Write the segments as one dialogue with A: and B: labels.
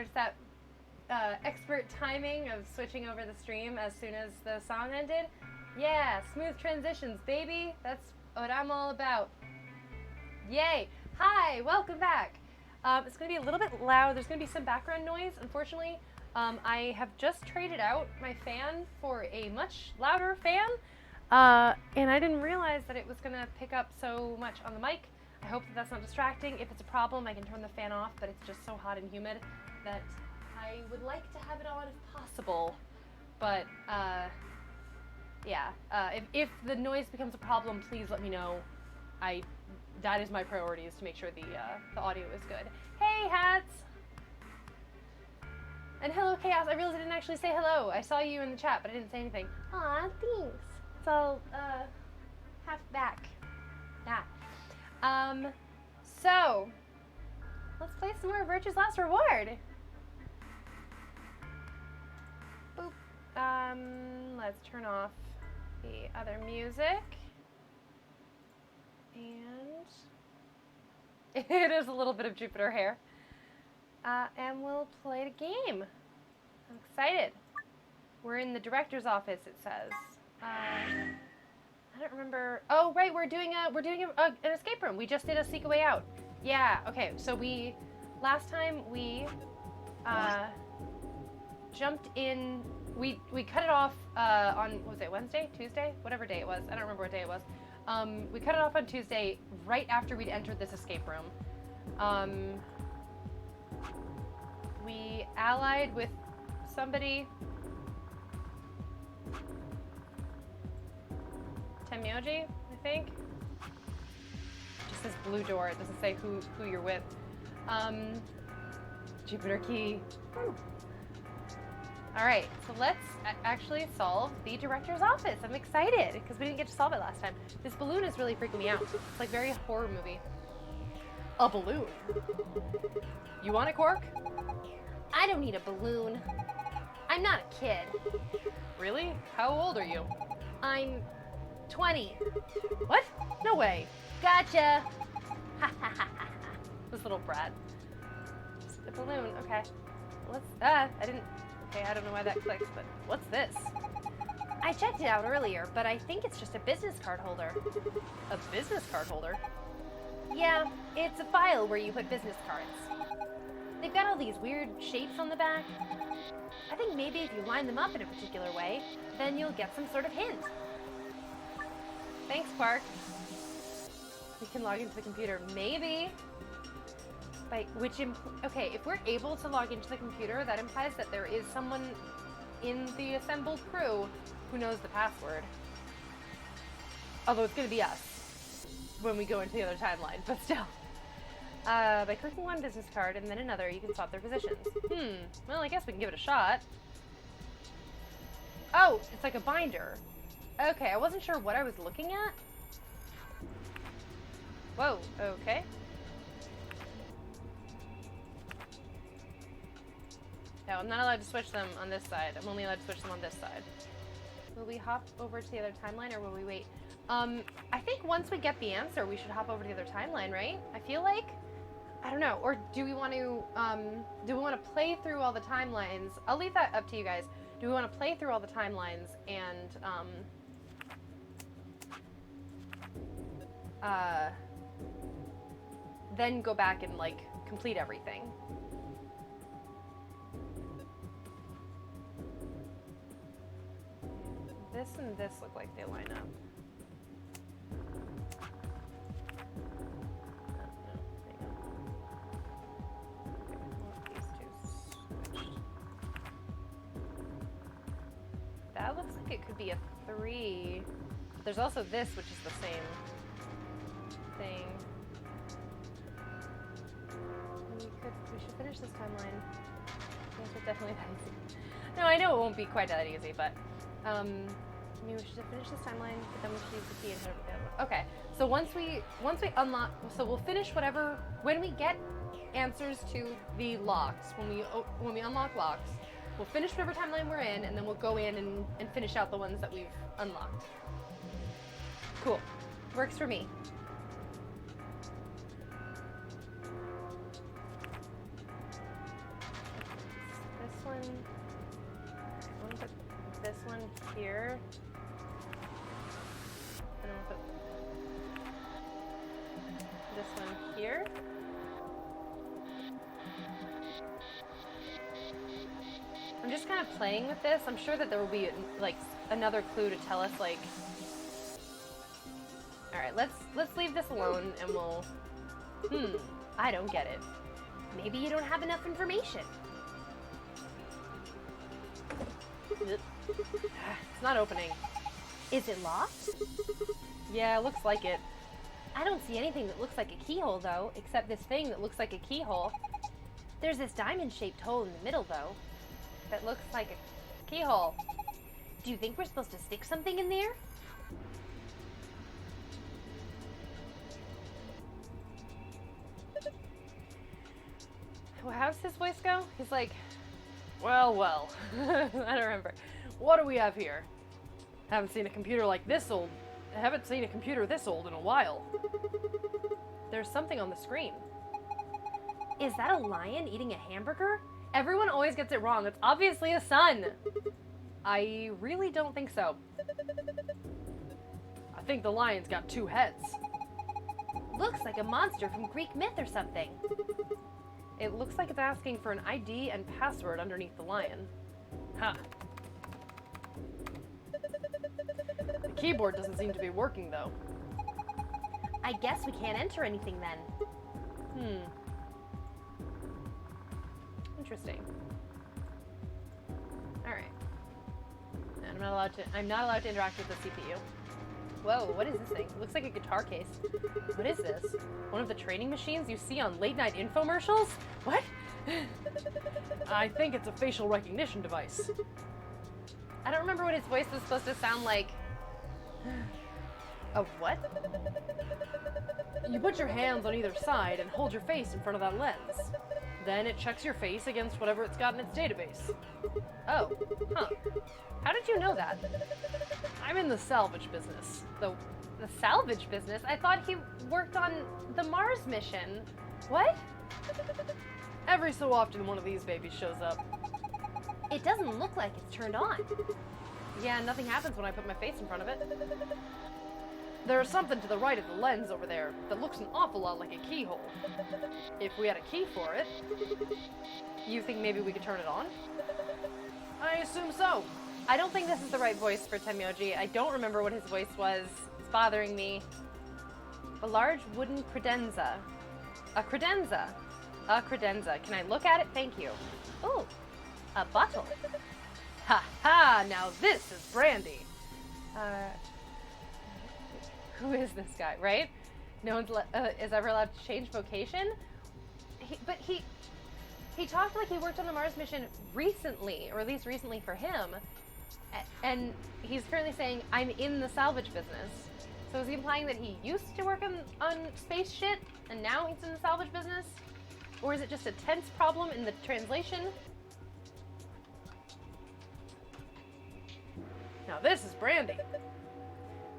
A: there's that expert timing of switching over the stream as soon as the song ended. Yeah, smooth transitions, baby. That's what I'm all about. Yay. Hi, welcome back. It's going to be a little bit loud. There's going to be some background noise, unfortunately. I have just traded out my fan for a much louder fan, and I didn't realize that it was going to pick up so much on the mic. I hope that that's not distracting. If it's a problem, I can turn the fan off, but it's just so hot and humid that I would like to have it on if possible. But, yeah, if the noise becomes a problem, please let me know. That is my priority, is to make sure the audio is good. Hey, Hats! And hello, Chaos. I realized I didn't actually say hello. I saw you in the chat, but I didn't say anything. Aw, thanks. So, half back. Yeah. So, let's play some more Virtue's Last Reward. Boop. Let's turn off the other music. And it is a little bit of Jupiter hair. And we'll play the game. I'm excited. We're in the director's office, it says. I don't remember. Oh, right, we're doing an escape room. We just did a Seek a Way Out. Yeah, okay, so last time we jumped in, we cut it off on, what was it, Wednesday, Tuesday? Whatever day it was. I don't remember what day it was. We cut it off on Tuesday right after we'd entered this escape room. We allied with somebody. Temyoji, I think. Just says blue door. It doesn't say who you're with. Jupiter key. Woo. All right, so let's actually solve the director's office. I'm excited because we didn't get to solve it last time. This balloon is really freaking me out. It's like very horror movie. A balloon. You want a cork? I don't need a balloon. I'm not a kid. Really? How old are you? I'm 20. What? No way. Gotcha. This little brat. Just a balloon. Okay. Let's. Okay, I don't know why that clicks, but what's this? I checked it out earlier, but I think it's just a business card holder. A business card holder? Yeah, it's a file where you put business cards. They've got all these weird shapes on the back. I think maybe if you line them up in a particular way, then you'll get some sort of hint. Thanks, Quark. We can log into the computer. Maybe. Okay, if we're able to log into the computer, that implies that there is someone in the assembled crew who knows the password. Although it's going to be us when we go into the other timeline, but still. By clicking one business card and then another, you can swap their positions. Well, I guess we can give it a shot. Oh, it's like a binder. Okay, I wasn't sure what I was looking at. Whoa, okay. No, I'm not allowed to switch them on this side. I'm only allowed to switch them on this side. Will we hop over to the other timeline, or will we wait? I think once we get the answer, we should hop over to the other timeline, right? I feel like, I don't know. Or do we want to play through all the timelines? I'll leave that up to you guys. Do we want to play through all the timelines and, then go back and, like, complete everything? This and this look like they line up. That looks like it could be a 3. But there's also this, which is the same thing. We should finish this timeline. This is definitely that easy. No, I know it won't be quite that easy, but maybe we should finish this timeline, but then we should use the key and head over the other one. Okay, so once we unlock, so we'll finish whatever, when we get answers to the locks, when we unlock locks, we'll finish whatever timeline we're in, and then we'll go in and finish out the ones that we've unlocked. Cool. Works for me. I'm gonna put this one here. And I'm gonna put this one here. I'm just kind of playing with this. I'm sure that there will be like another clue to tell us like. All right, let's leave this alone and we'll. I don't get it. Maybe you don't have enough information. It's not opening. Is it locked? Yeah, looks like it. I don't see anything that looks like a keyhole though, except this thing that looks like a keyhole. There's this diamond-shaped hole in the middle though. That looks like a keyhole. Do you think we're supposed to stick something in there? Well, how's his voice go? He's like, well. I don't remember. What do we have here? Haven't seen a computer like this old. I haven't seen a computer this old in a while. There's something on the screen. Is that a lion eating a hamburger? Everyone always gets it wrong. It's obviously a sun. I really don't think so. I think the lion's got 2 heads. Looks like a monster from Greek myth or something. It looks like it's asking for an ID and password underneath the lion. Huh. The keyboard doesn't seem to be working though. I guess we can't enter anything then. Interesting. Alright. I'm not allowed to interact with the CPU. Whoa, what is this thing? It looks like a guitar case. What is this? One of the training machines you see on late night infomercials? What? I think it's a facial recognition device. I don't remember what his voice was supposed to sound like. A what? You put your hands on either side and hold your face in front of that lens. Then it checks your face against whatever it's got in its database. Oh, huh. How did you know that? I'm in the salvage business. The salvage business? I thought he worked on the Mars mission. What? Every so often one of these babies shows up. It doesn't look like it's turned on. Yeah, nothing happens when I put my face in front of it. There's something to the right of the lens over there that looks an awful lot like a keyhole. If we had a key for it, you think maybe we could turn it on? I assume so. I don't think this is the right voice for Temyoji. I don't remember what his voice was. It's bothering me. A large wooden credenza. A credenza. A credenza. Can I look at it? Thank you. Ooh, a bottle. Ha ha! Now this is brandy. Who is this guy, right? No one's is ever allowed to change vocation? But he talked like he worked on the Mars mission recently, or at least recently for him. And he's currently saying, I'm in the salvage business. So is he implying that he used to work on space shit, and now he's in the salvage business? Or is it just a tense problem in the translation? Now this is brandy.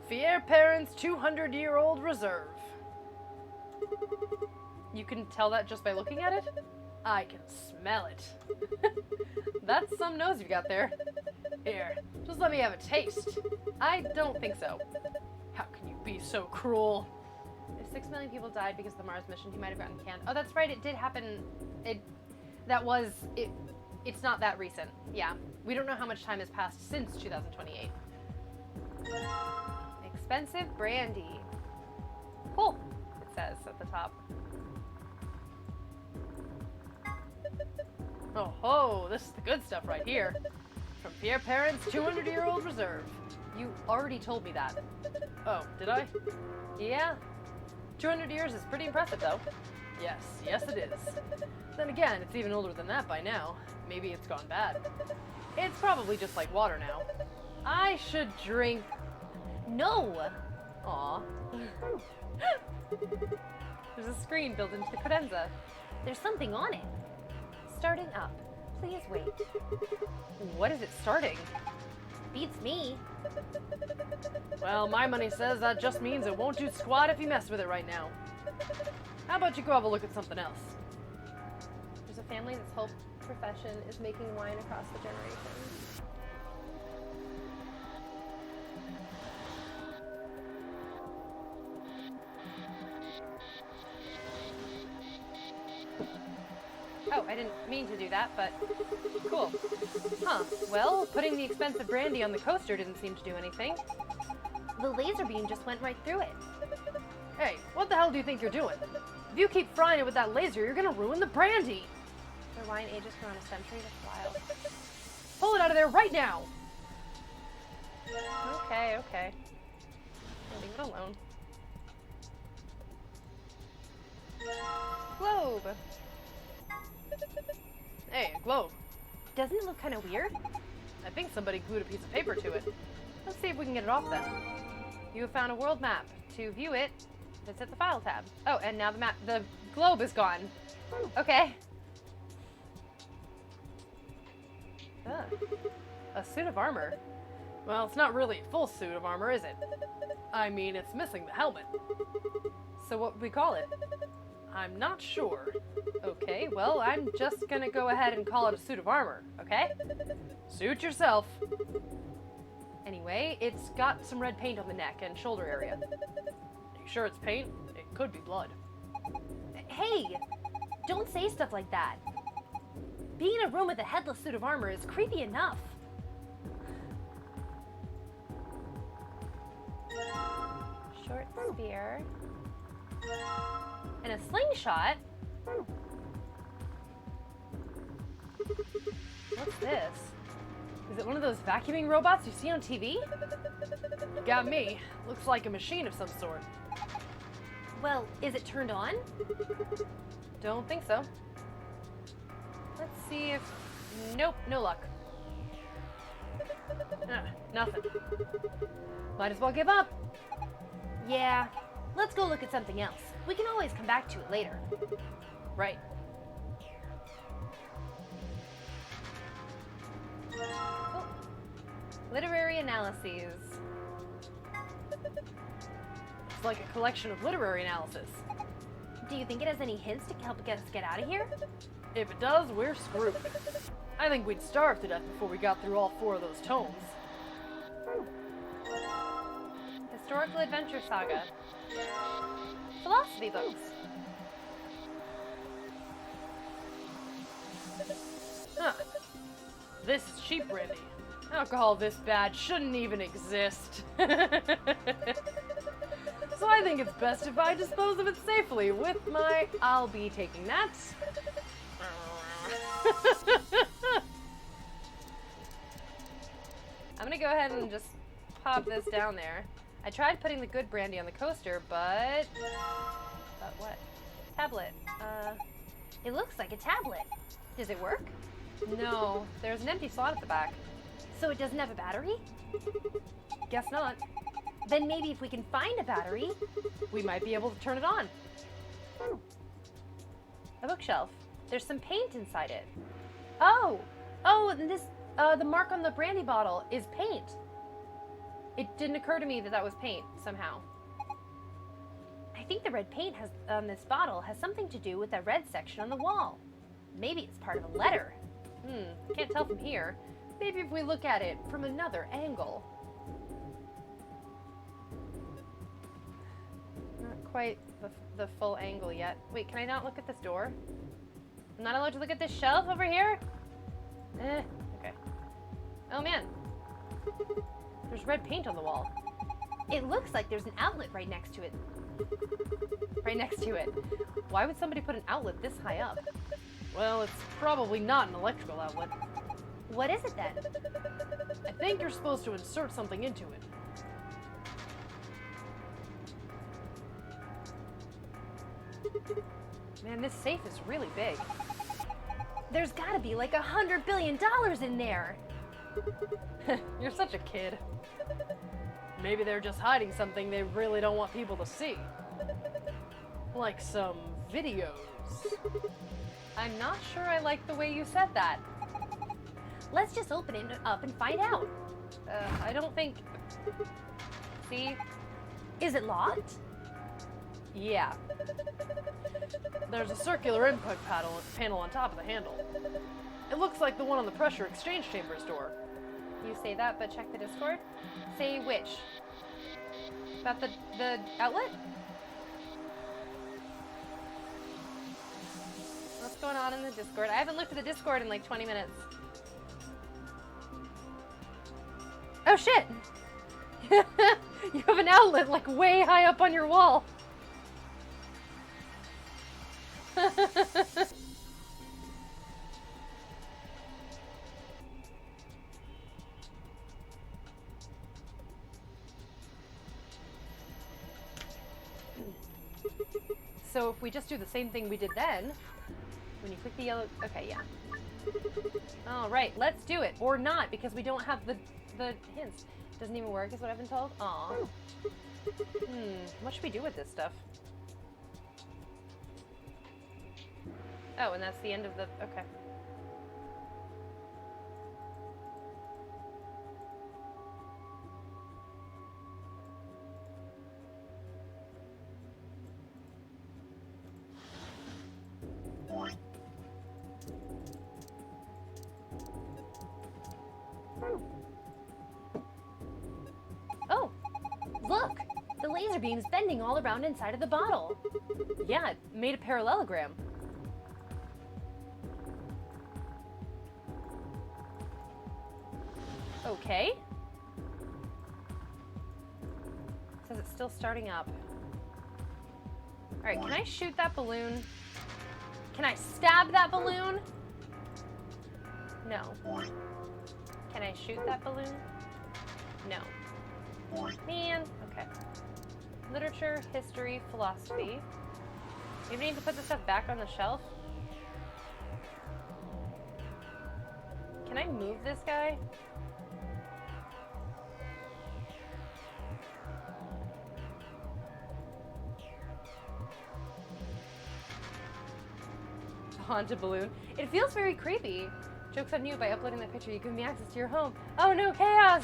A: Fier Parents 200-year-old reserve. You can tell that just by looking at it? I can smell it. That's some nose you got there. Here, just let me have a taste. I don't think so. How can you be so cruel? If 6 million people died because of the Mars mission, he might have gotten canned. Oh, that's right, it did happen. It's not that recent. Yeah, we don't know how much time has passed since 2028. Expensive brandy. Cool, it says at the top. Oh ho, this is the good stuff right here. From Pierre Parent's 200-year-old reserve. You already told me that. Oh, did I? Yeah. 200 years is pretty impressive, though. Yes it is. Then again, it's even older than that by now. Maybe it's gone bad. It's probably just like water now. I should drink... No! Aw. There's a screen built into the credenza. There's something on it. Starting up. Please wait. What is it starting? Beats me. Well, my money says that just means it won't do squat if you mess with it right now. How about you go have a look at something else? There's a family that's whole profession is making wine across the generations. Oh, I didn't mean to do that, but cool. Huh, well, putting the expensive brandy on the coaster didn't seem to do anything. The laser beam just went right through it. Hey, what the hell do you think you're doing? If you keep frying it with that laser, you're gonna ruin the brandy! Their wine ages for around a century, that's wild. Pull it out of there right now! Okay, okay. Leave it alone. Globe! Hey, a globe. Doesn't it look kind of weird? I think somebody glued a piece of paper to it. Let's see if we can get it off then. You have found a world map. To view it, just hit the File tab. Oh, and now the globe is gone. Okay. A suit of armor. Well, it's not really a full suit of armor, is it? I mean, it's missing the helmet. So what would we call it? I'm not sure. Okay, well, I'm just gonna go ahead and call it a suit of armor, okay? Suit yourself. Anyway, it's got some red paint on the neck and shoulder area. Are you sure it's paint? It could be blood. Hey! Don't say stuff like that. Being in a room with a headless suit of armor is creepy enough. Short spear. And a slingshot? What's this? Is it one of those vacuuming robots you see on TV? You got me. Looks like a machine of some sort. Well, is it turned on? Don't think so. Let's see if... Nope, no luck. Nothing. Might as well give up. Yeah, let's go look at something else. We can always come back to it later. Right. Cool. Literary analyses. It's like a collection of literary analysis. Do you think it has any hints to help us get out of here? If it does, we're screwed. I think we'd starve to death before we got through all 4 of those tomes. Historical Adventure Saga. Philosophy books. Huh. This is cheap brandy. Alcohol this bad shouldn't even exist. So I think it's best if I dispose of it safely with my... I'll be taking that. I'm gonna go ahead and just pop this down there. I tried putting the good brandy on the coaster, but what? Tablet. It looks like a tablet. Does it work? No, there's an empty slot at the back. So it doesn't have a battery? Guess not. Then maybe if we can find a battery, we might be able to turn it on. A bookshelf. There's some paint inside it. Oh, and this, the mark on the brandy bottle is paint. It didn't occur to me that that was paint, somehow. I think the red paint on this bottle has something to do with that red section on the wall. Maybe it's part of a letter. Can't tell from here. Maybe if we look at it from another angle. Not quite the full angle yet. Wait, can I not look at this door? I'm not allowed to look at this shelf over here? Okay. Oh man. There's red paint on the wall. It looks like there's an outlet right next to it. Right next to it. Why would somebody put an outlet this high up? Well, it's probably not an electrical outlet. What is it then? I think you're supposed to insert something into it. Man, this safe is really big. There's gotta be like $100 billion in there. You're such a kid. Maybe they're just hiding something they really don't want people to see. Like some videos. I'm not sure I like the way you said that. Let's just open it up and find out. I don't think... See? Is it locked?
B: Yeah. There's a circular input panel on top of the handle. It looks like the one on the pressure exchange chamber's door.
A: You say that, but check the Discord. Say which? About the outlet? What's going on in the Discord? I haven't looked at the Discord in like 20 minutes. Oh shit! You have an outlet like way high up on your wall. So if we just do the same thing we did then, when you click the yellow, okay, yeah. All right, let's do it. Or not, because we don't have the hints. Doesn't even work is what I've been told. Aw. What should we do with this stuff? Oh, and that's the end of the, okay. Oh, look! The laser beam's bending all around inside of the bottle.
B: Yeah, it made a parallelogram.
A: Okay. Says it's still starting up. Alright, can I shoot that balloon? Can I stab that balloon? No. Can I shoot that balloon? No. Man, okay. Literature, history, philosophy. You need to put this stuff back on the shelf? Can I move this guy? Haunted balloon. It feels very creepy. Joke's on you, by uploading that picture, you give me access to your home. Oh no, chaos!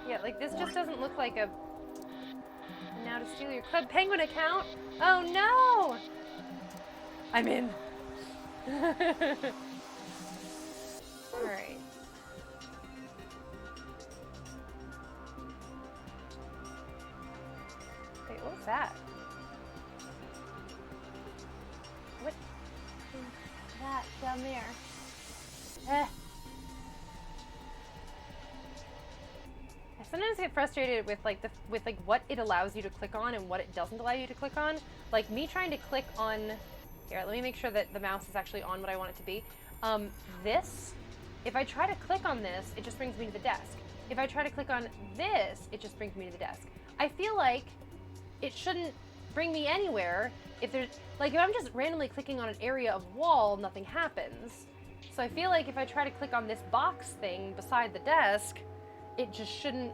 A: Yeah, like this just doesn't look like a... Now to steal your Club Penguin account? Oh no! I'm in. Alright. Wait, what was that? What is that down there? I sometimes get frustrated with like what it allows you to click on and what it doesn't allow you to click on. Like me trying to click on here, let me make sure that the mouse is actually on what I want it to be. This, if I try to click on this, it just brings me to the desk. If I try to click on this, it just brings me to the desk. I feel like it shouldn't bring me anywhere if there's, like if I'm just randomly clicking on an area of wall, nothing happens. So I feel like if I try to click on this box thing beside the desk, it just shouldn't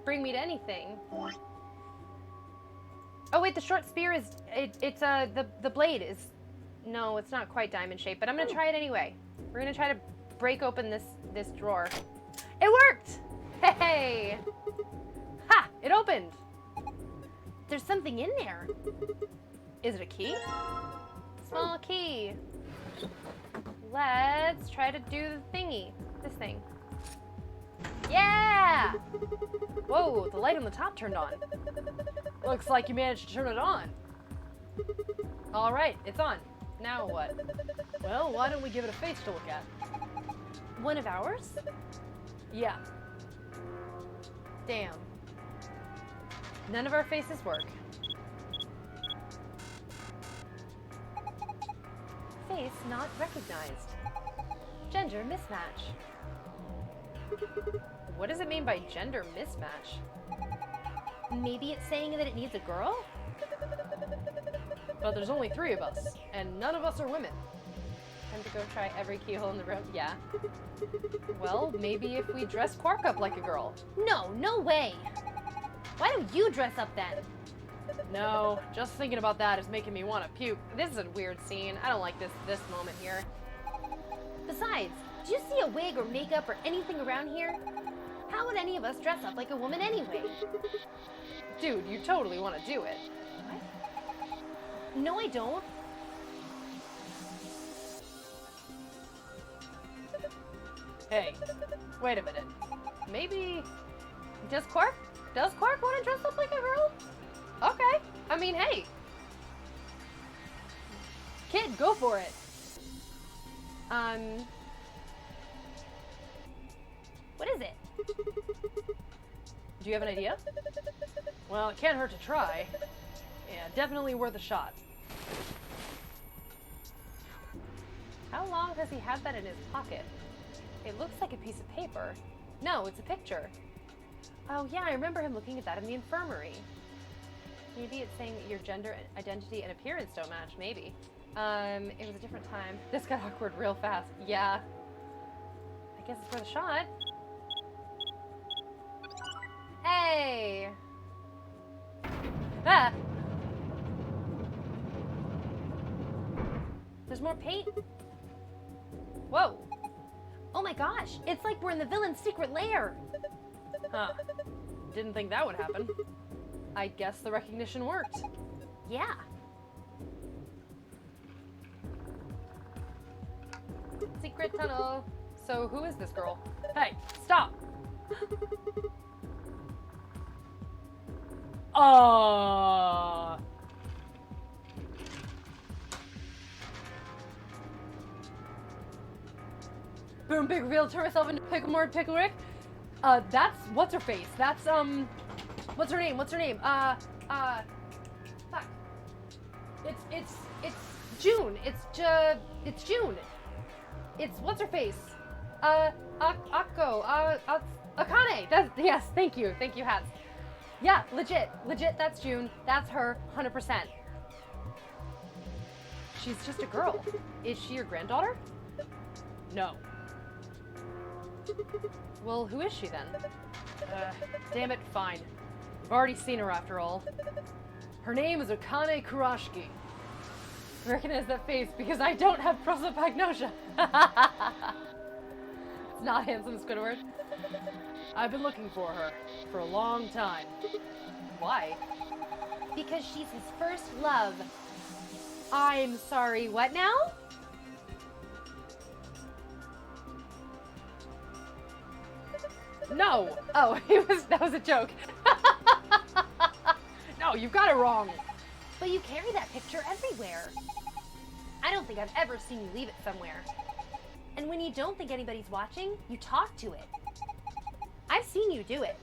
A: bring me to anything. Oh wait, the short spear is, the blade is, no, it's not quite diamond shaped, but I'm gonna try it anyway. We're gonna try to break open this drawer. It worked! Hey! Ha! It opened! There's something in there. Is it a key? Small key. Let's try to do the thingy. This thing. Yeah! Whoa, the light on the top turned on. Looks like you managed to turn it on. All right, it's on. Now what? Well, why don't we give it a face to look at? One of ours? Yeah. Damn. None of our faces work. Face not recognized. Gender mismatch. What does it mean by gender mismatch? Maybe it's saying that it needs a girl? But there's only 3 of us, and none of us are women. Time to go try every keyhole in the room. Yeah. Well, maybe if we dress Quark up like a girl. No way! Why don't you dress up then? No, just thinking about that is making me want to puke. This is a weird scene. I don't like this moment here. Besides, do you see a wig or makeup or anything around here? How would any of us dress up like a woman anyway?
B: Dude, you totally want to do it.
A: What? No, I don't.
B: Hey, wait a minute. Maybe...
A: Does Quark want to dress up like a girl?
B: Okay. I mean, hey. Kid, go for it.
A: What is it?
B: Do you have an idea? Well, it can't hurt to try. Yeah, definitely worth a shot.
A: How long has he had that in his pocket? It looks like a piece of paper. No, it's a picture. Oh yeah, I remember him looking at that in the infirmary. Maybe it's saying that your gender, identity, and appearance don't match, maybe. It was a different time. This got awkward real fast. Yeah. I guess it's worth a shot. Hey! Ah! There's more paint? Whoa! Oh my gosh! It's like we're in the villain's secret lair!
B: Huh. Didn't think that would happen. I guess the recognition worked.
A: Yeah. Secret tunnel.
B: So who is this girl? Hey, stop!
A: Boom, big reveal, turn myself into Pickle Rick.
B: That's what's her face. That's what's her name? Fuck. It's June. It's June. It's what's her face? Akko. Akane. Yes. Thank you, Hats. Yeah, legit. That's June. That's her, 100%. She's just a girl. Is she your granddaughter? No. Well, who is she then? Damn it, fine. We've already seen her after all. Her name is Akane Kurashiki. I recognize that face because I don't have prosopagnosia. It's not handsome, Squidward. I've been looking for her for a long time. Why?
A: Because she's his first love. I'm sorry, what now?
B: No! Oh, that was a joke. No, you've got it wrong.
A: But you carry that picture everywhere. I don't think I've ever seen you leave it somewhere. And when you don't think anybody's watching, you talk to it. I've seen you do it.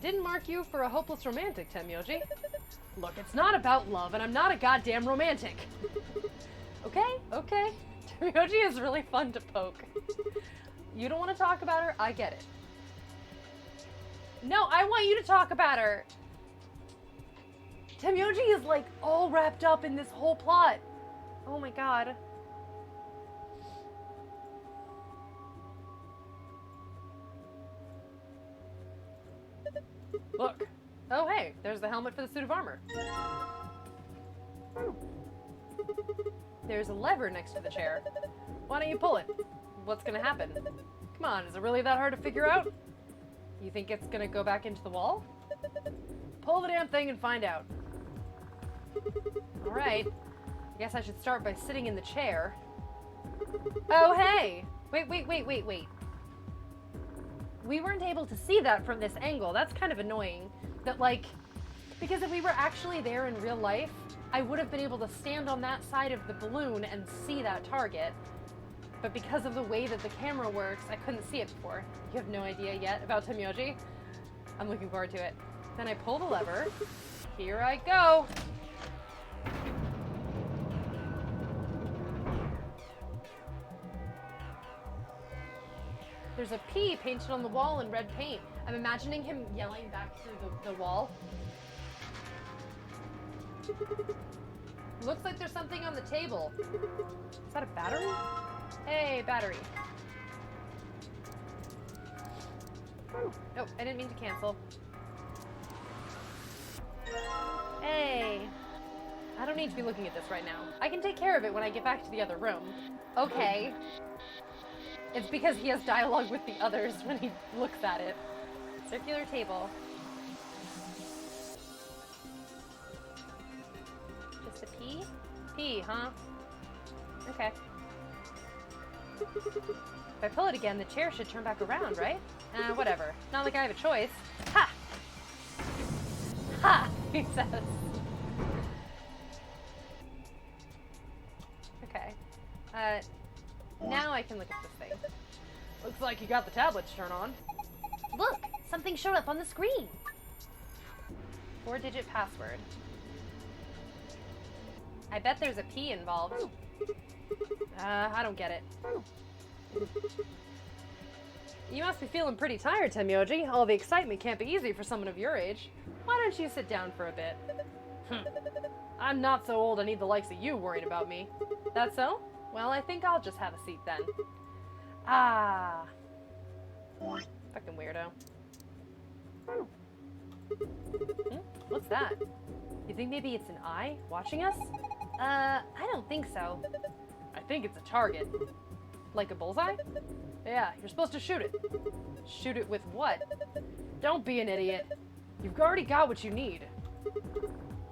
B: Didn't mark you for a hopeless romantic, Tenmyoji. Look, it's not about love, and I'm not a goddamn romantic. Okay. Tenmyoji is really fun to poke. You don't want to talk about her? I get it. No, I want you to talk about her. Tenmyoji is like all wrapped up in this whole plot. Oh my god. Look. Oh hey, there's the helmet for the suit of armor. There's a lever next to the chair. Why don't you pull it? What's gonna happen? Come on, is it really that hard to figure out? You think it's gonna go back into the wall? Pull the damn thing and find out. Alright. I guess I should start by sitting in the chair. Oh, hey! Wait. We weren't able to see that from this angle. That's kind of annoying. That, like, because if we were actually there in real life, I would have been able to stand on that side of the balloon and see that target. But because of the way that the camera works, I couldn't see it before. You have no idea yet about Tenmyoji? I'm looking forward to it. Then I pull the lever. Here I go. There's a P painted on the wall in red paint. I'm imagining him yelling back through the wall. Looks like there's something on the table. Is that a battery? Hey, battery. Oh, I didn't mean to cancel. Hey. I don't need to be looking at this right now. I can take care of it when I get back to the other room. Okay. It's because he has dialogue with the others when he looks at it. Circular table. Just a P? P, huh? Okay. If I pull it again, the chair should turn back around, right? Whatever. Not like I have a choice. Ha! Ha! He says. Okay. Now I can look at this thing. Looks like you got the tablet to turn on. Look! Something showed up on the screen! 4-digit password. I bet there's a P involved. I don't get it. You must be feeling pretty tired, Temyoji. All the excitement can't be easy for someone of your age. Why don't you sit down for a bit? I'm not so old I need the likes of you worrying about me. That so? Well, I think I'll just have a seat then. Ah. Fucking weirdo. What's that? You think maybe it's an eye watching us? I don't think so. I think it's a target. Like a bullseye? Yeah, you're supposed to shoot it. Shoot it with what? Don't be an idiot. You've already got what you need.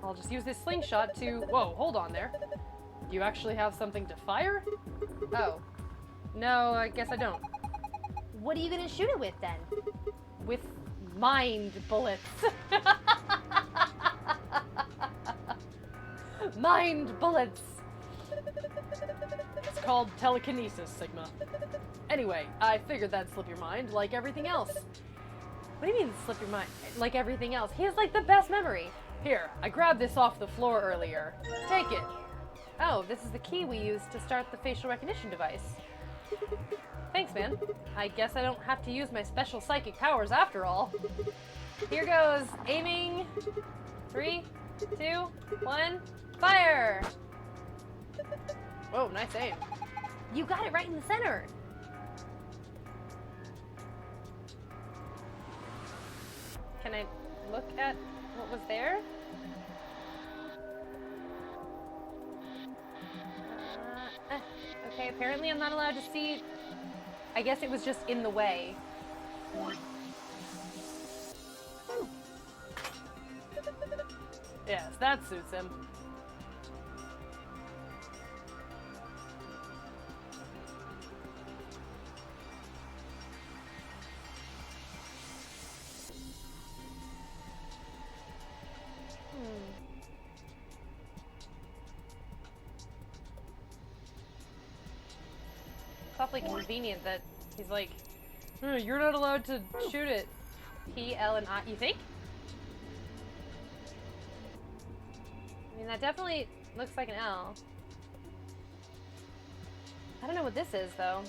B: I'll just use this slingshot to... Whoa, hold on there. Do you actually have something to fire? Oh. No, I guess I don't. What are you gonna shoot it with, then? With mind bullets. Mind bullets! It's called telekinesis, Sigma. Anyway, I figured that'd slip your mind, like everything else. What do you mean, slip your mind? Like everything else? He has, like, the best memory. Here, I grabbed this off the floor earlier. Take it. Oh, this is the key we used to start the facial recognition device. Thanks, man. I guess I don't have to use my special psychic powers after all. Here goes. Aiming. 3, 2, 1, fire! Whoa, nice aim. You got it right in the center. Can I look at what was there? Okay, apparently I'm not allowed to see. I guess it was just in the way. Yes, that suits him. It's awfully convenient that he's like, you're not allowed to shoot it. P, L, and I. You think? I mean, that definitely looks like an L. I don't know what this is, though.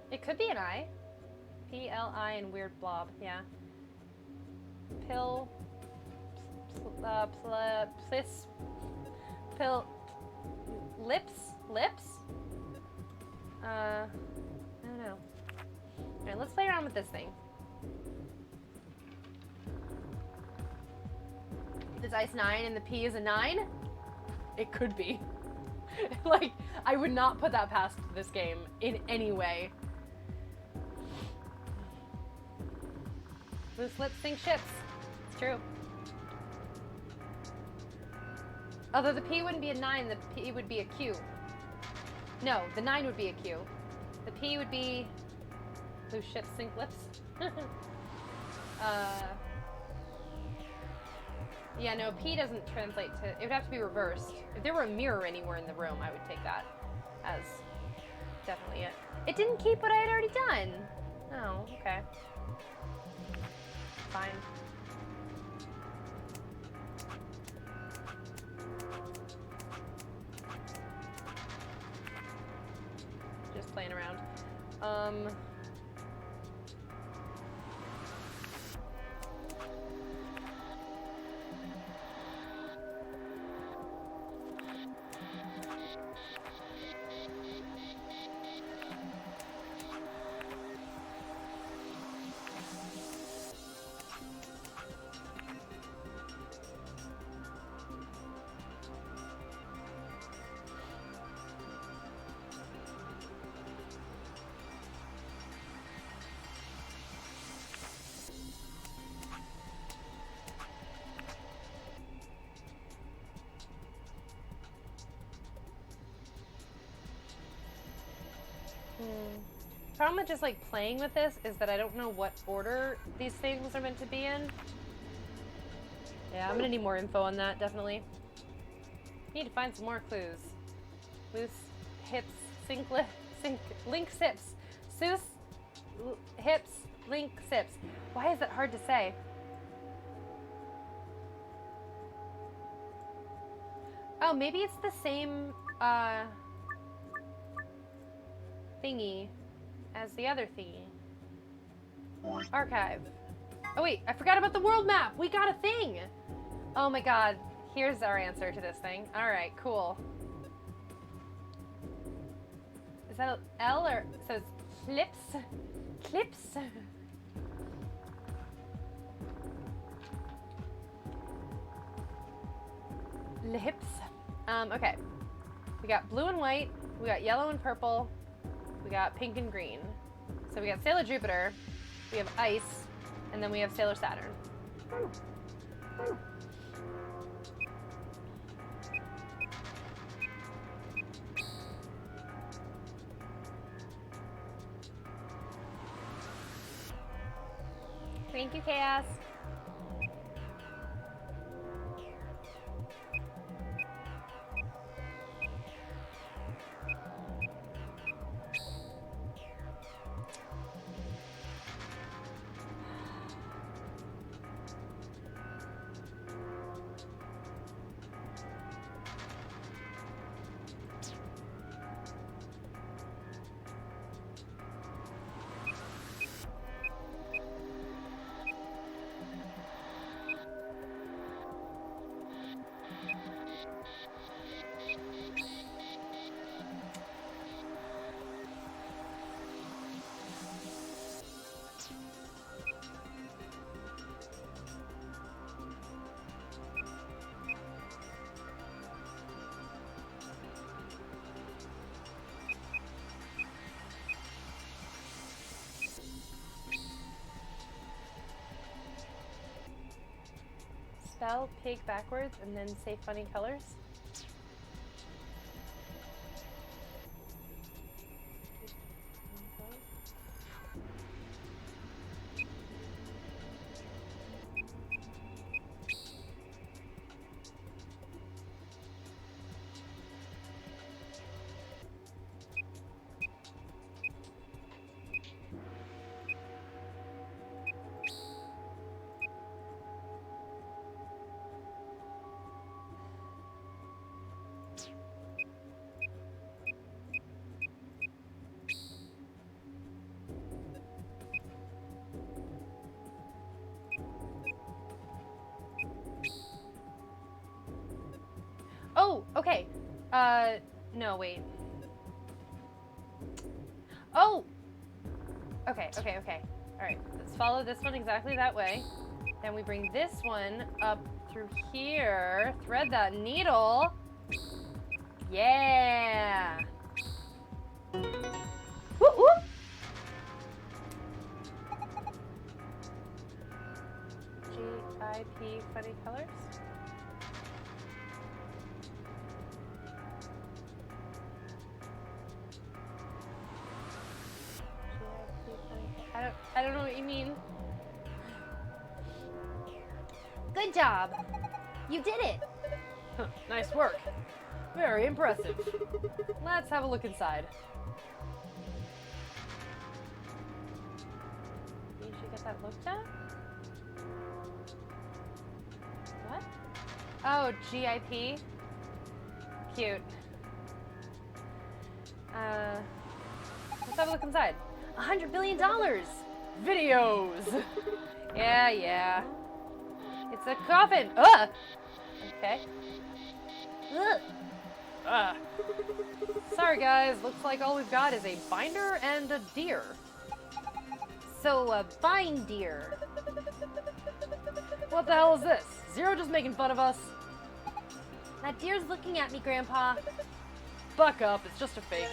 B: It could be an I. P-L-I and weird blob, yeah. Pill... Plis... Pill... Lips? Lips? I don't know. Alright, let's play around with this thing. Is ice 9 and the P is a 9? It could be. Like, I would not put that past this game in any way. Loose lips sink ships. It's true. Although the P wouldn't be a 9, the P would be a Q. No, the 9 would be a Q. The P would be... Loose ships sink lips? Yeah, no, P doesn't translate to... It would have to be reversed. If there were a mirror anywhere in the room, I would take that as definitely it. It didn't keep what I had already done. Oh, okay. Fine. Just playing around. problem with just like playing with this is that I don't know what order these things are meant to be in. Yeah, I'm gonna need more info on that, definitely. Need to find some more clues. Loose hips, link sips. Soos, hips, link sips. Why is that hard to say? Oh, maybe it's the same thingy as the other thingy. Archive. Oh wait, I forgot about the world map. We got a thing. Oh my god. Here's our answer to this thing. All right, cool. Is that a L or so it's clips? Clips. Lips. Okay. We got blue and white. We got yellow and purple. We got pink and green. So we got Sailor Jupiter. We have ice. And then we have Sailor Saturn. Thank you, Chaos. Spell pig backwards and then say funny colors. Oh, okay. No, wait. Oh! Okay. Alright, let's follow this one exactly that way. Then we bring this one up through here. Thread that needle. Yeah! Whoop, whoop! G-I-P, funny colors. I don't know what you mean. Good job. You did it. Huh, nice work. Very impressive. Let's have a look inside. You should get that looked at? What? Oh, GIP. Cute. Let's have a look inside. $100 billion! Videos! Yeah. It's a coffin! Ugh! Okay. Ugh. Sorry guys, looks like all we've got is a binder and a deer. So, a bind deer. What the hell is this? Zero just making fun of us? That deer's looking at me, Grandpa. Buck up, it's just a fake.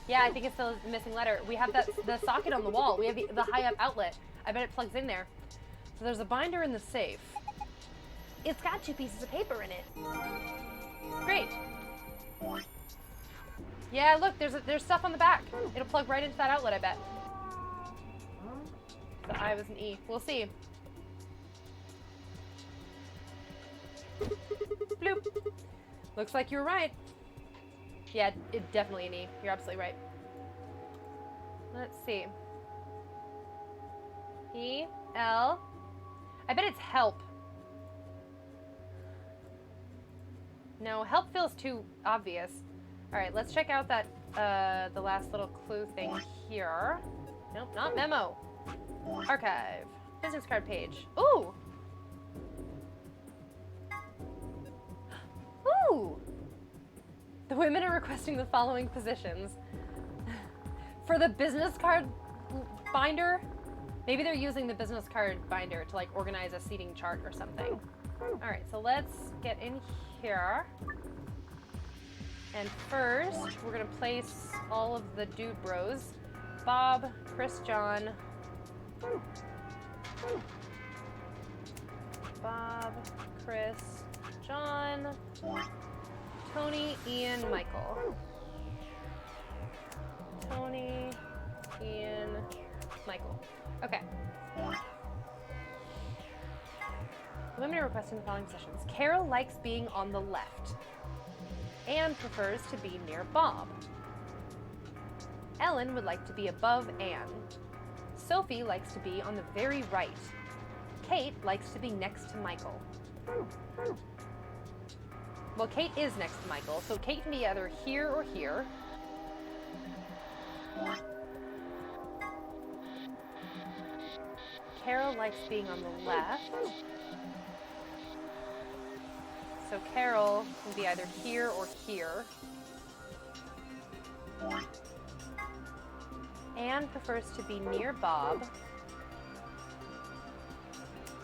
B: Yeah, I think it's the missing letter. We have the socket on the wall. We have the high-up outlet. I bet it plugs in there. So there's a binder in the safe. It's got 2 pieces of paper in it. Great. Yeah, look, there's stuff on the back. It'll plug right into that outlet, I bet. The I was an E. We'll see. Bloop. Looks like you're right. Yeah, it's definitely an E. You're absolutely right. Let's see. E, L. I bet it's help. No, help feels too obvious. All right, let's check out that, the last little clue thing here. Nope, not memo. Archive. Business card page. Ooh! Ooh! The women are requesting the following positions. For the business card binder, maybe they're using the business card binder to like organize a seating chart or something. All right, so let's get in here. And first, we're gonna place all of the dude bros. Bob, Chris, John. Bob, Chris, John, Tony, Ian, Michael. Tony, Ian, Michael. Okay. Women are requesting the following positions. Carol likes being on the left. Anne prefers to be near Bob. Ellen would like to be above Anne. Sophie likes to be on the very right. Kate likes to be next to Michael. Well, Kate is next to Michael, so Kate can be either here or here. Carol likes being on the left. So Carol can be either here or here. Anne prefers to be near Bob.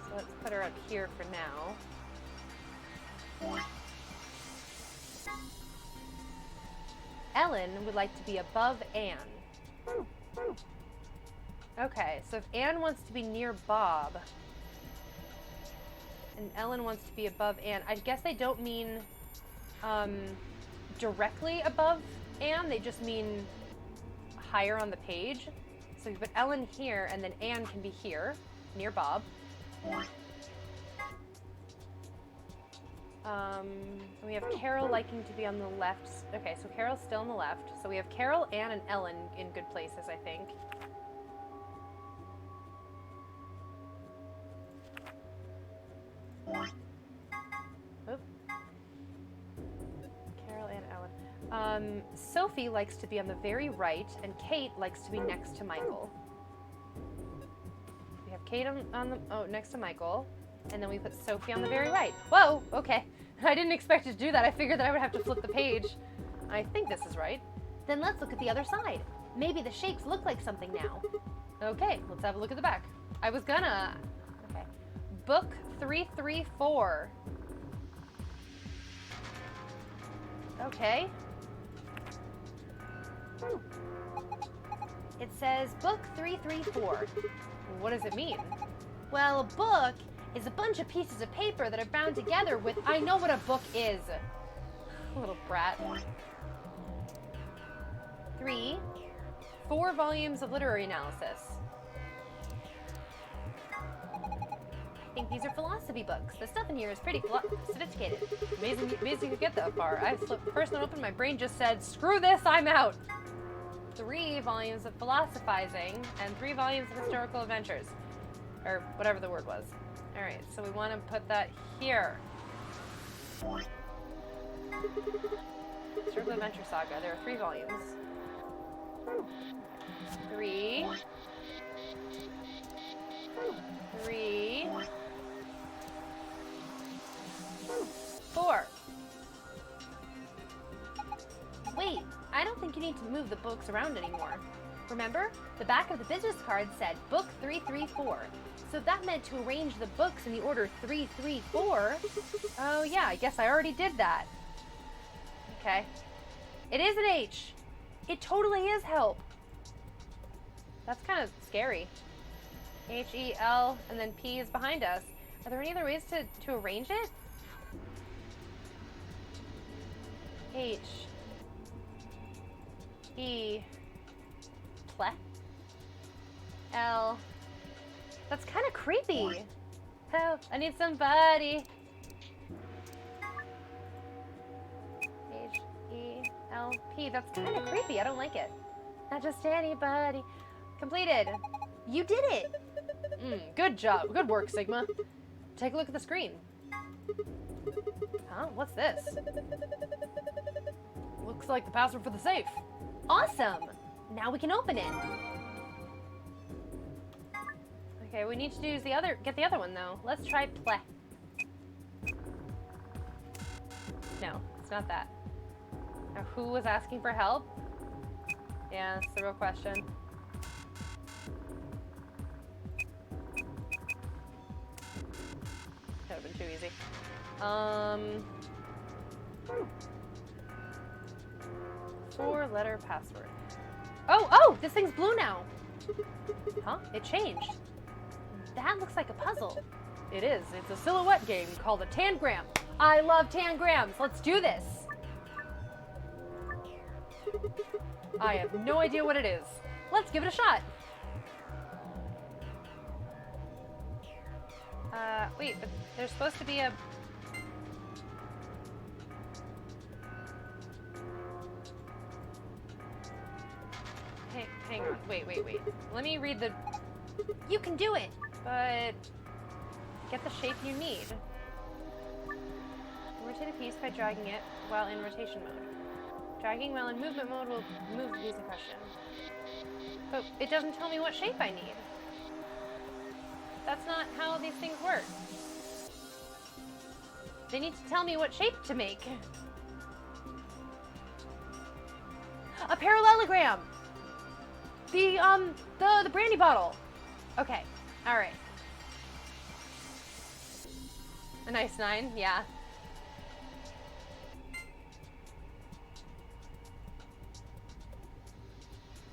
B: So let's put her up here for now. Ellen would like to be above Anne. Okay, so if Anne wants to be near Bob, and Ellen wants to be above Anne, I guess they don't mean directly above Anne, they just mean higher on the page. So you put Ellen here, and then Anne can be here, near Bob. We have Carol liking to be on the left. Okay, so Carol's still on the left. So we have Carol, Anne, and Ellen in good places, I think. Oop. Carol and Ellen. Sophie likes to be on the very right, and Kate likes to be next to Michael. We have Kate next to Michael, and then we put Sophie on the very right. Whoa, okay. I didn't expect it to do that. I figured that I would have to flip the page. I think this is right. Then let's look at the other side. Maybe the shapes look like something now. Okay, let's have a look at the back. I was gonna... Okay. Book 334. Okay. It says book 334. What does it mean? Well, a book is a bunch of pieces of paper that are bound together with... I know what a book is. Little brat. 4 volumes of literary analysis. I think these are philosophy books. The stuff in here is pretty sophisticated. Amazing you could get that far. I flipped the first one open, my brain just said, screw this, I'm out. 3 volumes of philosophizing and 3 volumes of historical adventures. Or whatever the word was. Alright, so we want to put that here. Historical Adventure Saga. There are 3 volumes. 3. 3. 4. Wait, I don't think you need to move the books around anymore. Remember? The back of the business card said book 334. So that meant to arrange the books in the order 334. Oh yeah, I guess I already did that. Okay. It is an H. It totally is help. That's kind of scary. H-E-L, and then P is behind us. Are there any other ways to arrange it? H. E. Ple. L. That's kind of creepy. Help, I need somebody. H, E, L, P. That's kind of creepy. I don't like it. Not just anybody. Completed. You did it. Good job. Good work, Sigma. Take a look at the screen. Huh? What's this? Looks like the password for the safe. Awesome. Now we can open it. Okay, we need to use get the other one though. Let's try ple. No, it's not that. Now, who was asking for help? Yeah, that's the real question. That would have been too easy. 4-letter password. Oh, this thing's blue now. Huh? It changed. That looks like a puzzle. It is. It's a silhouette game called a tangram. I love tangrams. Let's do this. I have no idea what it is. Let's give it a shot. Wait, but there's supposed to be a... Hang on. Wait. Let me read the... You can do it! But... Get the shape you need. Rotate a piece by dragging it while in rotation mode. Dragging while in movement mode will move the piece in question. But it doesn't tell me what shape I need. That's not how these things work. They need to tell me what shape to make. A parallelogram! The brandy bottle. Okay, alright. A nice 9, yeah.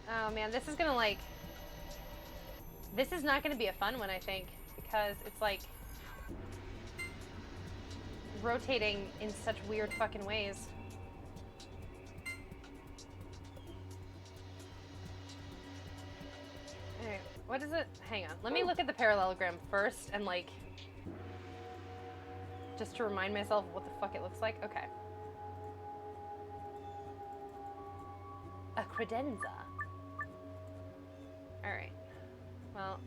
B: Oh man, this is gonna like... This is not gonna be a fun one, I think, because it's like... rotating in such weird fucking ways. Alright, what is it? Hang on, let me look at the parallelogram first and like... just to remind myself what the fuck it looks like. Okay. A credenza. Alright. Well.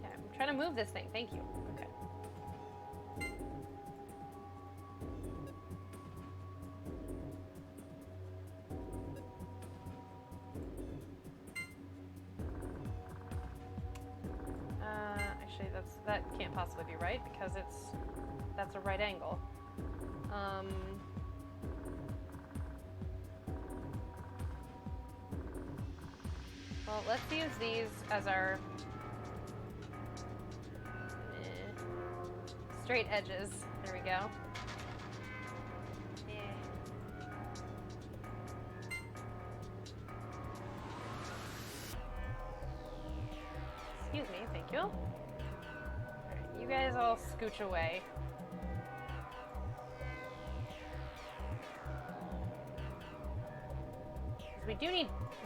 B: Yeah, I'm trying to move this thing. Thank you. Okay. Actually, that can't possibly be right because that's a right angle. Well, let's use these as our straight edges. There we go. Excuse me, thank you. Alright, you guys all scooch away.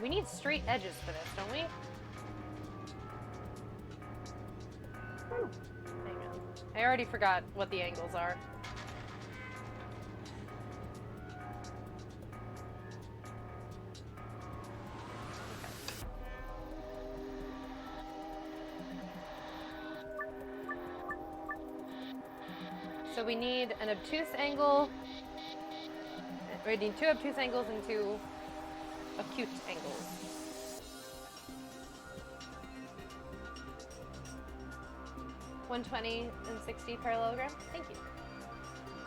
B: We need straight edges for this, don't we? Hang on. I already forgot what the angles are. So we need an obtuse angle. We need 2 obtuse angles and 2 acute angles. $120 and 60 parallelogram. Thank you.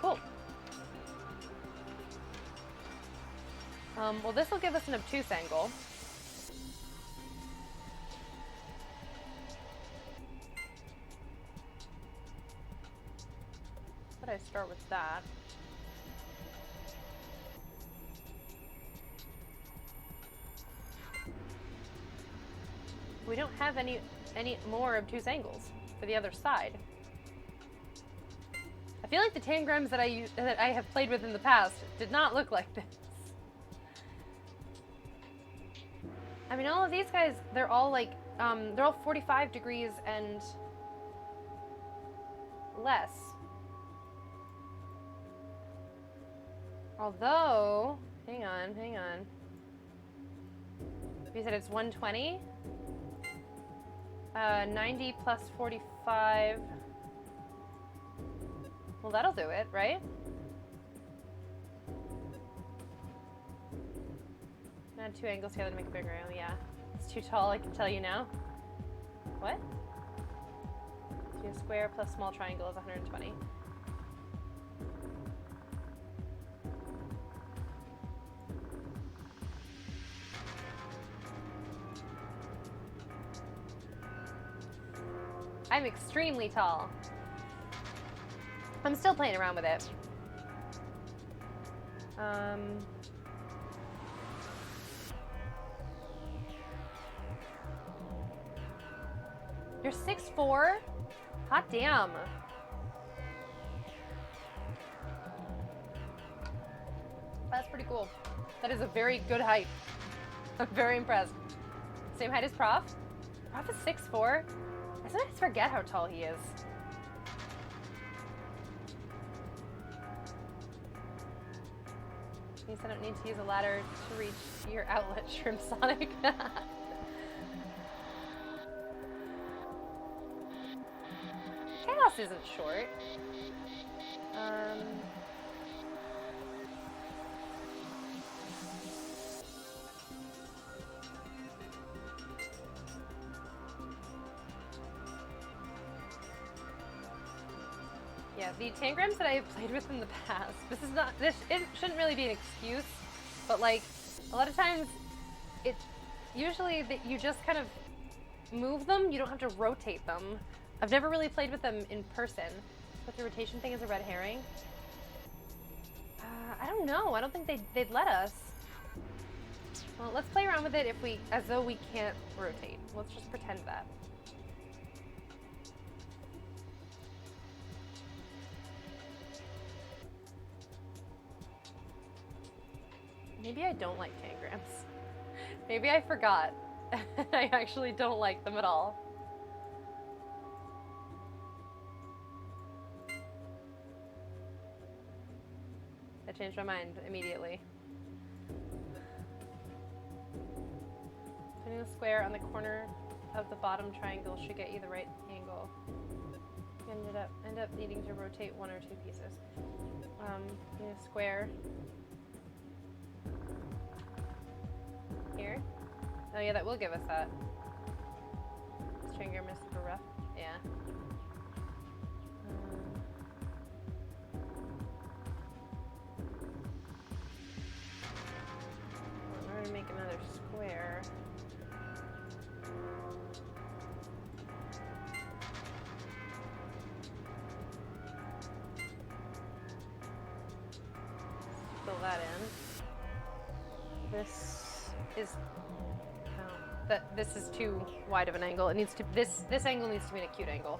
B: Cool. Well, this will give us an obtuse angle. But I start with that. We don't have any more obtuse angles for the other side. I feel like the tangrams that I have played with in the past did not look like this. I mean, all of these guys, they're all like, they're all 45 degrees and less. Although, hang on. You said it's 120? 90 plus 45. Well, that'll do it, right? Add two angles together to make a bigger angle, yeah. It's too tall, I can tell you now. What? So a square plus small triangle is 120. I'm extremely tall. I'm still playing around with it. You're 6'4"? Hot damn. That's pretty cool. That is a very good height. I'm very impressed. Same height as Prof? Prof is 6'4"? I sometimes forget how tall he is. Means I don't need to use a ladder to reach your outlet, Shrimp Sonic. Chaos isn't short. Yeah, the tangrams that I've played with in the past, it shouldn't really be an excuse, but like, a lot of times, it's usually that you just kind of move them, you don't have to rotate them. I've never really played with them in person. But the rotation thing is a red herring. I don't know, I don't think they'd let us. Well, let's play around with it as though we can't rotate. Let's just pretend that. Maybe I don't like tangrams. Maybe I forgot. I actually don't like them at all. I changed my mind immediately. Putting a square on the corner of the bottom triangle should get you the right angle. You end up needing to rotate one or two pieces. Need a square. Here? Oh yeah, that will give us that. This triangle is super rough. Yeah. In order to make another square. Fill that in. This is this is too wide of an angle. It needs to this angle needs to be an acute angle.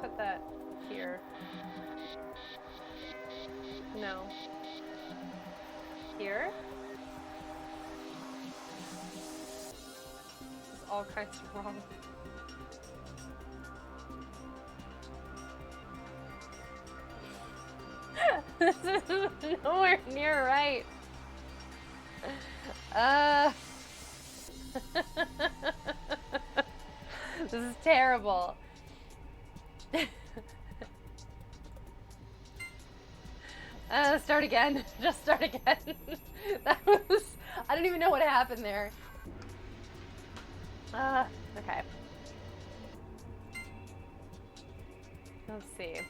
B: Put that here. No. Here? This is all kinds of wrong. This is nowhere near right. This is terrible. Start again. Just start again. That was... I don't even know what happened there. Okay. Let's see.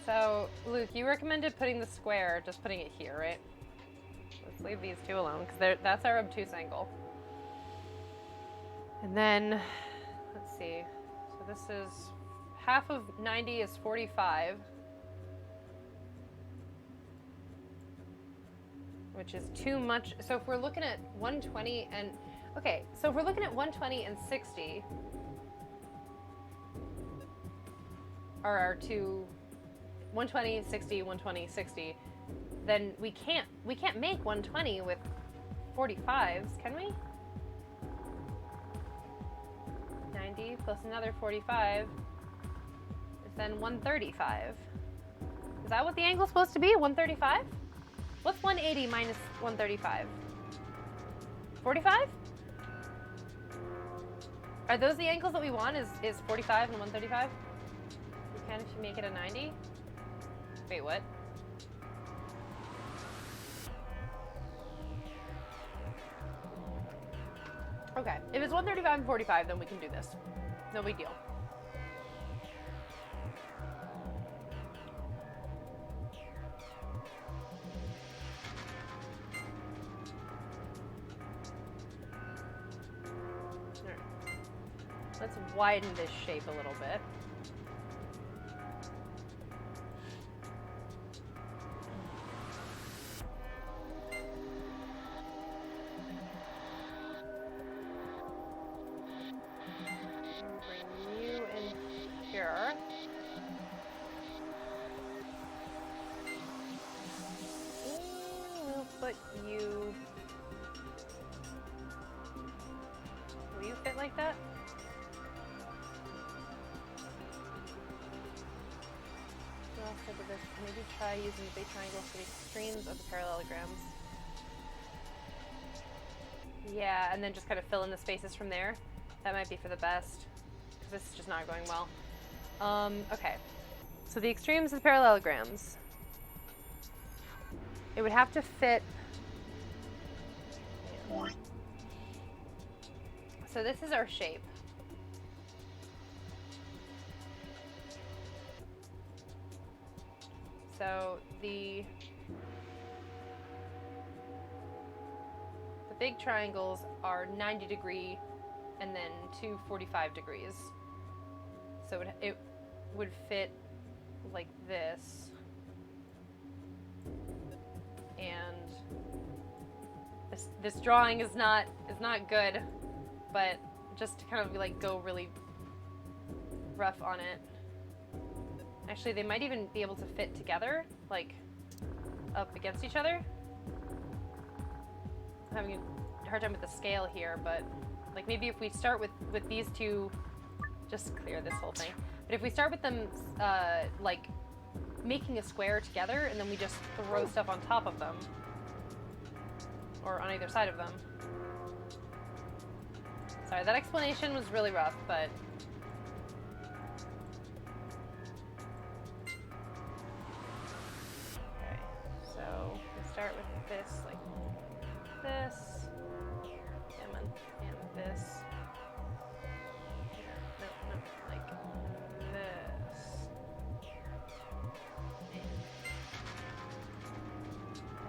B: So, Luke, you recommended putting the square, just putting it here, right? Let's leave these two alone, because that's our obtuse angle. And then, let's see. So this is, half of 90 is 45. Which is too much. So if we're looking at 120 and, okay, so if we're looking at 120 and 60, are our two, 120, 60, 120, 60, then we can't make 120 with 45s, can we? 90 plus another 45 is then 135. Is that what the angle's supposed to be, 135? What's 180 minus 135? 45? Are those the angles that we want? Is 45 and 135? You can if you make it a 90? Wait, what? Okay, if it's 135 and 45, then we can do this. No big deal. Let's widen this shape a little bit. Bring you in here. We'll put you... Will you fit like that? This, maybe try using the big triangle for the extremes of the parallelograms. Yeah, and then just kind of fill in the spaces from there. That might be for the best, because this is just not going well. Okay. So the extremes of the parallelograms. It would have to fit... So this is our shape. So the big triangles are 90 degree and then two 45 degrees. So it would fit like this. And this drawing is not good, but just to kind of like go really rough on it. Actually, they might even be able to fit together, like, up against each other. I'm having a hard time with the scale here, but, like, maybe if we start with these two, just clear this whole thing. But if we start with them, like, making a square together, and then we just throw stuff on top of them, or on either side of them. Sorry, that explanation was really rough, but... Start with this, like this, and this. No, like this.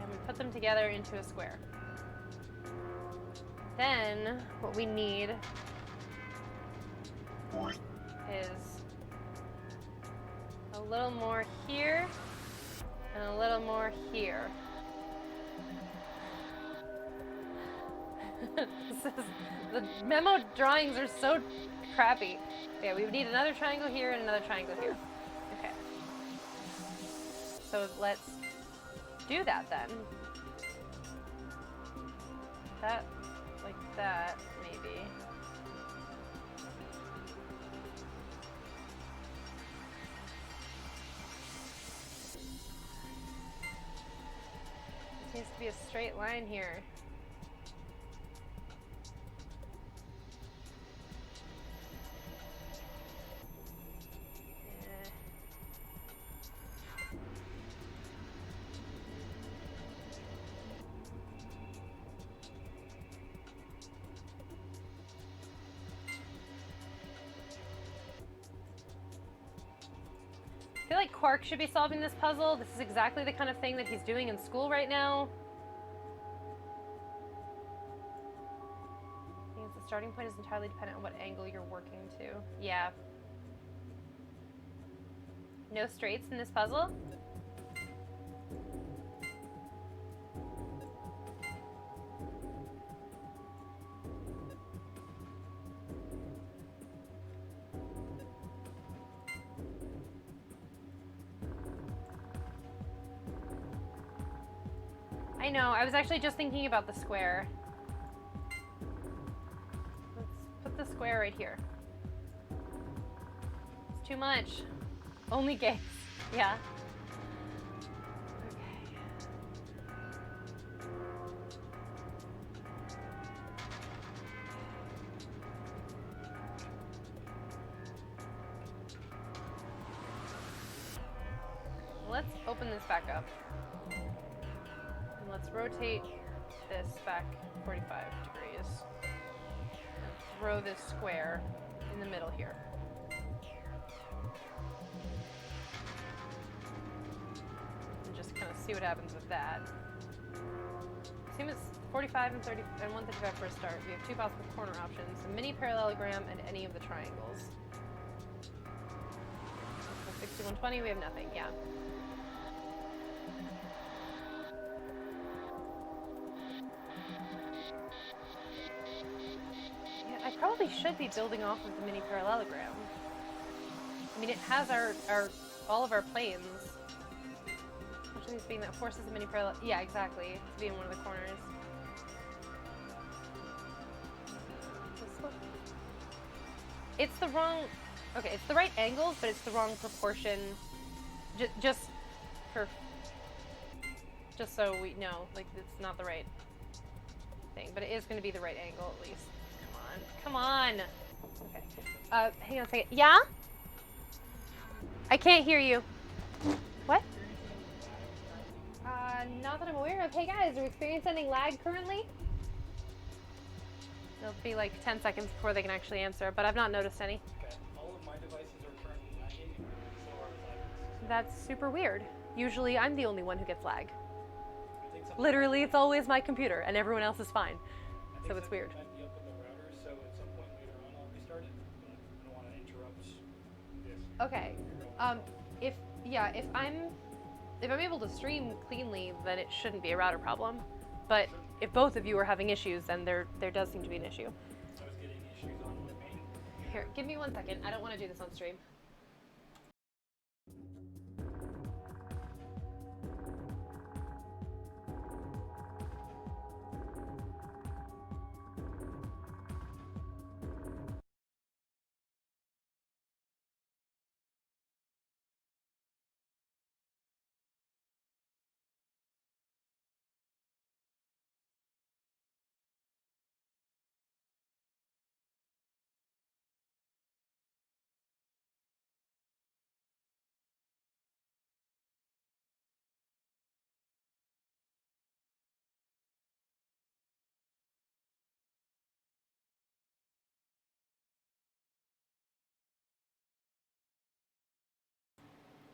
B: And we put them together into a square. Then, what we need is a little more here and a little more here. The memo drawings are so crappy. Yeah, we would need another triangle here and another triangle here. Okay. So let's do that then. That, like that, maybe. This needs to be a straight line here. feel like Quark should be solving this puzzle. This is exactly the kind of thing that he's doing in school right now. Means the starting point is entirely dependent on what angle you're working to. Yeah. No straights in this puzzle? I know, I was actually just thinking about the square. Let's put the square right here. It's too much. Only gays. Yeah. Okay. Let's open this back up. And let's rotate this back 45 degrees. And throw this square in the middle here. And just kind of see what happens with that. Assume it's 45 and 30 and 135 for a start. We have two possible corner options: a mini parallelogram and any of the triangles. So 60, 120, we have nothing. Yeah. I probably should be building off of the mini parallelogram. I mean, it has all of our planes. Which of these being that forces the mini parallel? Yeah, exactly. To be in one of the corners. It's the wrong. Okay, it's the right angles, but it's the wrong proportion. Just so we know, like, it's not the right thing, but it is going to be the right angle at least. Come on. Okay. Hang on a second. Yeah? I can't hear you. What? Not that I'm aware of. Hey guys, are we experiencing any lag currently? It'll be like 10 seconds before they can actually answer, but I've not noticed any.
C: Okay. All of my devices are currently lagging, and so are the.
B: That's super weird. Usually I'm the only one who gets lag.
C: I think
B: Literally, it's always my computer, and everyone else is fine. So it's weird.
C: Might be up with the router, so at some point later on I'll restart it, but I don't want to interrupt this.
B: Okay. If I'm able to stream cleanly, then it shouldn't be a router problem. But if both of you are having issues, then there does seem to be an issue.
C: I was getting issues on my main.
B: Here, give me 1 second. I don't want to do this on stream.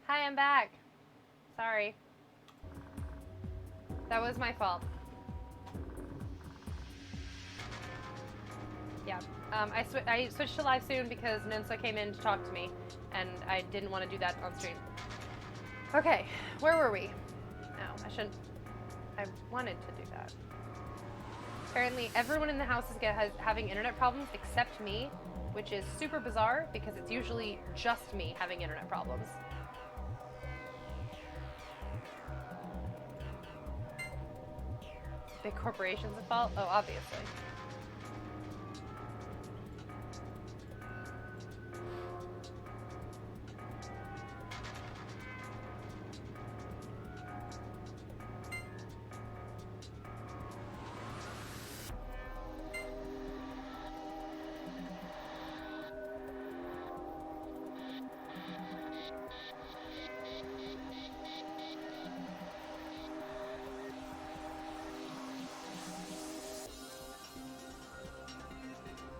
B: Hi, I'm back. Sorry. That was my fault. Yeah. I switched to live soon because Ninsa came in to talk to me, and I didn't want to do that on stream. Okay, where were we? No, I shouldn't. I wanted to do that. Apparently, everyone in the house is having internet problems except me, which is super bizarre because it's usually just me having internet problems. Big corporations at fault? Oh, obviously.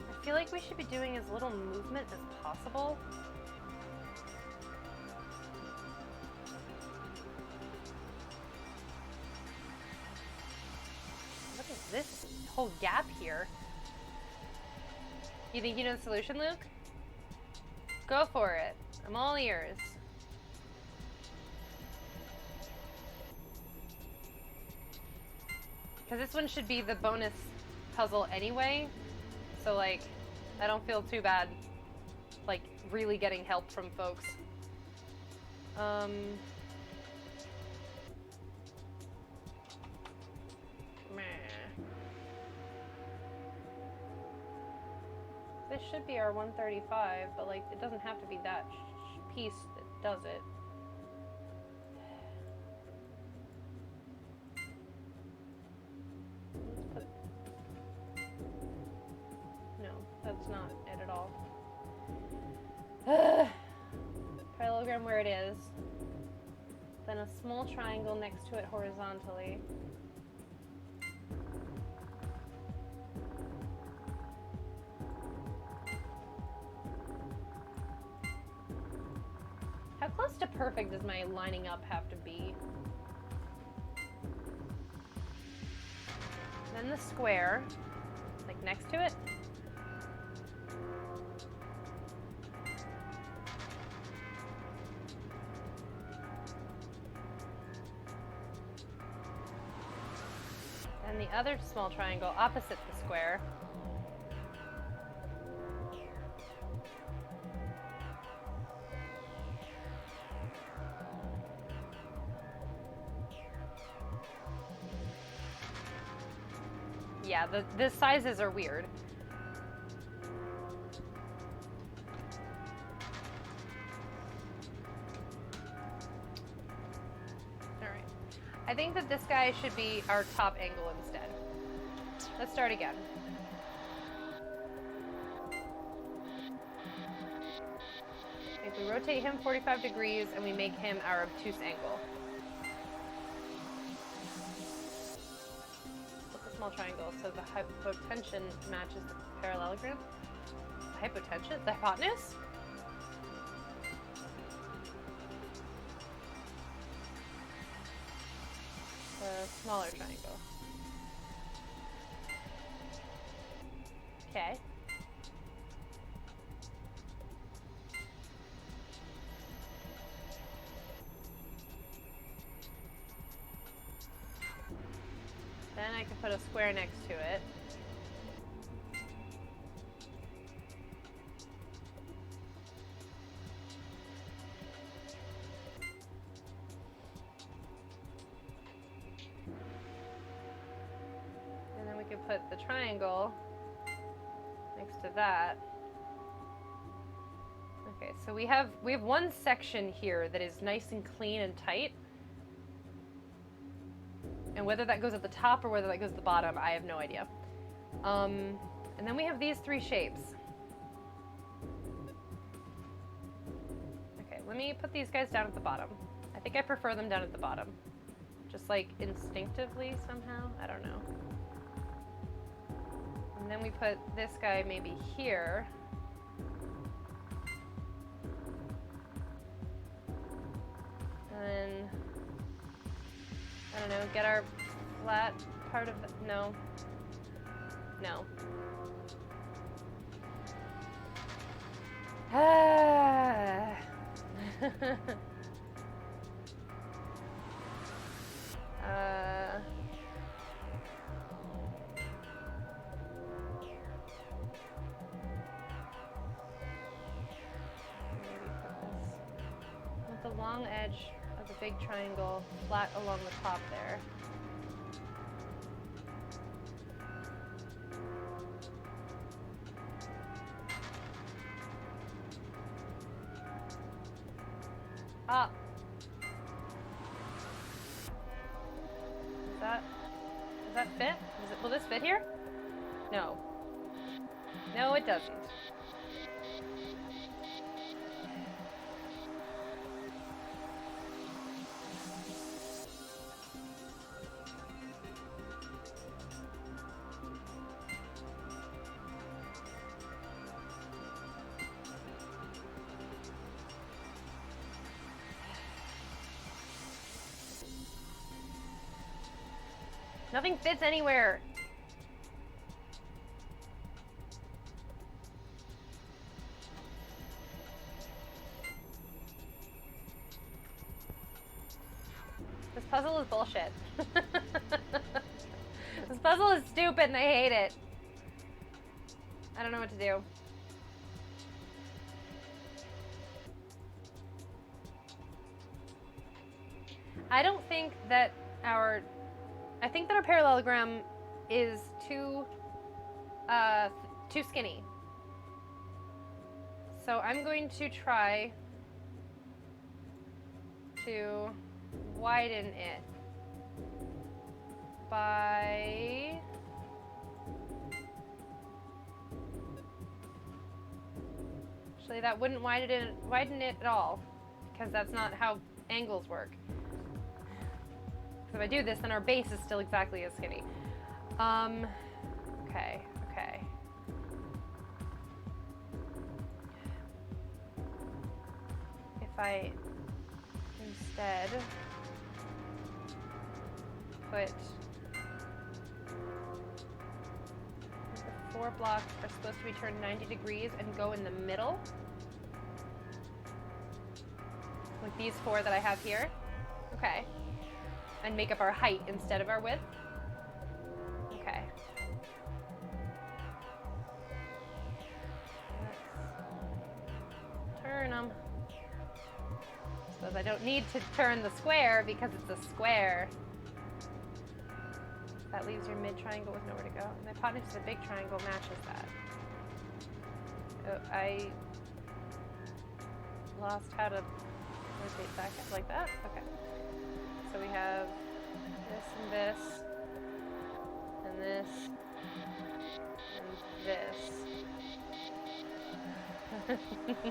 B: I feel like we should be doing as little movement as possible. whole gap here. You think you know the solution, Luke? Go for it. I'm all ears. Because this one should be the bonus puzzle anyway. So, like, I don't feel too bad, like, really getting help from folks. Meh. This should be our 135, but, like, it doesn't have to be that piece that does it. No, that's not it at all. Parallelogram where it is. Then a small triangle next to it horizontally. How close to perfect does my lining up have to be? Then the square, like next to it. And the other small triangle opposite the square. Yeah, the sizes are weird. Alright. I think that this guy should be our top angle instead. Let's start again. If we rotate him 45 degrees and we make him our obtuse angle. Small triangle, so the hypotension matches the parallelogram. The hypotension? The hypotenuse? The smaller triangle. Okay. Then I can put a square next to it. And then we can put the triangle next to that. Okay, so we have one section here that is nice and clean and tight. And whether that goes at the top or whether that goes at the bottom, I have no idea. And then we have these three shapes. Okay, let me put these guys down at the bottom. I think I prefer them down at the bottom. Just like instinctively somehow, I don't know. And then we put this guy maybe here. And then I don't know, get our flat part of the, no. No. Maybe put this with the long edge of the big triangle flat along the top there. Ah. Does that fit? Will this fit here? No. No, it doesn't. Nothing fits anywhere.
A: puzzle is bullshit. This puzzle is stupid and I hate it. I don't know what to do. I don't think that our... I think that our parallelogram is too skinny. So I'm going to try to widen it by... Actually, that wouldn't widen it at all, because that's not how angles work. So if I do this, then our base is still exactly as skinny. Okay. If I instead put the 4 blocks are supposed to be turned 90 degrees and go in the middle, like these 4 that I have here. Okay. And make up our height instead of our width. Okay. Let's turn them. Suppose I don't need to turn the square because it's a square. That leaves your mid triangle with nowhere to go. And the hypotenuse of the big triangle matches that. Oh, I lost how to rotate back like that. Okay. So we have this and this and this.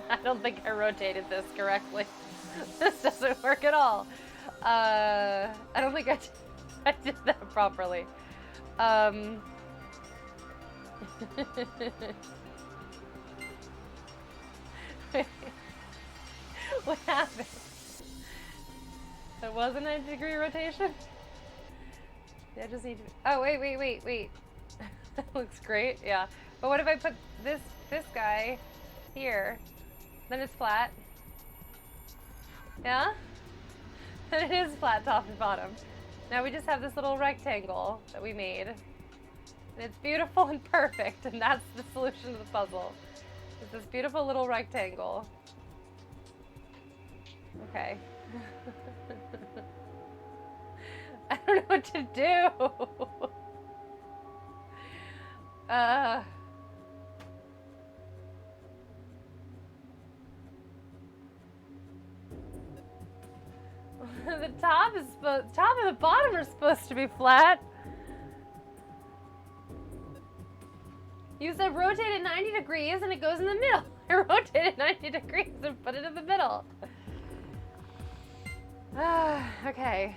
A: I don't think I rotated this correctly. This doesn't work at all. I don't think I did that properly. What happened? It was a 90-degree rotation? Yeah, I just need to... Oh, wait. That looks great, yeah. But what if I put this guy here? Then it's flat. Yeah? And it is flat top and bottom. Now we just have this little rectangle that we made. And it's beautiful and perfect, and that's the solution to the puzzle. It's this beautiful little rectangle. Okay. I don't know what to do. The top and the bottom are supposed to be flat. You said rotate it 90 degrees and it goes in the middle. I rotated 90 degrees and put it in the middle. Okay.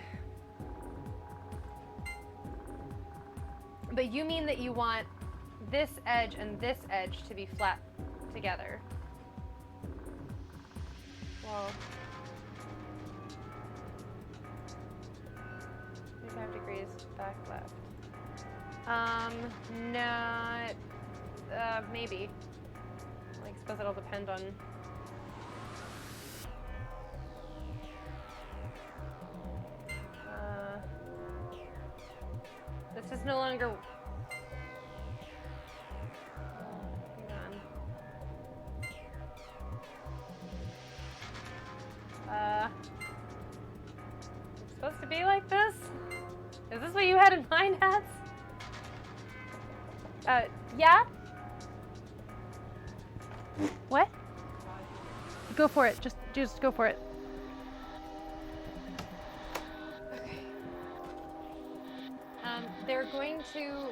A: But you mean that you want this edge and this edge to be flat together? Well, 35 degrees back left. Not, maybe. Like, I suppose it'll depend on... This is no longer... Hang on. It's supposed to be like this? Is this what you had in mind, Hats? Yeah? What? Go for it. Just go for it. Okay. They're going to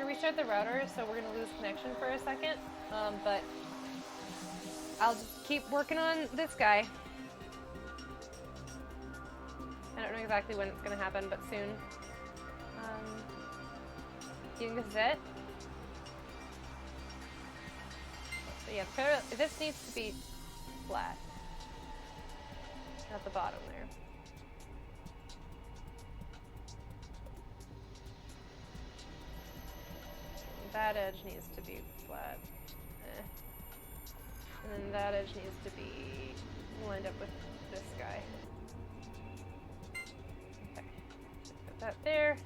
A: restart the router, so we're gonna lose connection for a second. But I'll just keep working on this guy. I don't know exactly when it's gonna happen, but soon. You think this is it? So yeah, this needs to be flat at the bottom there. That edge needs to be flat. And then that edge needs to be lined up with this guy. that there,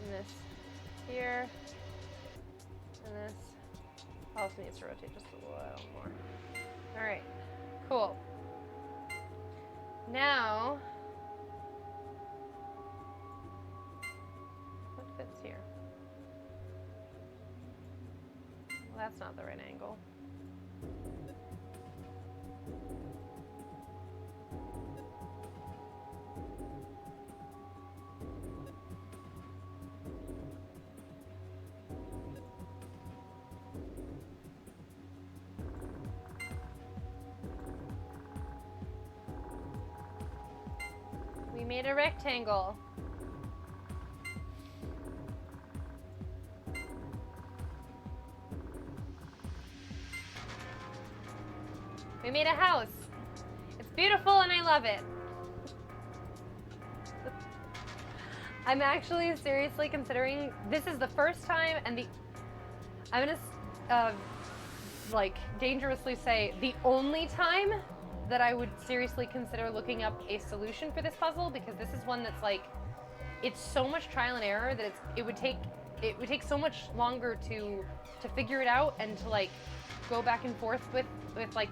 A: and this here, and this also needs to rotate just a little more. All right, cool. Now, what fits here? Well, that's not the right angle. We made a rectangle. We made a house. It's beautiful and I love it. I'm actually seriously considering, this is the first time and I'm gonna like dangerously say the only time that I would seriously consider looking up a solution for this puzzle, because this is one that's like, it's so much trial and error that it would take so much longer to figure it out and to like go back and forth with like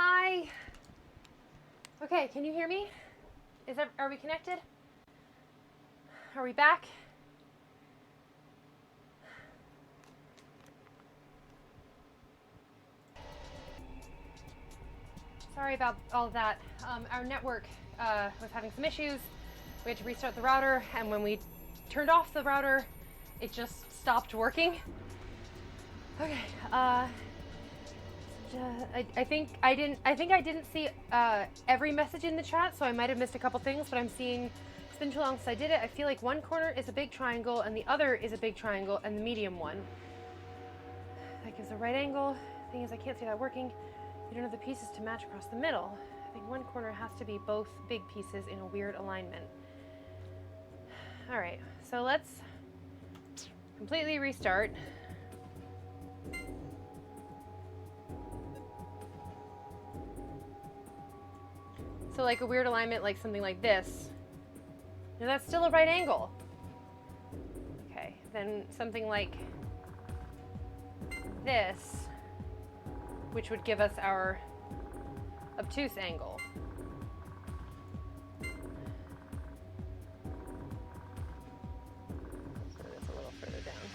B: Hi. Okay, can you hear me? Are we connected? Are we back? Sorry about all of that. Our network was having some issues. We had to restart the router, and when we turned off the router, it just stopped working. Okay. I think I didn't see every message in the chat, so I might have missed a couple things. But I'm seeing it's been too long since I did it. I feel like one corner is a big triangle, and the other is a big triangle, and the medium one. That gives a right angle. Thing is, I can't see that working. You don't have the pieces to match across the middle. I think one corner has to be both big pieces in a weird alignment. All right, so let's completely restart. So like a weird alignment, like something like this. No, that's still a right angle. Okay, then something like this, which would give us our obtuse angle. Let's move this a little further down.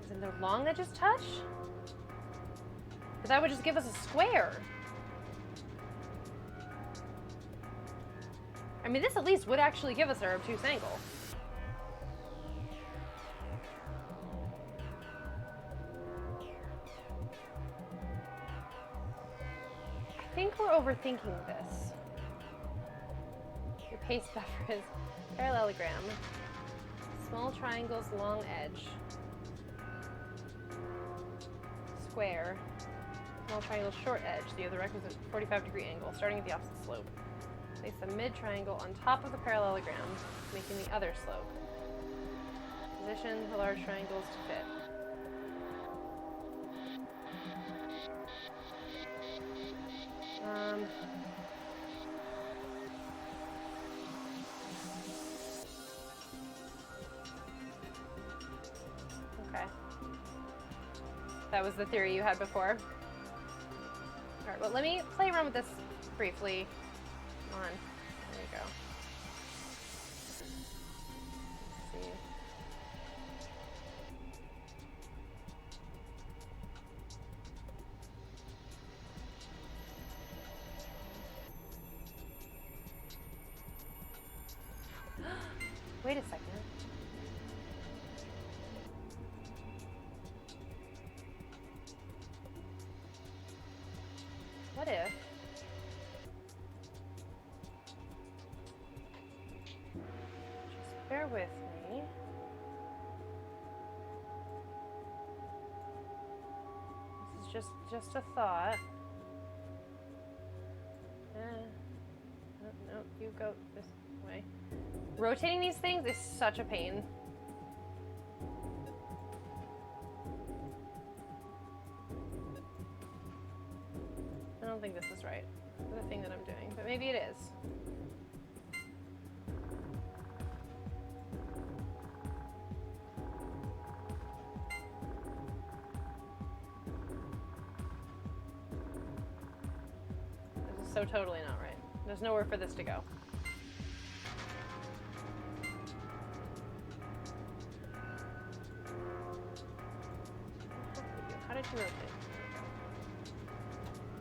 B: Isn't there long edges touch? But that would just give us a square. I mean, this at least would actually give us our obtuse angle. I think we're overthinking this. Your paste buffer is parallelogram. Small triangles, long edge. Square. Small triangle, short edge. You have the requisite 45-degree angle, starting at the opposite slope. Place the mid-triangle on top of the parallelogram, making the other slope. Position the large triangles to fit. Okay. That was the theory you had before. Alright, well, let me play around with this briefly. Come on. There you go. Let's see. Wait a second. What if? Just bear with me. This is just a thought. No, you go this way. Rotating these things is such a pain. I don't think this is right, the thing that I'm doing, but maybe it is. This is so totally not right. There's nowhere for this to go. How did you rotate?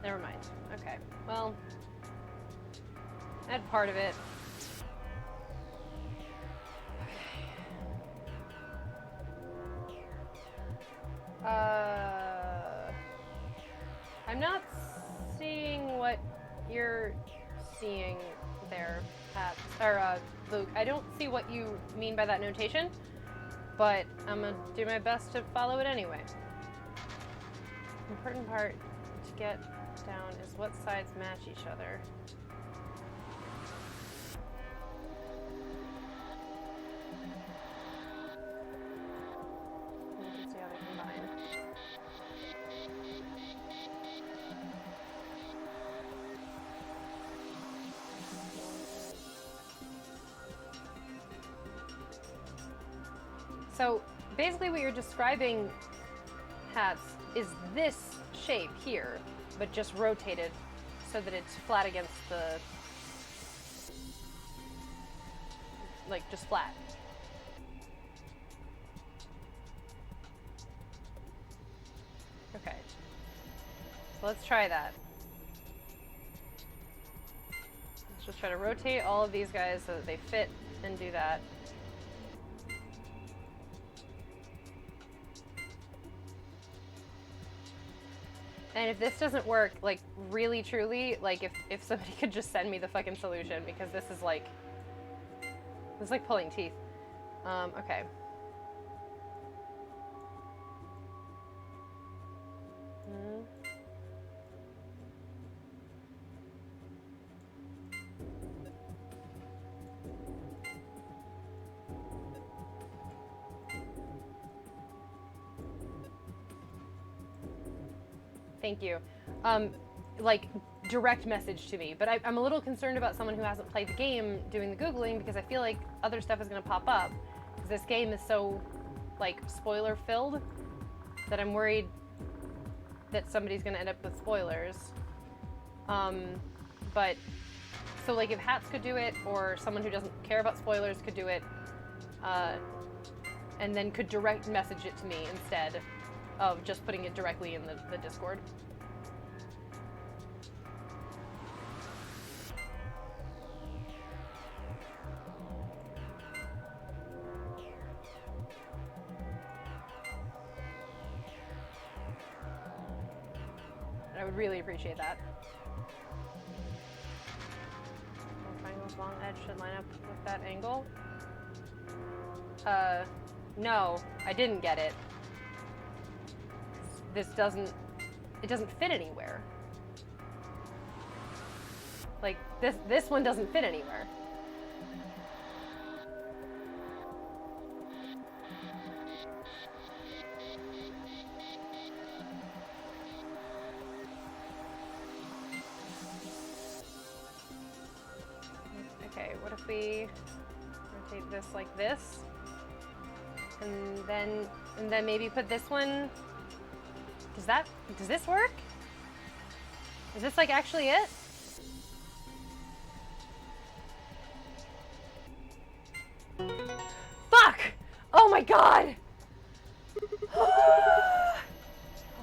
B: Never mind. Okay. Well, that's part of it. I'm not seeing what you're seeing there, Pat, or Luke. I don't see what you mean by that notation, but I'm gonna do my best to follow it anyway. Important part to get down is what sides match each other. You can see how they combine. So basically what you're describing, Hats, is this shape here, but just rotated so that it's flat against the, like, just flat. Okay. So let's try that. Let's just try to rotate all of these guys so that they fit and do that. And if this doesn't work, like, really, truly, like, if somebody could just send me the fucking solution, because this is like pulling teeth. Okay. Thank you. Like, direct message to me. But I'm a little concerned about someone who hasn't played the game doing the Googling, because I feel like other stuff is going to pop up. Because this game is so, like, spoiler-filled that I'm worried that somebody's going to end up with spoilers. But, so, like, if Hats could do it, or someone who doesn't care about spoilers could do it, and then could direct message it to me instead of just putting it directly in the Discord. I would really appreciate that. Triangle's long edge should line up with that angle. No, I didn't get it. It doesn't fit anywhere. Like, this one doesn't fit anywhere. Okay, what if we rotate this like this? And then maybe put this one. Does this work? Is this, like, actually it? Fuck! Oh my god!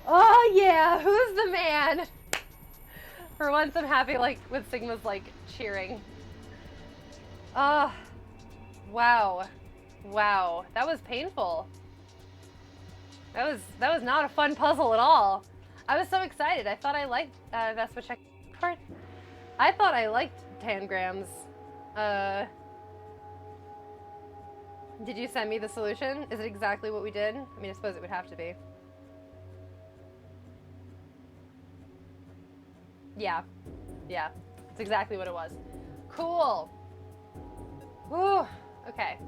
B: Oh yeah, who's the man? For once I'm happy, like, with Sigma's, like, cheering. Wow. Wow, that was painful. That was not a fun puzzle at all. I was so excited. I thought I liked Vespa checkerboard. I thought I liked tangrams. Did you send me the solution? Is it exactly what we did? I mean, I suppose it would have to be. Yeah. Yeah. It's exactly what it was. Cool. Whew. Okay.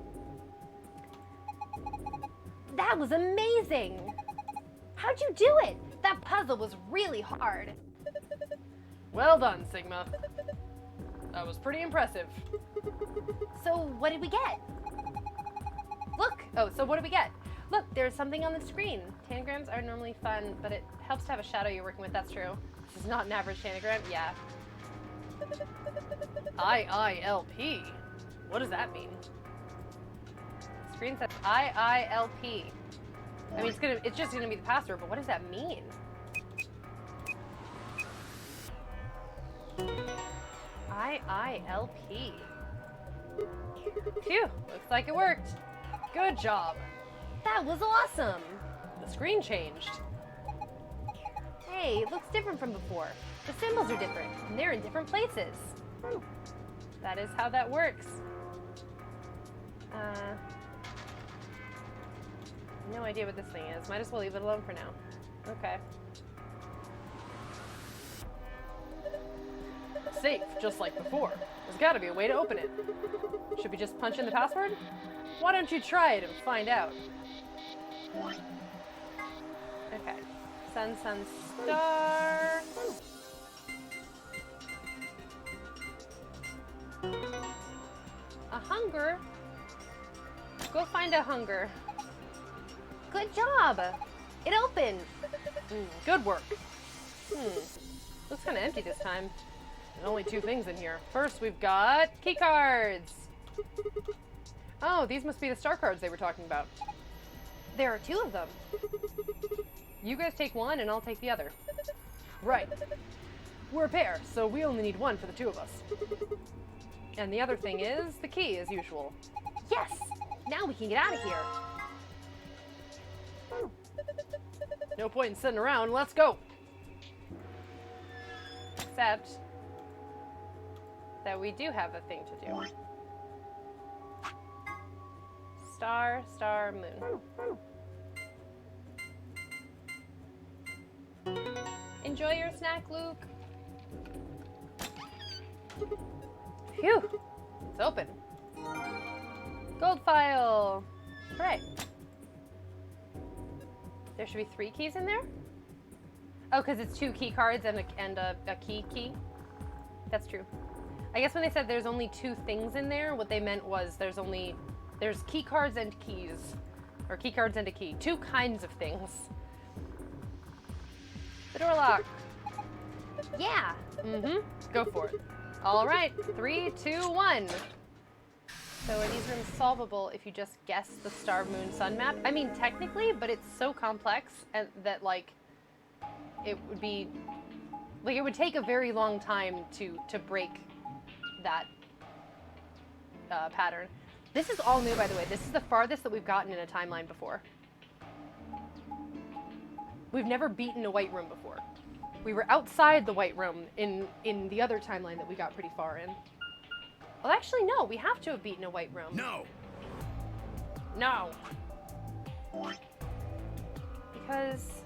B: That was amazing! How'd you do it? That puzzle was really hard. Well done, Sigma. That was pretty impressive. So what did we get? Look! Oh, so what did we get? Look, there's something on the screen. Tangrams are normally fun, but it helps to have a shadow you're working with. That's true. This is not an average tanagram. Yeah. IILP. What does that mean? Screen says IILP. I mean, it's just gonna be the password, but what does that mean? IILP. Phew, looks like it worked. Good job. That was awesome. The screen changed. Hey, it looks different from before. The symbols are different, and they're in different places. That is how that works. No idea what this thing is. Might as well leave it alone for now. Okay. Safe, just like before. There's gotta be a way to open it. Should we just punch in the password? Why don't you try it and find out? Okay. Sun, sun, star. A hunger? Go find a hunger. Good job! It opened! Good work. Looks kind of empty this time. There's only 2 things in here. First, we've got key cards. Oh, these must be the star cards they were talking about. There are 2 of them. You guys take one, and I'll take the other. Right. We're a pair, so we only need one for the 2 of us. And the other thing is the key, as usual. Yes! Now we can get out of here. No point in sitting around. Let's go. Except that we do have a thing to do. Star, star, moon. Enjoy your snack, Luke. Phew. It's open. Gold file. Hooray. There should be 3 keys in there? Oh, because it's 2 key cards and a key. That's true. I guess when they said there's only 2 things in there, what they meant was there's key cards and keys. Or key cards and a key. 2 kinds of things. The door lock. Yeah. Go for it. All right. 3, 2, 1. So are these rooms solvable if you just guess the star, moon, sun map? I mean, technically, but it's so complex and that, like, it would be... Like, it would take a very long time to break that pattern. This is all new, by the way. This is the farthest that we've gotten in a timeline before. We've never beaten a white room before. We were outside the white room in the other timeline that we got pretty far in. Well, actually, no. We have to have beaten a white room.
D: No.
B: No. Because...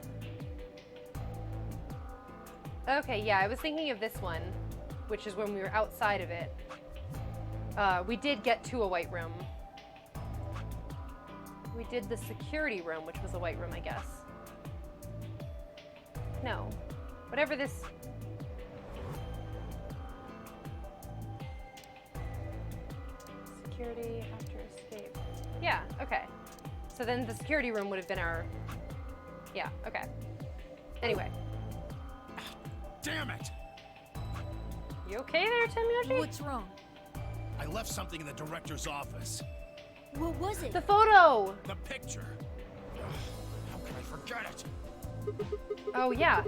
B: Okay, yeah, I was thinking of this one, which is when we were outside of it. We did get to a white room. We did the security room, which was a white room, I guess. No. Whatever this... Security after escape. Yeah, okay. So then the security room would have been our... Yeah, okay. Anyway.
D: Damn it!
B: You okay there, Timyoshi?
E: What's wrong?
D: I left something in the director's office.
E: What was it?
B: The photo!
D: The picture. Ugh, how can I forget it?
B: Oh, yeah.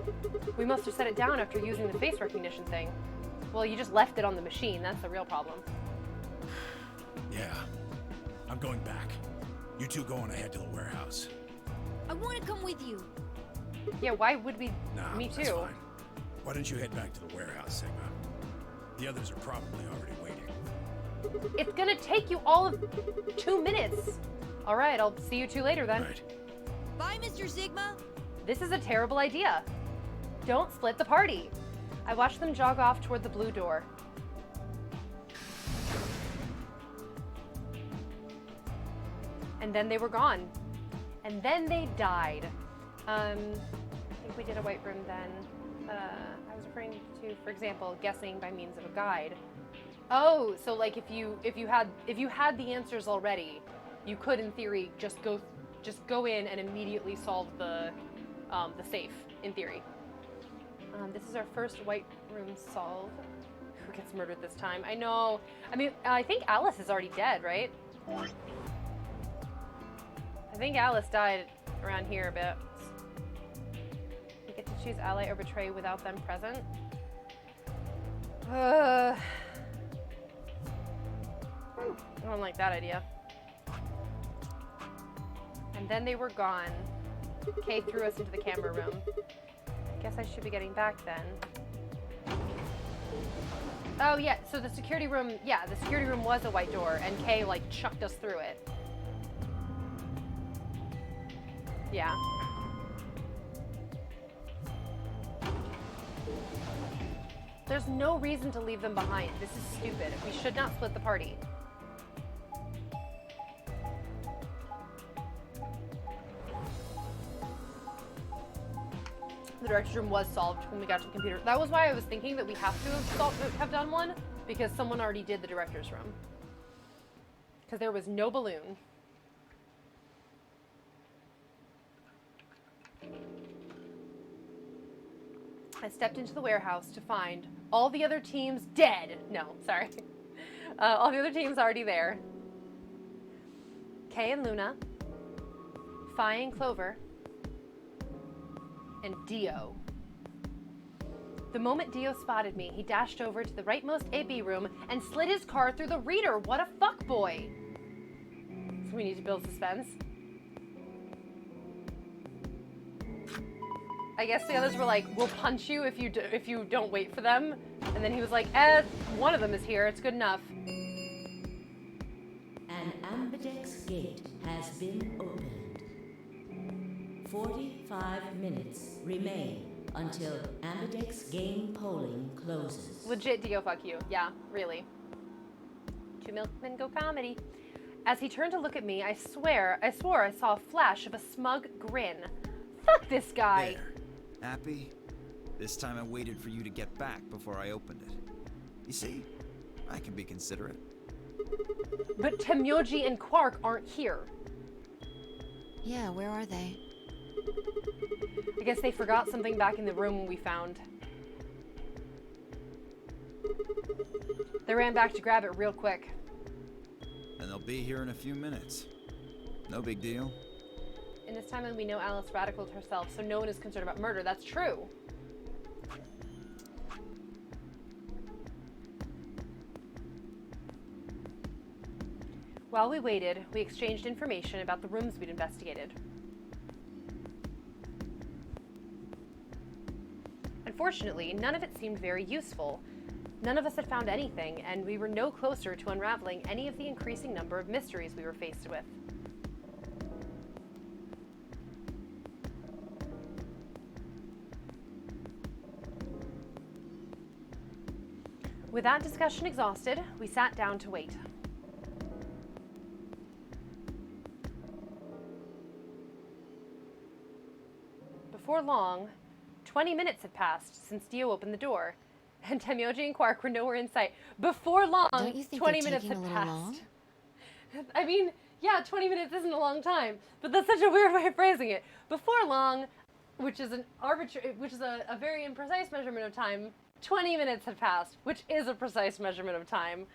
B: We must have set it down after using the face recognition thing. Well, you just left it on the machine. That's the real problem.
D: Yeah. I'm going back. You 2 go on ahead to the warehouse.
E: I want to come with you.
B: Yeah, why would we...
D: Nah,
B: Me
D: that's
B: too.
D: fine. Why don't you head back to the warehouse, Sigma? The others are probably already waiting.
B: It's gonna take you all of 2 minutes. All right, I'll see you 2 later then.
D: Right.
E: Bye, Mr. Sigma.
B: This is a terrible idea. Don't split the party. I watched them jog off toward the blue door. And then they were gone. And then they died. I think we did a white room then. I was referring to, for example, guessing by means of a guide. Oh, so like if you had the answers already, you could in theory just go in and immediately solve the safe in theory. This is our first white room solve. Who gets murdered this time? I know. I mean, I think Alice is already dead, right? I think Alice died around here a bit. You get to choose ally or betray without them present. I don't like that idea. And then they were gone. Kay threw us into the camera room. Guess I should be getting back then. Oh yeah, so the security room, the security room was a white door and Kay like chucked us through it. Yeah. There's no reason to leave them behind. This is stupid. We should not split the party. The director's room was solved when we got to the computer. That was why I was thinking that we have to have done one, because someone already did the director's room. Because there was no balloon. I stepped into the warehouse to find all the other teams dead. No, sorry. All the other teams already there. Kay and Luna, Fi and Clover, and Dio. The moment Dio spotted me, he dashed over to the rightmost AB room and slid his car through the reader. What a fuckboy! So we need to build suspense. I guess the others were like, "We'll punch you if you don't wait for them." And then he was like, one of them is here. It's good enough."
F: An ambidex gate has been opened. 45 minutes remain until ambidex game polling closes.
B: Legit Dio, fuck you. Yeah, really. Two milkmen go comedy. As he turned to look at me, I swore I saw a flash of a smug grin. Fuck this guy.
G: There. Happy? This time I waited for you to get back before I opened it. You see, I can be considerate.
B: But Temyoji and Quark aren't here.
E: Yeah, where are they?
B: I guess they forgot something back in the room we found. They ran back to grab it real quick.
G: And they'll be here in a few minutes. No big deal.
B: In this time, we know Alice radicaled herself, so no one is concerned about murder. That's true. While we waited, we exchanged information about the rooms we'd investigated. Unfortunately, none of it seemed very useful. None of us had found anything, and we were no closer to unraveling any of the increasing number of mysteries we were faced with. With that discussion exhausted, we sat down to wait. Before long, 20 minutes had passed since Dio opened the door, and Temyoji and Quark were nowhere in sight. Before long,
E: Don't you think
B: 20
E: they're
B: minutes
E: taking
B: had
E: a little
B: passed.
E: long?
B: I mean, yeah, 20 minutes isn't a long time, but that's such a weird way of phrasing it. Before long, which is a very imprecise measurement of time, 20 minutes had passed, which is a precise measurement of time.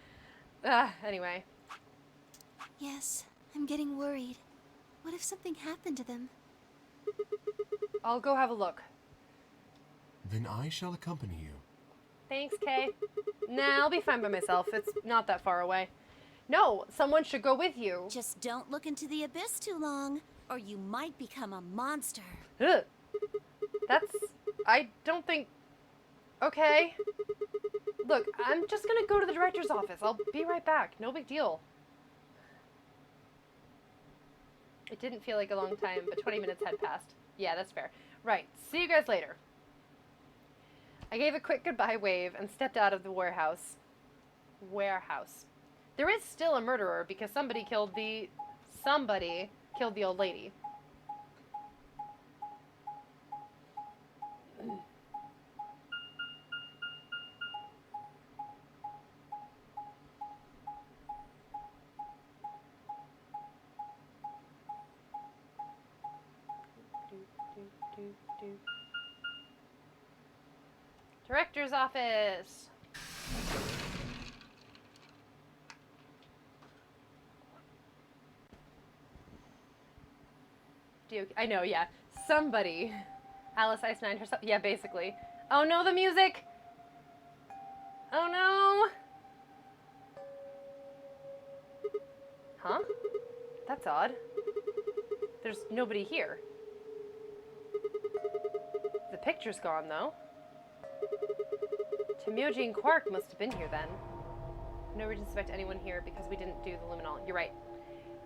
B: Anyway.
E: Yes, I'm getting worried. What if something happened to them?
B: I'll go have a look.
H: Then I shall accompany you.
B: Thanks, Kay. Nah, I'll be fine by myself. It's not that far away. No, someone should go with you.
E: Just don't look into the abyss too long, or you might become a monster.
B: Ugh. I don't think... Okay. Look, I'm just gonna go to the director's office. I'll be right back. No big deal. It didn't feel like a long time, but 20 minutes had passed. Yeah, that's fair. Right, see you guys later. I gave a quick goodbye wave and stepped out of the warehouse. There is still a murderer because somebody killed the old lady. Director's office. I know, yeah. Somebody. Alice Ice 9 herself. Yeah, basically. Oh no, the music! Oh no! Huh? That's odd. There's nobody here. The picture's gone, though. Temyoji and Quark must have been here then. No reason to suspect anyone here because we didn't do the luminol. You're right.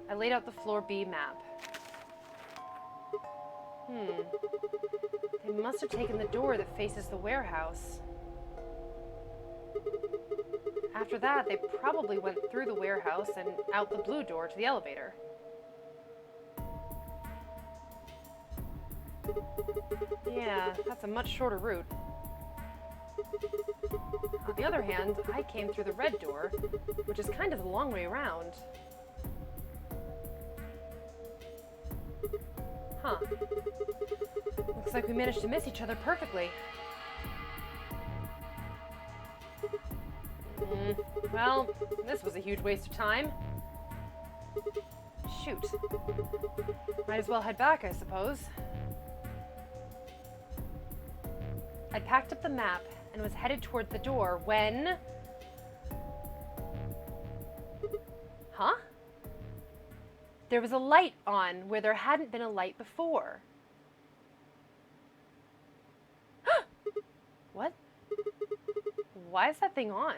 B: I laid out the floor B map. They must have taken the door that faces the warehouse. After that, they probably went through the warehouse and out the blue door to the elevator. Yeah, that's a much shorter route. On the other hand, I came through the red door, which is kind of a long way around. Huh. Looks like we managed to miss each other perfectly. Well, this was a huge waste of time. Shoot. Might as well head back, I suppose. I'd packed up the map and was headed toward the door when... Huh? There was a light on where there hadn't been a light before. What? Why is that thing on?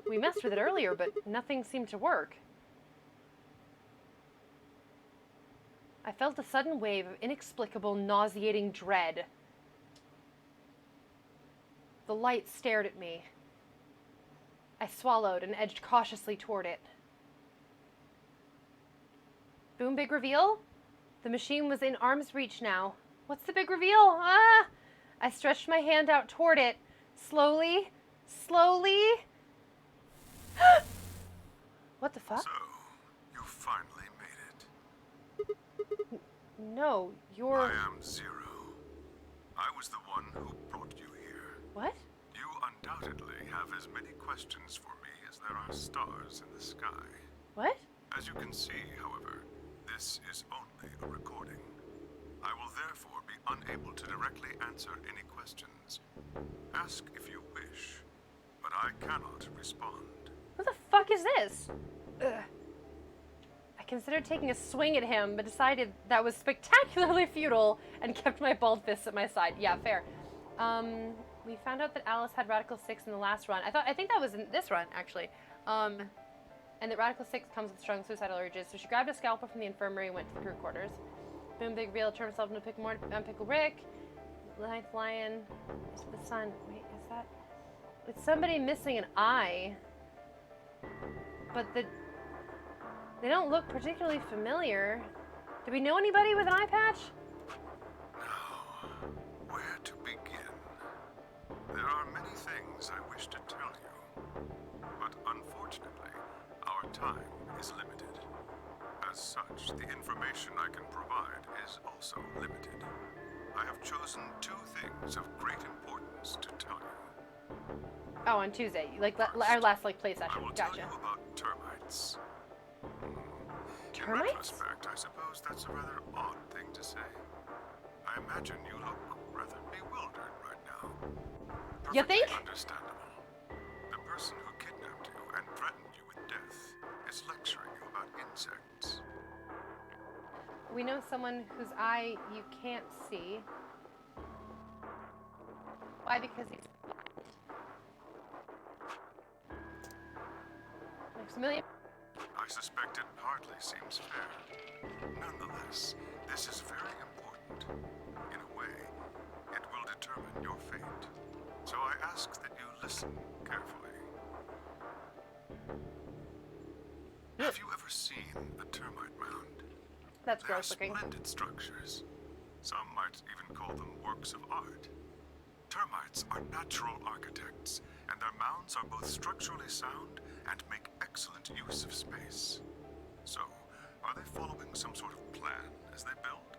B: We messed with it earlier, but nothing seemed to work. I felt a sudden wave of inexplicable, nauseating dread. The light stared at me. I swallowed and edged cautiously toward it. Boom, big reveal? The machine was in arm's reach now. What's the big reveal? Ah! I stretched my hand out toward it. Slowly. Slowly. What the fuck?
H: So, you finally made it.
B: No, you're...
H: I am Zero. I was the one who brought you here.
B: What?
H: You undoubtedly have as many questions for me as there are stars in the sky.
B: What?
H: As you can see, however, this is only a recording. I will therefore be unable to directly answer any questions. Ask if you wish, but I cannot respond.
B: What the fuck is this? Ugh. I considered taking a swing at him, but decided that was spectacularly futile and kept my bald fists at my side. Yeah, fair. We found out that Alice had Radical 6 in the last run. I think that was in this run, actually. And that Radical 6 comes with strong suicidal urges. So she grabbed a scalpel from the infirmary and went to the crew quarters. Boom, big reveal, turned himself into Pickle Rick. Ninth Lion. Is the sun. Wait, is that? It's somebody missing an eye. But they don't look particularly familiar. Do we know anybody with an eye patch?
H: Now, where to begin? There are many things I wish to tell you, but unfortunately, our time is limited. As such, the information I can provide is also limited. I have chosen two things of great importance to tell you.
B: Oh, on Tuesday, like our last play
H: I
B: session.
H: will tell
B: Gotcha.
H: you about termites.
B: Termites?
H: In retrospect, I suppose that's a rather odd thing to say. I imagine you look rather bewildered right now.
B: You
H: Perfectly
B: think?
H: Understandable. The person who kidnapped you and threatened you with death is lecturing you about insects.
B: We know someone whose eye you can't see. Why? Because he's looks familiar.
H: I suspect it hardly seems fair. Nonetheless, this is very important. In a way, it will determine your fate. So I ask that you listen carefully. Have you ever seen a termite mound?
B: That's
H: They are
B: gross looking.
H: splendid structures. Some might even call them works of art. Termites are natural architects, and their mounds are both structurally sound and make excellent use of space. So, are they following some sort of plan as they build?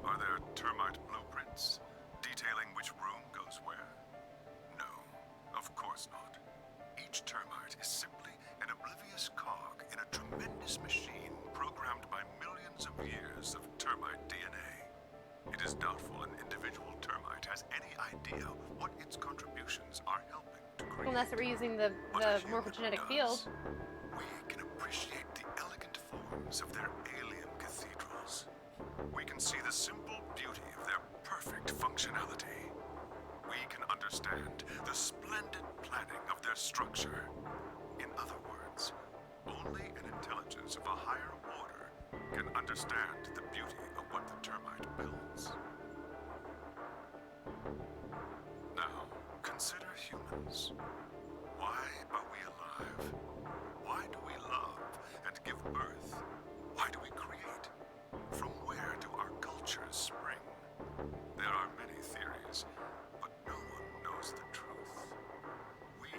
H: Are there termite blueprints detailing which room goes where? No, of course not. Each termite is simply an oblivious cog in a tremendous machine programmed by millions of years of termite DNA. It is doubtful an individual termite has any idea what its contributions are helping to create.
B: Unless we're using the
H: But a human
B: morphogenetic
H: does.
B: field.
H: We can appreciate the elegant forms of their alien cathedrals. We can see the simple beauty of their perfect functionality. We can understand the splendid planning of their structure. In other words, only an intelligence of a higher order can understand the beauty of what the termite builds. Now, consider humans. Why are we alive? Why do we love and give birth? Why do we create? From where do our cultures spring? There are many theories, but no one knows the truth. We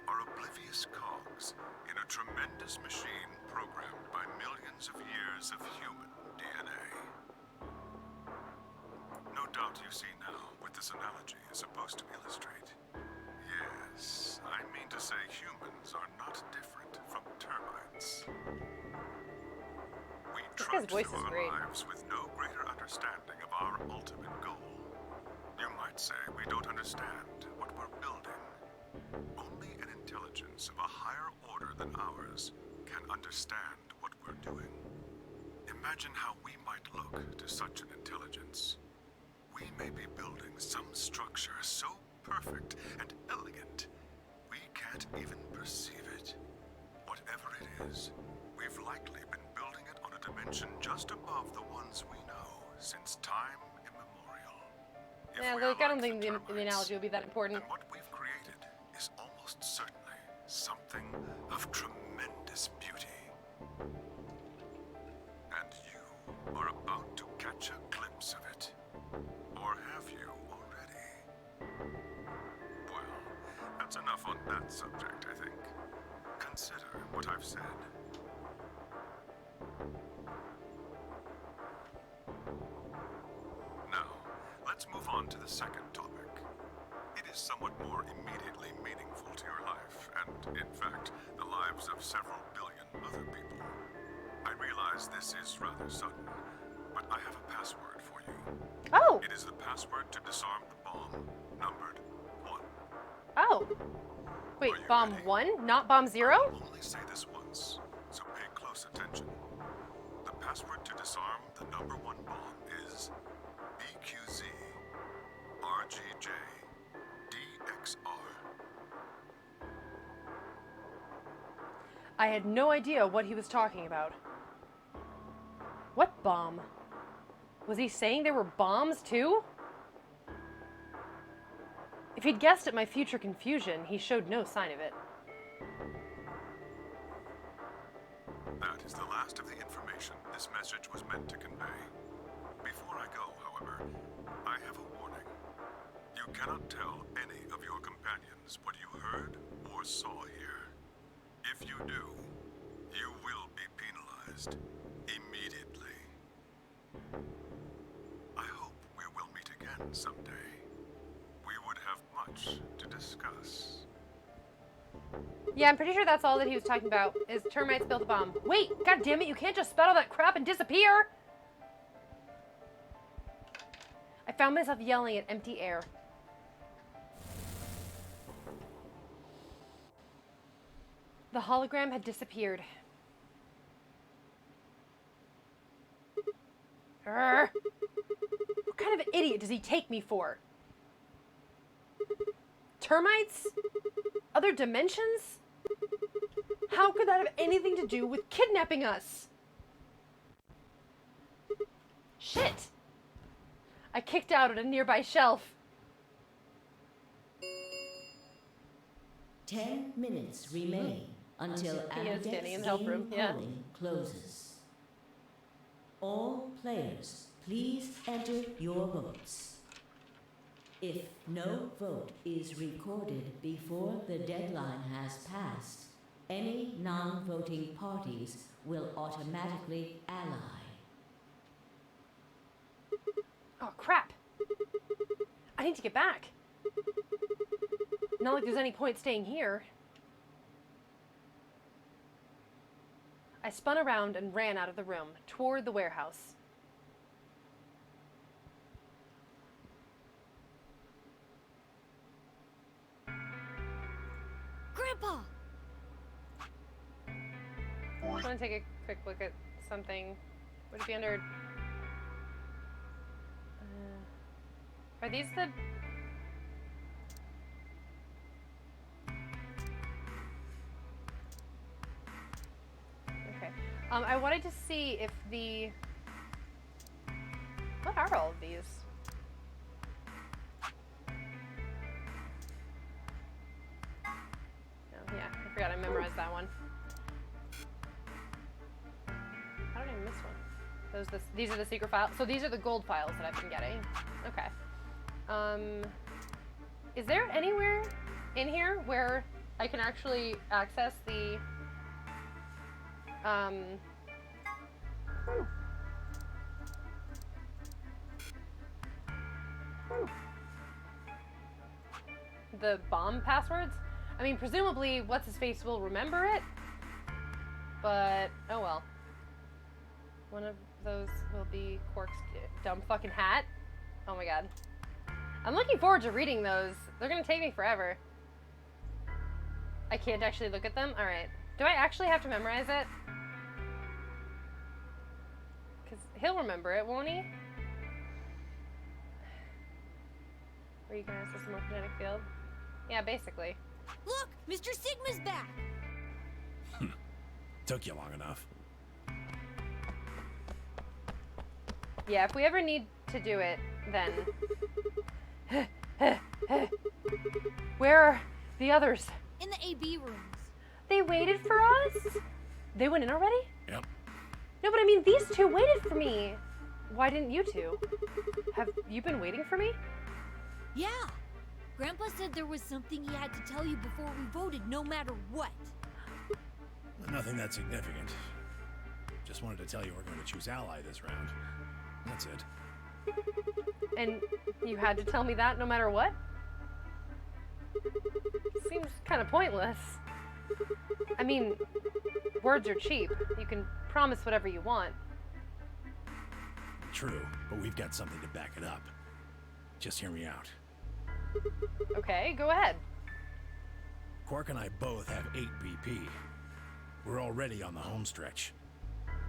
H: are oblivious cogs in a tremendous machine programmed by millions of years of human DNA. No doubt you see now what this analogy is supposed to illustrate. Yes, Yes, I mean to say humans are not different from termites. We
B: This guy's
H: trudge
B: voice
H: through
B: is
H: our
B: great.
H: lives with no greater understanding of our ultimate goal. You might say we don't understand what we're building. Only an intelligence of a higher order than ours can understand what we're doing. Imagine how we might look to such an intelligence. We may be building some structure so perfect and elegant, we can't even perceive it. Whatever it is, we've likely been building it on a dimension just above the ones we know since time immemorial. If
B: Yeah,
H: we
B: like,
H: are
B: I don't
H: like
B: think
H: the
B: the
H: termites,
B: analogy will be that important.
H: then what we've created is almost certainly something of tremendous beauty. And you are about to catch a glimpse of it. Or have you already? Well, that's enough on that subject, I think. Consider what I've said. Now, let's move on to the second topic. It is somewhat more immediately meaningful to your life, and, in fact, the lives of several billion other people. I realize this is rather sudden, but I have a password for you.
B: Oh!
H: It is the password to disarm the bomb, numbered 1.
B: Oh. Wait,
H: Are you
B: bomb
H: ready?
B: 1? Not bomb 0?
H: I'll only say this once, so pay close attention. The password to disarm the number 1 bomb is BQZ RGJ DXR.
B: I had no idea what he was talking about. What bomb? Was he saying there were bombs too? If he'd guessed at my future confusion, he showed no sign of it.
H: That is the last of the information this message was meant to convey. Before I go, however, I have a warning. You cannot tell any of your companions what you heard or saw here. If you do, you will be penalized immediately. I hope we will meet again someday. We would have much to discuss.
B: Yeah, I'm pretty sure that's all that he was talking about, is termites built a bomb. Wait, god damn it, you can't just spout all that crap and disappear! I found myself yelling at empty air. The hologram had disappeared. Urgh. What kind of an idiot does he take me for? Termites? Other dimensions? How could that have anything to do with kidnapping us? Shit! I kicked out at a nearby shelf.
F: 10 minutes remain until
B: He is standing in
F: Ambidex
B: the help
F: game
B: room, yeah.
F: polling closes. All players, please enter your votes. If no vote is recorded before the deadline has passed, any non-voting parties will automatically ally.
B: Oh, crap. I need to get back. Not like there's any point staying here. I spun around and ran out of the room, toward the warehouse.
E: Grandpa!
B: I want to take a quick look at something. Would it be under... are these the... Okay. I wanted to see if the... What are all of these? Oh, yeah. I forgot I memorized that one. How did I miss one? These are the secret files. So these are the gold files that I've been getting. Okay. Is there anywhere in here where I can actually access the the bomb passwords? I mean, presumably, what's-his-face will remember it, but oh well. One of those will be Quark's dumb fucking hat. Oh my god. I'm looking forward to reading those. They're gonna take me forever. I can't actually look at them? Alright. Do I actually have to memorize it? Because he'll remember it, won't he? Or you can access the morphogenetic field? Yeah, basically.
E: Look, Mr. Sigma's back.
D: Took you long enough.
B: Yeah, if we ever need to do it, then... Where are the others?
E: In the AB rooms.
B: They waited for us? They went in already?
D: Yep.
B: No, but I mean, these two waited for me. Why didn't you two? Have you been waiting for me?
E: Yeah. Grandpa said there was something he had to tell you before we voted, no matter what.
D: Nothing that significant. Just wanted to tell you we're going to choose ally this round. That's it.
B: And you had to tell me that no matter what? Seems kind of pointless. I mean, words are cheap. You can promise whatever you want.
D: True, but we've got something to back it up. Just hear me out.
B: Okay, go ahead.
D: Quark and I both have 8 BP. We're already on the home stretch.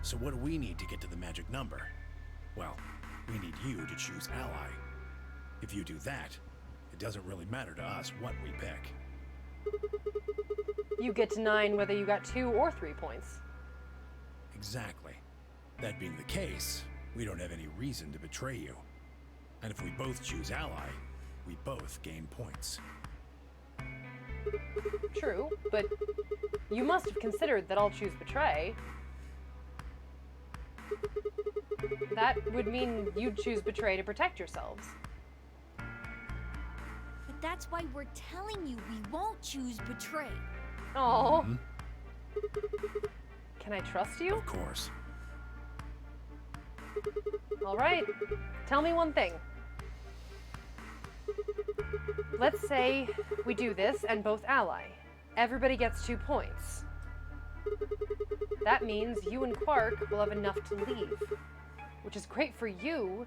D: So what do we need to get to the magic number? Well, we need you to choose ally. If you do that, it doesn't really matter to us what we pick.
B: You get to 9 whether you got 2 or 3 points.
D: Exactly. That being the case, we don't have any reason to betray you. And if we both choose ally, we both gain points.
B: True, but you must have considered that I'll choose betray. That would mean you'd choose betray to protect yourselves.
E: But that's why we're telling you we won't choose betray.
B: Oh.
D: Mm-hmm.
B: Can I trust you?
D: Of course.
B: All right. Tell me one thing. Let's say we do this and both ally. Everybody gets 2 points. That means you and Quark will have enough to leave, which is great for you.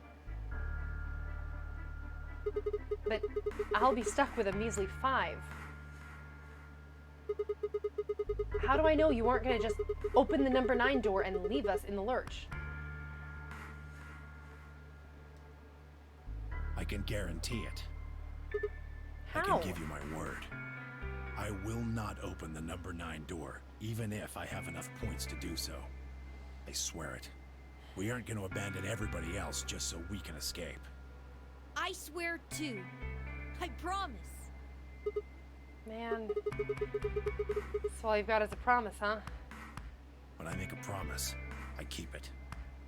B: But I'll be stuck with a measly 5. How do I know you aren't going to just open the number 9 door and leave us in the lurch?
D: I can guarantee it.
B: How?
D: I can give you my word. I will not open the number 9 door, even if I have enough points to do so. I swear it. We aren't going to abandon everybody else just so we can escape.
E: I swear too. I promise.
B: Man. That's all you've got is a promise, huh?
D: When I make a promise, I keep it.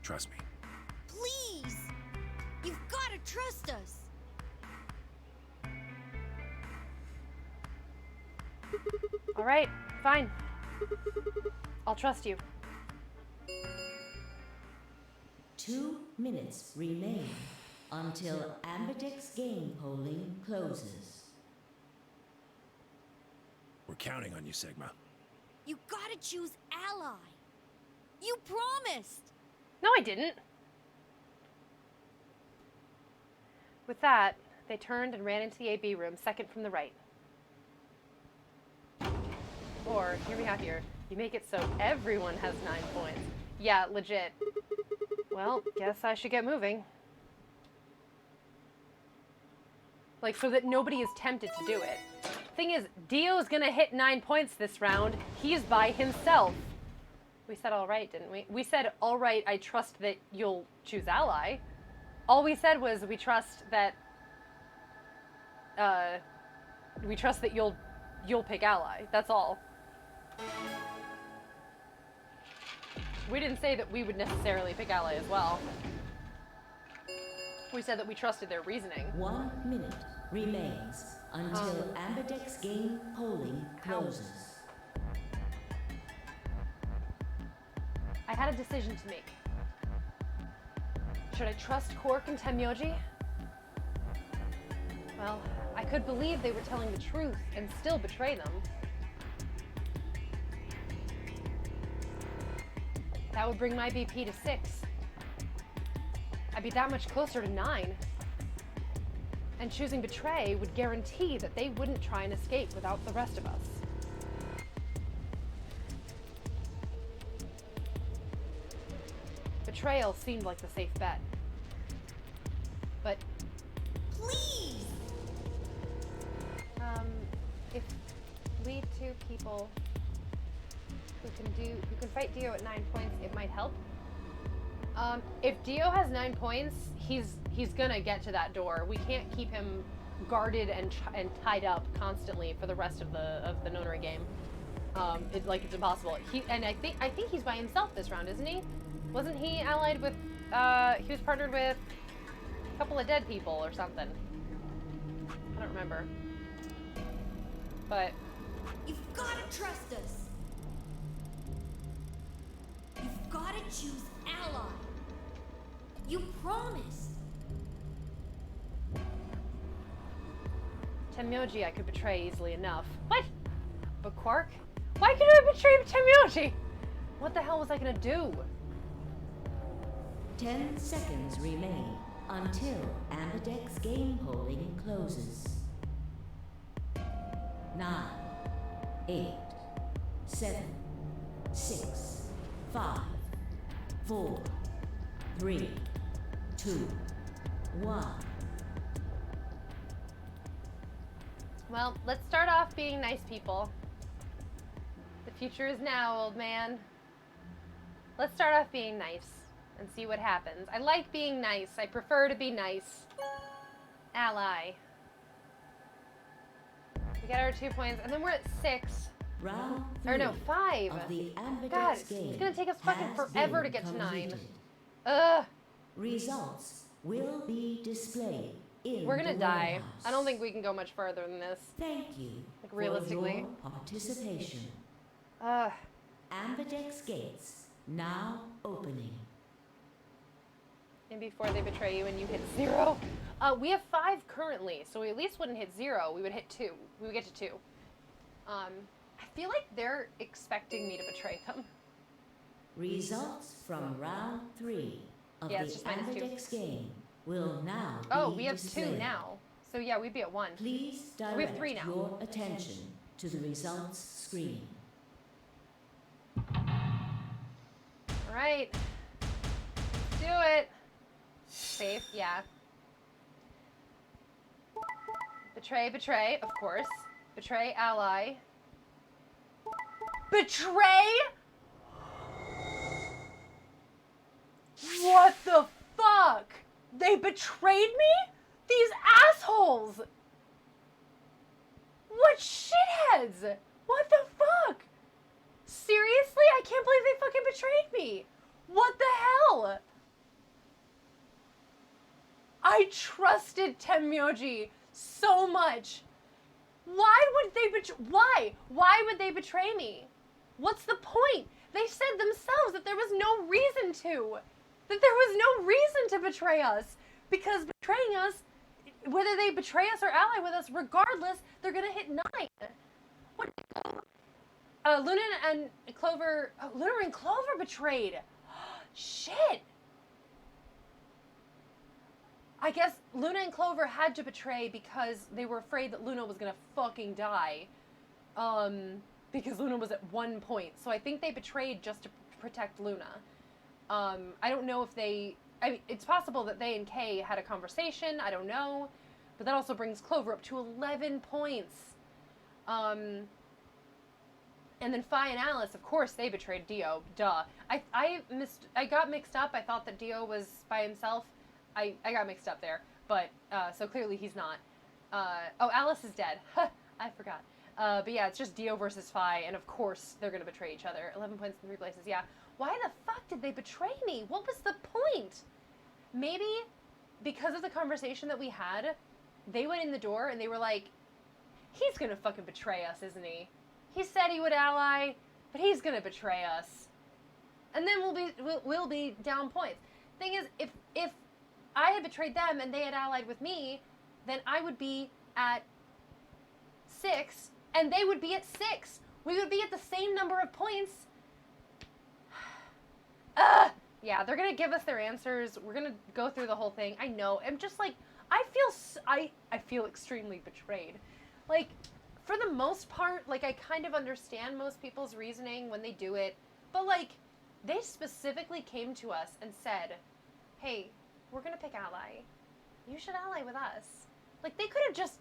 D: Trust me.
E: Please! You've got to trust us.
B: All right, fine. I'll trust you.
F: 2 minutes remain until Ambidex game polling closes.
D: We're counting on you, Sigma.
E: You gotta choose ally. You promised.
B: No, I didn't. With that, they turned and ran into the AB room, second from the right. Or, hear me out here, you make it so everyone has 9 points. Yeah, legit. Well, guess I should get moving. Like, so that nobody is tempted to do it. Thing is, Dio's gonna hit 9 points this round. He's by himself. We said all right, didn't we? We said, all right, I trust that you'll choose ally. All we said was, we trust that you'll pick ally. That's all. We didn't say that we would necessarily pick ally as well. We said that we trusted their reasoning.
F: 1 minute remains until Ambidex game polling closes.
B: I had a decision to make. Should I trust Quark and Temyoji? Well, I could believe they were telling the truth and still betray them. That would bring my BP to 6. I'd be that much closer to 9. And choosing betray would guarantee that they wouldn't try and escape without the rest of us. Betrayal seemed like the safe bet. But
E: Please!
B: if we two people who can fight Dio at 9 points, it might help. If Dio has 9 points, he's gonna get to that door. We can't keep him guarded and tied up constantly for the rest of the Nonary game. It's impossible. I think he's by himself this round, isn't he? Wasn't he allied with? He was partnered with a couple of dead people or something. I don't remember. But
E: You've gotta trust us! You've gotta choose ally! You promised!
B: Tenmyoji I could betray easily enough. What? But Quark? Why could I betray Tenmyoji? What the hell was I gonna do?
F: 10 seconds remain until Ambidex game polling closes. 9, 8, 7, 6, 5, 4, 3, 2, 1.
B: Well, let's start off being nice people. The future is now, old man. Let's start off being nice and see what happens. I like being nice. I prefer to be nice. Ally. We got our 2 points, and then we're at 6.
F: Round 3
B: Or no, 5.
F: of the Ambidex
B: God,
F: game
B: it's gonna take us fucking
F: has
B: forever
F: been
B: to get to 9.
F: completed.
B: Ugh.
F: Results will be displayed in
B: We're gonna
F: the
B: die.
F: warehouse.
B: I don't think we can go much further than this.
F: Thank you
B: Like, realistically.
F: for your participation.
B: Ugh.
F: Ambidex gates now opening.
B: And before they betray you and you hit 0. We have 5 currently, so we at least wouldn't hit 0. We would hit 2. We would get to 2. I feel like they're expecting me to betray them.
F: Results from round 3 of
B: Yeah,
F: the
B: it's just -2.
F: Ambidex game will now
B: Oh,
F: be
B: we have
F: displayed.
B: 2 now. So yeah, we'd be at 1.
F: Please direct
B: We have 3 now.
F: your attention to the results screen.
B: Alright. Let's do it. Safe, yeah. Betray, of course. Betray ally. Betray? What the fuck? They betrayed me? These assholes! What shitheads? What the fuck? Seriously? I can't believe they fucking betrayed me. What the hell? I trusted Tenmyoji so much. Why would they Why would they betray me? What's the point? They said themselves that there was no reason to. That there was no reason to betray us. Because betraying us, whether they betray us or ally with us, regardless, they're gonna hit 9. What? Luna and Clover betrayed. Shit. I guess Luna and Clover had to betray because they were afraid that Luna was gonna fucking die. Because Luna was at 1 point. So I think they betrayed just to protect Luna. I don't know if it's possible that they and Kay had a conversation. I don't know. But that also brings Clover up to 11 points. And then Fi and Alice, of course, they betrayed Dio. Duh. I got mixed up. I thought that Dio was by himself. I got mixed up there. But, so clearly he's not. Oh, Alice is dead. I forgot. But yeah, it's just Dio versus Fi, and of course they're gonna betray each other. 11 points in 3 places, yeah. Why the fuck did they betray me? What was the point? Maybe because of the conversation that we had, they went in the door and they were like, he's gonna fucking betray us, isn't he? He said he would ally, but he's gonna betray us. And then we'll be down points. Thing is, if I had betrayed them and they had allied with me, then I would be at 6, and they would be at 6. We would be at the same number of points. Yeah, they're gonna give us their answers. We're gonna go through the whole thing. I know. I'm just like, I feel extremely betrayed. Like, for the most part, like, I kind of understand most people's reasoning when they do it, but like, they specifically came to us and said, hey, we're gonna pick ally. You should ally with us. Like, they could have just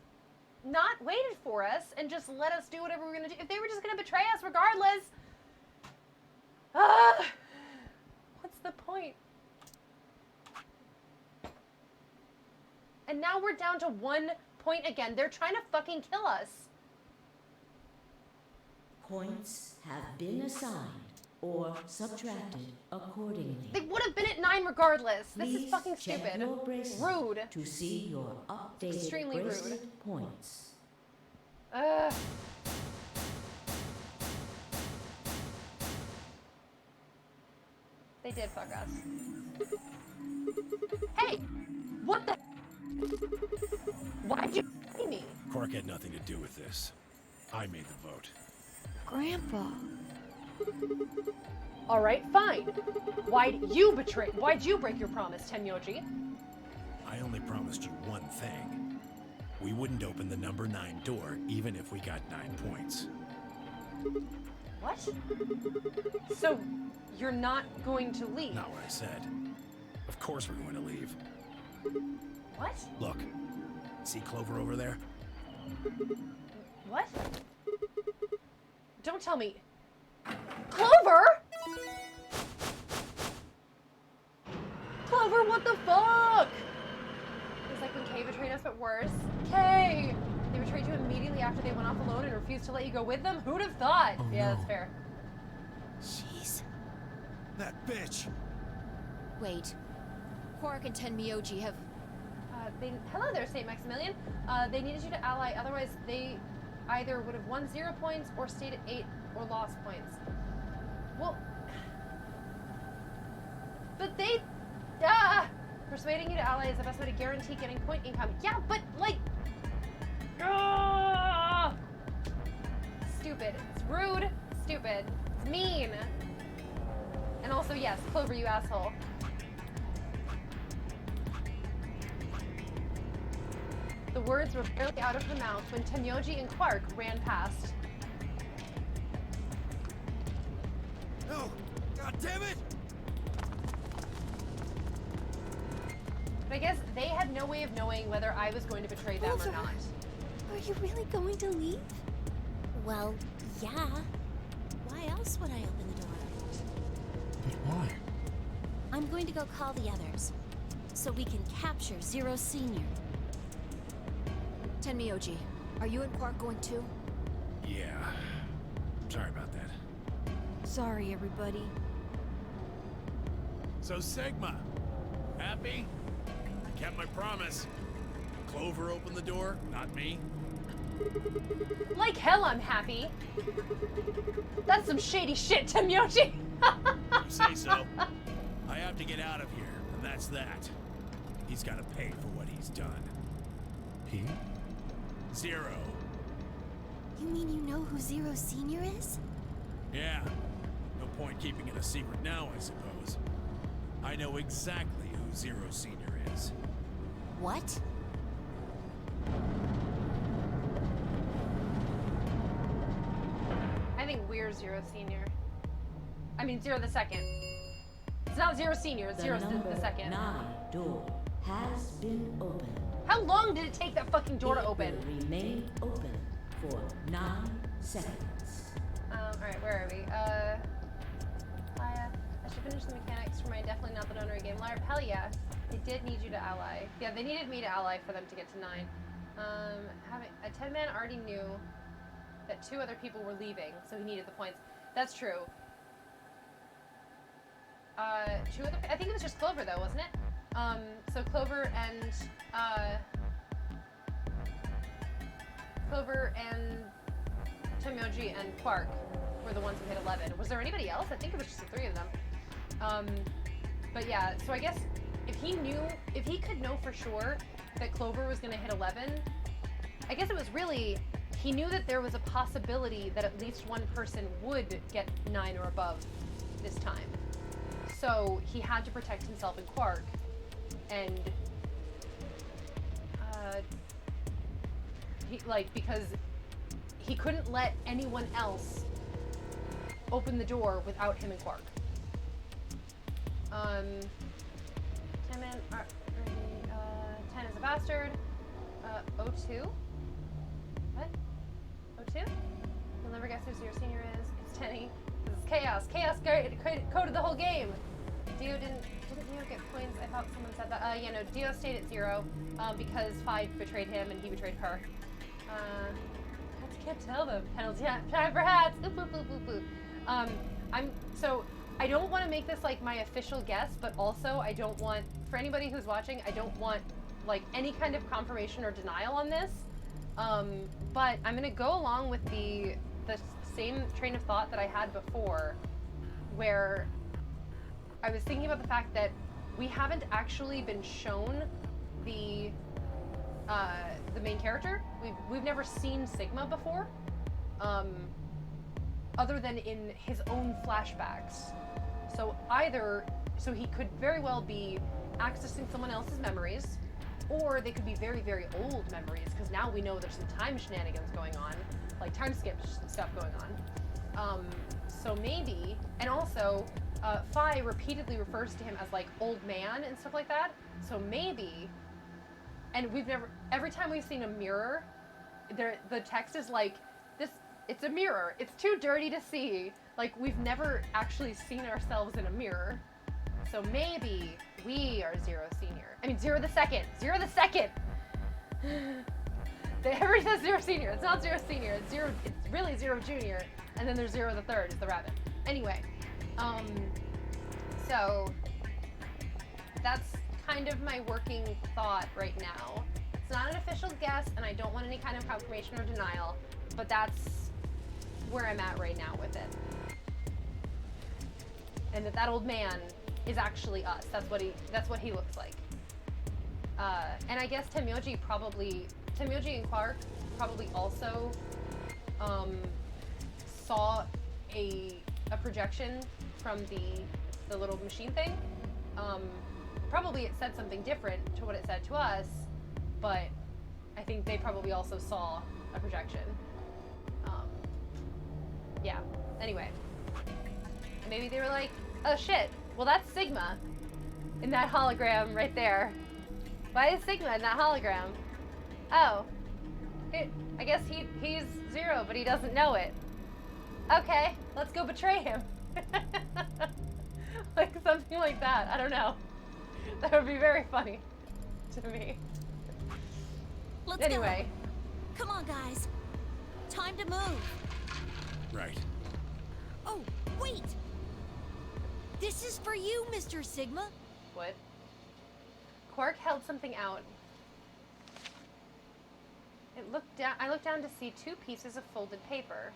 B: not waited for us and just let us do whatever we're gonna do. If they were just gonna betray us regardless. What's the point? And now we're down to 1 point again. They're trying to fucking kill us.
F: Points have been assigned or subtracted accordingly.
B: They would have been at 9 regardless. This
F: Please
B: is fucking
F: check
B: stupid.
F: your bracelet
B: Rude.
F: to see your updated
B: Extremely rude.
F: bracelet points.
B: They did fuck us. Hey! What the? Why'd you see me?
D: Quark had nothing to do with this. I made the vote.
E: Grandpa.
B: All right, fine. Why'd you break your promise, Tenyoji?
D: I only promised you one thing. We wouldn't open the number 9 door, even if we got 9 points.
B: What? So, you're not going to leave?
D: Not what I said. Of course we're going to leave.
B: What?
D: Look, see Clover over there?
B: What? Don't tell me. Clover? Clover, what the fuck? It was like when Kay betrayed us, but worse. Kay! They betrayed you immediately after they went off alone and refused to let you go with them? Who'd have thought?
D: Oh,
B: yeah,
D: no.
B: that's fair.
E: Jeez.
G: That bitch!
E: Wait. Quark and Tenmyoji have...
B: Hello there, St. Maximilian. They needed you to ally, otherwise they either would have won 0 points or stayed at 8 or lost points. Well, but they, persuading you to ally is the best way to guarantee getting point income. Yeah, but like, stupid. It's rude, stupid, it's mean. And also, yes, Clover, you asshole. The words were barely out of her mouth when Tenyoji and Quark ran past.
G: No! God damn it!
B: But I guess they had no way of knowing whether I was going to betray them or
E: Clover.
B: not.
E: Are you really going to leave? Well, yeah. Why else would I open the door?
D: But why?
E: I'm going to go call the others, so we can capture Zero Senior. Tenmyoji, are you and Quark going too?
D: Yeah. Sorry about that.
E: Sorry, everybody.
D: So Sigma, happy? I kept my promise. Clover opened the door, not me.
B: Like hell I'm happy. That's some shady shit, Tenyoji.
D: You say so. I have to get out of here, and that's that. He's got to pay for what he's done. He? 0.
E: You mean you know who Zero Senior is?
D: Yeah. No point keeping it a secret now, I suppose. I know exactly who Zero Senior is.
E: What?
B: I think we're Zero Senior. I mean, Zero the Second. It's not Zero Senior, it's Zero the Second.
F: 9 door has been opened.
B: How long did it take that fucking door to
F: It
B: open?
F: will remain open for 9 seconds.
B: Alright, where are we? I should finish the mechanics for my Definitely Not the Notary game. Hell yeah. They did need you to ally. Yeah, they needed me to ally for them to get to 9. Having a 10-man already knew that 2 other people were leaving, so he needed the points. That's true. 2 other, I think it was just Clover though, wasn't it? So Clover and Tenmyoji and Quark were the ones who hit 11. Was there anybody else? I think it was just the 3 of them. But yeah, so I guess if he could know for sure that Clover was gonna hit 11, I guess it was really he knew that there was a possibility that at least one person would get 9 or above this time. So he had to protect himself and Quark. And because he couldn't let anyone else open the door without him and Quark. 10 is a bastard. 02? What? 02? You'll never guess who your senior is. It's Tenny. This is Chaos. Chaos coded the whole game. Dio didn't Dio get points? I thought someone said that. Yeah, no, Dio stayed at 0 because Phi betrayed him and he betrayed her. I can't tell them. Penalty. Yeah, time for hats. Oop, oop, oop, oop, oop. I don't want to make this like my official guess, but also I don't want, for anybody who's watching, I don't want like any kind of confirmation or denial on this. But I'm gonna go along with the same train of thought that I had before, where I was thinking about the fact that we haven't actually been shown the main character. We've never seen Sigma before, other than in his own flashbacks. So he could very well be accessing someone else's memories, or they could be very, very old memories, because now we know there's some time shenanigans going on, like time skip stuff going on. So maybe, and also, Phi repeatedly refers to him as like old man and stuff like that. So maybe, and every time we've seen a mirror, the text is like, it's a mirror. It's too dirty to see. Like, we've never actually seen ourselves in a mirror. So maybe we are Zero Senior. I mean, Zero the Second. Zero the Second! Everybody says Zero Senior. It's not Zero Senior. It's really Zero Junior. And then there's Zero the Third. It's the rabbit. Anyway. So that's kind of my working thought right now. It's not an official guess, and I don't want any kind of confirmation or denial, but that's where I'm at right now with it. And that old man is actually us. That's what he looks like. And I guess Temyoji and Quark probably also saw a projection from the little machine thing. Probably it said something different to what it said to us, but I think they probably also saw a projection. Yeah, anyway. Maybe they were like, oh shit, well that's Sigma in that hologram right there. Why is Sigma in that hologram? Oh, I guess he's Zero, but he doesn't know it. Okay, let's go betray him. Like something like that, I don't know. That would be very funny to me.
E: Let's
B: anyway.
E: Go. Come on, guys. Time to move.
D: Right.
E: Oh, wait! This is for you, Mr. Sigma.
B: What? Quark held something out. I looked down to see 2 pieces of folded paper.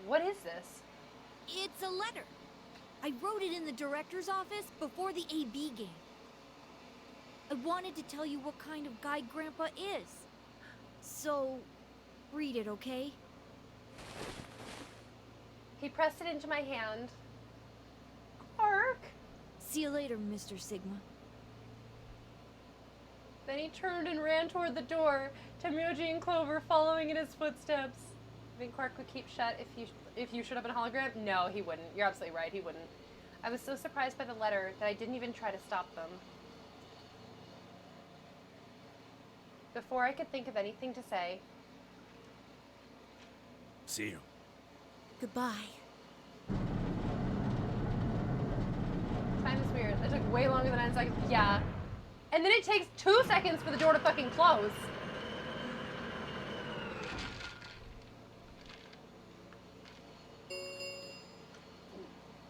B: What is this?
E: It's a letter. I wrote it in the director's office before the AB game. I wanted to tell you what kind of guy Grandpa is. So, read it, okay?
B: He pressed it into my hand. Quark!
E: See you later, Mr. Sigma.
B: Then he turned and ran toward the door, Temyoji and Clover following in his footsteps. I think Quark would keep shut if you showed up in a hologram? No, he wouldn't. You're absolutely right, he wouldn't. I was so surprised by the letter that I didn't even try to stop them. Before I could think of anything to say...
D: See you.
E: Goodbye.
B: Time is weird. It took way longer than 9 seconds. Yeah. And then it takes 2 seconds for the door to fucking close.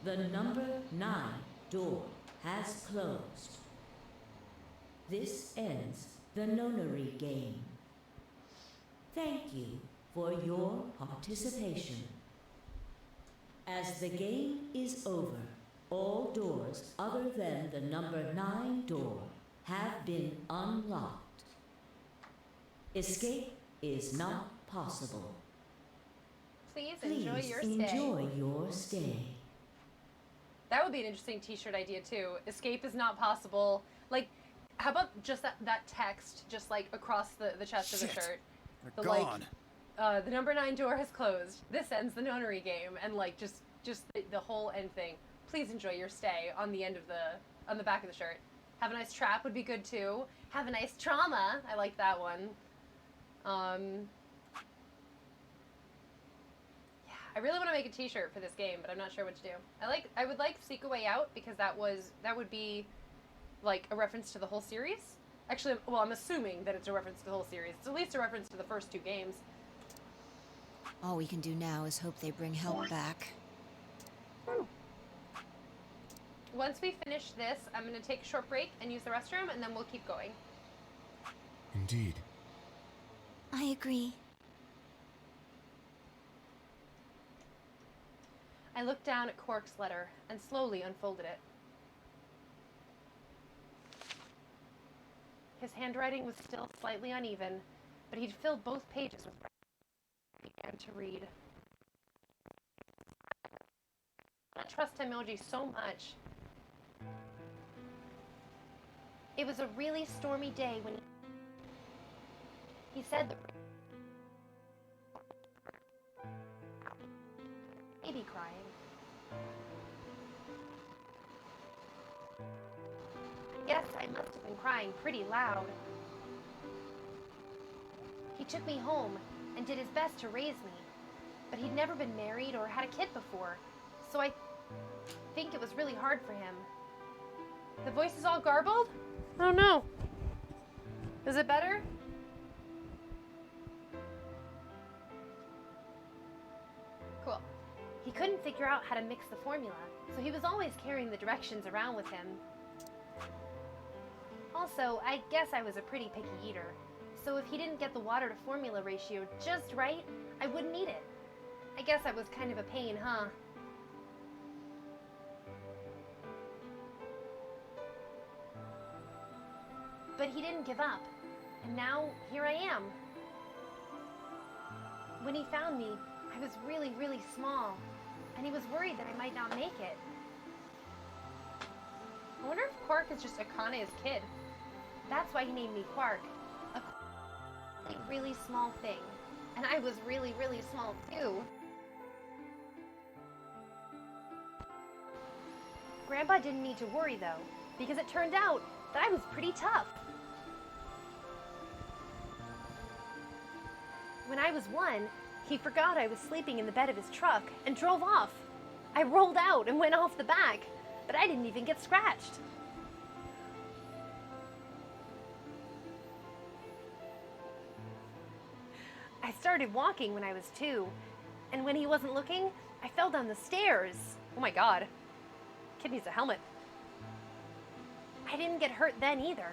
F: The number 9 door has closed. This ends the nonary game. Thank you for your participation. As the game is over, all doors other than the number 9 door have been unlocked. Escape is not possible.
A: Please
F: Please
A: enjoy your stay.
F: enjoy your stay.
A: That would be an interesting t-shirt idea too. Escape is not possible. Like, how about just that text just like across the chest of the
G: Shit.
A: shirt?
G: They're
A: The,
G: gone.
A: The number 9 door has closed. This ends the nonary game, and like just the whole end thing. Please enjoy your stay on the end of on the back of the shirt. Have a nice trap would be good too. Have a nice trauma. I like that one. Yeah, I really want to make a t-shirt for this game, but I'm not sure what to do. I would like Seek a Way Out because that would be like a reference to the whole series. Actually, well, I'm assuming that it's a reference to the whole series. It's at least a reference to the first 2 games.
E: All we can do now is hope they bring help back.
A: Once we finish this, I'm going to take a short break and use the restroom, and then we'll keep going.
H: Indeed.
E: I agree.
A: I looked down at Quark's letter and slowly unfolded it. His handwriting was still slightly uneven, but he'd filled both pages with I began to read. I trust emoji so much. It was a really stormy day when he said the baby crying. Yes, I must have been crying pretty loud. He took me home and did his best to raise me, but he'd never been married or had a kid before, so I think it was really hard for him. The voice is all garbled? Oh no. Is it better? Cool. He couldn't figure out how to mix the formula, so he was always carrying the directions around with him. Also, I guess I was a pretty picky eater, so if he didn't get the water to formula ratio just right, I wouldn't eat it. I guess I was kind of a pain, huh? But he didn't give up, and now here I am. When he found me, I was really, really small, and he was worried that I might not make it. I wonder if Quark is just Akane's kid. That's why he named me Quark. A really small thing. And I was really, really small too. Grandpa didn't need to worry though, because it turned out that I was pretty tough. When I was 1, he forgot I was sleeping in the bed of his truck and drove off. I rolled out and went off the back, but I didn't even get scratched. I started walking when I was 2, and when he wasn't looking, I fell down the stairs. Oh my god. Kid needs a helmet. I didn't get hurt then either.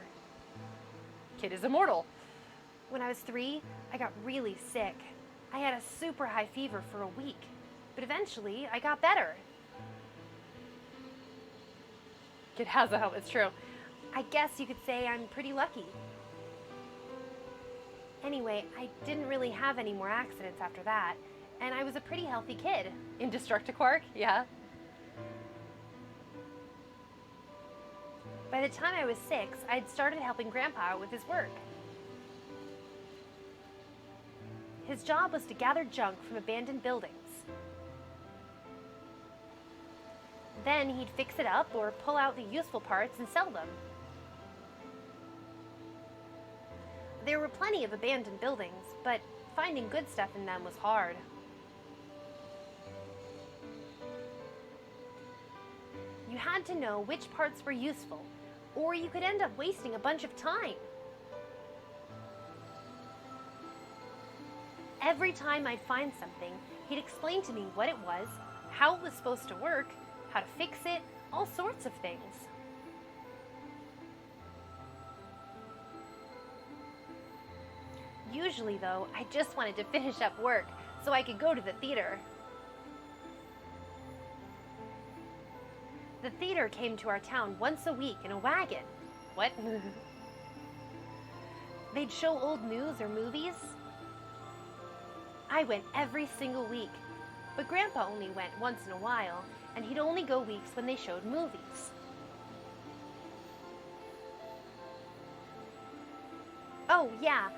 A: Kid is immortal. When I was 3, I got really sick. I had a super high fever for a week, but eventually I got better. Kid has a helmet, it's true. I guess you could say I'm pretty lucky. Anyway, I didn't really have any more accidents after that, and I was a pretty healthy kid. Indestructible, yeah. By the time I was 6, I'd started helping Grandpa out with his work. His job was to gather junk from abandoned buildings. Then he'd fix it up or pull out the useful parts and sell them. There were plenty of abandoned buildings, but finding good stuff in them was hard. You had to know which parts were useful, or you could end up wasting a bunch of time. Every time I'd find something, he'd explain to me what it was, how it was supposed to work, how to fix it, all sorts of things. Usually, though, I just wanted to finish up work so I could go to the theater. The theater came to our town once a week in a wagon. What?
B: They'd show old news or movies. I went every single week, but Grandpa only went once in a while, and he'd only go weeks when they showed movies. Oh, yeah,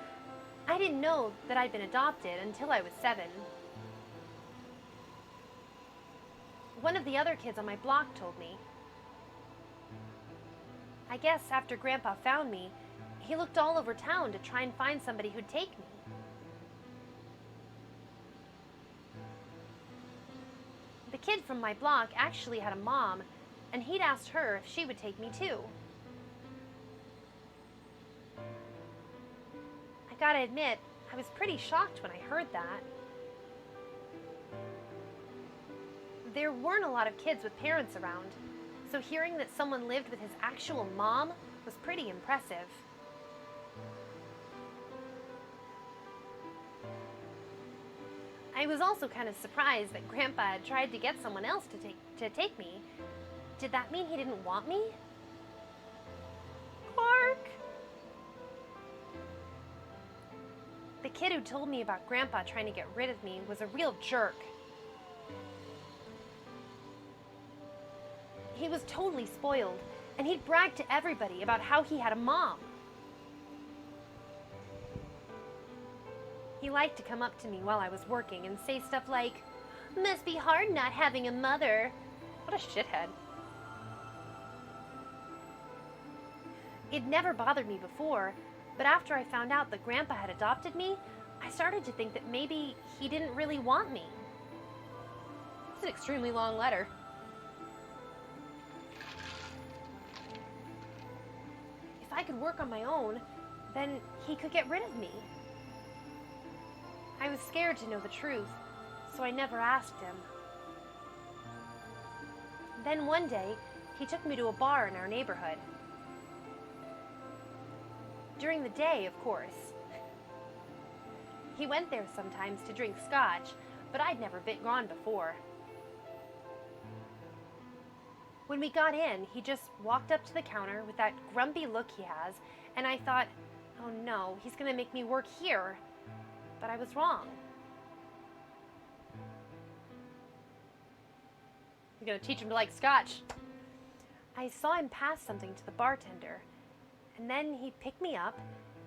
B: I didn't know that I'd been adopted until I was 7. One of the other kids on my block told me. I guess after Grandpa found me, he looked all over town to try and find somebody who'd take me. The kid from my block actually had a mom, and he'd asked her if she would take me too. I gotta admit, I was pretty shocked when I heard that. There weren't a lot of kids with parents around, so hearing that someone lived with his actual mom was pretty impressive. I was also kind of surprised that Grandpa had tried to get someone else to take me. Did that mean he didn't want me? Quark! The kid who told me about Grandpa trying to get rid of me was a real jerk. He was totally spoiled, and he'd brag to everybody about how he had a mom. He liked to come up to me while I was working and say stuff like, "Must be hard not having a mother." What a shithead. It never bothered me before, but after I found out that Grandpa had adopted me, I started to think that maybe he didn't really want me. It's an extremely long letter. If I could work on my own, then he could get rid of me. I was scared to know the truth, so I never asked him. Then one day, he took me to a bar in our neighborhood. During the day, of course. He went there sometimes to drink scotch, but I'd never gone before. When we got in, he just walked up to the counter with that grumpy look he has, and I thought, oh no, he's gonna make me work here. But I was wrong. You're gonna teach him to like scotch. I saw him pass something to the bartender, and then he picked me up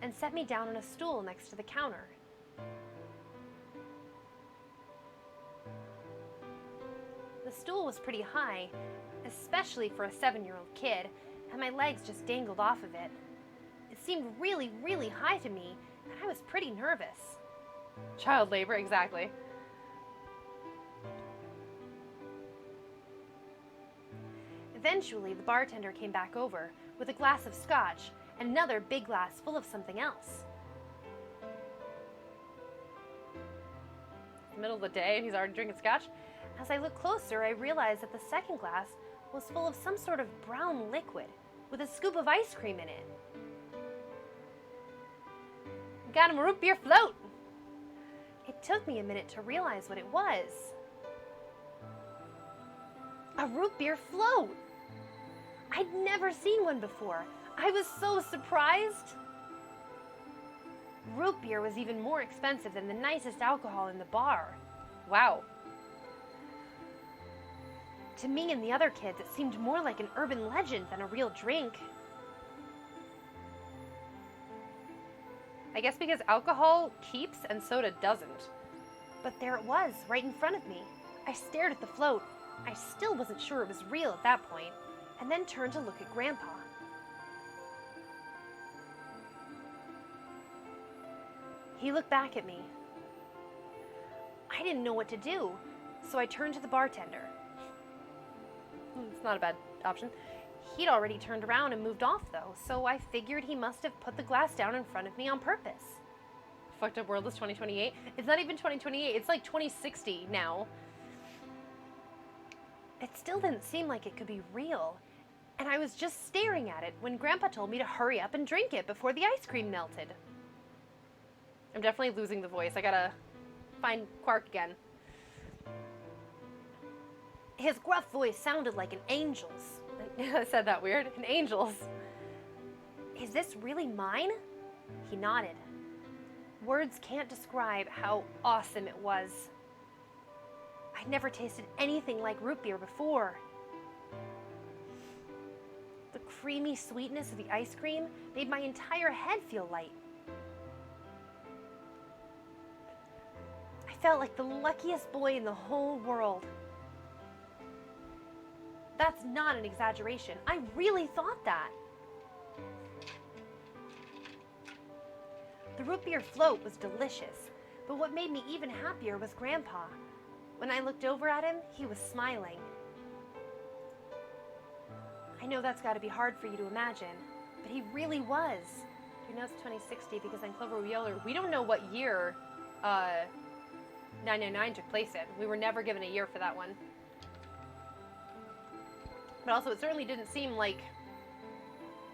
B: and set me down on a stool next to the counter. The stool was pretty high, especially for a 7-year-old kid, and my legs just dangled off of it. It seemed really, really high to me, and I was pretty nervous. Child labor, exactly. Eventually, the bartender came back over with a glass of scotch and another big glass full of something else. It's the middle of the day and he's already drinking scotch. As I looked closer, I realized that the second glass was full of some sort of brown liquid with a scoop of ice cream in it. Got him a root beer float! It took me a minute to realize what it was. A root beer float! I'd never seen one before. I was so surprised. Root beer was even more expensive than the nicest alcohol in the bar. Wow. To me and the other kids, it seemed more like an urban legend than a real drink. I guess because alcohol keeps and soda doesn't. But there it was, right in front of me. I stared at the float. I still wasn't sure it was real at that point, and then turned to look at Grandpa. He looked back at me. I didn't know what to do, so I turned to the bartender. It's not a bad option. He'd already turned around and moved off, though, so I figured he must have put the glass down in front of me on purpose. Fucked up world is 2028. It's not even 2028, it's like 2060 now. It still didn't seem like it could be real, and I was just staring at it when Grandpa told me to hurry up and drink it before the ice cream melted. I'm definitely losing the voice. I gotta find Quark again. His gruff voice sounded like an angel's. I said that weird. An angel's. Is this really mine? He nodded. Words can't describe how awesome it was. I'd never tasted anything like root beer before. The creamy sweetness of the ice cream made my entire head feel light. I felt like the luckiest boy in the whole world. That's not an exaggeration. I really thought that. The root beer float was delicious, but what made me even happier was Grandpa. When I looked over at him, he was smiling. I know that's got to be hard for you to imagine, but he really was. You know it's 2060 because on Clover Wheeler, we don't know what year 999 took place in. We were never given a year for that one. But also, it certainly didn't seem like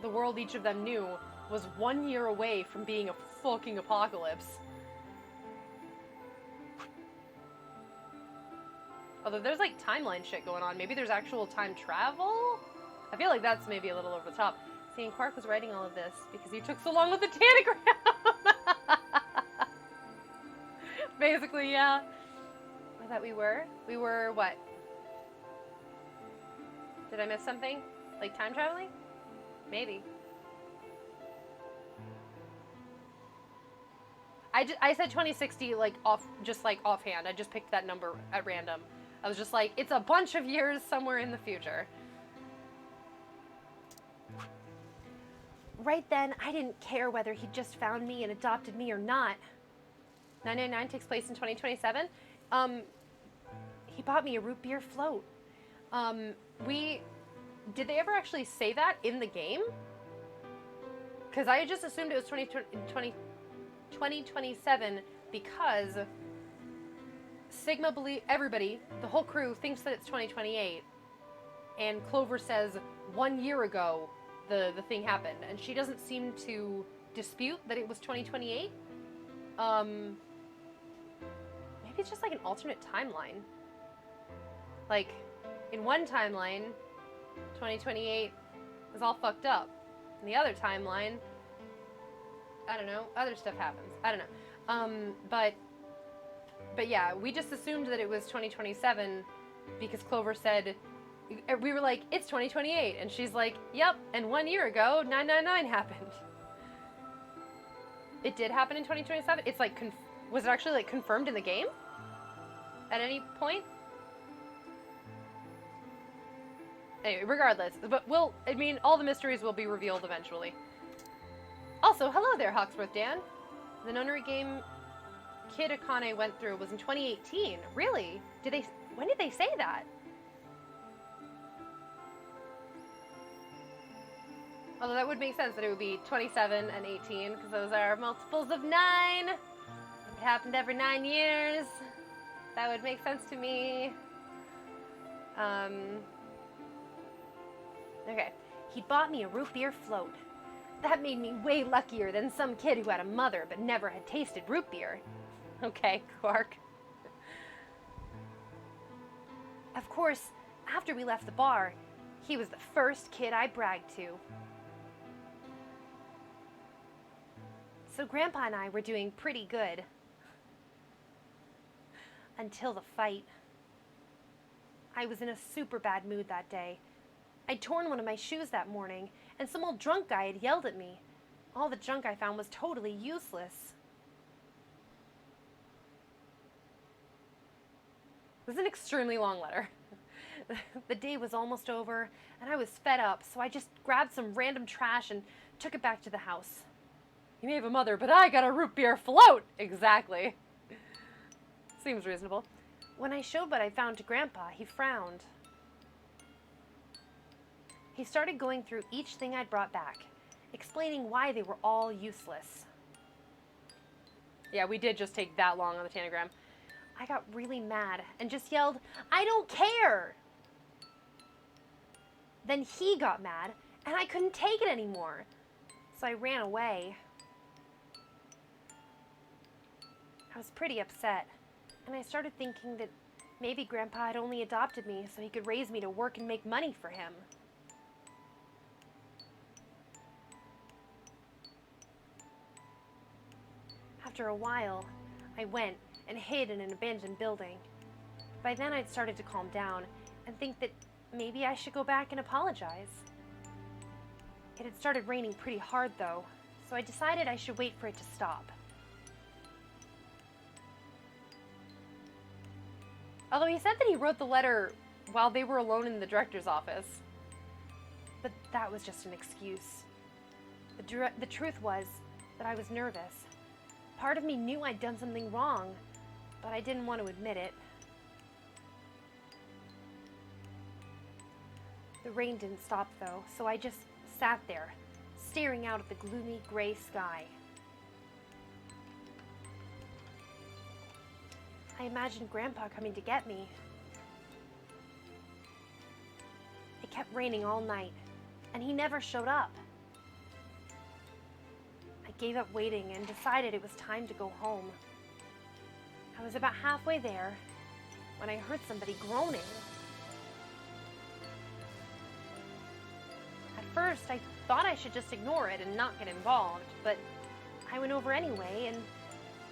B: the world each of them knew was 1 year away from being a fucking apocalypse. Although there's like timeline shit going on. Maybe there's actual time travel? I feel like that's maybe a little over the top. See, and Quark was writing all of this because he took so long with the tanagram. Basically, yeah. I thought we were what? Did I miss something? Like time traveling? Maybe. I said 2060 like offhand. I just picked that number at random. I was just like, it's a bunch of years somewhere in the future. Right then, I didn't care whether he just found me and adopted me or not. 999 takes place in 2027. He bought me a root beer float. Did they ever actually say that in the game? Because I just assumed it was 2027 because Sigma everybody, the whole crew thinks that it's 2028. And Clover says 1 year ago the thing happened, and she doesn't seem to dispute that it was 2028. Maybe it's just like an alternate timeline. Like, in one timeline, 2028 is all fucked up. In the other timeline, I don't know, other stuff happens. I don't know. But yeah, we just assumed that it was 2027 because Clover said, we were like, it's 2028. And she's like, yep, and 1 year ago, 999 happened. It did happen in 2027? It's like, was it actually like confirmed in the game? At any point? Anyway, regardless, but all the mysteries will be revealed eventually. Also, hello there, Hawksworth Dan. The nunnery game Kid Akane went through was in 2018. Really? When did they say that? Although that would make sense that it would be 27 and 18, because those are multiples of 9. It happened every 9 years. That would make sense to me. Okay. He bought me a root beer float. That made me way luckier than some kid who had a mother but never had tasted root beer. Okay, Quark. Of course, after we left the bar, he was the first kid I bragged to. So Grandpa and I were doing pretty good. Until the fight. I was in a super bad mood that day. I'd torn one of my shoes that morning, and some old drunk guy had yelled at me. All the junk I found was totally useless. It was an extremely long letter. The day was almost over, and I was fed up, so I just grabbed some random trash and took it back to the house. You may have a mother, but I got a root beer float! Exactly. Seems reasonable. When I showed what I found to Grandpa, he frowned. He started going through each thing I'd brought back, explaining why they were all useless. Yeah, we did just take that long on the tanagram. I got really mad and just yelled, "I don't care!" Then he got mad, and I couldn't take it anymore, so I ran away. I was pretty upset, and I started thinking that maybe Grandpa had only adopted me so he could raise me to work and make money for him. After a while, I went and hid in an abandoned building. By then, I'd started to calm down and think that maybe I should go back and apologize. It had started raining pretty hard, though, so I decided I should wait for it to stop. Although he said that he wrote the letter while they were alone in the director's office. But that was just an excuse. The truth was that I was nervous. Part of me knew I'd done something wrong, but I didn't want to admit it. The rain didn't stop, though, so I just sat there, staring out at the gloomy gray sky. I imagined Grandpa coming to get me. It kept raining all night, and he never showed up. I gave up waiting and decided it was time to go home. I was about halfway there when I heard somebody groaning. At first, I thought I should just ignore it and not get involved, but I went over anyway, and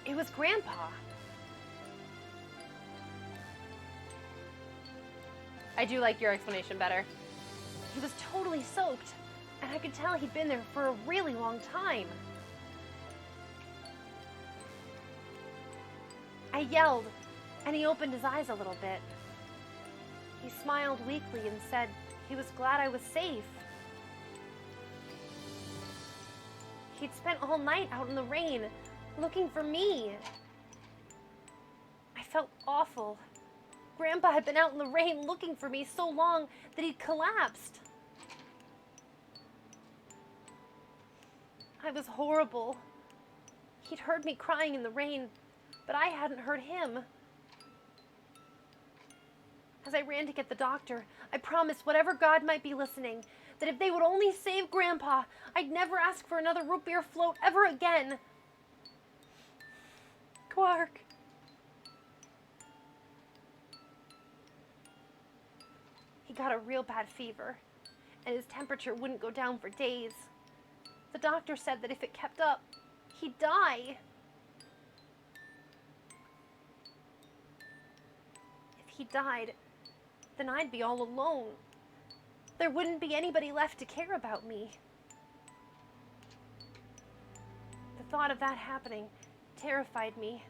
B: it was Grandpa. I do like your explanation better. He was totally soaked, and I could tell he'd been there for a really long time. I yelled, and he opened his eyes a little bit. He smiled weakly and said he was glad I was safe. He'd spent all night out in the rain, looking for me. I felt awful. Grandpa had been out in the rain looking for me so long that he'd collapsed. I was horrible. He'd heard me crying in the rain, but I hadn't heard him. As I ran to get the doctor, I promised whatever God might be listening, that if they would only save Grandpa, I'd never ask for another root beer float ever again. Quark. He got a real bad fever, and his temperature wouldn't go down for days. The doctor said that if it kept up, he'd die. If he died, then I'd be all alone. There wouldn't be anybody left to care about me. The thought of that happening terrified me.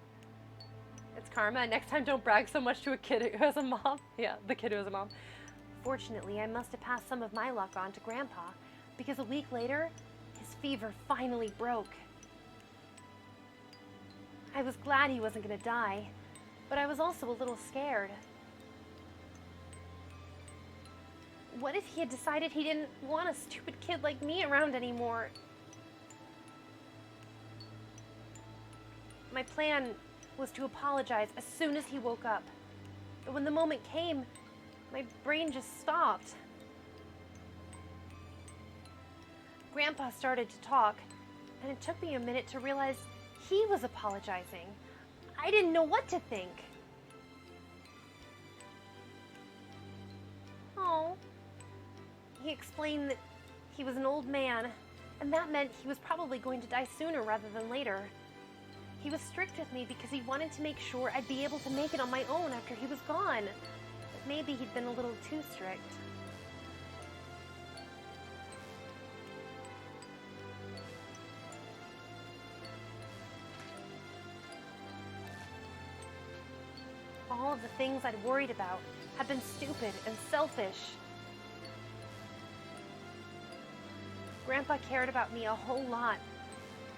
B: It's karma. Next time, don't brag so much to a kid who has a mom. Yeah, the kid who has a mom. Fortunately, I must have passed some of my luck on to Grandpa, because a week later, his fever finally broke. I was glad he wasn't going to die, but I was also a little scared. What if he had decided he didn't want a stupid kid like me around anymore? My plan was to apologize as soon as he woke up. But when the moment came, my brain just stopped. Grandpa started to talk, and it took me a minute to realize he was apologizing. I didn't know what to think. Oh. He explained that he was an old man, and that meant he was probably going to die sooner rather than later. He was strict with me because he wanted to make sure I'd be able to make it on my own after he was gone. But maybe he'd been a little too strict. All of the things I'd worried about had been stupid and selfish. Grandpa cared about me a whole lot.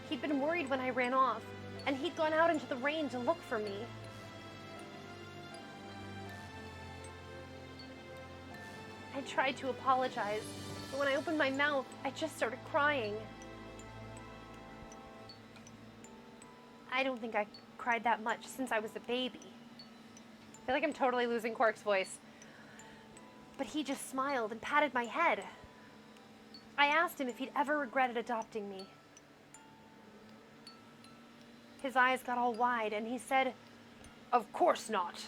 B: He'd been worried when I ran off, and he'd gone out into the rain to look for me. I tried to apologize, but when I opened my mouth, I just started crying. I don't think I cried that much since I was a baby. I feel like I'm totally losing Quark's voice. But he just smiled and patted my head. I asked him if he'd ever regretted adopting me. His eyes got all wide and he said, "Of course not."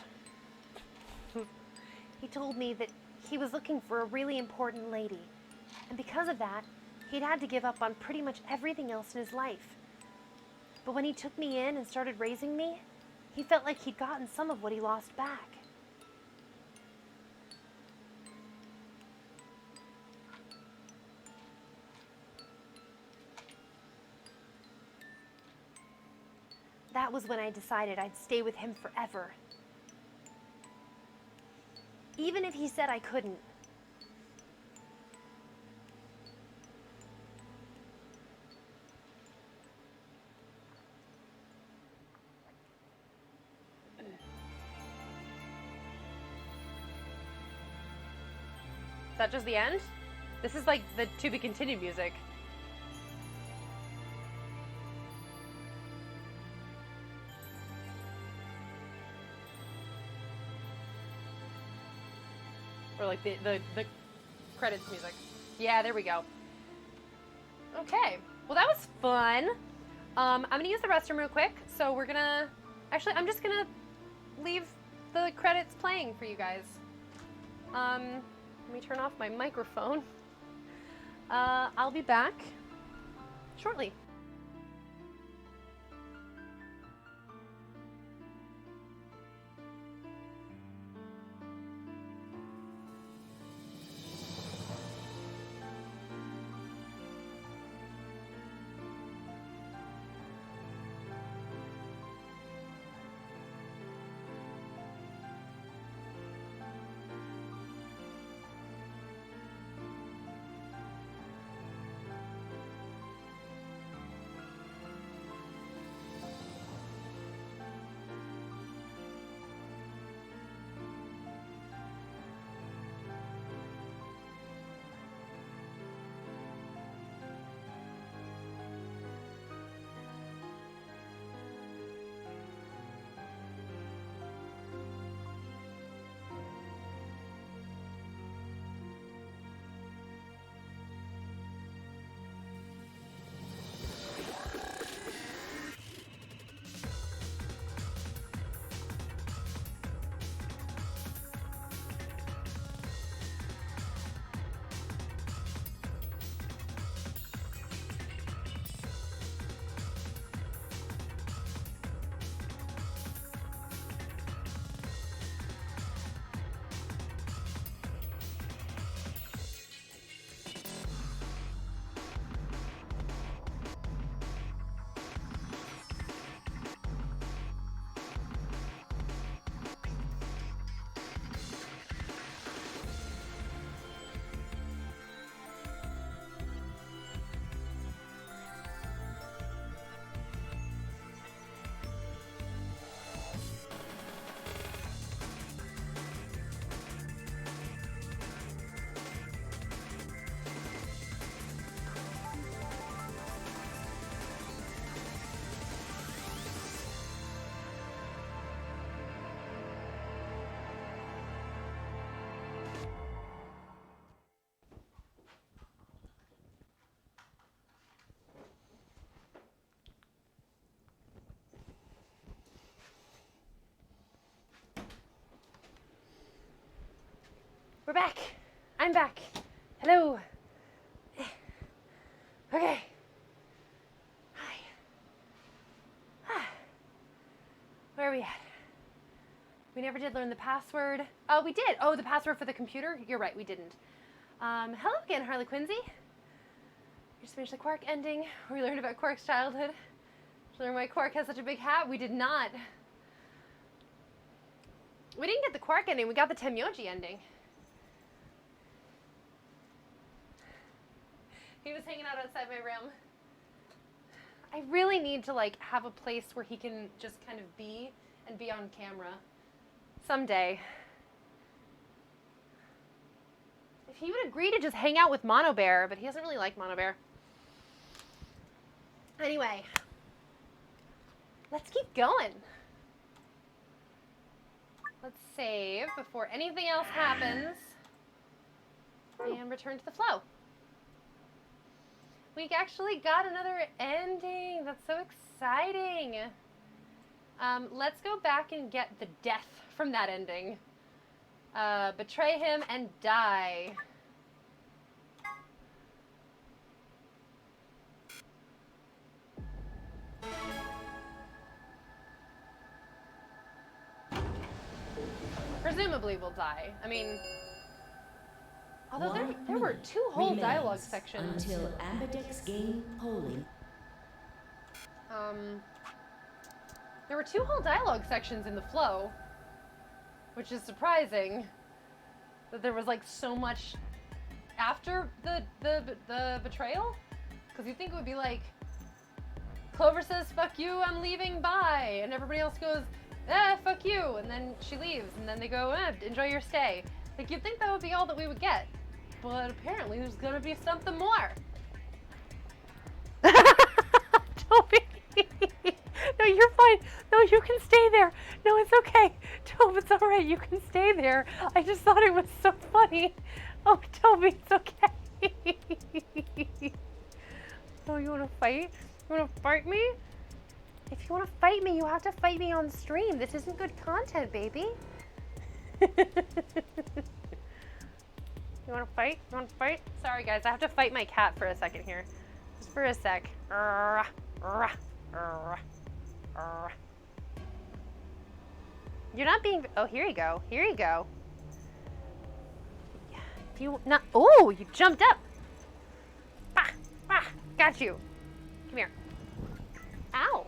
B: He told me that he was looking for a really important lady, and because of that, he'd had to give up on pretty much everything else in his life. But when he took me in and started raising me, he felt like he'd gotten some of what he lost back. That was when I decided I'd stay with him forever. Even if he said I couldn't.
A: Is that just the end? This is like the to be continued music. Or like the credits music. Yeah, there we go. Okay. Well, that was fun. I'm gonna use the restroom real quick. So we're gonna... Actually, I'm just gonna leave the credits playing for you guys. Let me turn off my microphone. I'll be back shortly. We're back. I'm back. Hello. Okay. Hi. Where are we at? We never did learn the password. Oh, we did. Oh, the password for the computer? You're right, we didn't. Hello again, Harley Quincy. We just finished the Quark ending, where we learned about Quark's childhood. Did you learn why Quark has such a big hat? We did not. We didn't get the Quark ending, we got the Tenmyoji ending. He was hanging out outside my room. I really need to like have a place where he can just kind of be and be on camera. Someday. If he would agree to just hang out with Mono Bear, but he doesn't really like Mono Bear. Anyway, let's keep going. Let's save before anything else happens and return to the flow. We actually got another ending. That's so exciting. Let's go back and get the death from that ending. Betray him and die.
B: presumably will die. I mean, although there
F: 1
B: were
F: minute
B: 2 whole dialogue
F: remains
B: sections.
F: until Ambidex game polling.
B: There were 2 whole dialogue sections in the flow, which is surprising that there was like so much after the betrayal, because you'd think it would be like Clover says fuck you, I'm leaving, bye, and everybody else goes fuck you, and then she leaves, and then they go enjoy your stay. Like, you'd think that would be all that we would get, but apparently there's gonna be something more. Toby. No, you're fine. No, you can stay there. No, it's okay. Toby, it's all right. You can stay there. I just thought it was so funny. Oh, Toby, it's okay. Oh, you want to fight? You want to fight me? If you want to fight me, you have to fight me on stream. This isn't good content, baby. You want to fight? You want to fight? Sorry, guys. I have to fight my cat for a second here. Just for a sec. You're not being. Oh, here you go. Here you go. If you not. Oh, you jumped up. Bah, bah, got you. Come here. Ow.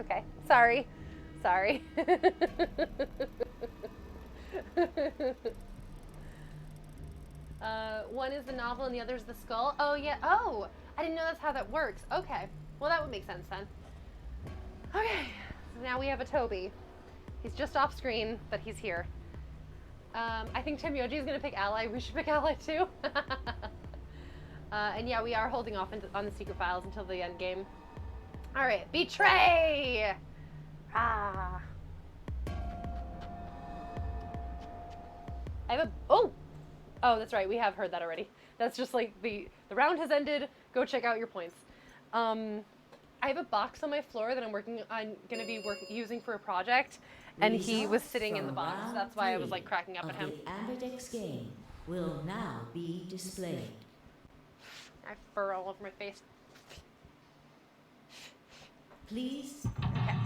B: Okay. Sorry. Sorry. One is the novel and the other is the skull. Oh, yeah. Oh, I didn't know that's how that works. Okay. Well, that would make sense then. Okay. So now we have a Toby. He's just off screen, but he's here. I think Tim Yoji is going to pick Ally. We should pick Ally too. And yeah, we are holding off on the secret files until the end game. All right. Betray! Ah. I have a... Oh! Oh, that's right. We have heard that already. That's just like the round has ended. Go check out your points. I have a box on my floor that I'm gonna be using for a project, and he was sitting in the box. That's why I was like cracking up at him.
F: The Ambidex game will now be displayed.
B: I have fur all over my face.
F: Please.
B: Okay.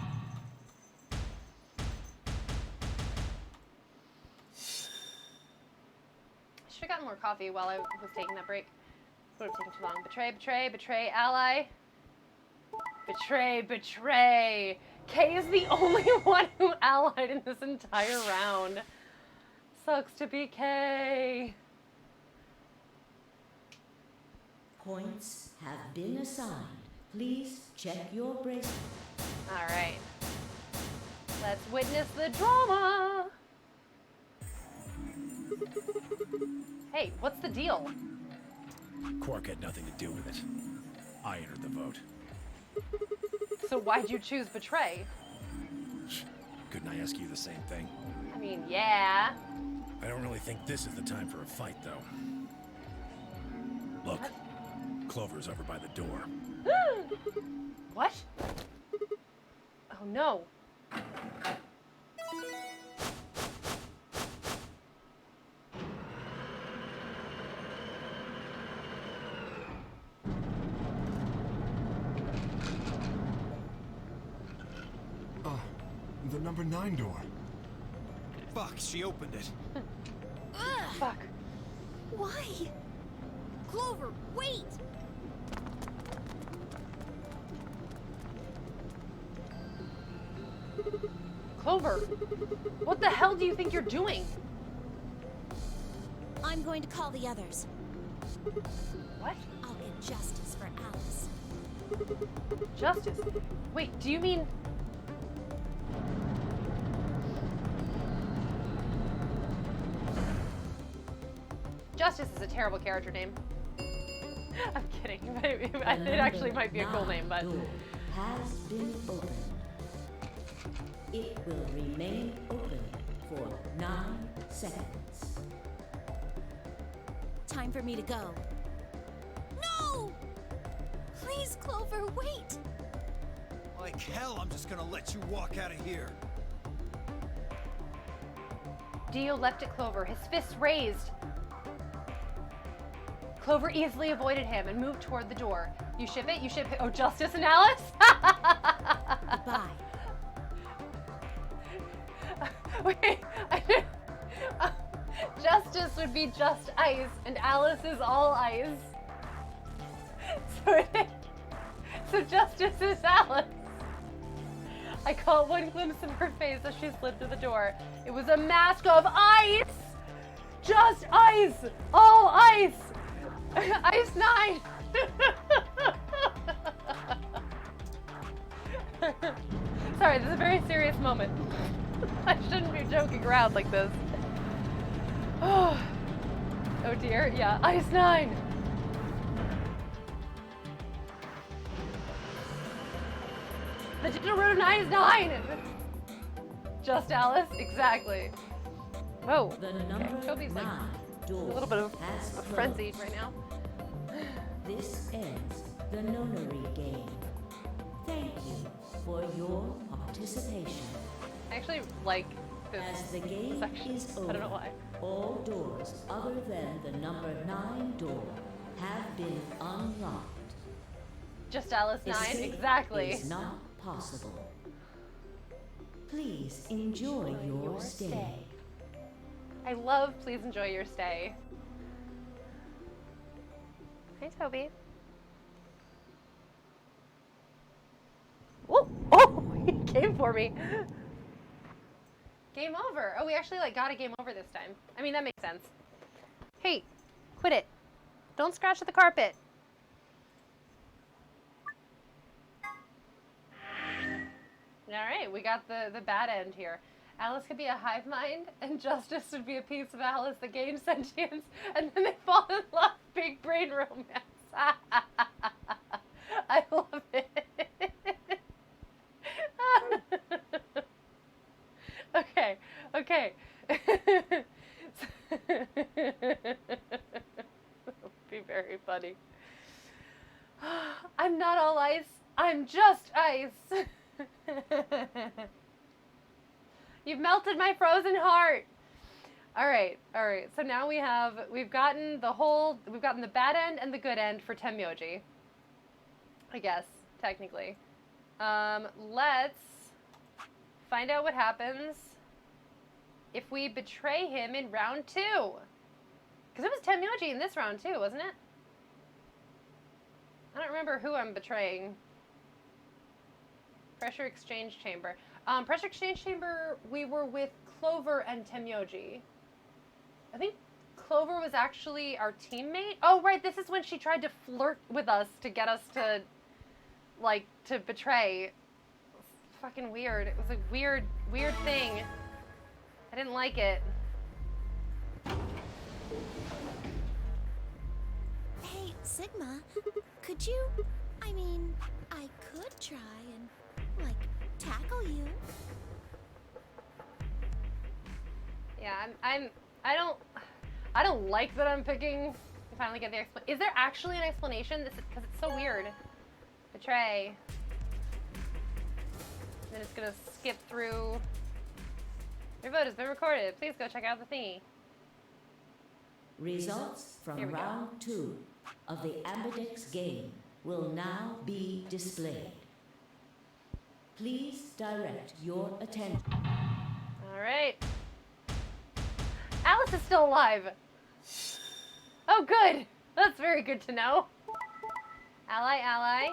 B: I should have gotten more coffee while I was taking that break. Would have taken too long. Betray, betray, betray, ally. Betray, betray. Kay is the only one who allied in this entire round. Sucks to be Kay.
F: Points have been assigned. Please check your bracelet.
B: All right. Let's witness the drama. Hey, what's the deal?
D: Quark had nothing to do with it. I entered the vote.
B: So why'd you choose betray?
D: Couldn't I ask you the same thing?
B: I mean, yeah.
D: I don't really think this is the time for a fight, though. Look, Clover's over by the door.
B: What? Oh no.
H: The number 9 door.
G: Fuck, she opened it.
B: Fuck.
E: Why? Clover, wait!
B: Clover, what the hell do you think you're doing?
E: I'm going to call the others.
B: What?
E: I'll get justice for Alice.
B: Justice? Wait, do you mean... Justice is a terrible character name. I'm kidding. It actually might be a cool name, but...
F: Door has been opened. It will remain open for 9 seconds.
E: Time for me to go. No! Please, Clover, wait!
G: Like hell, I'm just gonna let you walk out of here.
B: Dio leapt at Clover, his fists raised. Clover easily avoided him and moved toward the door. You ship it? You ship it? Oh, Justice and Alice?
E: Goodbye.
A: Wait, Justice would be just ice, and Alice is all ice. So Justice is Alice. I caught one glimpse of her face as she slid through the door. It was a mask of ice! Just ice! All ice! Ice 9! Sorry, this is a very serious moment. I shouldn't be joking around like this. Oh dear, yeah, Ice 9! The digital root of 9 is 9! Just Alice, exactly. Whoa,
F: The number
A: Toby's like
F: 9
A: a
F: door
A: little bit of
F: has
A: a
F: closed.
A: frenzy right now.
F: This ends the nonary game. Thank you for your participation.
A: I actually like
F: As
A: this
F: the game
A: section.
F: is
A: I
F: over,
A: don't know why.
F: all doors other than the number 9 door have been unlocked.
A: Just Alice 9,
F: Escape
A: exactly.
F: is not possible. Please enjoy your stay.
A: I love please enjoy your stay. Hi, Toby. Oh, he came for me. Game over. Oh, we actually got a game over this time. I mean, that makes sense. Hey, quit it. Don't scratch at the carpet. All right, we got the bad end here. Alice could be a hive mind, and Justice would be a piece of Alice that gains sentience, and then they fall in love. Big brain romance. I love it. Okay. That would be very funny. I'm not all ice. I'm just ice. You've melted my frozen heart. All right. So now we've gotten the bad end and the good end for Tenmyoji. I guess, technically. Let's find out what happens if we betray him in round 2. Because it was Tenmyoji in this round too, wasn't it? I don't remember who I'm betraying. Pressure exchange chamber. Pressure exchange chamber, we were with Clover and Tenmyoji. I think Clover was actually our teammate. Oh, right, this is when she tried to flirt with us to get us to, to betray. It was fucking weird. It was a weird thing. I didn't like it.
E: Hey, Sigma, could you? I mean, I could try and, tackle you.
A: Yeah, I don't like that I'm picking. Finally get the Is there actually an explanation? Because it's so weird. Betray. And then it's gonna skip through. Your vote has been recorded. Please go check out the thingy.
F: Results from
A: Here we go.
F: round 2 of the Ambidex game will now be displayed. Please direct your attention.
A: All right. Alice is still alive. Oh, good. That's very good to know. Ally.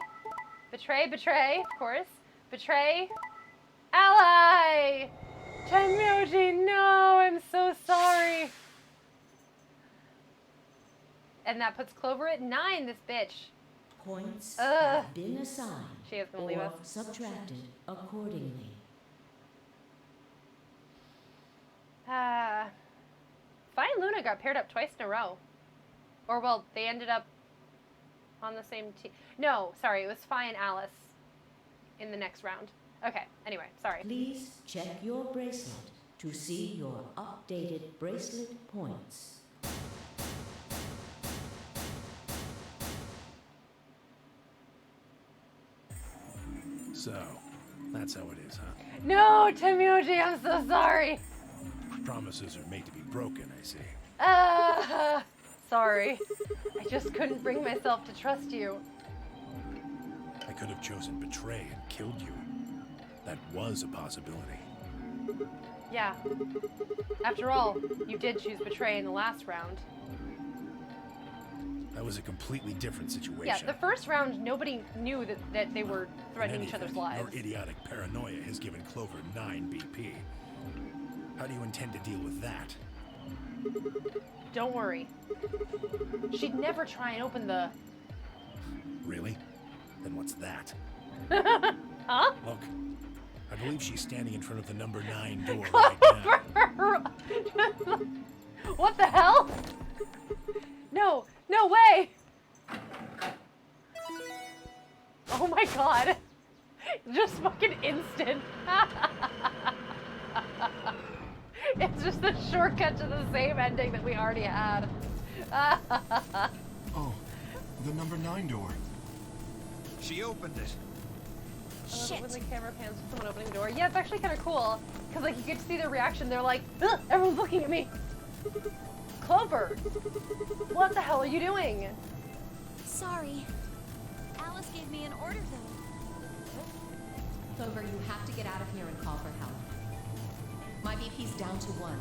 A: Betray, of course. Betray. Ally! Tenmyoji, no, I'm so sorry. And that puts Clover at 9, this bitch.
F: Points
A: Ugh.
F: have been assigned
A: She is gonna leave
F: or
A: us.
F: subtracted accordingly.
A: Fi and Luna got paired up twice in a row. Or, well, they ended up on the same team. No, sorry, it was Fi and Alice in the next round. Okay, anyway, sorry.
F: Please check your bracelet to see your updated bracelet points.
D: So, that's how it is, huh?
A: No, Tenmyoji, I'm so sorry.
D: Promises are made to be broken, I see.
A: Sorry. I just couldn't bring myself to trust you.
D: I could have chosen betray and killed you. That was a possibility.
B: Yeah. After all, you did choose betray in the last round.
D: That was a completely different situation.
B: Yeah, the first round, nobody knew that they were threatening
D: In
B: each
D: any
B: other's
D: event,
B: lives.
D: Your idiotic paranoia has given Clover 9 BP. How do you intend to deal with that?
B: Don't worry. She'd never try and open the...
D: Really? Then what's that?
B: Huh?
D: Look, I believe she's standing in front of the number 9 door right now.
B: What the hell? No, no way! Oh my god. Just fucking instant. It's just a shortcut to the same ending that we already had.
I: Oh, the number 9 door.
G: She opened it.
B: Shit. When the camera pans to someone opening the door. Yeah, it's actually kind of cool. Because, like, you get to see their reaction. They're like, ugh, everyone's looking at me. Clover, what the hell are you doing?
E: Sorry. Alice gave me an order, though.
J: Clover, you have to get out of here and call for help. My BP's down to 1.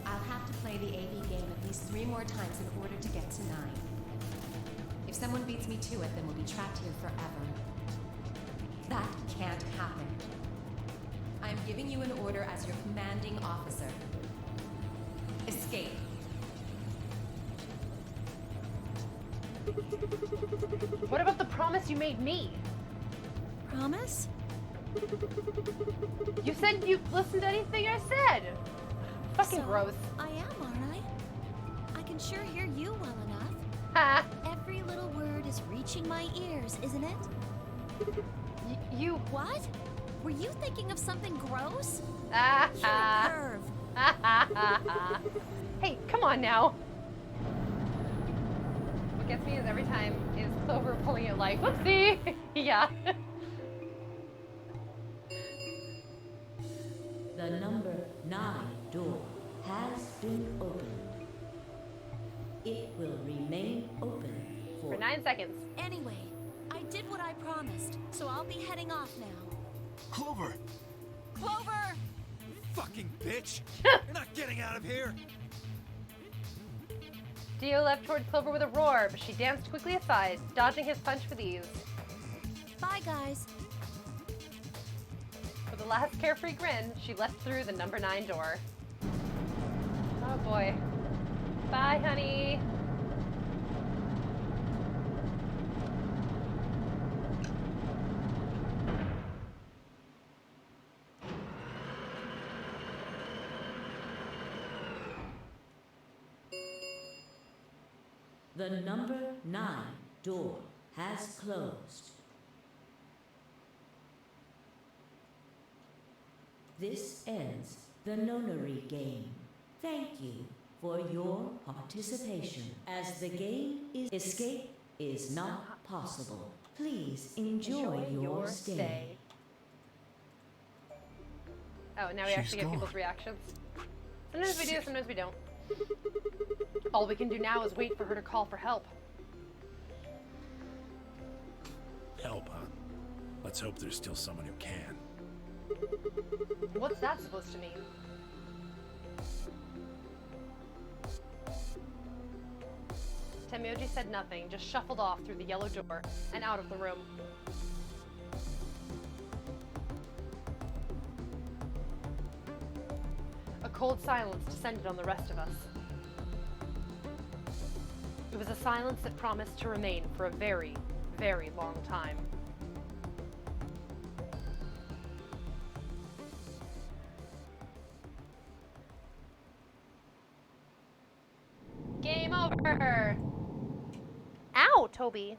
J: I'll have to play the AB game at least 3 more times in order to get to 9. If someone beats me to it, then we'll be trapped here forever. That can't happen. I'm giving you an order as your commanding officer. Escape.
B: What about the promise you made me?
E: Promise?
B: You said you'd listen to anything I said. Fucking
E: So,
B: gross.
E: I am, aren't I? I can sure hear you well enough.
B: Ha!
E: Every little word is reaching my ears, isn't it?
B: You...
E: What? Were you thinking of something gross?
B: Ah,
E: You're a perv.
B: Hey, come on now. What gets me is every time is Clover pulling it like, whoopsie. Yeah.
F: The number 9 door has been opened. It will remain open
B: For 9 seconds.
E: Anyway, I did what I promised, so I'll be heading off now.
I: Clover!
E: Clover!
G: Fucking bitch! You're not getting out of here!
B: Dio leapt toward Clover with a roar, but she danced quickly aside, dodging his punch with ease.
E: Bye, guys.
B: With a last carefree grin, she left through the number 9 door. Oh boy. Bye, honey.
F: The number 9 door has closed. This ends the nonary game. Thank you for your participation. As the game is escape is not possible. Please enjoy your stay.
B: Oh, now we
I: She's
B: actually get
I: gone.
B: people's reactions. Sometimes we do, sometimes we don't. All we can do now is wait for her to call for help.
D: Help, huh? Let's hope there's still someone who can.
B: What's that supposed to mean? Temyoji said nothing, just shuffled off through the yellow door and out of the room. A cold silence descended on the rest of us. It was a silence that promised to remain for a very, very long time. Game over! Ow, Toby! He's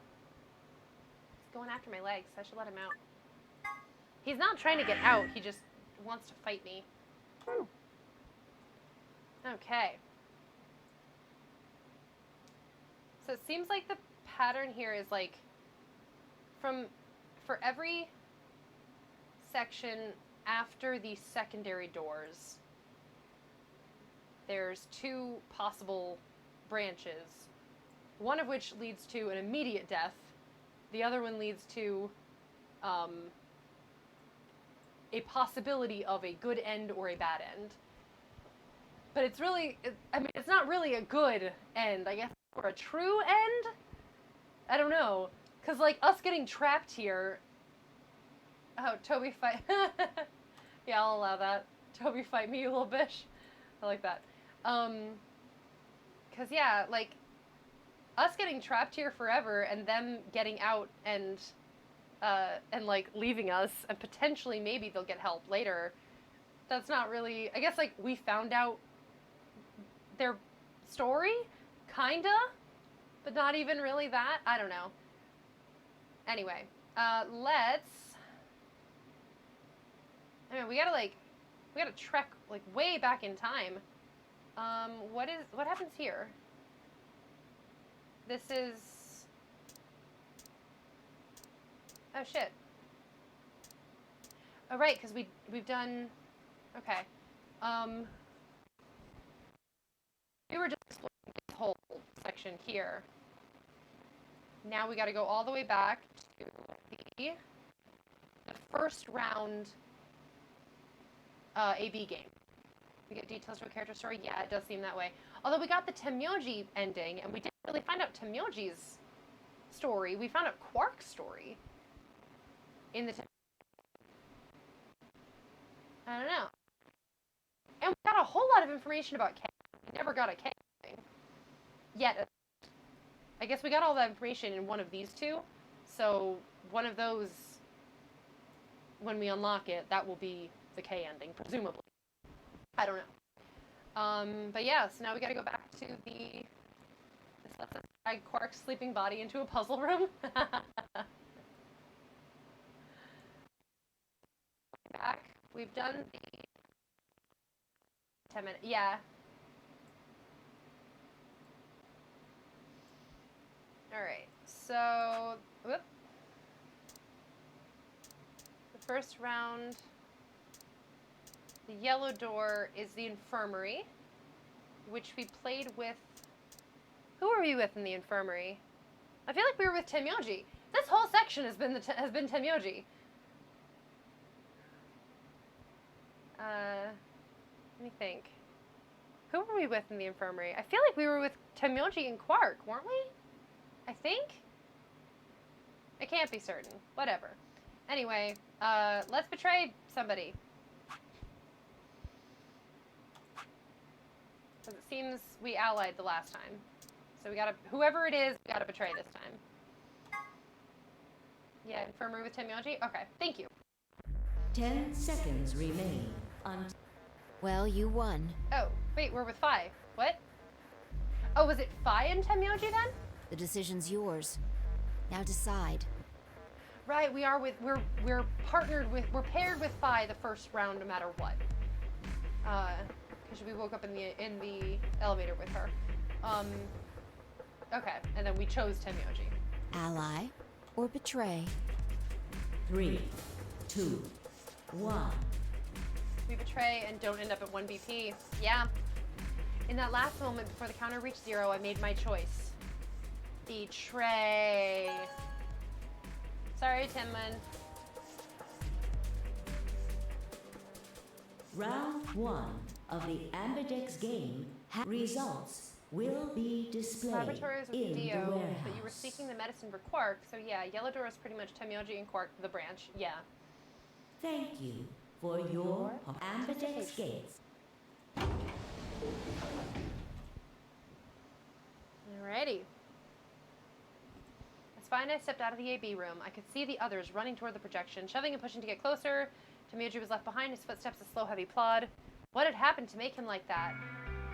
B: going after my legs. I should let him out. He's not trying to get out. He just wants to fight me. Okay. So it seems like the pattern here is like for every section after the secondary doors, there's 2 possible branches, one of which leads to an immediate death, the other one leads to a possibility of a good end or a bad end. But it's really, I mean, it's not really a good end, I guess, or a true end? I don't know. Because, like, us getting trapped here... Oh, Toby fight... Yeah, I'll allow that. Toby fight me, you little bitch. I like that. Because, yeah, like, us getting trapped here forever and them getting out and like, leaving us, and potentially maybe they'll get help later, that's not really... I guess, like, we found out their story, kinda, but not even really that. I don't know. Anyway, let's... I mean, we gotta trek, like, way back in time. What happens here? This is... Oh, shit. Oh, right, because we've done... Okay. We were just exploring this whole section here. Now we gotta go all the way back to the first round AB game. We get details from a character story. Yeah, it does seem that way. Although we got the Temyoji ending, and we didn't really find out Temyoji's story. We found out Quark's story in the... I don't know. And we got a whole lot of information about K. We never got a K thing. Yet. I guess we got all that information in one of these two. So, one of those, when we unlock it, that will be the K ending, presumably. I don't know. But yeah, so now we gotta go back to the... This lets us drag Quark's sleeping body into a puzzle room. Back. We've done the 10 minutes. Yeah. Alright, so... Whoop. The first round... The yellow door is the infirmary, which we played with... Who were we with in the infirmary? I feel like we were with Temyoji. This whole section has been Temyoji. Let me think. Who were we with in the infirmary? I feel like we were with Temyoji and Quark, weren't we? I think? I can't be certain. Whatever. Anyway, let's betray somebody. Because it seems we allied the last time. So we gotta, whoever it is, we gotta betray this time. Yeah, infirmary with Temyoji? Okay, thank you.
F: 10 seconds remain.
E: Well, you won.
A: Oh, wait, we're with Fi. What? Oh, was it Fi and Temyoji then?
E: The decision's yours. Now decide.
A: Right, we're partnered with, we're paired with Fi the first round no matter what. Because we woke up in the elevator with her. Okay, and then we chose Temyoji.
E: Ally or betray?
F: 3, 2, 1.
A: We betray and don't end up at 1 BP. Yeah. In that last moment before the counter reached 0, I made my choice. Betray. Sorry, Timon.
F: Round 1 of the Ambidex game results will be displayed
A: Laboratories with
F: in the
A: Dio,
F: warehouse.
A: but you were seeking the medicine for Quark, so yeah, Yellow Door is pretty much Temyoji and Quark, the branch. Yeah.
F: Thank you for your Ambidex gates.
A: Alrighty. It's fine. I stepped out of the AB room. I could see the others running toward the projection, shoving and pushing to get closer. Temyoji was left behind, his footsteps a slow, heavy plod. What had happened to make him like that?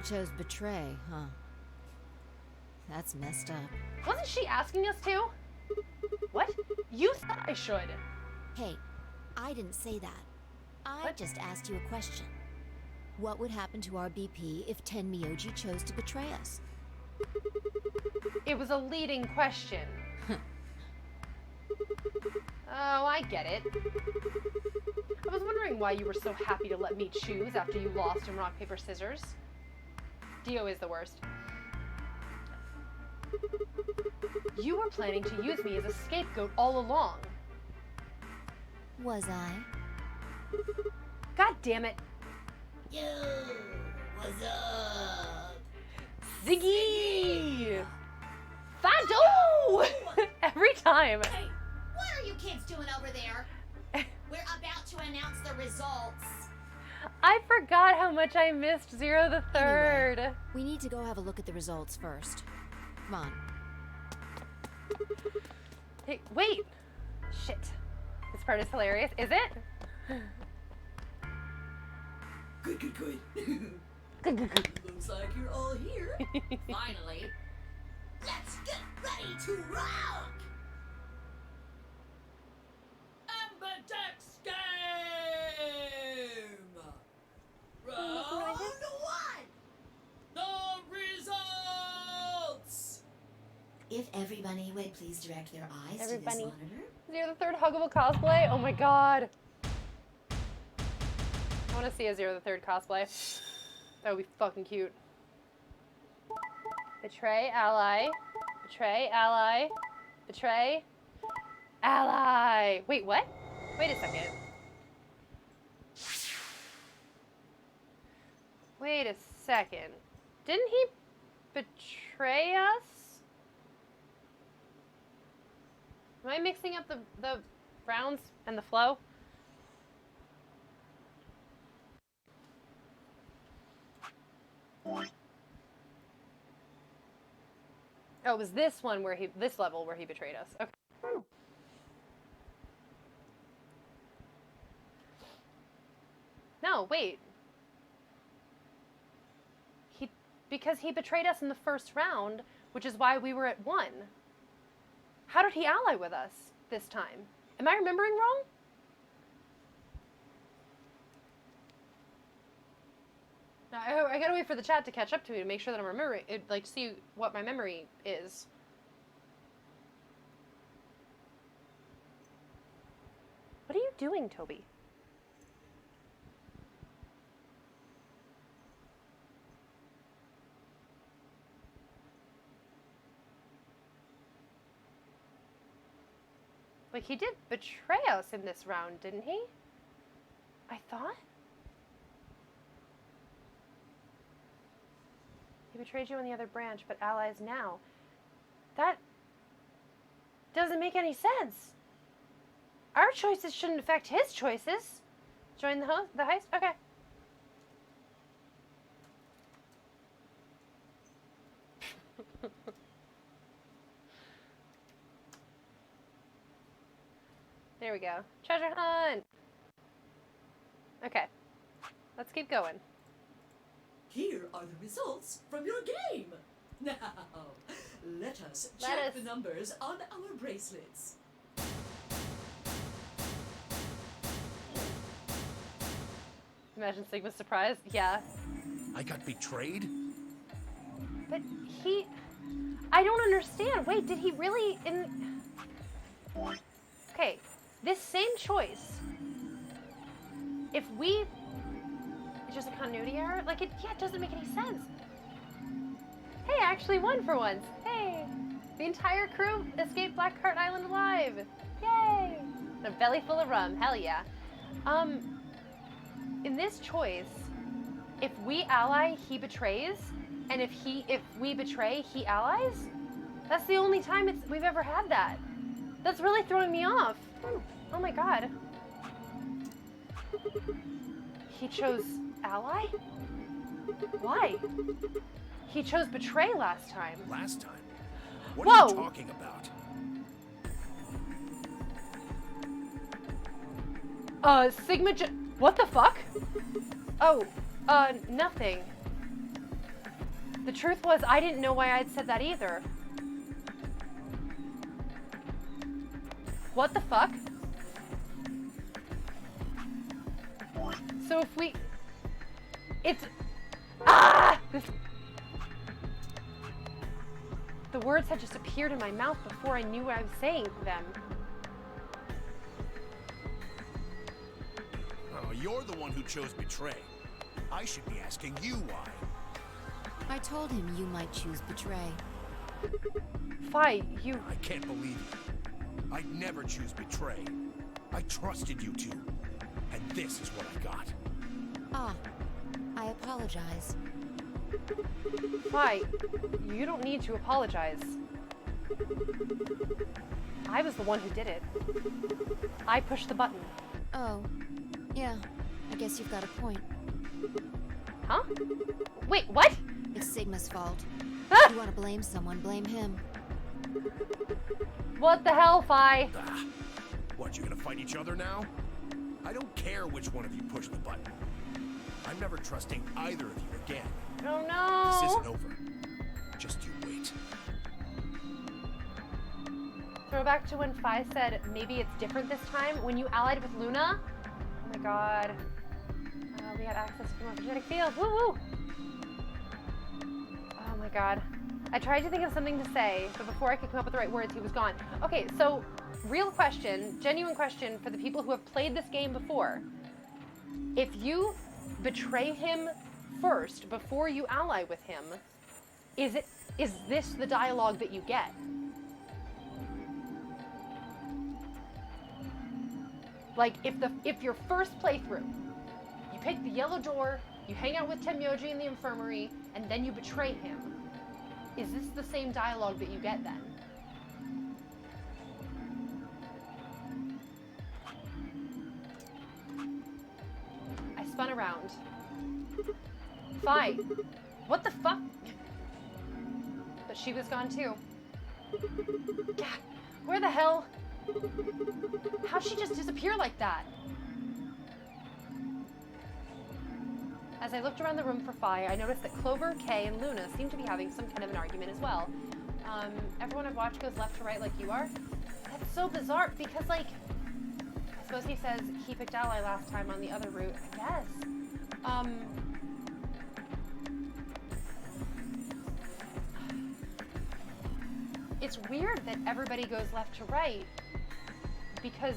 E: Chose betray, huh? That's messed up.
A: Wasn't she asking us to? What? You said I should.
E: Hey, I didn't say that. I
A: What?
E: just asked you a question. What would happen to our BP if Tenmyoji chose to betray us?
A: It was a leading question. Oh, I get it. I was wondering why you were so happy to let me choose after you lost in rock, paper, scissors. Dio is the worst. You were planning to use me as a scapegoat all along.
E: Was I?
B: God damn it.
F: Yo, what's up?
B: Ziggy! Fado! Every time.
J: Hey, what are you kids doing over there? We're about to announce the results.
B: I forgot how much I missed Zero the Third.
E: Anyway, we need to go have a look at the results first. Come on.
B: Hey, wait! Shit. This part is hilarious. Is it?
F: Good.
B: Good.
F: Looks like you're all here. Finally. Let's get ready to rock! Amberdex game! Round 1! The results!
J: If everybody would please direct their eyes
B: Everybody.
J: to this monitor.
B: Zero the Third huggable cosplay? Oh my god. I want to see a Zero the Third cosplay. That would be fucking cute. Betray ally. Betray ally. Betray ally. Wait, what? Wait a second. Wait a second. Didn't he betray us? Am I mixing up the rounds and the flow? Oh, it was this one where this level where he betrayed us. Okay. No, wait. Because he betrayed us in the first round, which is why we were at 1. How did he ally with us this time? Am I remembering wrong? I gotta wait for the chat to catch up to me to make sure that I'm remembering, like, see what my memory is. What are you doing, Toby? Like, he did betray us in this round, didn't he? I thought? He betrayed you in the other branch, but allies now. That doesn't make any sense. Our choices shouldn't affect his choices. Join the heist? Okay. There we go. Treasure hunt! Okay. Let's keep going.
F: Here are the results from your game. Now, let us check the numbers on our bracelets.
B: Imagine Sigma's surprise. Yeah.
D: I got betrayed?
B: But I don't understand. Wait, did he really Okay, this same choice. If we... It's just a continuity error? Like, it doesn't make any sense. Hey, I actually won for once. Hey! The entire crew escaped Blackheart Island alive. Yay! And a belly full of rum. Hell yeah. In this choice, if we ally, he betrays, and if we betray, he allies? That's the only time we've ever had that. That's really throwing me off. Oh my god. He chose ally? Why? He chose betray last time.
D: Last time? What
B: Whoa!
D: are you talking about?
B: Sigma what the fuck? Oh, nothing. The truth was, I didn't know why I'd said that either. What the fuck? So if we... The words had just appeared in my mouth before I knew what I was saying them.
D: Oh, you're the one who chose betray. I should be asking you why.
E: I told him you might choose betray.
B: Fi, you...
D: I can't believe you. I'd never choose betray. I trusted you two. and this is what I got.
E: Ah, I apologize.
B: Why? You don't need to apologize. I was the one who did it. I pushed the button.
E: Oh, yeah. I guess you've got a point.
B: Huh? Wait, what?
E: It's Sigma's fault.
B: Ah!
E: If you want to blame someone, blame him.
B: What the hell, Fi?
D: Ah, what, you gonna fight each other now? I don't care which one of you pushed the button. I'm never trusting either of you again.
B: Oh no!
D: This isn't over. Just you wait.
B: Throwback to when Fi said, maybe it's different this time, when you allied with Luna. Oh my god. We had access to the morphogenic field. Woo woo! Oh my god. I tried to think of something to say, but before I could come up with the right words, he was gone. Okay, so, real question, genuine question for the people who have played this game before. If you betray him first, before you ally with him, is this the dialogue that you get? Like, if your first playthrough, you pick the yellow door, you hang out with Temyoji in the infirmary, and then you betray him, is this the same dialogue that you get then? I spun around. Fi, what the fuck? But she was gone too. God, where the hell? How'd she just disappear like that? As I looked around the room for Fi, I noticed that Clover, Kay, and Luna seemed to be having some kind of an argument as well. Everyone I've watched goes left to right like you are? That's so bizarre because, like, I suppose he says he picked Ally last time on the other route. I guess. It's weird that everybody goes left to right because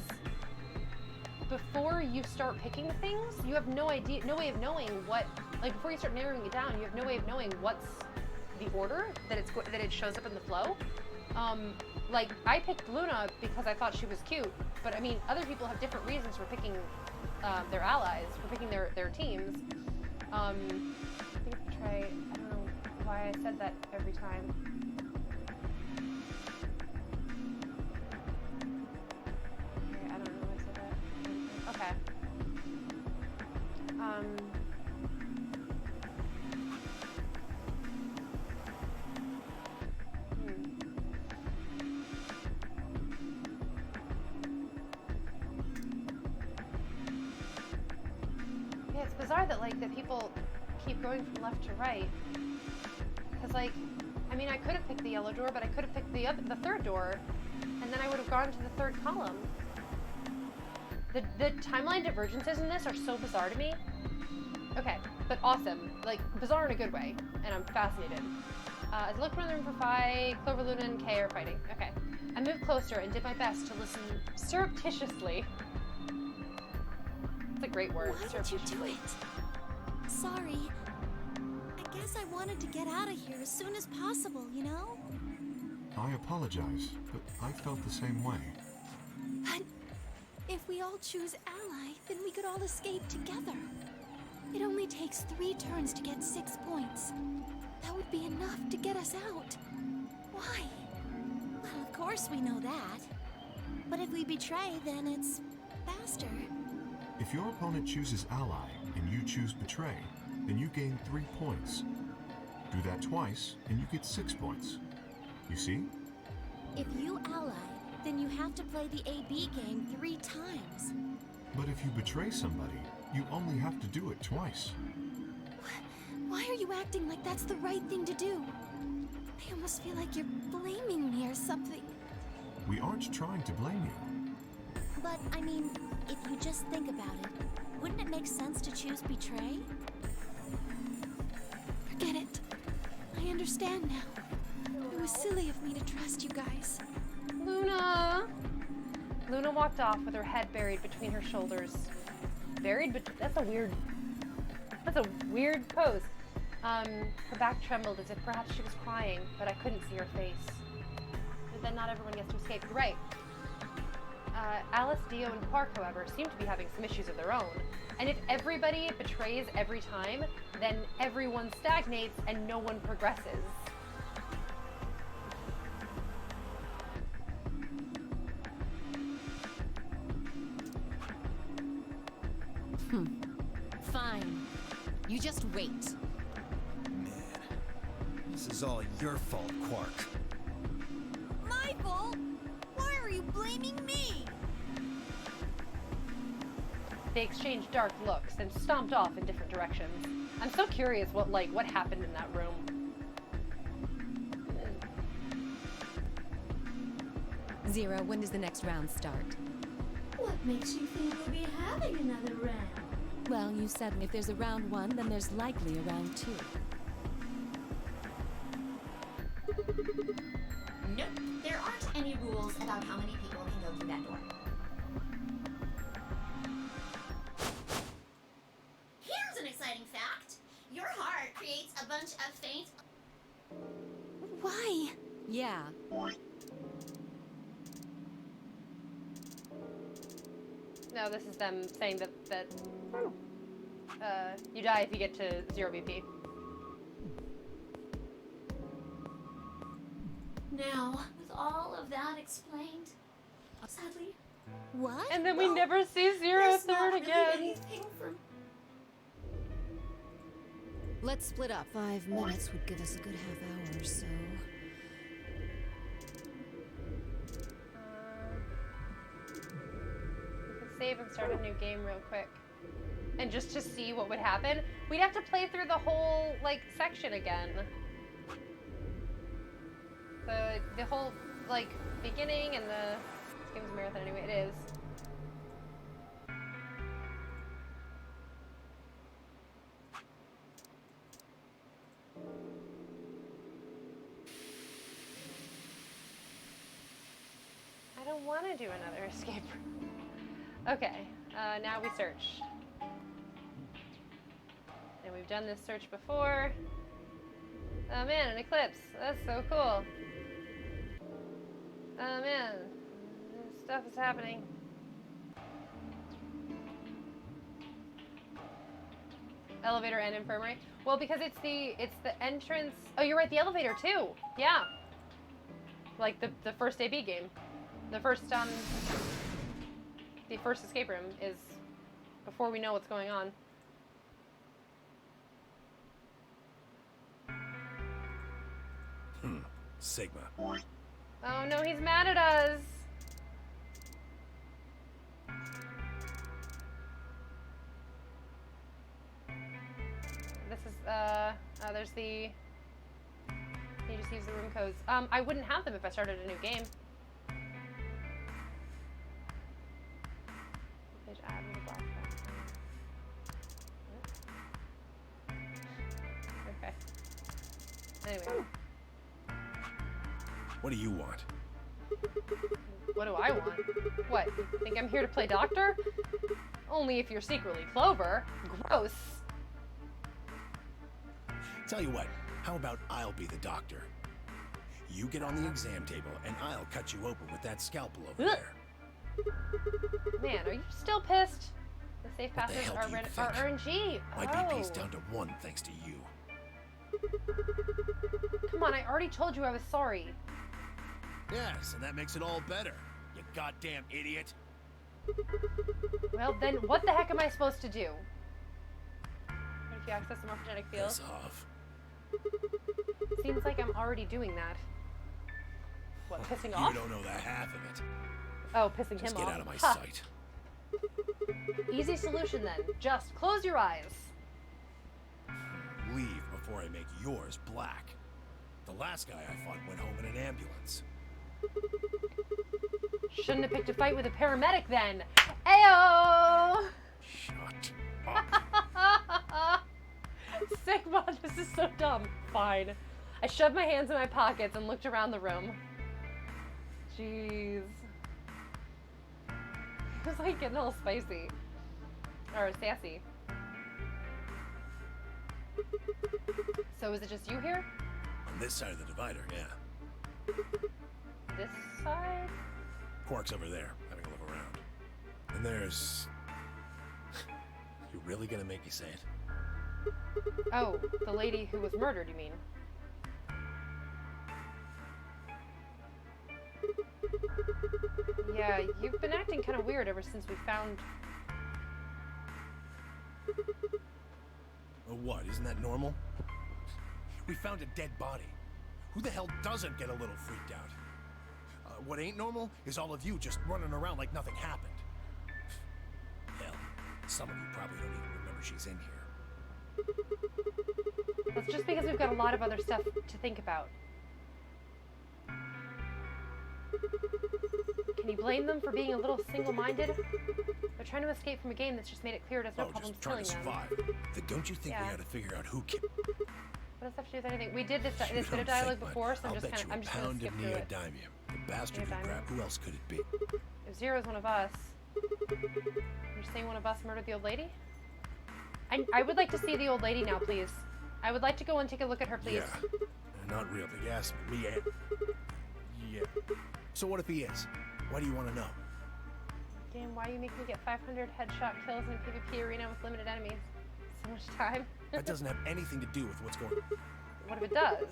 B: before you start picking things, you have no idea, no way of knowing what, like before you start narrowing it down, you have no way of knowing what's the order that it shows up in the flow. Like I picked Luna because I thought she was cute, but I mean, other people have different reasons for picking their allies, for picking their teams. I think I don't know why I said that every time. Okay, I don't know why I said that. Okay. Yeah, it's bizarre that that people keep going from left to right. Cause I mean, I could have picked the yellow door, but I could have picked the third door, and then I would have gone to the third column. The timeline divergences in this are so bizarre to me. Okay, but awesome. Like, bizarre in a good way, and I'm fascinated. As I looked around the room for Fi, Clover, Luna, and Kay are fighting. Okay. I moved closer and did my best to listen surreptitiously. It's a great word.
E: Why did you do it? Sorry. I guess I wanted to get out of here as soon as possible, you know?
I: I apologize, but I felt the same way.
E: But if we all choose Ally, then we could all escape together. It only takes 3 turns to get 6 points. That would be enough to get us out. Why? Well, of course we know that. But if we betray, then it's faster.
I: If your opponent chooses ally and you choose betray, then you gain 3 points. Do that twice and you get 6 points. You see?
E: If you ally, then you have to play the AB game 3 times.
I: But if you betray somebody, you only have to do it twice.
E: Why are you acting like that's the right thing to do? I almost feel like you're blaming me or something.
I: We aren't trying to blame you.
E: But, I mean, if you just think about it, wouldn't it make sense to choose betray? Forget it. I understand now. It was silly of me to trust you guys.
B: Luna! Luna walked off with her head buried between her shoulders. Buried? But that's a weird pose. Her back trembled as if perhaps she was crying, but I couldn't see her face. But then not everyone gets to escape. You're right. Alice, Dio, and Quark, however, seem to be having some issues of their own. And if everybody betrays every time, then everyone stagnates and no one progresses.
J: Fine. You just wait.
G: Man, this is all your fault, Quark.
E: My fault? Why are you blaming me?
B: They exchanged dark looks and stomped off in different directions. I'm so curious what happened in that room.
J: Zero, when does the next round start?
K: What makes you think we'll be having another round?
J: Well, you said if there's a round 1, then there's likely a round 2.
K: Nope. There aren't any rules about how many people can go through that door. Here's an exciting fact. Your heart creates a bunch of faint...
E: Why?
J: Yeah.
B: No, this is them saying that you die if you get to 0 BP.
K: Now, with all of that explained, sadly,
E: What?
B: And then we
K: Well,
B: never see Zero
K: there's not
B: Third
K: really
B: again.
K: anything for...
J: Let's split up.
E: 5 minutes would give us a good half hour or so.
B: We could save and start a new game real quick. And just to see what would happen, we'd have to play through the whole, section again. The whole, beginning and the... This game's a marathon anyway, it is. I don't want to do another escape room. Okay, now we search. And we've done this search before. Oh man, an eclipse. That's so cool. Oh man, stuff is happening. Elevator and infirmary. Well, because it's the entrance. Oh, you're right. The elevator too. Yeah. Like the first AB game. The first escape room is before we know what's going on.
D: Sigma.
B: Oh no, he's mad at us. This is there's the. You just use the room codes. I wouldn't have them if I started a new game. Page add with a black background. Okay. Anyway.
D: What do you want?
B: What do I want? What? Think I'm here to play doctor? Only if you're secretly Clover. Gross.
D: Tell you what, how about I'll be the doctor? You get on the exam table and I'll cut you open with that scalpel over
B: Ugh.
D: there.
B: Man, are you still pissed? The safe
D: What the
B: passes
D: hell do you
B: are
D: think?
B: RNG.
D: My BP's down to 1 thanks to you.
B: Come on, I already told you I was sorry.
D: Yes, and that makes it all better. You goddamn idiot.
B: Well, then what the heck am I supposed to do? What if you access the morphogenetic field?
D: Piss off.
B: Seems like I'm already doing that. What, pissing
D: You
B: off?
D: don't know the half of it.
B: Oh, pissing
D: Just
B: him
D: get
B: off.
D: out of my
B: Ha.
D: sight.
B: Easy solution then. Just close your eyes.
D: Leave before I make yours black. The last guy I fought went home in an ambulance.
B: Shouldn't have picked a fight with a paramedic then. Ayo!
D: Shut up.
B: Sigma, this is so dumb. Fine. I shoved my hands in my pockets and looked around the room. Jeez. It was like getting all spicy. Or sassy. So is it just you here?
D: On this side of the divider, yeah.
B: This side?
D: Quark's over there, having a look around. And there's... You really gonna make me say it?
B: Oh, the lady who was murdered, you mean? Yeah, you've been acting kind of weird ever since we found...
D: Oh, what? Isn't that normal? We found a dead body. Who the hell doesn't get a little freaked out? What ain't normal is all of you just running around like nothing happened. Hell, some of you probably don't even remember she's in here.
B: That's just because we've got a lot of other stuff to think about. Can you blame them for being a little single-minded? They're trying to escape from a game that's just made it clear it has no problem
D: just trying
B: killing
D: to
B: them.
D: survive. Then don't you think we ought to figure out who killed...
B: What does that have to do with anything? We did this bit of dialogue before, so I'm just
D: gonna skip through it. The bastard who grabbed... Who else could it be?
B: If Zero's one of us, you're saying one of us murdered the old lady? I would like to see the old lady now, please. I would like to go and take a look at her, please.
D: Yeah, not really. Yes, me and... Yeah. So what if he is? Why do you want to know?
B: Damn, why you make me get 500 headshot kills in a PvP arena with limited enemies? So much time.
D: That doesn't have anything to do with what's going on.
B: What if it does?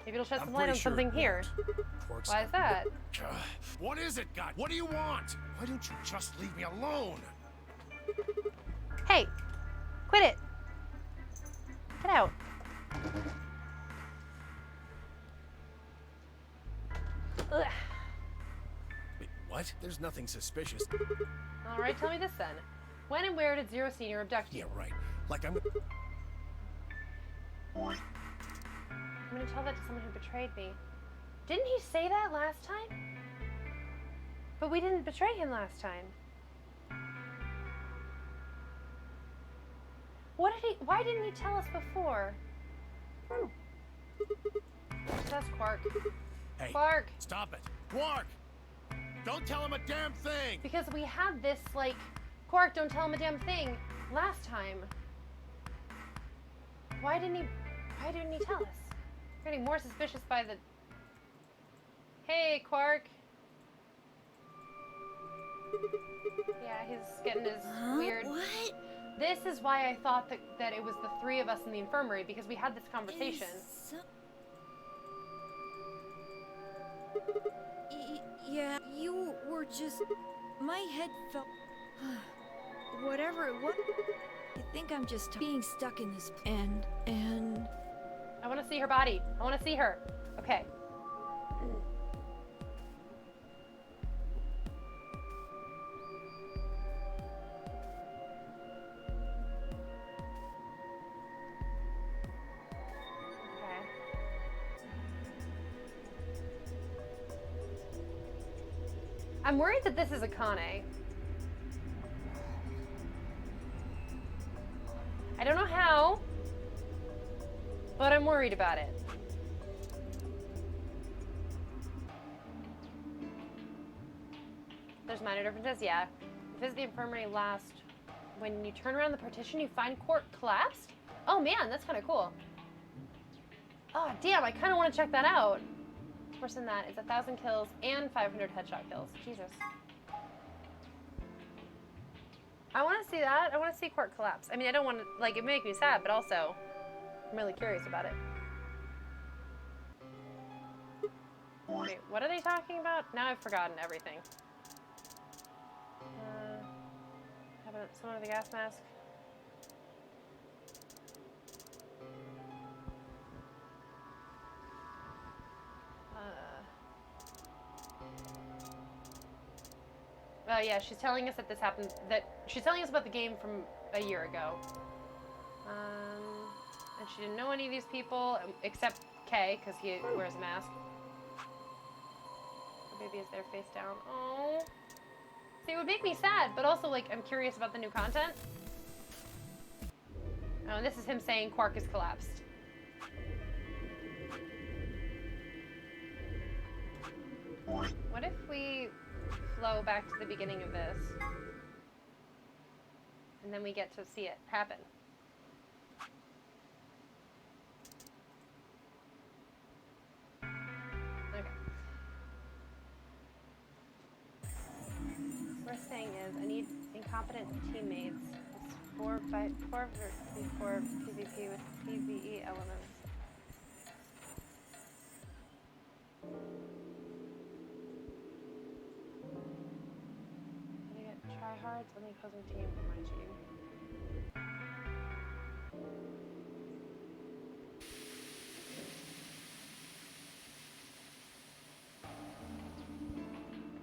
B: Maybe it'll shed some light on something here. Why is that?
D: What is it, God? What do you want? Why don't you just leave me alone?
B: Hey! Quit it! Get out. Ugh.
D: Wait, what? There's nothing suspicious.
B: Alright, tell me this then. When and where did Zero Senior abduct you?
D: Yeah, right. Like I'm
B: gonna tell that to someone who betrayed me. Didn't he say that last time? But we didn't betray him last time. Why didn't he tell us before? That's Quark.
D: Hey,
B: Quark!
D: Stop it! Quark! Don't tell him a damn thing!
B: Because we had this, like, Quark, don't tell him a damn thing last time. Why didn't he tell us? We're getting more suspicious by the... Hey, Quark. Yeah, he's getting his weird...
E: What?
B: This is why I thought that it was the three of us in the infirmary, because we had this conversation.
E: Yeah, you were just... My head felt... Whatever it was... I think I'm just being stuck in this... And...
B: I want to see her body. I want to see her. Okay. I'm worried that this is a Kane. I don't know how, but I'm worried about it. There's minor differences, yeah. Visit the infirmary last. When you turn around the partition, you find Quark collapsed? Oh man, that's kind of cool. Oh damn, I kind of want to check that out. Worse than that, it's 1,000 kills and 500 headshot kills. Jesus. I want to see that. I want to see Quark collapse. I mean, I don't want to, like, it make me sad, but also, I'm really curious about it. Wait, what are they talking about? Now I've forgotten everything. Have someone with a gas mask. Oh yeah, she's telling us that this happened, she's telling us about the game from a year ago. And she didn't know any of these people, except Kay, because he wears a mask. The baby is there face down. Oh. See, it would make me sad, but also, like, I'm curious about the new content. Oh, and this is him saying Quark is collapsed. What if we flow back to the beginning of this, and then we get to see it happen? Okay. We're First thing is I need incompetent teammates. It's 4x4 before PvP with PvE elements. I get tryhards on the opposing team or my team.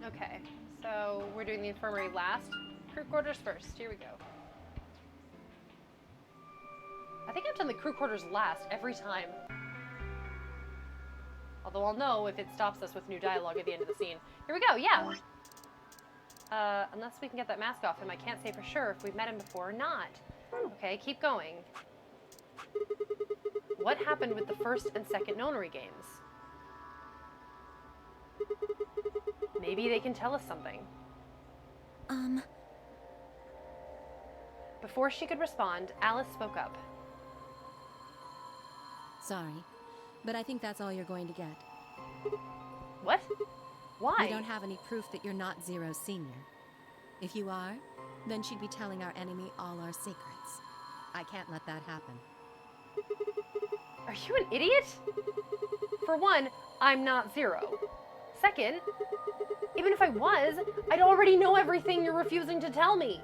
B: Okay, so we're doing the infirmary last. Crew quarters first. Here we go. I think I've done the crew quarters last every time. Although I'll know if it stops us with new dialogue at the end of the scene. Here we go, yeah! Unless we can get that mask off him, I can't say for sure if we've met him before or not. Okay, keep going. What happened with the first and second nonary games? Maybe they can tell us something. Before she could respond, Alice spoke up.
J: Sorry, but I think that's all you're going to get.
B: What? Why?
J: We don't have any proof that you're not Zero Senior. If you are, then she'd be telling our enemy all our secrets. I can't let that happen.
B: Are you an idiot? For one, I'm not Zero. Second, even if I was, I'd already know everything you're refusing to tell me.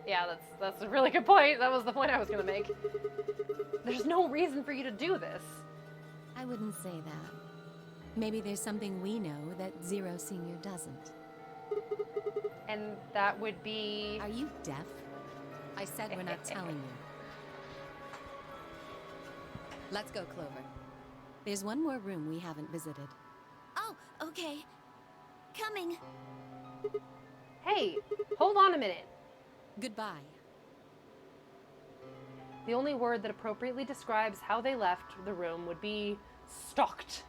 B: Yeah, that's a really good point. That was the point I was gonna make. There's no reason for you to do this.
J: I wouldn't say that. Maybe there's something we know that Zero Senior doesn't.
B: And that would be...
J: Are you deaf? I said we're not telling you. Let's go, Clover. There's one more room we haven't visited.
E: Oh, okay. Coming.
B: Hey, hold on a minute.
J: Goodbye.
B: The only word that appropriately describes how they left the room would be stalked.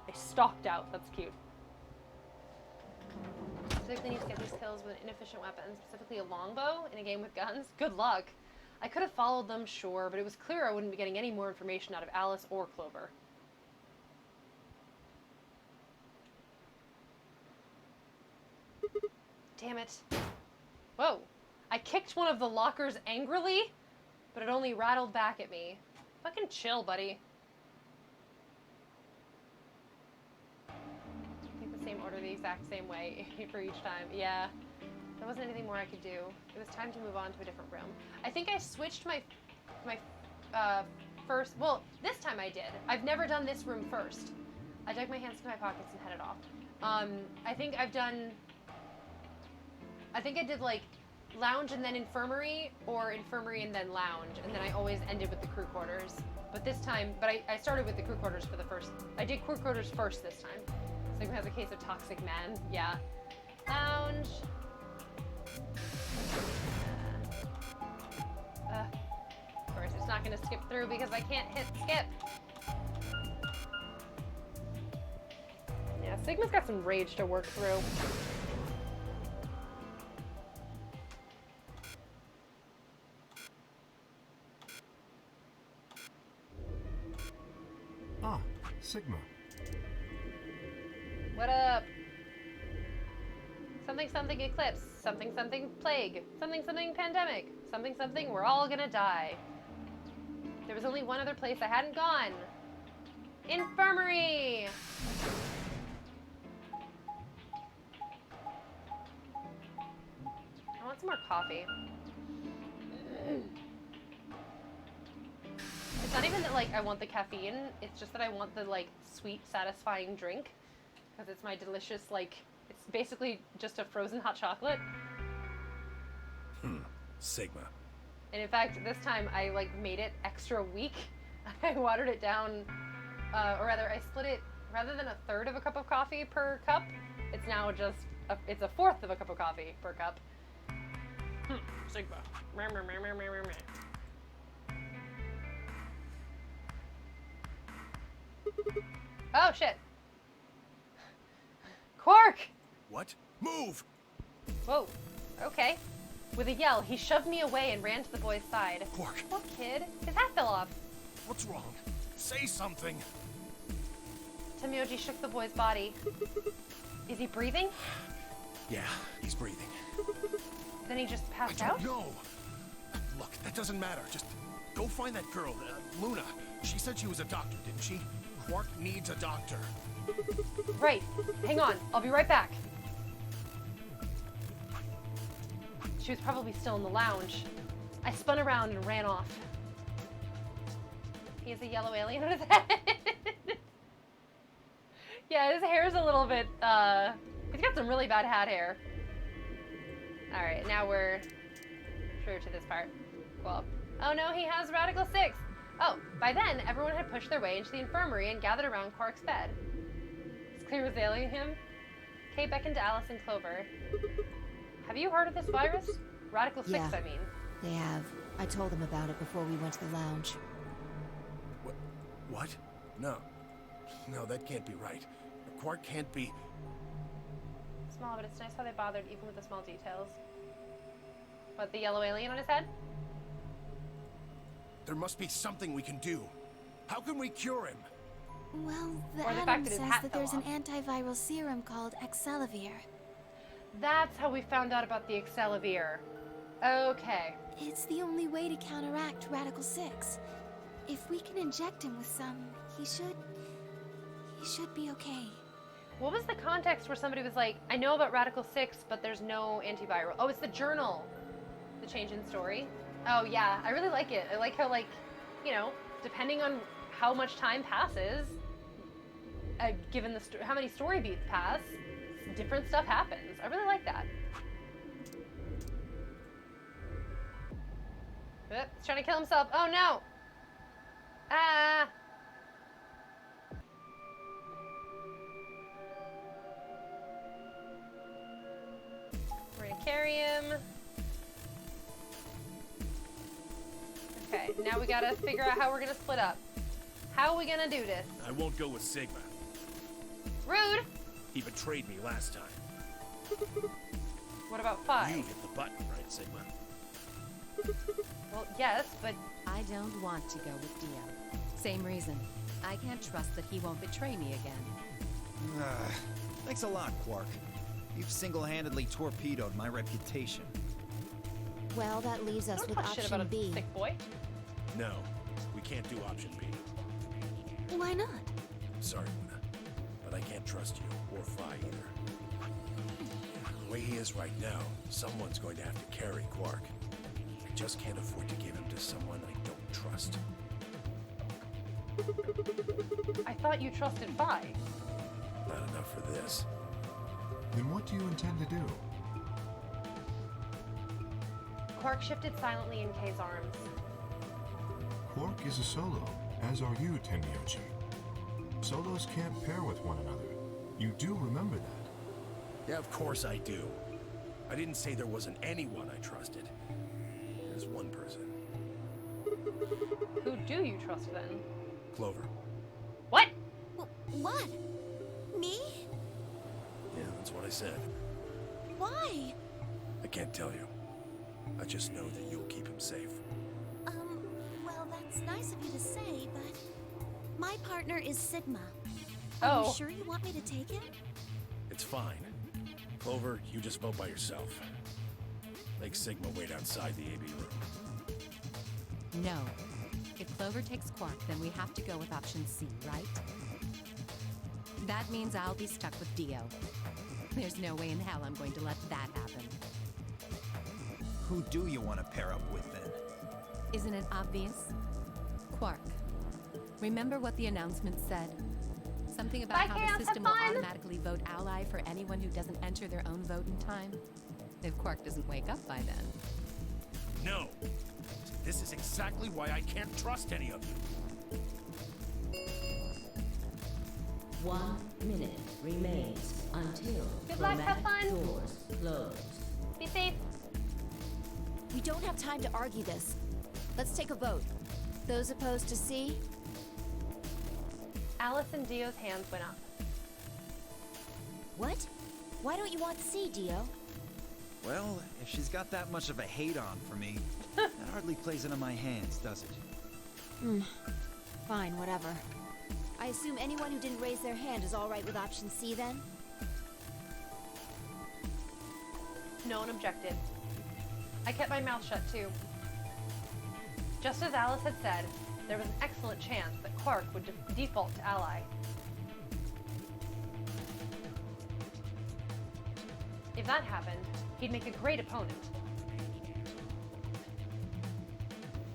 B: They stalked out. That's cute. Specifically need to get these kills with inefficient weapons, specifically a longbow in a game with guns. Good luck. I could have followed them, sure, but it was clear I wouldn't be getting any more information out of Alice or Clover. Damn it. Whoa. I kicked one of the lockers angrily, but it only rattled back at me. Fucking chill, buddy. Take the same order the exact same way for each time. Yeah. There wasn't anything more I could do. It was time to move on to a different room. I think I switched my first... Well, this time I did. I've never done this room first. I dug my hands into my pockets and headed off. I think I did, like, lounge and then infirmary, or infirmary and then lounge, and then I always ended with the crew quarters. But this time, I started with the crew quarters for the first... I did crew quarters first this time. Sigma has a case of toxic man. Yeah. Lounge... of course, it's not going to skip through because I can't hit skip. Yeah, Sigma's got some rage to work through.
I: Ah, Sigma.
B: What up? Something something eclipse, something something plague, something something pandemic, something something we're all gonna die. There was only one other place I hadn't gone. Infirmary! I want some more coffee. It's not even that, like, I want the caffeine, it's just that I want the, like, sweet, satisfying drink. Because it's my delicious, like, it's basically just a frozen hot chocolate.
D: Sigma.
B: And in fact, this time I, like, made it extra weak. I watered it down, or rather, I split it, rather than a third of a cup of coffee per cup, it's now just, it's a fourth of a cup of coffee per cup. Sigma. Oh, shit. Quark!
D: What? Move!
B: Whoa. Okay. With a yell, he shoved me away and ran to the boy's side.
D: Quark.
B: Poor kid. His hat fell off.
D: What's wrong? Say something.
B: Tamioji shook the boy's body. Is he breathing?
D: Yeah, he's breathing.
A: Then he just
D: I
A: passed out?
D: don't know. Look, that doesn't matter. Just go find that girl, Luna. She said she was a doctor, didn't she? Quark needs a doctor.
A: Right. Hang on. I'll be right back. She was probably still in the lounge. I spun around and ran off. He has a yellow alien on his head. Yeah, his hair's a little bit, he's got some really bad hat hair. Alright, now we're true to this part. Cool. Oh no, he has Radical 6! Oh, by then, everyone had pushed their way into the infirmary and gathered around Quark's bed. It's clear it was alien him. Kay beckoned to Alice and Clover. Have you heard of this virus? Radical 6,
L: Yeah.
A: I mean.
L: They have. I told them about it before we went to the lounge.
D: What? No. No, that can't be right. Quark can't be...
A: Small, but it's nice how they bothered even with the small details. What, the yellow alien on his head?
D: There must be something we can do. How can we cure him?
M: Well, the
A: Or the fact
M: Atom
A: that his
M: says
A: hat
M: that
A: fell
M: there's an
A: off.
M: antiviral serum called Excelavir.
A: That's how we found out about the Excelavir. Okay.
M: It's the only way to counteract Radical 6. If we can inject him with some, he should be okay.
A: What was the context where somebody was like, I know about Radical 6, but there's no antiviral. Oh, it's the journal. The change in story. Oh, yeah. I really like it. I like how, like, you know, depending on how much time passes, given the how many story beats pass, different stuff happens. I really like that. Oop, he's trying to kill himself. Oh, no. Ah. We're gonna carry him. Okay, now we gotta figure out how we're gonna split up. How are we gonna do this?
D: I won't go with Sigma.
A: Rude!
D: He betrayed me last time.
A: What about 5?
D: You hit the button, right, Sigma?
A: Well, yes, but...
J: I don't want to go with Dio. Same reason. I can't trust that he won't betray me again.
G: Thanks a lot, Quark. You've single-handedly torpedoed my reputation.
M: Well, that leaves us
A: Don't
M: with
A: talk shit about
M: option
A: a
M: B.
A: sick boy.
D: No, we can't do option B.
M: Why not?
D: Sorry, Luna, but I can't trust you, or Phi either. The way he is right now, someone's going to have to carry Quark. I just can't afford to give him to someone I don't trust.
A: I thought you trusted Phi.
D: Not enough for this.
I: Then what do you intend to do?
A: Quark shifted silently in Kay's arms.
I: Quark is a solo, as are you, Tenmyochi. Solos can't pair with one another. You do remember that.
D: Yeah, of course I do. I didn't say there wasn't anyone I trusted. There's one person.
A: Who do you trust then?
D: Clover.
A: What?
M: What? Me?
D: Yeah, that's what I said.
M: Why?
D: I can't tell you. I just know that you'll keep him safe.
M: Well, that's nice of you to say, but my partner is Sigma.
A: Oh.
M: Are you sure you want me to take him?
D: It's fine. Clover, you just vote by yourself. Make Sigma wait outside the AB room.
J: No. If Clover takes Quark, then we have to go with option C, right? That means I'll be stuck with Dio. There's no way in hell I'm going to let that happen.
G: Who do you want to pair up with, then?
J: Isn't it obvious? Quark. Remember what the announcement said? Something about
A: Bye,
J: how
A: Chaos,
J: the
A: have
J: system will
A: fun.
J: automatically vote ally for anyone who doesn't enter their own vote in time? If Quark doesn't wake up by then.
D: No! This is exactly why I can't trust any of you.
F: 1 minute remains until
A: Good luck, have
F: chromatic
A: fun.
F: doors close.
A: Be safe.
E: We don't have time to argue this. Let's take a vote. Those opposed to C?
A: Alice and Dio's hands went up.
E: What? Why don't you want C, Dio?
G: Well, if she's got that much of a hate-on for me, that hardly plays into my hands, does it?
E: Fine, whatever. I assume anyone who didn't raise their hand is all right with option C, then?
B: No one objected. I kept my mouth shut too. Just as Alice had said, there was an excellent chance that Quark would default to ally. If that happened, he'd make a great opponent.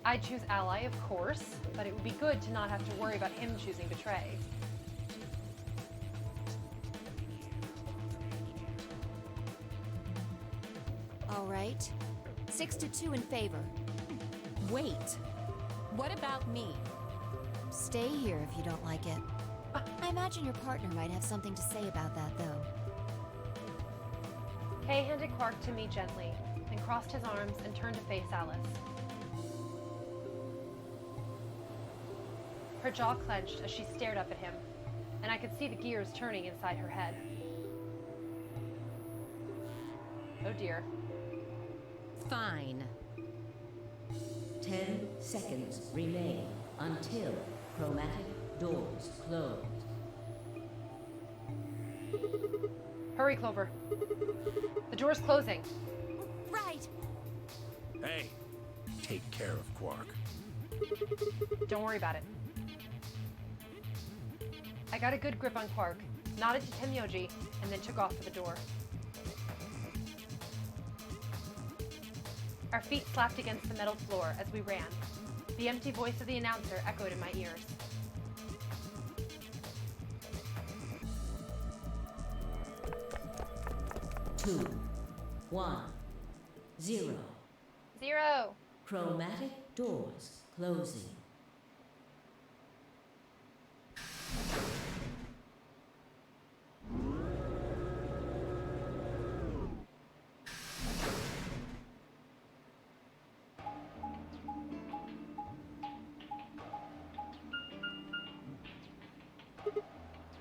B: I'd choose ally, of course, but it would be good to not have to worry about him choosing betray.
L: All right. 6-2 in favor.
J: Wait. What about me?
L: Stay here if you don't like it. I imagine your partner might have something to say about that, though.
B: Kay handed Quark to me gently, and crossed his arms and turned to face Alice. Her jaw clenched as she stared up at him, and I could see the gears turning inside her head. Oh dear.
J: Fine.
F: 10 seconds remain until chromatic doors close.
B: Hurry, Clover. The door's closing.
E: Right.
D: Hey, take care of Quark.
B: Don't worry about it. I got a good grip on Quark, nodded to Temyoji, and then took off for the door. Our feet slapped against the metal floor as we ran. The empty voice of the announcer echoed in my ears.
F: Two, 1, 0.
B: 0.
F: Chromatic doors closing.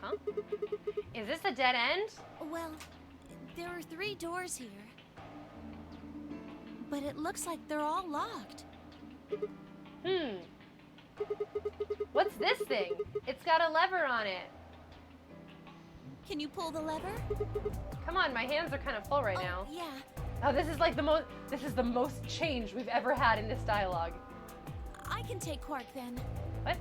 B: Huh? Is this a dead end?
M: Well, there are 3 doors here. But it looks like they're all locked.
B: What's this thing? It's got a lever on it.
M: Can you pull the lever?
B: Come on, my hands are kind of full right now.
M: Yeah.
B: Oh, this is the most change we've ever had in this dialogue.
M: I can take Quark then.
B: What?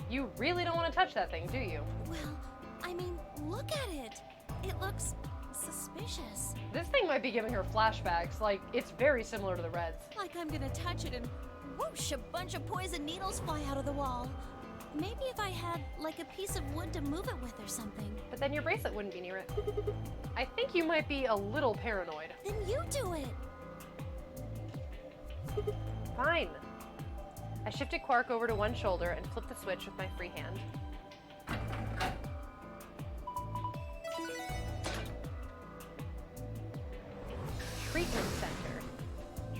B: You really don't want to touch that thing, do you?
M: Well, I mean, look at it. It looks suspicious.
B: This thing might be giving her flashbacks. Like, it's very similar to the Reds.
M: Like I'm gonna touch it and whoosh, a bunch of poison needles fly out of the wall. Maybe if I had, like, a piece of wood to move it with or something.
B: But then your bracelet wouldn't be near it. I think you might be a little paranoid.
M: Then you do it.
B: Fine. I shifted Quark over to one shoulder and flipped the switch with my free hand. Treatment center.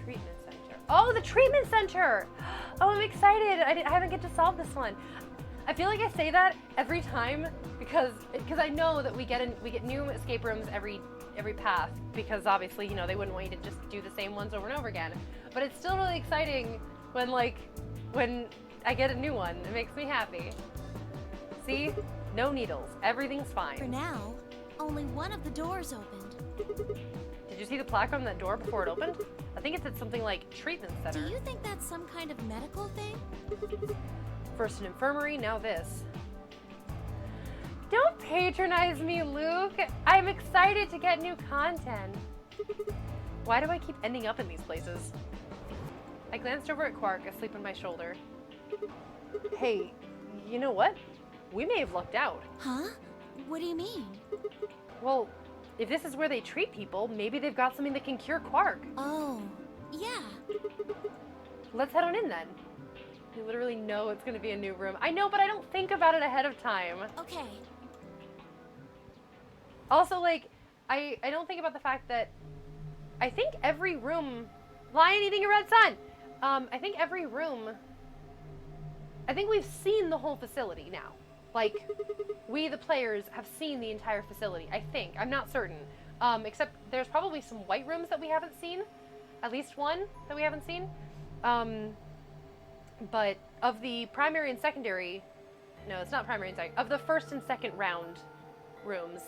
B: Treatment center. Oh, the treatment center! Oh, I'm excited. I haven't get to solve this one. I feel like I say that every time because I know that we get new escape rooms every path because obviously, you know, they wouldn't want you to just do the same ones over and over again. But it's still really exciting when I get a new one. It makes me happy. See? No needles. Everything's fine.
M: For now, only one of the doors opened.
B: Did you see the plaque on that door before it opened? I think it said something like treatment center.
M: Do you think that's some kind of medical thing?
B: First an infirmary, now this. Don't patronize me, Luke. I'm excited to get new content. Why do I keep ending up in these places? I glanced over at Quark, asleep on my shoulder. Hey, you know what? We may have lucked out.
M: Huh? What do you mean?
B: Well, if this is where they treat people, maybe they've got something that can cure Quark.
M: Oh, yeah.
B: Let's head on in then. You literally know it's gonna be a new room. I know, but I don't think about it ahead of time.
M: Okay.
B: Also, like, I don't think about the fact that I think every room... Lion eating a red sun! I think every room... I think we've seen the whole facility now. Like, we, the players, have seen the entire facility, I think. I'm not certain. Except there's probably some white rooms that we haven't seen. At least one that we haven't seen. But of the primary and secondary... No, it's not primary and secondary. Of the first and second round rooms,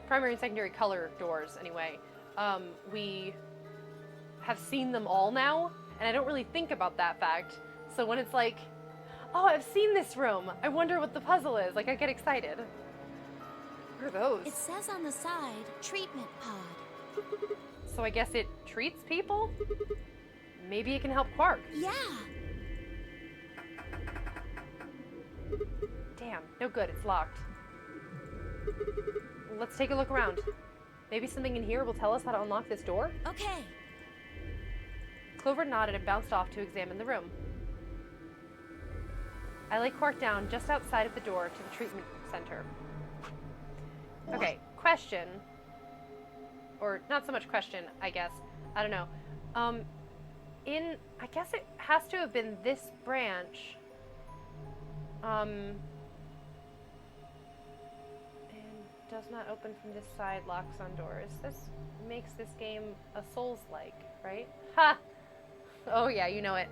B: primary and secondary color doors anyway, we have seen them all now, and I don't really think about that fact. So when it's like, oh, I've seen this room, I wonder what the puzzle is, like I get excited. What are those?
M: It says on the side, treatment pod.
B: So I guess it treats people? Maybe it can help Quark.
M: Yeah.
B: Damn, no good, it's locked. Let's take a look around. Maybe something in here will tell us how to unlock this door?
M: Okay.
B: Clover nodded and bounced off to examine the room. I lay Quark down just outside of the door to the treatment center. Okay, question. Or not so much question, I guess. I don't know. I guess it has to have been this branch. And does not open from this side, locks on doors. This makes this game a Souls-like, right? Ha! Oh yeah, you know it.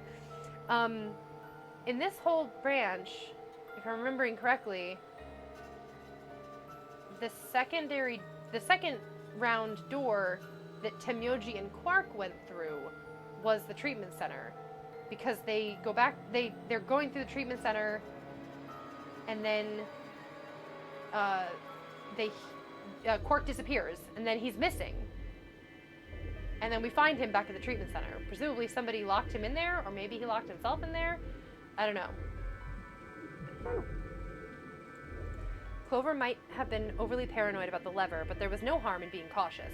B: In this whole branch, if I'm remembering correctly, the second round door that Temyoji and Quark went through was the treatment center, because they go back, they're going through the treatment center, and then Quark disappears, and then he's missing, and then we find him back at the treatment center. Presumably somebody locked him in there, or maybe he locked himself in there. I don't know. Clover might have been overly paranoid about the lever, but there was no harm in being cautious.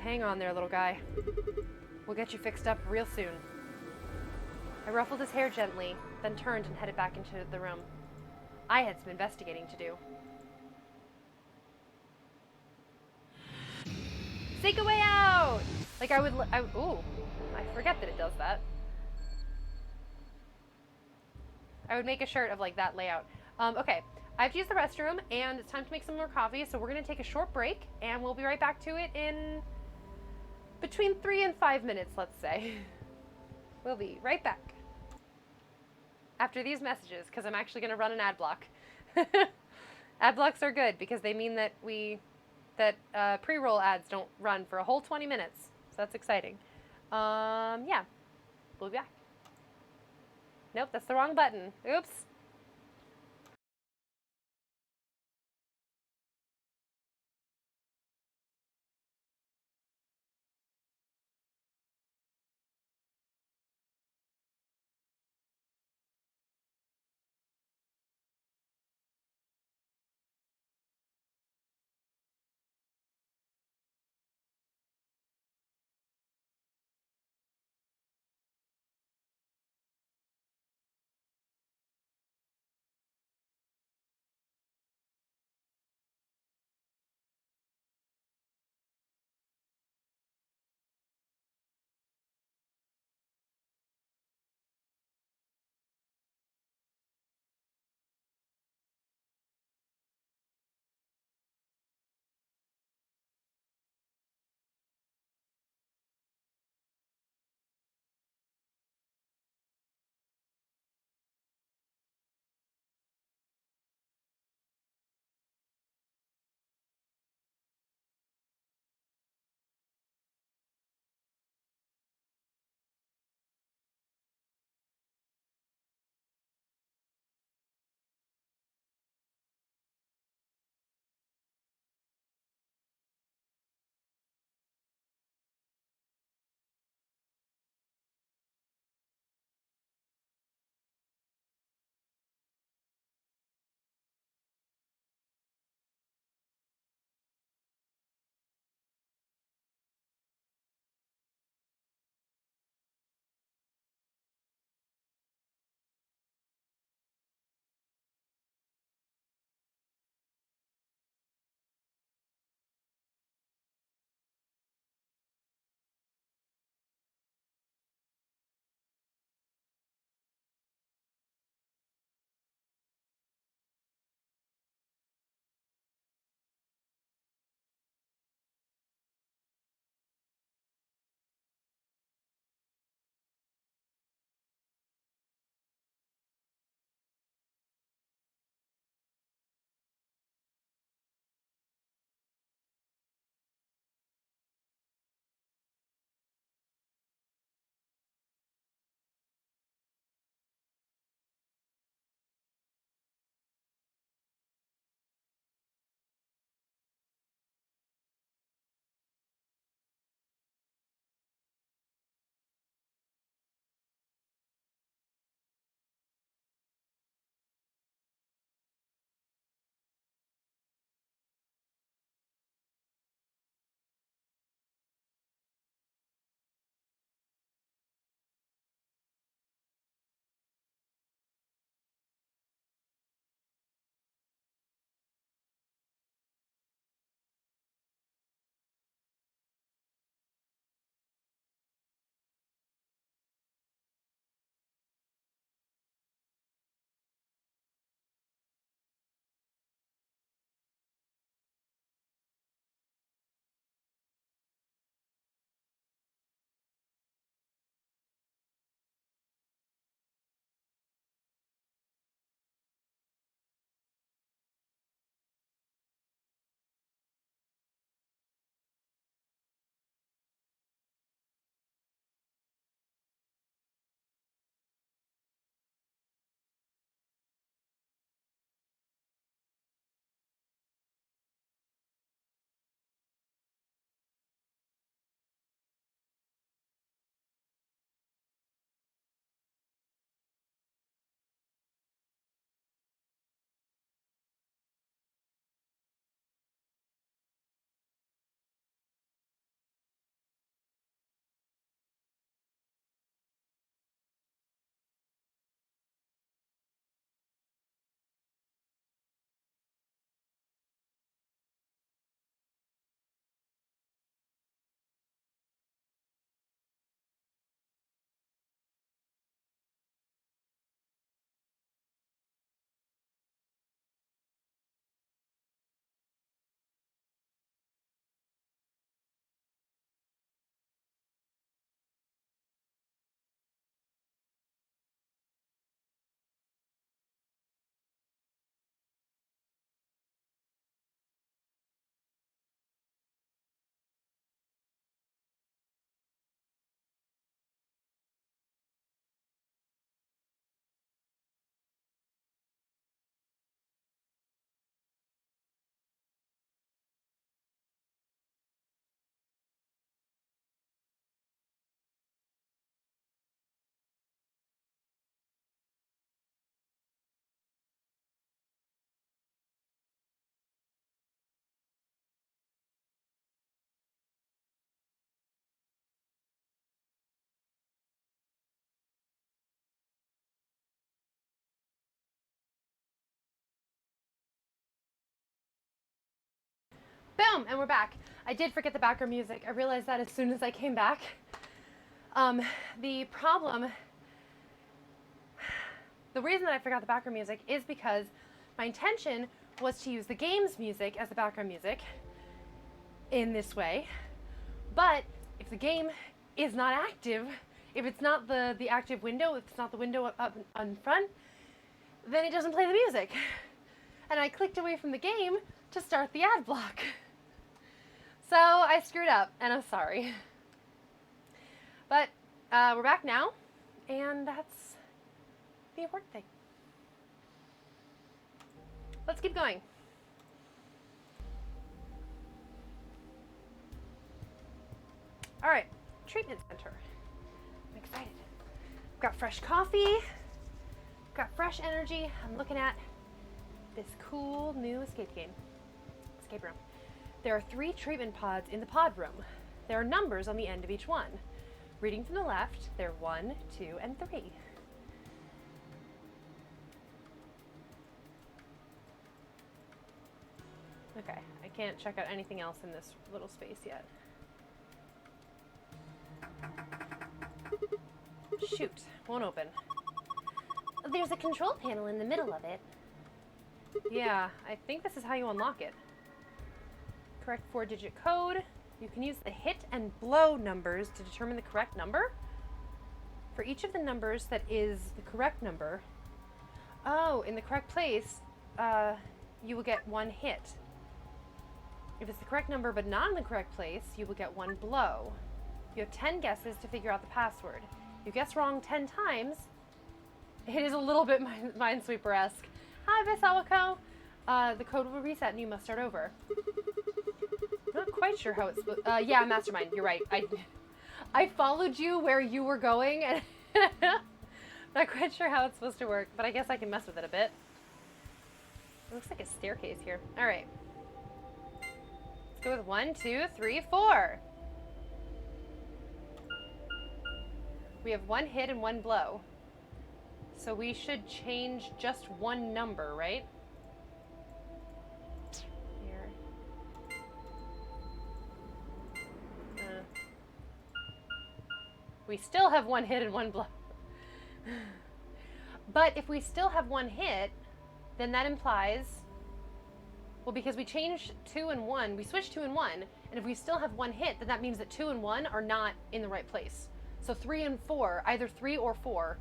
B: Hang on there, little guy. We'll get you fixed up real soon. I ruffled his hair gently, then turned and headed back into the room. I had some investigating to do. Seek a way out! Like ooh, I forget that it does that. I would make a shirt of like that layout. Okay, I have to use the restroom, and it's time to make some more coffee, so we're gonna take a short break, and we'll be right back to it in between 3 and 5 minutes, let's say. We'll be right back after these messages, because I'm actually gonna run an ad block. Ad blocks are good because they mean that pre-roll ads don't run for a whole 20 minutes, so that's exciting. Yeah, we'll be back. Nope, that's the wrong button. Oops. Boom! And we're back. I did forget the background music. I realized that as soon as I came back. The reason that I forgot the background music is because my intention was to use the game's music as the background music in this way. But if the game is not active, if it's not the active window, if it's not the window up in front, then it doesn't play the music. And I clicked away from the game to start the ad block. So I screwed up, and I'm sorry. But we're back now, and that's the important thing. Let's keep going. All right, treatment center. I'm excited. I've got fresh coffee, got fresh energy. I'm looking at this cool new escape room. There are 3 treatment pods in the pod room. There are numbers on the end of each one. Reading from the left, they're 1, 2, and 3. Okay, I can't check out anything else in this little space yet. Shoot, won't open.
L: There's a control panel in the middle of it.
B: Yeah, I think this is how you unlock it. Correct 4-digit code. You can use the hit and blow numbers to determine the correct number. For each of the numbers that is the correct number, in the correct place, you will get 1 hit. If it's the correct number but not in the correct place, you will get 1 blow. You have 10 guesses to figure out the password. You guess wrong 10 times. It is a little bit Minesweeper-esque. Hi, Vespa. The code will reset and you must start over. I'm not quite sure how it's supposed. Yeah, Mastermind. You're right. I followed you where you were going, and not quite sure how it's supposed to work. But I guess I can mess with it a bit. It looks like a staircase here. All right. Let's go with 1, 2, 3, 4. We have 1 hit and 1 blow. So we should change just 1 number, right? Here. We still have 1 hit and 1 blow. But if we still have 1 hit, then that implies, well, because we changed 2 and 1, we switched 2 and 1, and if we still have 1 hit, then that means that 2 and 1 are not in the right place. So 3 and 4, either 3 or 4.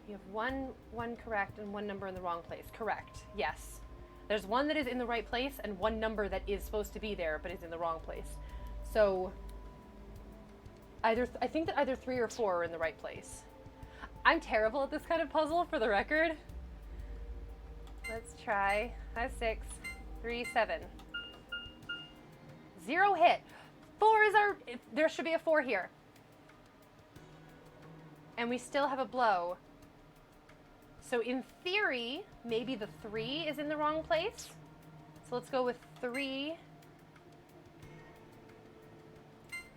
B: You have one correct and 1 number in the wrong place. Correct. Yes. There's 1 that is in the right place and 1 number that is supposed to be there but is in the wrong place. So I think that either 3 or 4 are in the right place. I'm terrible at this kind of puzzle, for the record. Let's try 5, 6, 3, 7. 0 hit. 4 is our. There should be a 4 here. And we still have a blow. So in theory, maybe the 3 is in the wrong place. So let's go with 3,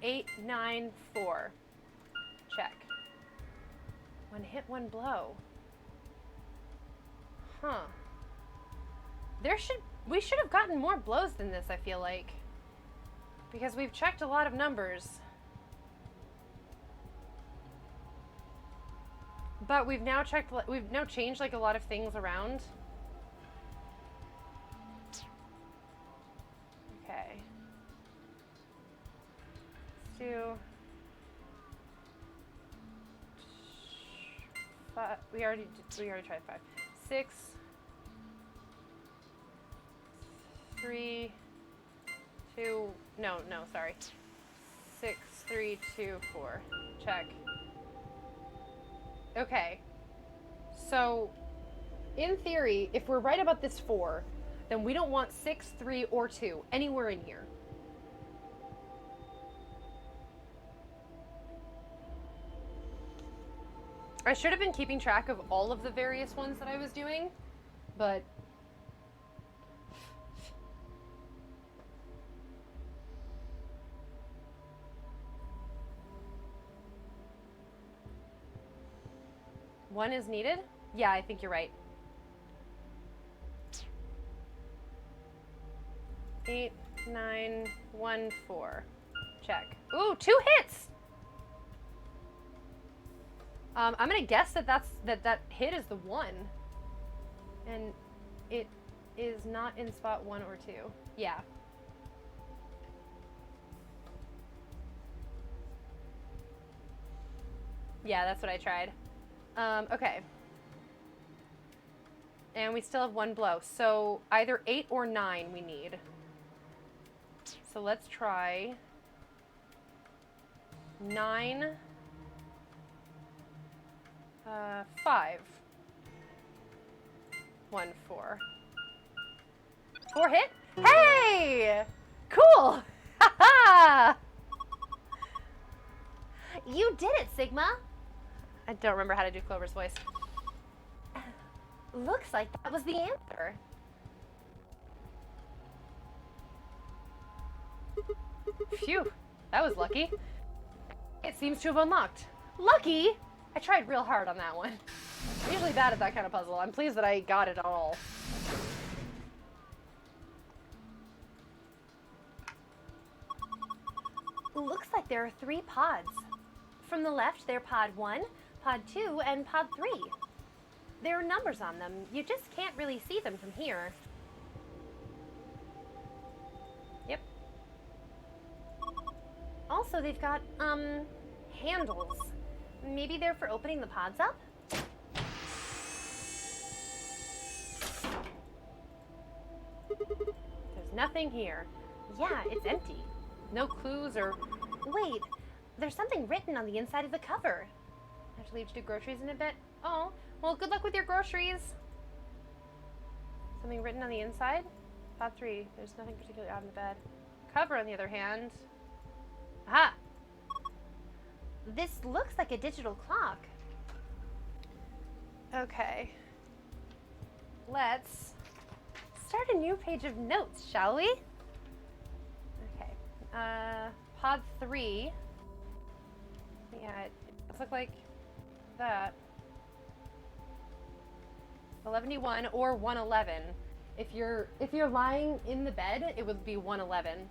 B: 8, 9, 4. Check. 1 hit, 1 blow. Huh. We should have gotten more blows than this, I feel like. Because we've checked a lot of numbers. But we've now changed like a lot of things around. Okay. Let's do 5. We already tried 5. 6, 3, 2. No, sorry. 6, 3, 2, 4. Check. Okay, so in theory, if we're right about this 4, then we don't want 6, 3, or 2 anywhere in here. I should have been keeping track of all of the various ones that I was doing, but one is needed? Yeah, I think you're right. 8, 9, 1, 4. Check. Ooh, 2 hits! I'm gonna guess that hit is the 1. And it is not in spot 1 or 2. Yeah. Yeah, that's what I tried. Okay. And we still have 1 blow. So either 8 or 9 we need. So let's try 9, 5, 1, 4. 4 hit? Hey! Cool! Ha-ha!
L: You did it, Sigma.
B: I don't remember how to do Clover's voice.
L: Looks like that was the answer.
B: Phew, that was lucky. It seems to have unlocked. Lucky? I tried real hard on that one. I'm usually bad at that kind of puzzle. I'm pleased that I got it all.
L: Looks like there are 3 pods. From the left, they're pod 1, pod 2, and pod 3. There are numbers on them. You just can't really see them from here.
B: Yep.
L: Also, they've got, handles. Maybe they're for opening the pods up?
B: There's nothing here.
L: Yeah, it's empty.
B: No clues or...
L: Wait, there's something written on the inside of the cover.
B: I have to leave to do groceries in a bit. Oh, well, good luck with your groceries. Something written on the inside? Pod 3. There's nothing particularly odd in the bed. Cover, on the other hand. Aha!
L: This looks like a digital clock.
B: Okay. Let's start a new page of notes, shall we? Okay. Pod 3. Yeah, it does look like that. 11:1 or 1:11. If you're lying in the bed, it would be 1:11.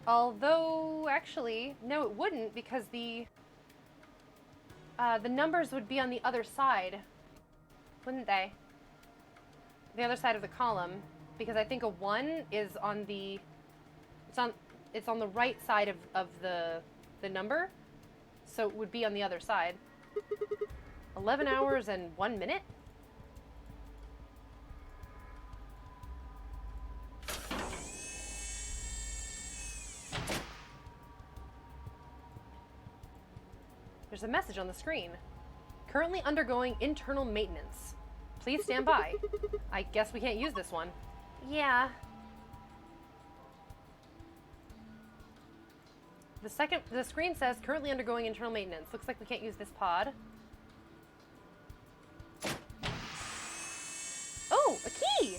B: Although, actually, no, it wouldn't, because the numbers would be on the other side, wouldn't they? The other side of the column, because I think a 1 is on the it's on the right side of the number, so it would be on the other side. 11 hours and 1 minute. There's a message on the screen. Currently undergoing internal maintenance. Please stand by. I guess we can't use this one.
L: Yeah.
B: The screen says currently undergoing internal maintenance. Looks like we can't use this pod. Oh, a key!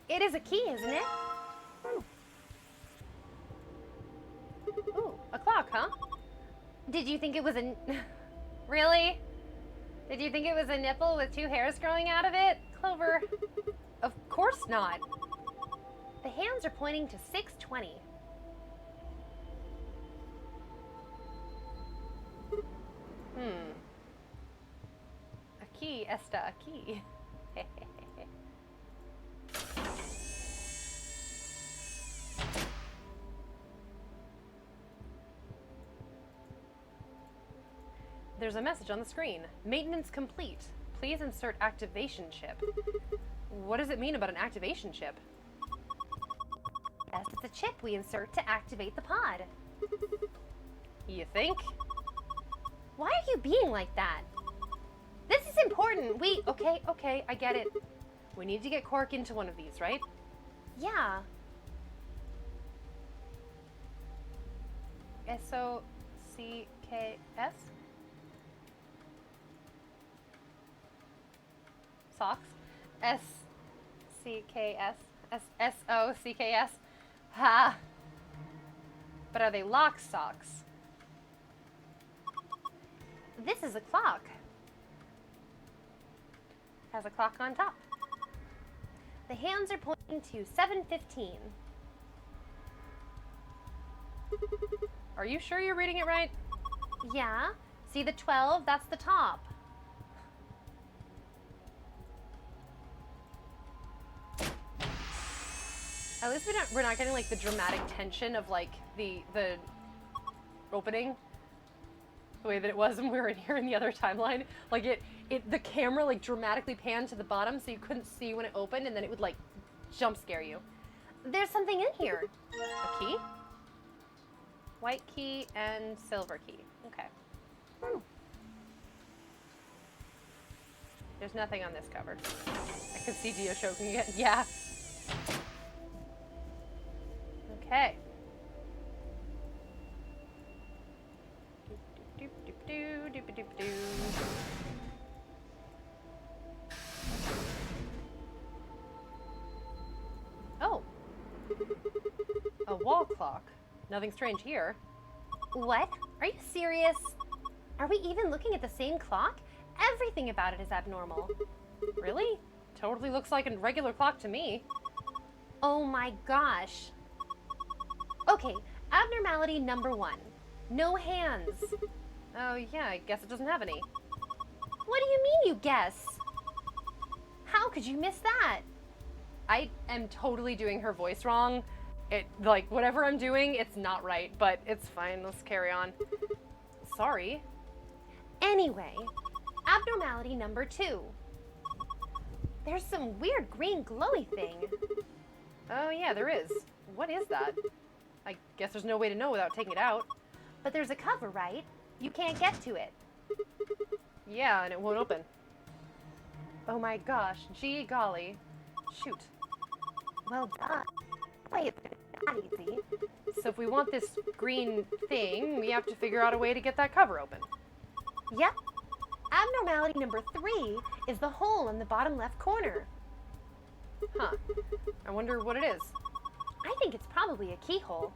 L: It is a key, isn't it?
B: Ooh, a clock, huh?
L: Did you think it was a...
B: Really? Did you think it was a nipple with 2 hairs growing out of it? Clover. Of course not.
L: The hands are pointing to 6:20.
B: A key, esta, a key. There's a message on the screen. Maintenance complete. Please insert activation chip. What does it mean about an activation chip?
L: Yes, it's a chip we insert to activate the pod.
B: You think?
L: Why are you being like that? This is important.
B: Okay, I get it. We need to get Cork into one of these, right?
L: Yeah.
B: S-O-C-K-S? Socks? S-C-K-S? S-O-C-K-S? Ha! But are they lock socks?
L: This is a clock. has a clock on top. The hands are pointing to 7:15.
B: Are you sure you're reading it right?
L: Yeah. See the 12? That's the top.
B: At least we're not getting like the dramatic tension of like the opening. The way that it was when we were in here in the other timeline. Like the camera like dramatically panned to the bottom so you couldn't see when it opened, and then it would like jump scare you.
L: There's something in here.
B: A key? White key and silver key. Okay. There's nothing on this cover. I can see Dio choking again. Yeah. Okay. Doop, doop, doop, doop, doop, doop, doop. Oh. A wall clock. Nothing strange here.
L: What? Are you serious? Are we even looking at the same clock? Everything about it is abnormal.
B: Really? Totally looks like a regular clock to me.
L: Oh my gosh. Okay, abnormality number 1. No hands.
B: Oh yeah, I guess it doesn't have any.
L: What do you mean you guess? How could you miss that?
B: I am totally doing her voice wrong. It, like, whatever I'm doing, it's not right, but it's fine. Let's carry on. Sorry.
L: Anyway, abnormality number 2. There's some weird green glowy thing.
B: Oh yeah, there is. What is that? I guess there's no way to know without taking it out.
L: But there's a cover, right? You can't get to it.
B: Yeah, and it won't open. Oh my gosh, gee golly. Shoot.
L: Well done. Wait, it's not easy.
B: So if we want this green thing, we have to figure out a way to get that cover open.
L: Yep. Abnormality number 3 is the hole in the bottom left corner.
B: Huh. I wonder what it is.
L: I think it's probably a keyhole.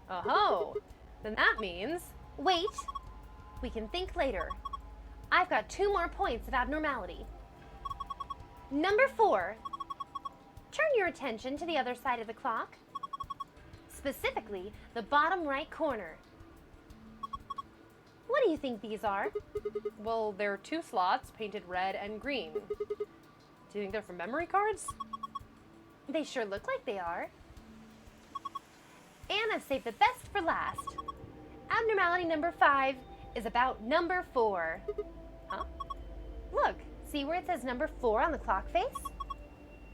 B: Oh, then that means...
L: Wait. We can think later. I've got 2 more points of abnormality. Number 4. Turn your attention to the other side of the clock. Specifically, the bottom right corner. What do you think these are?
B: Well, there are 2 slots painted red and green. Do you think they're for memory cards?
L: They sure look like they are. And I've saved the best for last. Abnormality number 5 is about number 4.
B: Huh?
L: Look, see where it says number 4 on the clock face?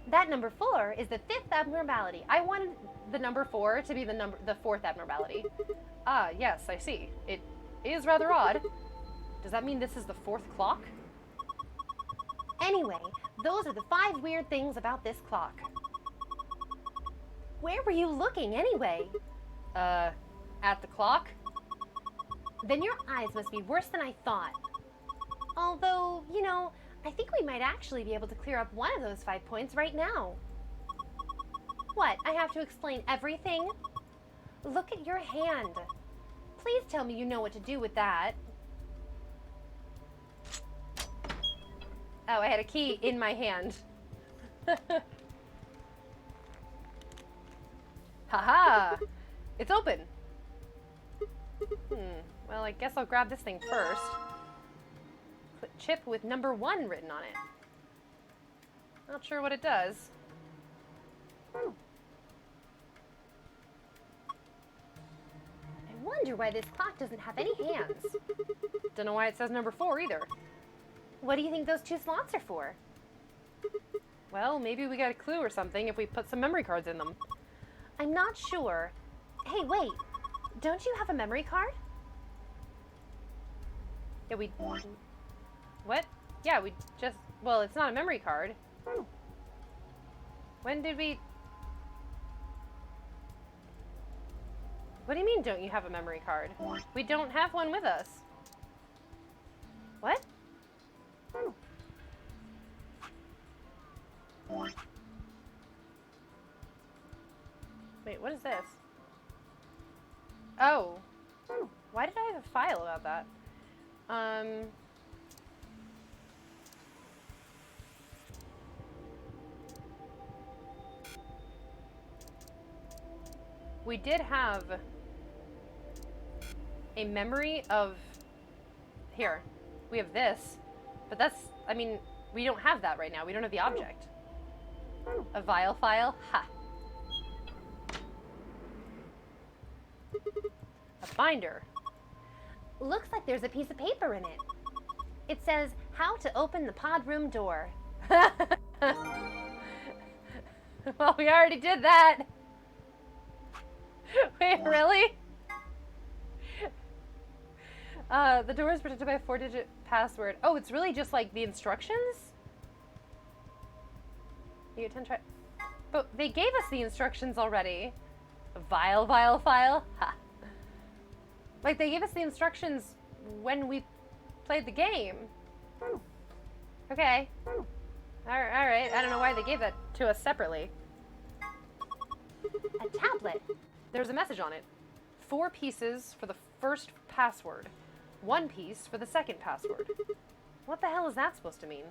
L: That number 4 is the 5th abnormality.
B: I wanted the number 4 to be the 4th abnormality. Ah, yes, I see. It is rather odd. Does that mean this is the 4th clock?
L: Anyway, those are the 5 weird things about this clock. Where were you looking anyway?
B: At the clock?
L: Then your eyes must be worse than I thought. Although, you know, I think we might actually be able to clear up one of those 5 points right now. What, I have to explain everything? Look at your hand. Please tell me you know what to do with that.
B: Oh, I had a key in my hand. Haha! It's open. Well, I guess I'll grab this thing first. Put chip with number 1 written on it. Not sure what it does.
L: I wonder why this clock doesn't have any hands.
B: Don't know why it says number 4 either.
L: What do you think those 2 slots are for?
B: Well, maybe we got a clue or something if we put some memory cards in them.
L: I'm not sure. Hey, wait. Don't you have a memory card?
B: Yeah, we... What? Yeah, we just... Well, it's not a memory card. When did we... What do you mean, don't you have a memory card? We don't have one with us. What? Wait, what is this? Oh. Why did I have a file about that? we did have a memory of... Here, we have this, but that's, I mean, we don't have that right now. We don't have the object. A vial file? Ha. A binder.
L: Looks like there's a piece of paper in it. It says, how to open the pod room door.
B: Well, we already did that. Wait, really? The door is protected by a 4-digit password. Oh, it's really just like the instructions? You get 10 try. But they gave us the instructions already. Vial file. Ha. Like, they gave us the instructions when we played the game. Okay. Alright. I don't know why they gave that to us separately.
L: A tablet.
B: There's a message on it. 4 pieces for the first password. 1 piece for the second password. What the hell is that supposed to mean?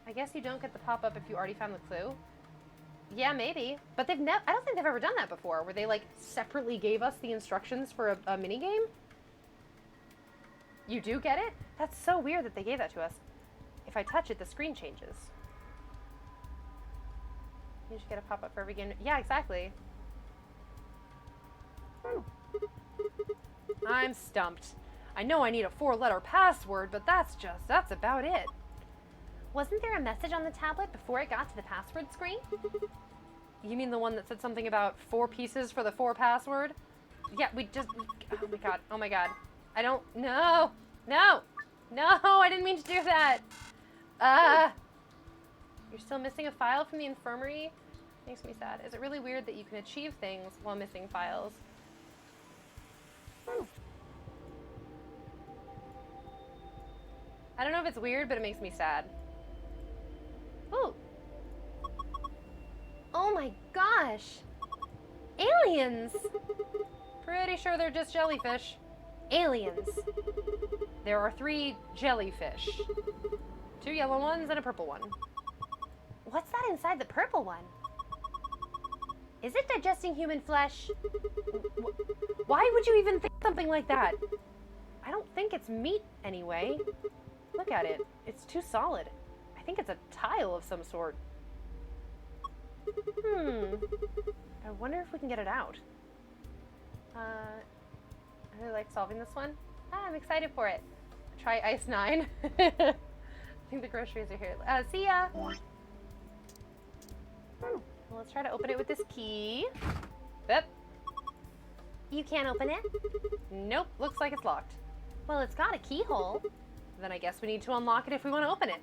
B: I guess you don't get the pop-up if you already found the clue. Yeah, maybe. But they've never... I don't think they've ever done that before, where they, like, separately gave us the instructions for a minigame. You do get it? That's so weird that they gave that to us. If I touch it, the screen changes. You should get a pop-up for every game. Yeah, exactly. I'm stumped. I know I need a 4-letter password, but that's about it.
L: Wasn't there a message on the tablet before it got to the password screen?
B: You mean the one that said something about 4 pieces for the 4 password? Yeah, oh my god. I don't, no, I didn't mean to do that. You're still missing a file from the infirmary? Makes me sad. Is it really weird that you can achieve things while missing files? I don't know if it's weird, but it makes me sad.
L: Ooh. Oh my gosh. Aliens.
B: Pretty sure they're just jellyfish.
L: Aliens.
B: There are 3 jellyfish. 2 yellow ones and a purple one.
L: What's that inside the purple one? Is it digesting human flesh?
B: Why would you even think something like that? I don't think it's meat anyway. Look at it. It's too solid. I think it's a tile of some sort. I wonder if we can get it out. I really like solving this one. I'm excited for it. Try Ice 9. I think the groceries are here. See ya! Well, let's try to open it with this key. Yep.
L: You can't open it?
B: Nope, looks like it's locked.
L: Well, it's got a keyhole.
B: Then I guess we need to unlock it if we want to open it.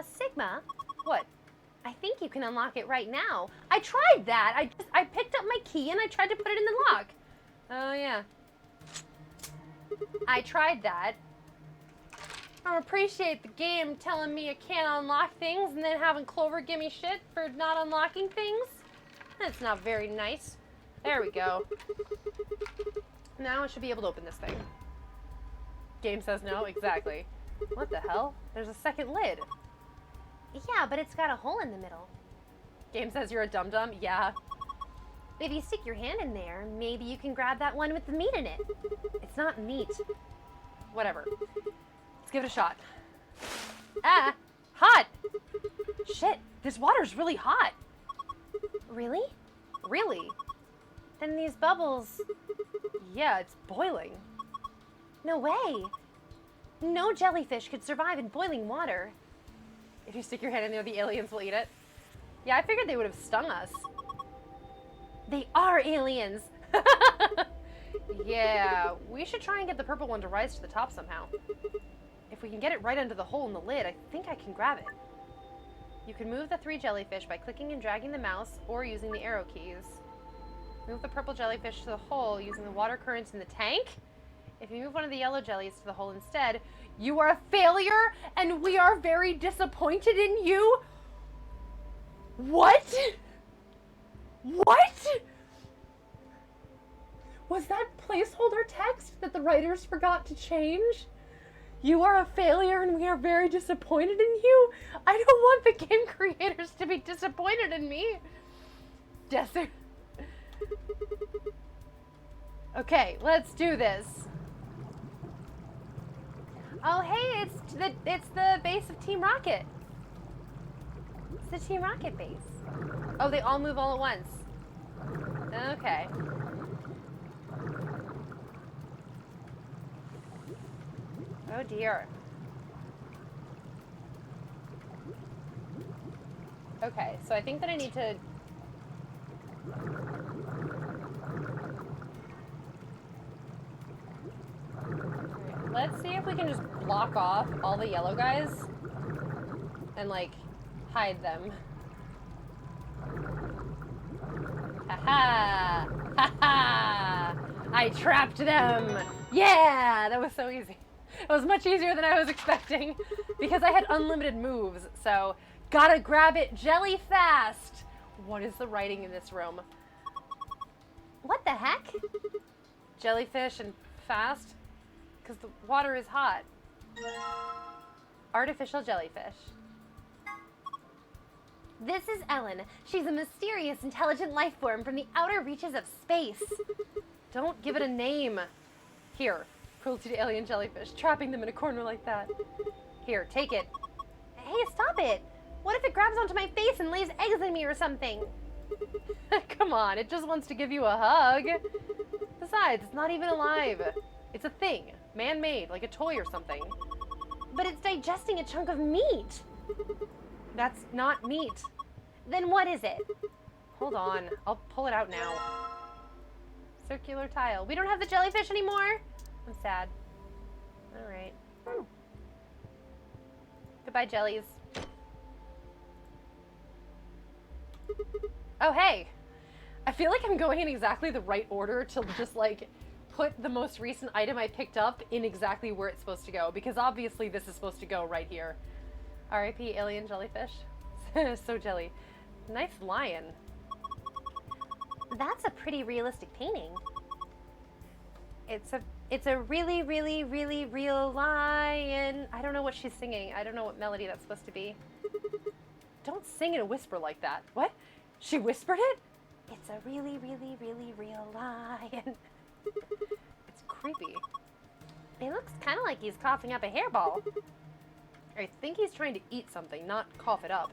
L: Sigma?
B: What?
L: I think you can unlock it right now. I tried that. I picked up my key and I tried to put it in the lock.
B: Oh, yeah.
L: I tried that.
B: I appreciate the game telling me I can't unlock things and then having Clover give me shit for not unlocking things. That's not very nice. There we go. Now I should be able to open this thing. Game says no, exactly. What the hell? There's a second lid.
L: Yeah, but it's got a hole in the middle.
B: Game says you're a dum-dum? Yeah.
L: If you stick your hand in there, maybe you can grab that one with the meat in it.
B: It's not meat. Whatever. Let's give it a shot. Ah! Hot! Shit, this water's really hot.
L: Really?
B: Really?
L: Then these bubbles...
B: Yeah, it's boiling.
L: No way. No jellyfish could survive in boiling water.
B: If you stick your head in there, the aliens will eat it. Yeah, I figured they would have stung us.
L: They are aliens.
B: Yeah, we should try and get the purple one to rise to the top somehow. If we can get it right under the hole in the lid, I think I can grab it. You can move the 3 jellyfish by clicking and dragging the mouse or using the arrow keys. Move the purple jellyfish to the hole using the water currents in the tank. If you move one of the yellow jellies to the hole instead, you are a failure and we are very disappointed in you. What? What? Was that placeholder text that the writers forgot to change? You are a failure and we are very disappointed in you? I don't want the game creators to be disappointed in me. Desert. Okay, let's do this. Oh, hey, it's the base of Team Rocket. It's the Team Rocket base. Oh, they all move all at once. Okay. Oh dear. Okay, so I think that I need to... Let's see if we can just block off all the yellow guys and, like, hide them. Ha-ha! Ha-ha! I trapped them! Yeah! That was so easy. It was much easier than I was expecting because I had unlimited moves, so gotta grab it jelly fast! What is the writing in this room?
L: What the heck?
B: Jellyfish and fast? Because the water is hot. Artificial jellyfish.
L: This is Ellen. She's a mysterious, intelligent life form from the outer reaches of space.
B: Don't give it a name. Here, cruelty to alien jellyfish, trapping them in a corner like that. Here, take it.
L: Hey, stop it. What if it grabs onto my face and lays eggs in me or something?
B: Come on, it just wants to give you a hug. Besides, it's not even alive. It's a thing, man-made, like a toy or something.
L: But it's digesting a chunk of meat.
B: That's not meat.
L: Then what is it?
B: Hold on, I'll pull it out now. Circular tile. We don't have the jellyfish anymore? I'm sad. Alright. Goodbye, jellies. Oh, hey! I feel like I'm going in exactly the right order to just, like, put the most recent item I picked up in exactly where it's supposed to go, because obviously this is supposed to go right here. R.I.P. alien jellyfish. So jelly. Nice lion.
L: That's a pretty realistic painting.
B: It's a really, really, really real lion. I don't know what she's singing. I don't know what melody that's supposed to be. Don't sing in a whisper like that. What? She whispered it?
L: It's a really, really, really real lion.
B: It's creepy.
L: It looks kind of like he's coughing up a hairball.
B: I think he's trying to eat something, not cough it up.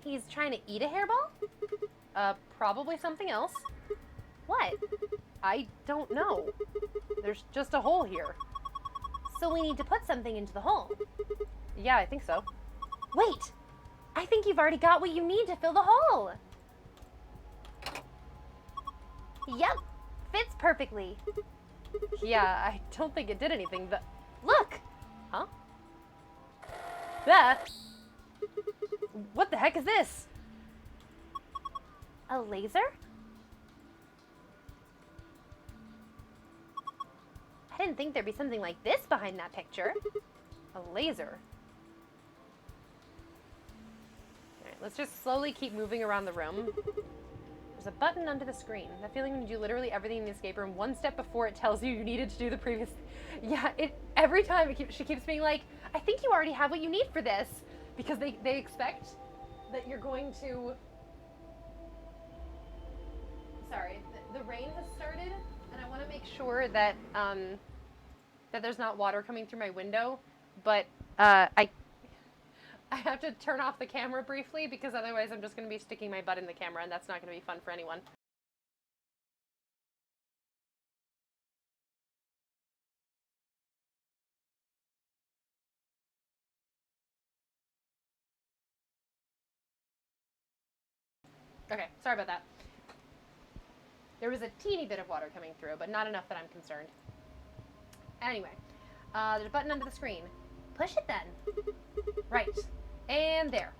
L: He's trying to eat a hairball?
B: Probably something else.
L: What?
B: I don't know. There's just a hole here.
L: So we need to put something into the hole.
B: Yeah, I think so.
L: Wait! I think you've already got what you need to fill the hole. Yep, fits perfectly.
B: Yeah, I don't think it did anything, but...
L: Look!
B: Huh? That? What the heck is this?
L: A laser? I didn't think there'd be something like this behind that picture.
B: A laser? Alright, let's just slowly keep moving around the room. There's a button under the screen. That feeling when you do literally everything in the escape room one step before it tells you you needed to do the previous... Yeah, every time she keeps being like, I think you already have what you need for this. Because they expect that you're going to... Sorry, the rain has started, and I want to make sure that that there's not water coming through my window, but I have to turn off the camera briefly because otherwise I'm just going to be sticking my butt in the camera, and that's not going to be fun for anyone. Okay, sorry about that. There was a teeny bit of water coming through, but not enough that I'm concerned. Anyway, there's a button under the screen.
L: Push it then.
B: Right. And there.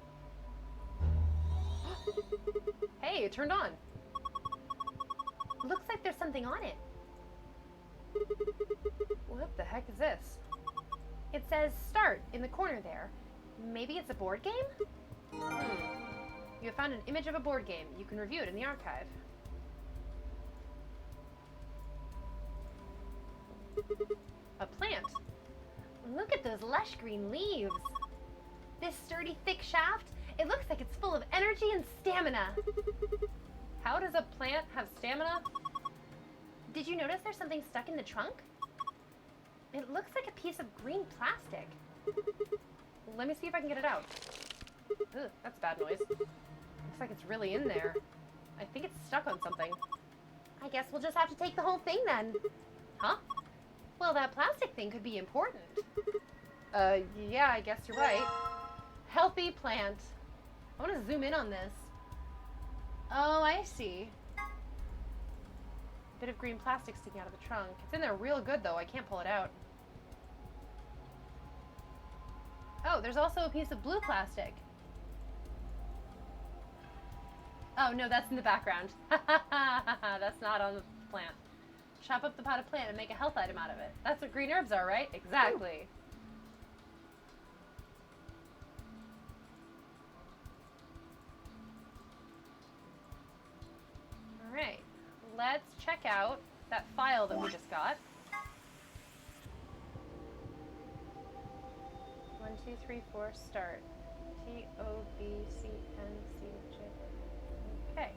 B: Hey, it turned on.
L: Looks like there's something on it.
B: What the heck is this?
L: It says start in the corner there. Maybe it's a board game?
B: You have found an image of a board game. You can review it in the archive. A plant.
L: Look at those lush green leaves. This sturdy, thick shaft, it looks like it's full of energy and stamina.
B: How does a plant have stamina?
L: Did you notice there's something stuck in the trunk? It looks like a piece of green plastic.
B: Let me see if I can get it out. Ugh, that's a bad noise. Looks like it's really in there. I think it's stuck on something.
L: I guess we'll just have to take the whole thing then.
B: Huh?
L: Well, that plastic thing could be important.
B: Yeah, I guess you're right. Healthy plant. I want to zoom in on this. Oh, I see. Bit of green plastic sticking out of the trunk. It's in there real good, though. I can't pull it out. Oh, there's also a piece of blue plastic. Oh, no, that's in the background. That's not on the plant. Chop up the potted plant and make a health item out of it. That's what green herbs are, right? Exactly. All right. Let's check out that file that we just got. 1, 2, 3, 4, start. TOBCNCJ. Okay.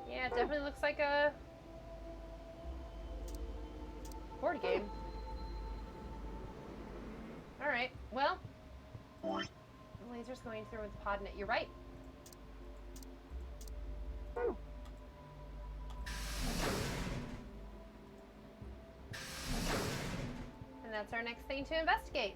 B: Yeah, it definitely looks like a board game. Alright, well, the laser's going through with the pod in it. You're right. And that's our next thing to investigate.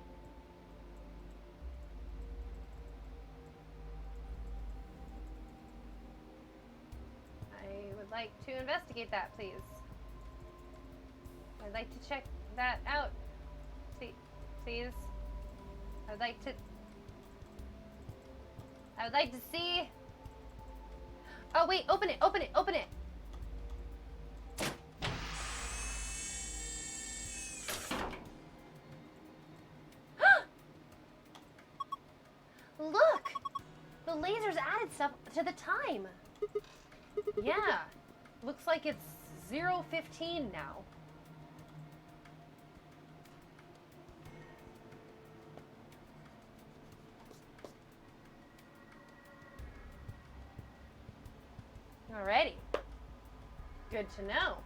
B: I would like to investigate that, please. I'd like to check that out. Please. I'd like to see. Oh wait, open it, open it, open it.
L: Look! The laser's added stuff to the time.
B: Yeah. Looks like it's 0:15 now. Alrighty. Good to know.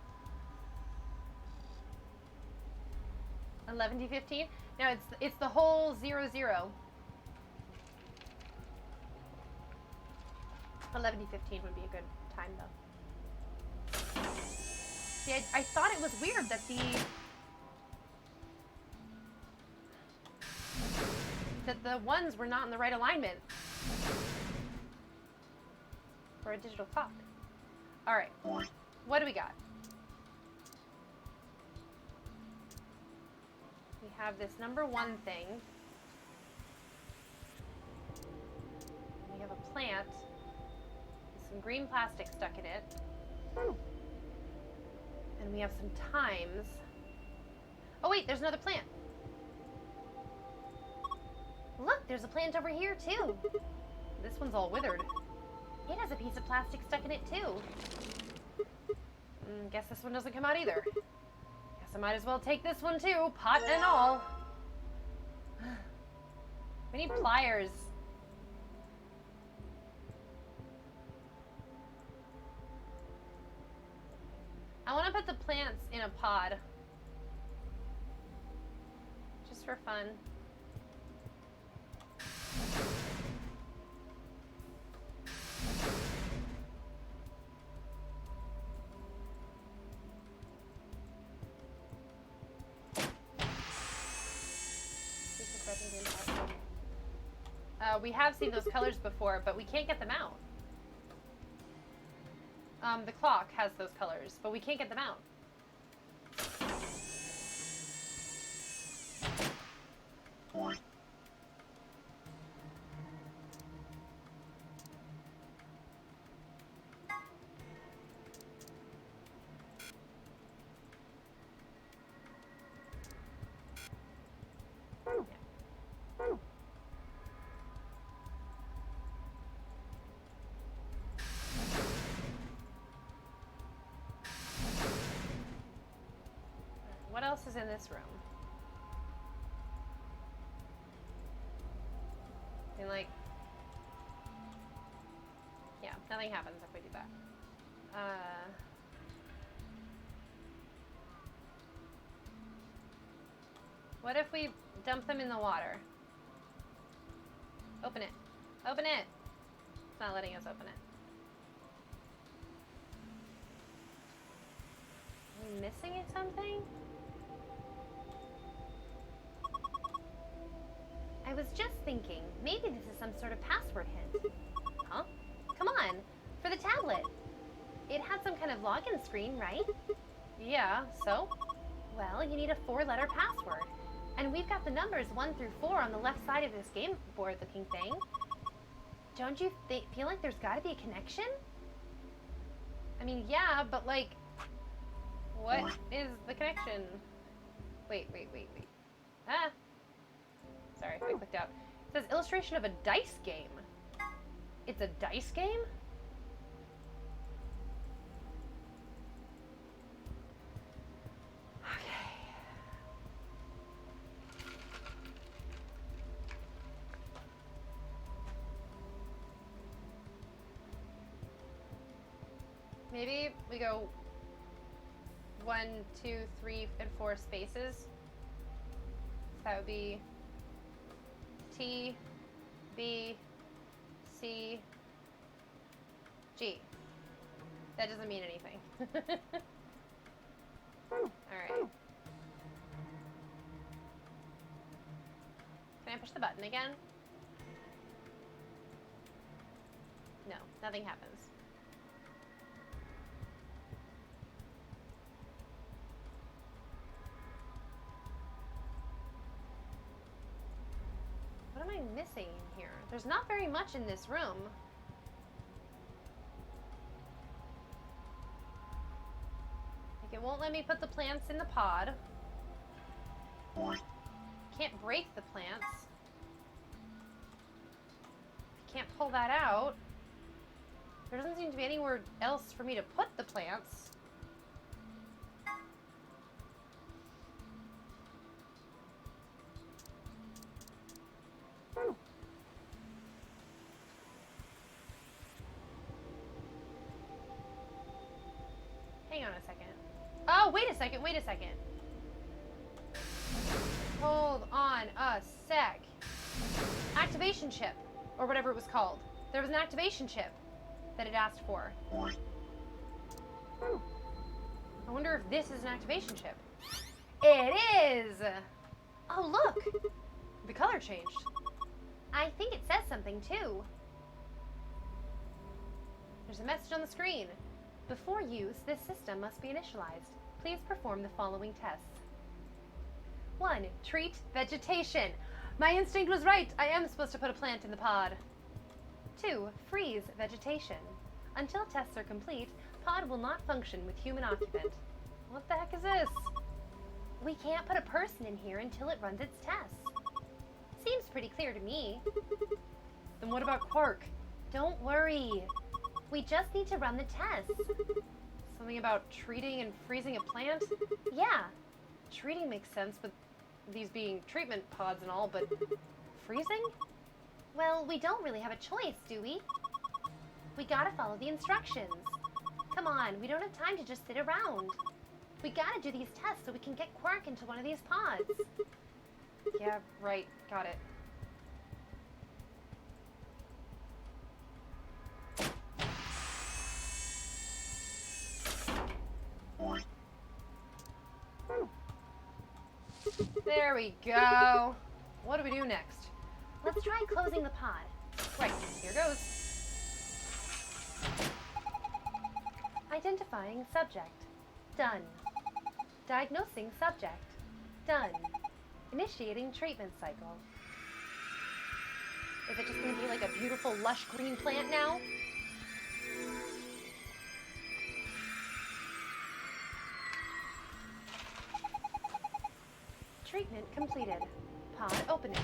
B: 11:15. No, it's the whole 00. 11:15 would be a good time though. See, I thought it was weird that the ones were not in the right alignment for a digital clock. All right, what do we got? We have this number 1 thing. We have a plant with some green plastic stuck in it. And we have some times. Oh wait, there's another plant.
L: Look, there's a plant over here too.
B: This one's all withered.
L: It has a piece of plastic stuck in it too.
B: Guess this one doesn't come out either. Guess I might as well take this one too, pot and all. We need pliers. I want to put the plants in a pod. Just for fun. We have seen those colors before, but we can't get them out. The clock has those colors, but we can't get them out. What else is in this room? And like, yeah,
A: Nothing happens if we do that. What if we dump them in the water? Open it. Open it! It's not letting us open it. Are we missing something?
L: I was just thinking, maybe this is some sort of password hint. Huh? Come on, for the tablet. It had some kind of login screen, right?
A: Yeah, so?
L: Well, you need a 4-letter password. And we've got the numbers 1 through 4 on the left side of this game board looking thing. Don't you feel like there's gotta be a connection?
A: I mean, yeah, but like, what is the connection? Wait. Ah! Sorry, I clicked out. It says illustration of a dice game. It's a dice game? Maybe we go 1, 2, 3, and 4 spaces. That would be T, B, C, G. That doesn't mean anything. Alright. Can I push the button again? No, nothing happens. What am I missing in here? There's not very much in this room. Like, it won't let me put the plants in the pod. Can't break the plants. Can't pull that out. There doesn't seem to be anywhere else for me to put the plants. Hang on a second. Oh, wait a second. Hold on a sec. Activation chip, or whatever it was called. There was an activation chip that it asked for. I wonder if this is an activation chip. It is!
L: Oh, look!
A: The color changed.
L: I think it says something, too.
A: There's a message on the screen.
L: Before use, this system must be initialized. Please perform the following tests.
A: 1. Treat vegetation. My instinct was right. I am supposed to put a plant in the pod.
L: 2. Freeze vegetation. Until tests are complete, pod will not function with human occupant.
A: What the heck is this?
L: We can't put a person in here until it runs its tests. Seems pretty clear to me.
A: Then what about Quark?
L: Don't worry. We just need to run the tests.
A: Something about treating and freezing a plant?
L: Yeah.
A: Treating makes sense with these being treatment pods and all, but freezing?
L: Well, we don't really have a choice, do we? We gotta follow the instructions. Come on, we don't have time to just sit around. We gotta do these tests so we can get Quark into one of these pods.
A: Yeah, right. Got it. There we go. What do we do next?
L: Let's try closing the pod.
A: Right, here goes.
L: Identifying subject. Done. Diagnosing subject. Done. Initiating treatment cycle.
A: Is it just going to be like a beautiful, lush green plant now?
L: Treatment completed. Pod opening.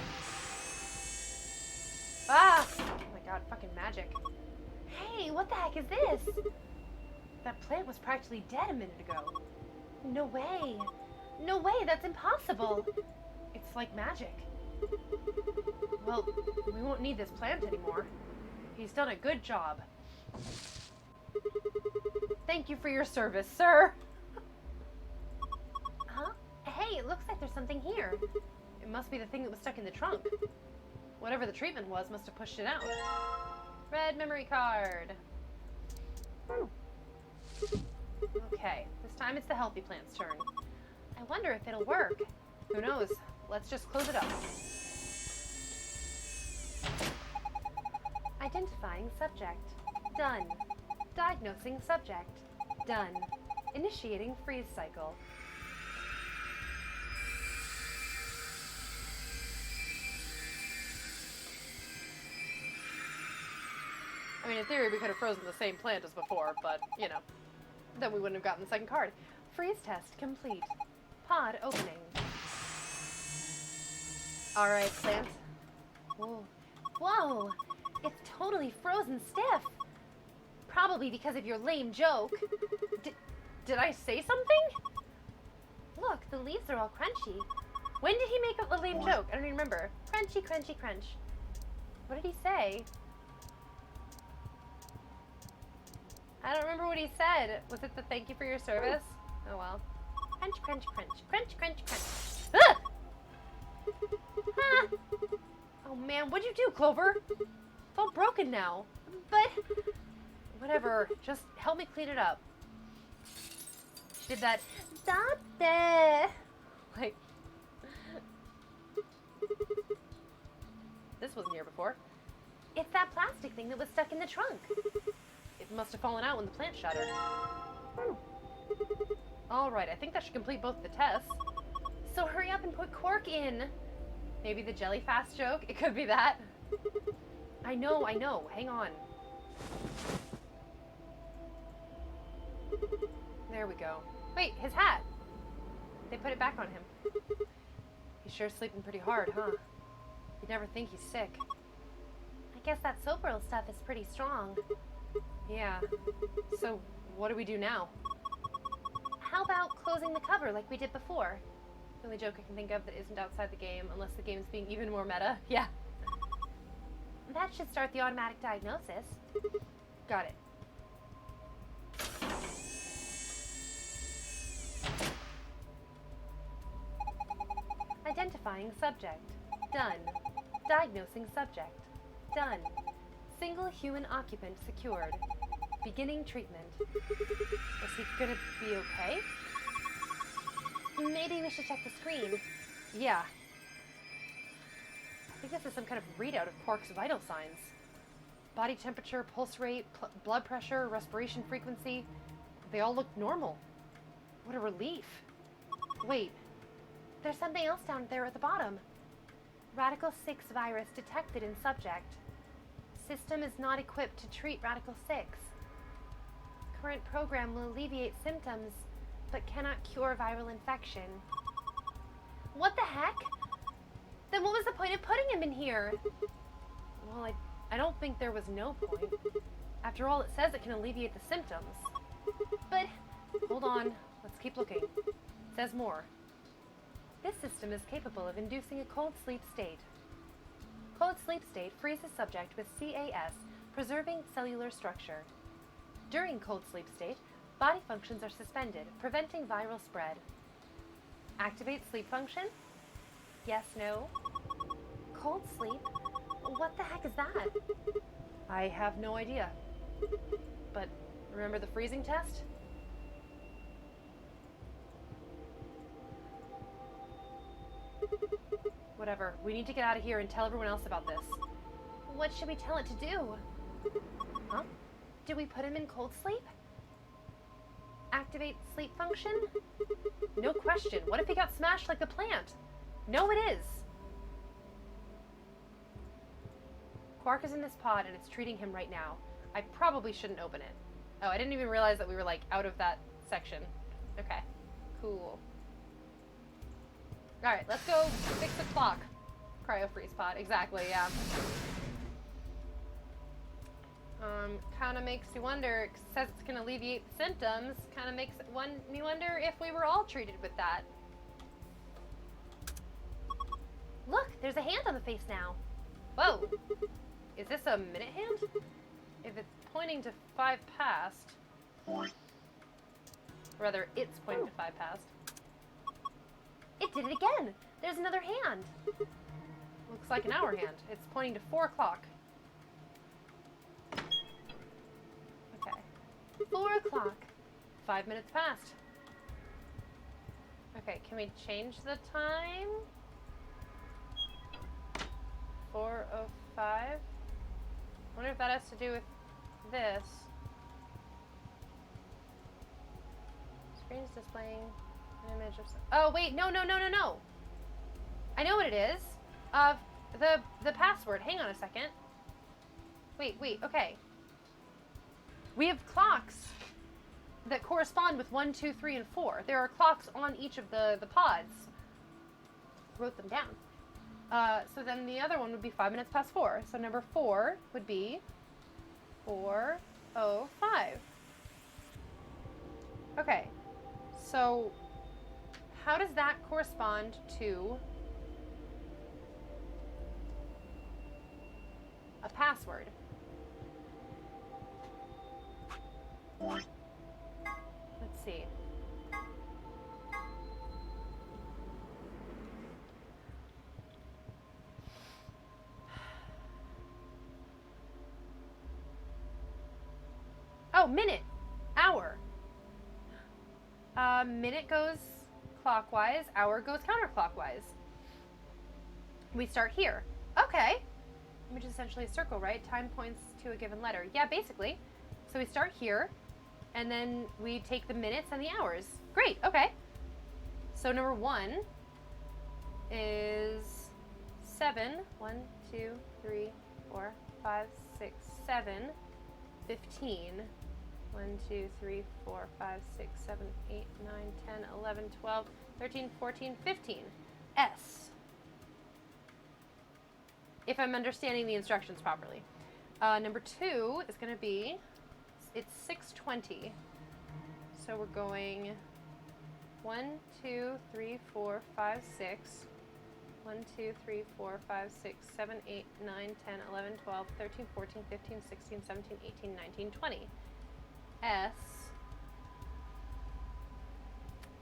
A: Ah! Oh my god, fucking magic.
L: Hey, what the heck is this?
A: That plant was practically dead a minute ago.
L: No way. No way, that's impossible.
A: It's like magic. Well, we won't need this plant anymore. He's done a good job.
B: Thank you for your service, sir.
L: Huh? Hey, it looks like there's something here.
B: It must be the thing that was stuck in the trunk. Whatever the treatment was must have pushed it out. Red memory card. Okay, this time it's the healthy plant's turn.
L: I wonder if it'll work.
B: Who knows? Let's just close it up.
L: Identifying subject. Done.
B: Diagnosing subject. Done. Initiating freeze cycle. I mean, in theory, we could have frozen the same plant as before, but, you know, then we wouldn't have gotten the second card. Freeze test complete. Pod opening. All right, plant.
L: Whoa. Whoa! It's totally frozen stiff. Probably because of your lame joke.
B: Did I say something?
L: Look, the leaves are all crunchy.
B: When did he make a lame joke? I don't even remember.
L: Crunchy, crunchy, crunch.
B: What did he say? I don't remember what he said. Was it the thank you for your service? Oh well.
L: Crunch, crunch, crunch. Crunch, crunch, crunch.
B: Ah!
L: Ah!
B: Oh man, what'd you do, Clover? It's all broken now.
L: But...
B: Whatever. Just help me clean it up. She did that.
L: Stop there!
B: Like... This wasn't here before.
L: It's that plastic thing that was stuck in the trunk.
B: It must have fallen out when the plant shattered. Alright, I think that should complete both the tests.
L: So hurry up and put cork in.
B: Maybe the jelly fast joke? It could be that. I know. Hang on. There we go. Wait, his hat! They put it back on him. He's sure sleeping pretty hard, huh? You'd never think he's sick.
L: I guess that soap roll stuff is pretty strong.
B: Yeah. So, what do we do now?
L: How about closing the cover like we did before?
B: The only joke I can think of that isn't outside the game, unless the game's being even more meta. Yeah.
L: That should start the automatic diagnosis.
B: Got it. Identifying subject. Done. Diagnosing subject. Done. Single human occupant secured. Beginning treatment. Is he gonna be okay?
L: Maybe we should check the screen.
B: Yeah. I think this is some kind of readout of Quark's vital signs. Body temperature, pulse rate, blood pressure, respiration frequency. They all look normal. What a relief. Wait.
L: There's something else down there at the bottom. Radical 6 virus detected in subject. System is not equipped to treat Radical 6. Current program will alleviate symptoms, but cannot cure viral infection. What the heck? Then what was the point of putting him in here?
B: Well, I don't think there was no point. After all, it says it can alleviate the symptoms.
L: But...
B: Hold on. Let's keep looking. It says more. This system is capable of inducing a cold sleep state. Cold sleep state freezes subject with CAS, preserving cellular structure. During cold sleep state, body functions are suspended, preventing viral spread. Activate sleep function? Yes, no?
L: Cold sleep? What the heck is that?
B: I have no idea. But remember the freezing test? Whatever. We need to get out of here and tell everyone else about this.
L: What should we tell it to do?
B: Huh?
L: Do we put him in cold sleep? Activate sleep function?
B: No question. What if he got smashed like the plant? No, it is. Quark is in this pod and it's treating him right now. I probably shouldn't open it. Oh, I didn't even realize that we were like out of that section. Okay. Cool. Alright, let's go fix the clock. Cryo freeze pod. Exactly, yeah. Kinda makes you wonder, it says it's gonna alleviate the symptoms, kinda makes me wonder if we were all treated with that.
L: Look, there's a hand on the face now.
B: Whoa! Is this a minute hand? if it's pointing to 5 past, rather, it's pointing to 5 past.
L: It did it again. There's another hand.
B: Looks like an hour hand. It's pointing to 4 o'clock. Okay.
L: 4 o'clock.
B: 5 minutes past. Okay, can we change the time? 4:05. I wonder if that has to do with this. Screen is displaying an image of some. Oh wait, no. I know what it is. The password. Hang on a second. Wait. Okay. We have clocks that correspond with 1, 2, 3, and 4. There are clocks on each of the pods. Wrote them down. So then the other one would be 5 minutes past 4. So number 4 would be 4:05. Okay. So how does that correspond to a password? Let's see. Oh, minute. Hour. Minute goes clockwise, hour goes counterclockwise. We start here. Okay. Which is essentially a circle, right? Time points to a given letter. Yeah, basically. So we start here, and then we take the minutes and the hours. Great, okay. So number 1 is 7. 1, 2, 3, 4, 5, 6, 7. 15. 1, 2, 3, 4, 5, 6, 7, 8, 9, 10, 11, 12, 13, 14, 15. S. If I'm understanding the instructions properly. Number 2 is going to be, it's 6:20. So we're going 1, 2, 3, 4, 5, 6. 1, 2, 3, 4, 5, 6, 7, 8, 9, 10, 11, 12, 13, 14, 15, 16, 17, 18, 19, 20. S.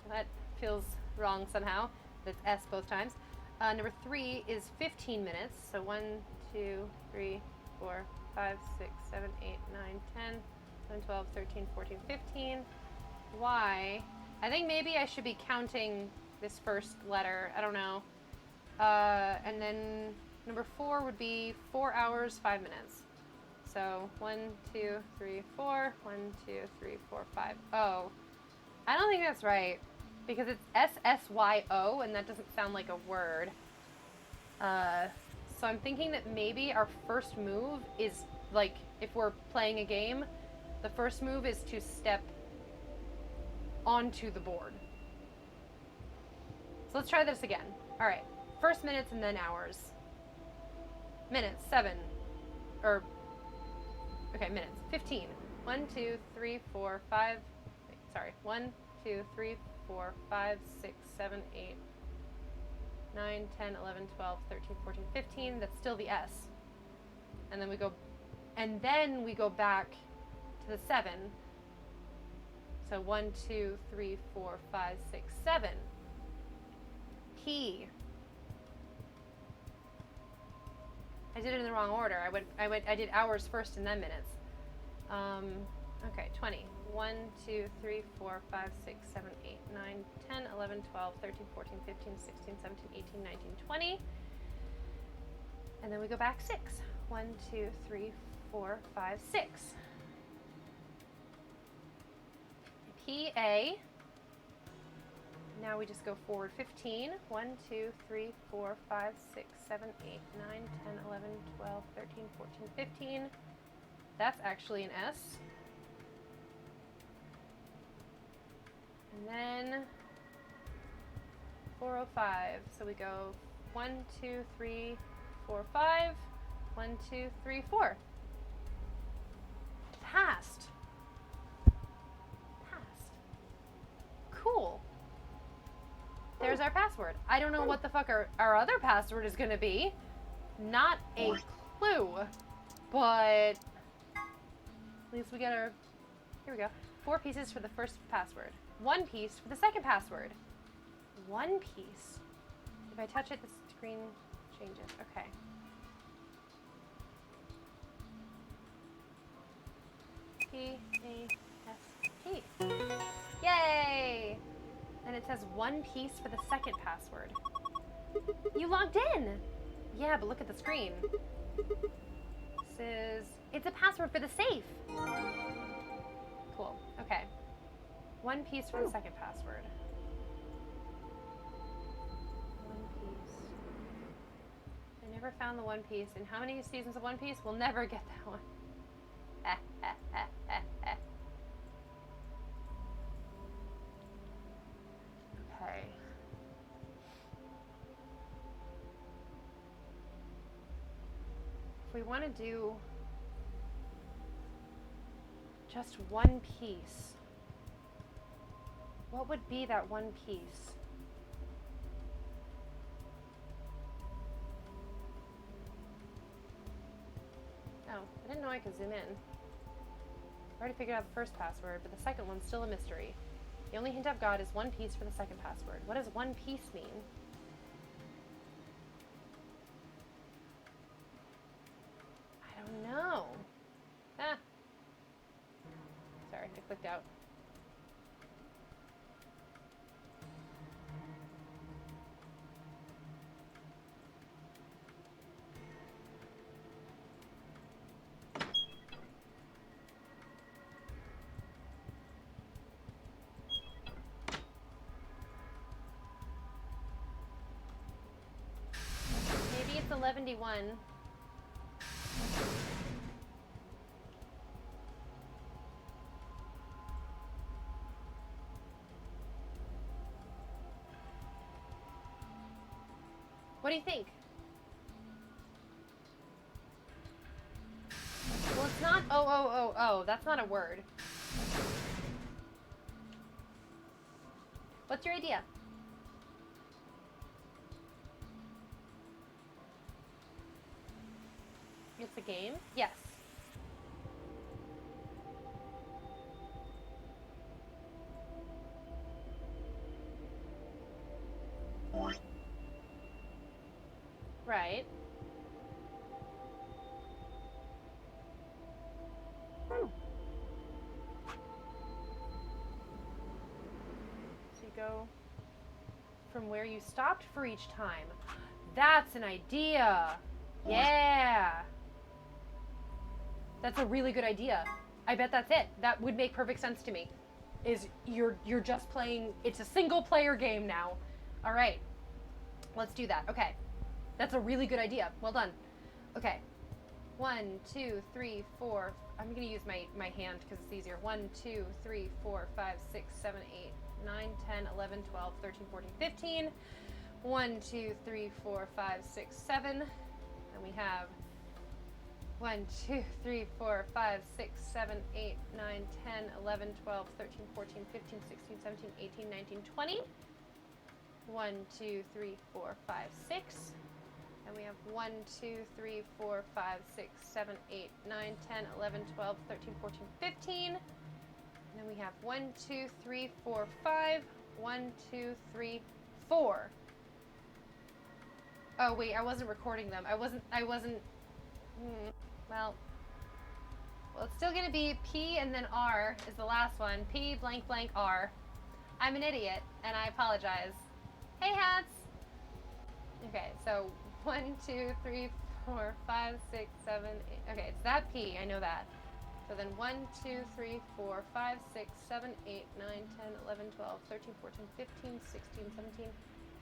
B: That feels wrong somehow. That's S both times. Number 3 is 15 minutes. So 1, 2, 3, 4, 5, 6, 7, 8, 9, 10, 11, 12, 13, 14, 15. Y. I think maybe I should be counting this first letter. I don't know. And then number 4 would be 4 hours, 5 minutes. So 1, 2, 3, 4. 1, 2, 3, 4, 5. Oh, I don't think that's right because it's SSYO and that doesn't sound like a word. So I'm thinking that maybe our first move is like if we're playing a game, the first move is to step onto the board. So let's try this again. All right, first minutes and then hours. Minutes 7 or. Okay, minutes. 15. 1, 2, 3, 4, 5. Wait, sorry. 1, 2, 3, 4, 5, 6, 7, 8, 9, 10, 11, 12, 13, 14, 15. That's still the S. And then we go back to the 7. So 1, 2, 3, 4, 5, 6, 7. P. I did it in the wrong order. I did hours first and then minutes. Okay, 20. 1, 2, 3, 4, 5, 6, 7, 8, 9, 10, 11, 12, 13, 14, 15, 16, 17, 18, 19, 20. And then we go back 6. 1, 2, 3, 4, 5, 6. PA. Now we just go forward 15. 1, 2, 3, 4, 5, 6, 7, 8, 9, 10, 11, 12, 13, 14, 15. That's actually an S. And then 4:05. So we go 1, 2, 3, 4, 5. 1, 2, 3, 4. Passed. Cool. There's our password. I don't know what the fuck our other password is going to be. Not a clue. But At least we get our... Here we go. 4 pieces for the first password. 1 piece for the second password. 1 piece. If I touch it, the screen changes. Okay. P-A-S-P. Yay! And it says 1 piece for the second password. You logged in! Yeah, but look at the screen. This is... It's a password for the safe! Cool. Okay. 1 piece for the second password. 1 piece. I never found the 1 piece. In how many seasons of One Piece? We'll never get that one. Okay. If we want to do just 1 piece, what would be that 1 piece? Oh, I didn't know I could zoom in. I already figured out the first password, but the second one's still a mystery. The only hint I've got is 1 piece for the second password. What does 1 piece mean? I don't know. Ah. Sorry, I clicked out. Maybe it's 11D1. What do you think? Well, it's not oh, that's not a word. What's your idea? It's a game? Yes. Right. So you go from where you stopped for each time. That's an idea. Yeah. That's a really good idea. I bet that's it. That would make perfect sense to me. Is you're just playing, it's a single player game now. All right. Let's do that. Okay. That's a really good idea. Well done. Okay. 1, 2, 3, 4. I'm going to use my hand because it's easier. 1, 2, 3, 4, 5, 6, 7, 8, 9, 10, 11, 12, 13, 14, 15. 1, 2, 3, 4, 5, 6, 7. And we have 1, 2, 3, 4, 5, 6, 7, 8, 9, 10, 11, 12, 13, 14, 15, 16, 17, 18, 19, 20. 1, 2, 3, 4, 5, 6. And we have 1, 2, 3, 4, 5, 6, 7, 8, 9, 10, 11, 12, 13, 14, 15. And then we have 1, 2, 3, 4, 5. 1, 2, 3, 4. Oh wait, I wasn't recording them. I wasn't. Well, it's still gonna be P and then R is the last one. P blank blank R. I'm an idiot and I apologize. Hey hats. Okay, so 1, 2, 3, 4, 5, 6, 7, 8. Okay, it's that P. I know that. So then 1, 2, 3, 4, 5, 6, 7, 8, 9, 10, 11, 12, 13, 14, 15, 16, 17,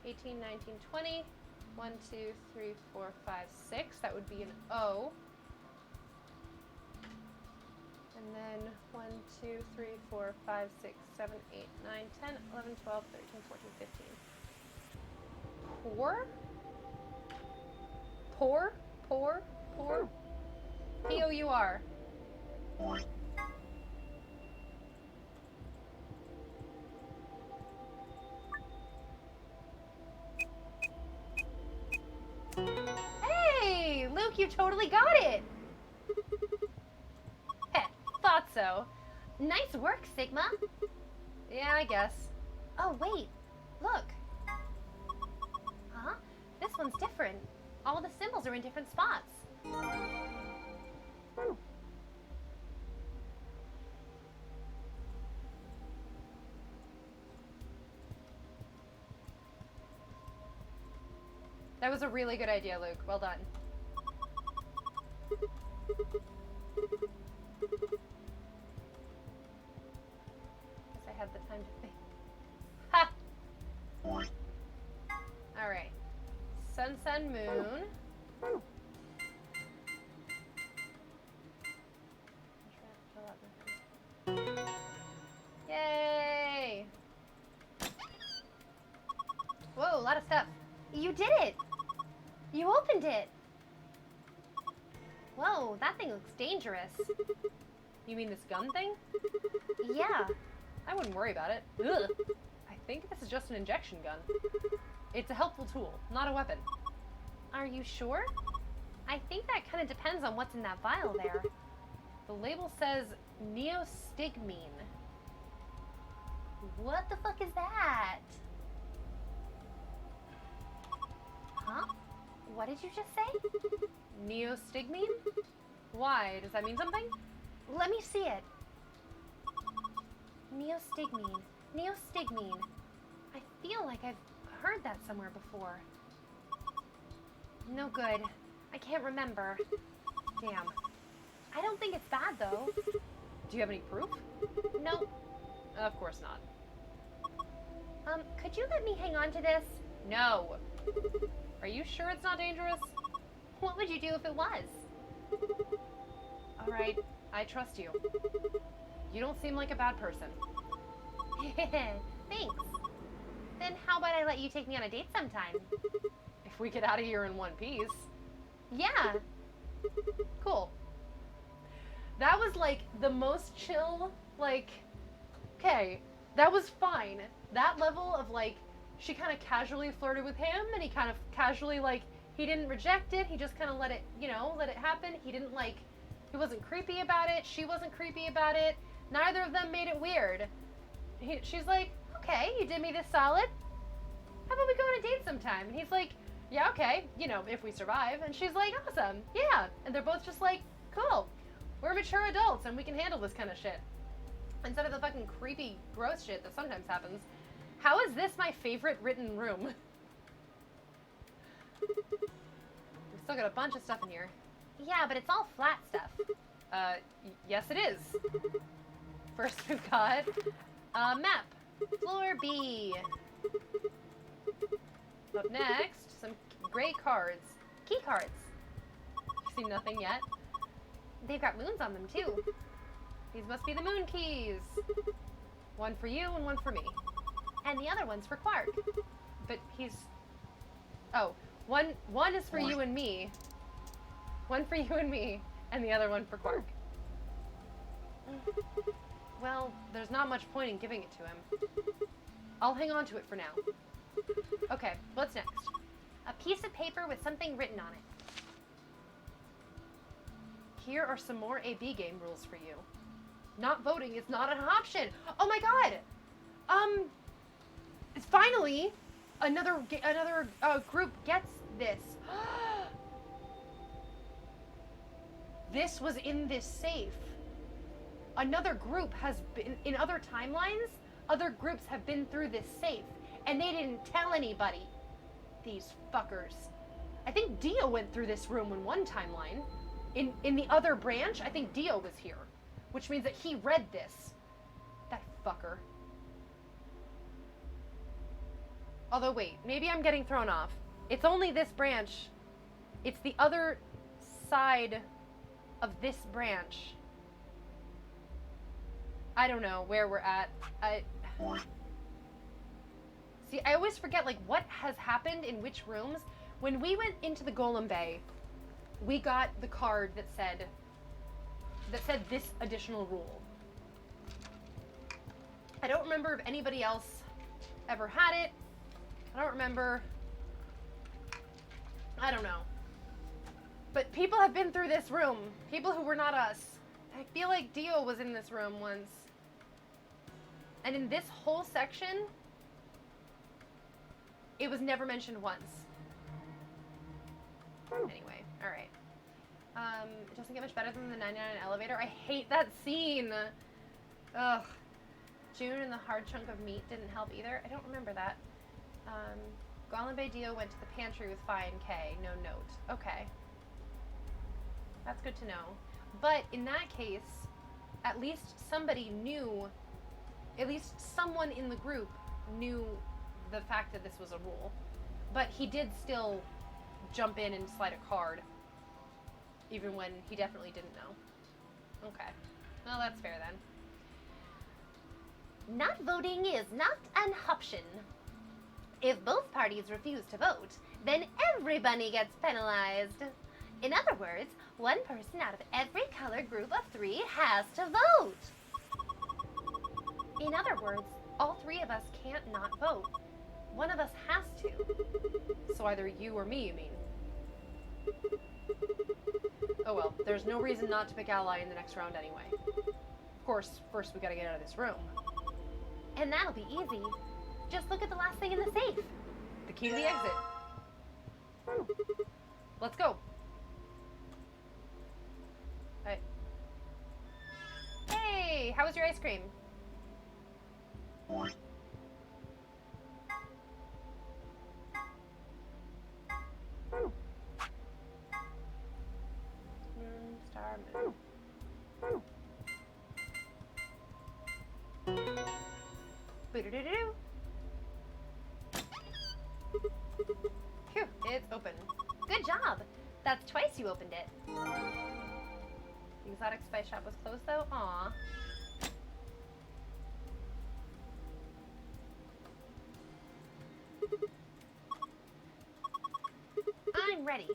B: 18, 19, 20. 1, 2, 3, 4, 5, 6. That would be an O. And then 1, 2, 3, 4, 5, 6, 7, 8, 9, 10, 11, 12, 13, 14, 15. Pour? Pour? Pour? Pour? P-O-U-R. Hey, Luke, you totally got it. Heh, thought
L: so. Nice work, Sigma.
A: Yeah, I guess.
L: Oh, wait. Look. Huh? This one's different. All the symbols are in different spots.
A: That was a really good idea, Luke. Well done. Guess I had the time to think. Ha! Alright. Sun, sun, moon. Yay! Whoa, a lot of stuff.
L: You did it! You opened it! Whoa, that thing looks dangerous.
A: You mean this gun thing?
L: Yeah.
A: I wouldn't worry about it. Ugh. I think this is just an injection gun. It's a helpful tool, not a weapon.
L: Are you sure? I think that kind of depends on what's in that vial there.
A: The label says neostigmine.
L: What the fuck is that? Huh? What did you just say?
A: Neostigmine? Why? Does that mean something?
L: Let me see it. Neostigmine. Neostigmine. I feel like I've heard that somewhere before. No good. I can't remember.
A: Damn.
L: I don't think it's bad, though.
A: Do you have any proof?
L: Nope.
A: Of course not.
L: Could you let me hang on to this?
A: No. Are you sure it's not dangerous?
L: What would you do if it was?
A: Alright, I trust you. You don't seem like a bad person.
L: Thanks. Then how about I let you take me on a date sometime?
A: If we get out of here in one piece.
L: Yeah.
A: Cool. That was like the most chill, like, okay, that was fine. That level of like, she kind of casually flirted with him and he kind of casually like, he didn't reject it. He just kind of let it, you know, let it happen. He didn't like, he wasn't creepy about it. She wasn't creepy about it. Neither of them made it weird. She's like, okay, you did me this solid. How about we go on a date sometime? And he's like, yeah, okay, you know, if we survive. And she's like, awesome, yeah. And they're both just like, cool. We're mature adults and we can handle this kind of shit. Instead of the fucking creepy, gross shit that sometimes happens. How is this my favorite written room? We still got a bunch of stuff in here.
L: Yeah, but it's all flat stuff.
A: Yes it is. First we've got a map.
L: Floor B.
A: Up next, some gray cards.
L: Key cards.
A: See nothing yet.
L: They've got moons on them too.
A: These must be the moon keys. One for you and one for me.
L: And the other one's for Quark.
A: But he's... Oh, one is for you and me. One for you and me, and the other one for Quark. Well, there's not much point in giving it to him. I'll hang on to it for now. Okay, what's next?
L: A piece of paper with something written on it.
A: Here are some more AB game rules for you. Not voting is not an option. Oh my god! Finally, another group gets this. This was in this safe. Another group has been, in other timelines, other groups have been through this safe, and they didn't tell anybody. These fuckers. I think Dio went through this room in one timeline. In the other branch, I think Dio was here, which means that he read this. That fucker. Although wait, maybe I'm getting thrown off. It's only this branch. It's the other side of this branch. I don't know where we're at. See, I always forget like what has happened in which rooms. When we went into the Golem Bay, we got the card that said this additional rule. I don't remember if anybody else ever had it. I don't remember. I don't know. But people have been through this room. People who were not us
B: I feel like Dio was in this room once. And in this whole section, it was never mentioned once. Anyway, alright. It doesn't get much better than the 99 elevator. I hate that scene. Ugh. June and the hard chunk of meat didn't help either. I don't remember that. Gollum Dio went to the pantry with Phi and K. No note. Okay. That's good to know. But in that case, at least somebody knew, at least someone in the group knew the fact that this was a rule. But he did still jump in and slide a card, even when he definitely didn't know. Okay. Well, that's fair then.
L: Not voting is not an option. If both parties refuse to vote, then everybody gets penalized. In other words, one person out of every color group of 3 has to vote.
B: In other words, all 3 of us can't not vote. One of us has to. So either you or me, you mean? Oh well, there's no reason not to pick ally in the next round anyway. Of course, first we gotta get out of this room.
L: And that'll be easy. Just look at the last thing in the safe.
B: The key to the exit. Let's go. Hey. Hey, how was your ice cream? Moon, star, moon. Boo-doo-doo-doo. Phew, it's open.
L: Good job. That's twice you opened it.
B: The exotic spice shop was closed though? Aw.
L: I'm ready.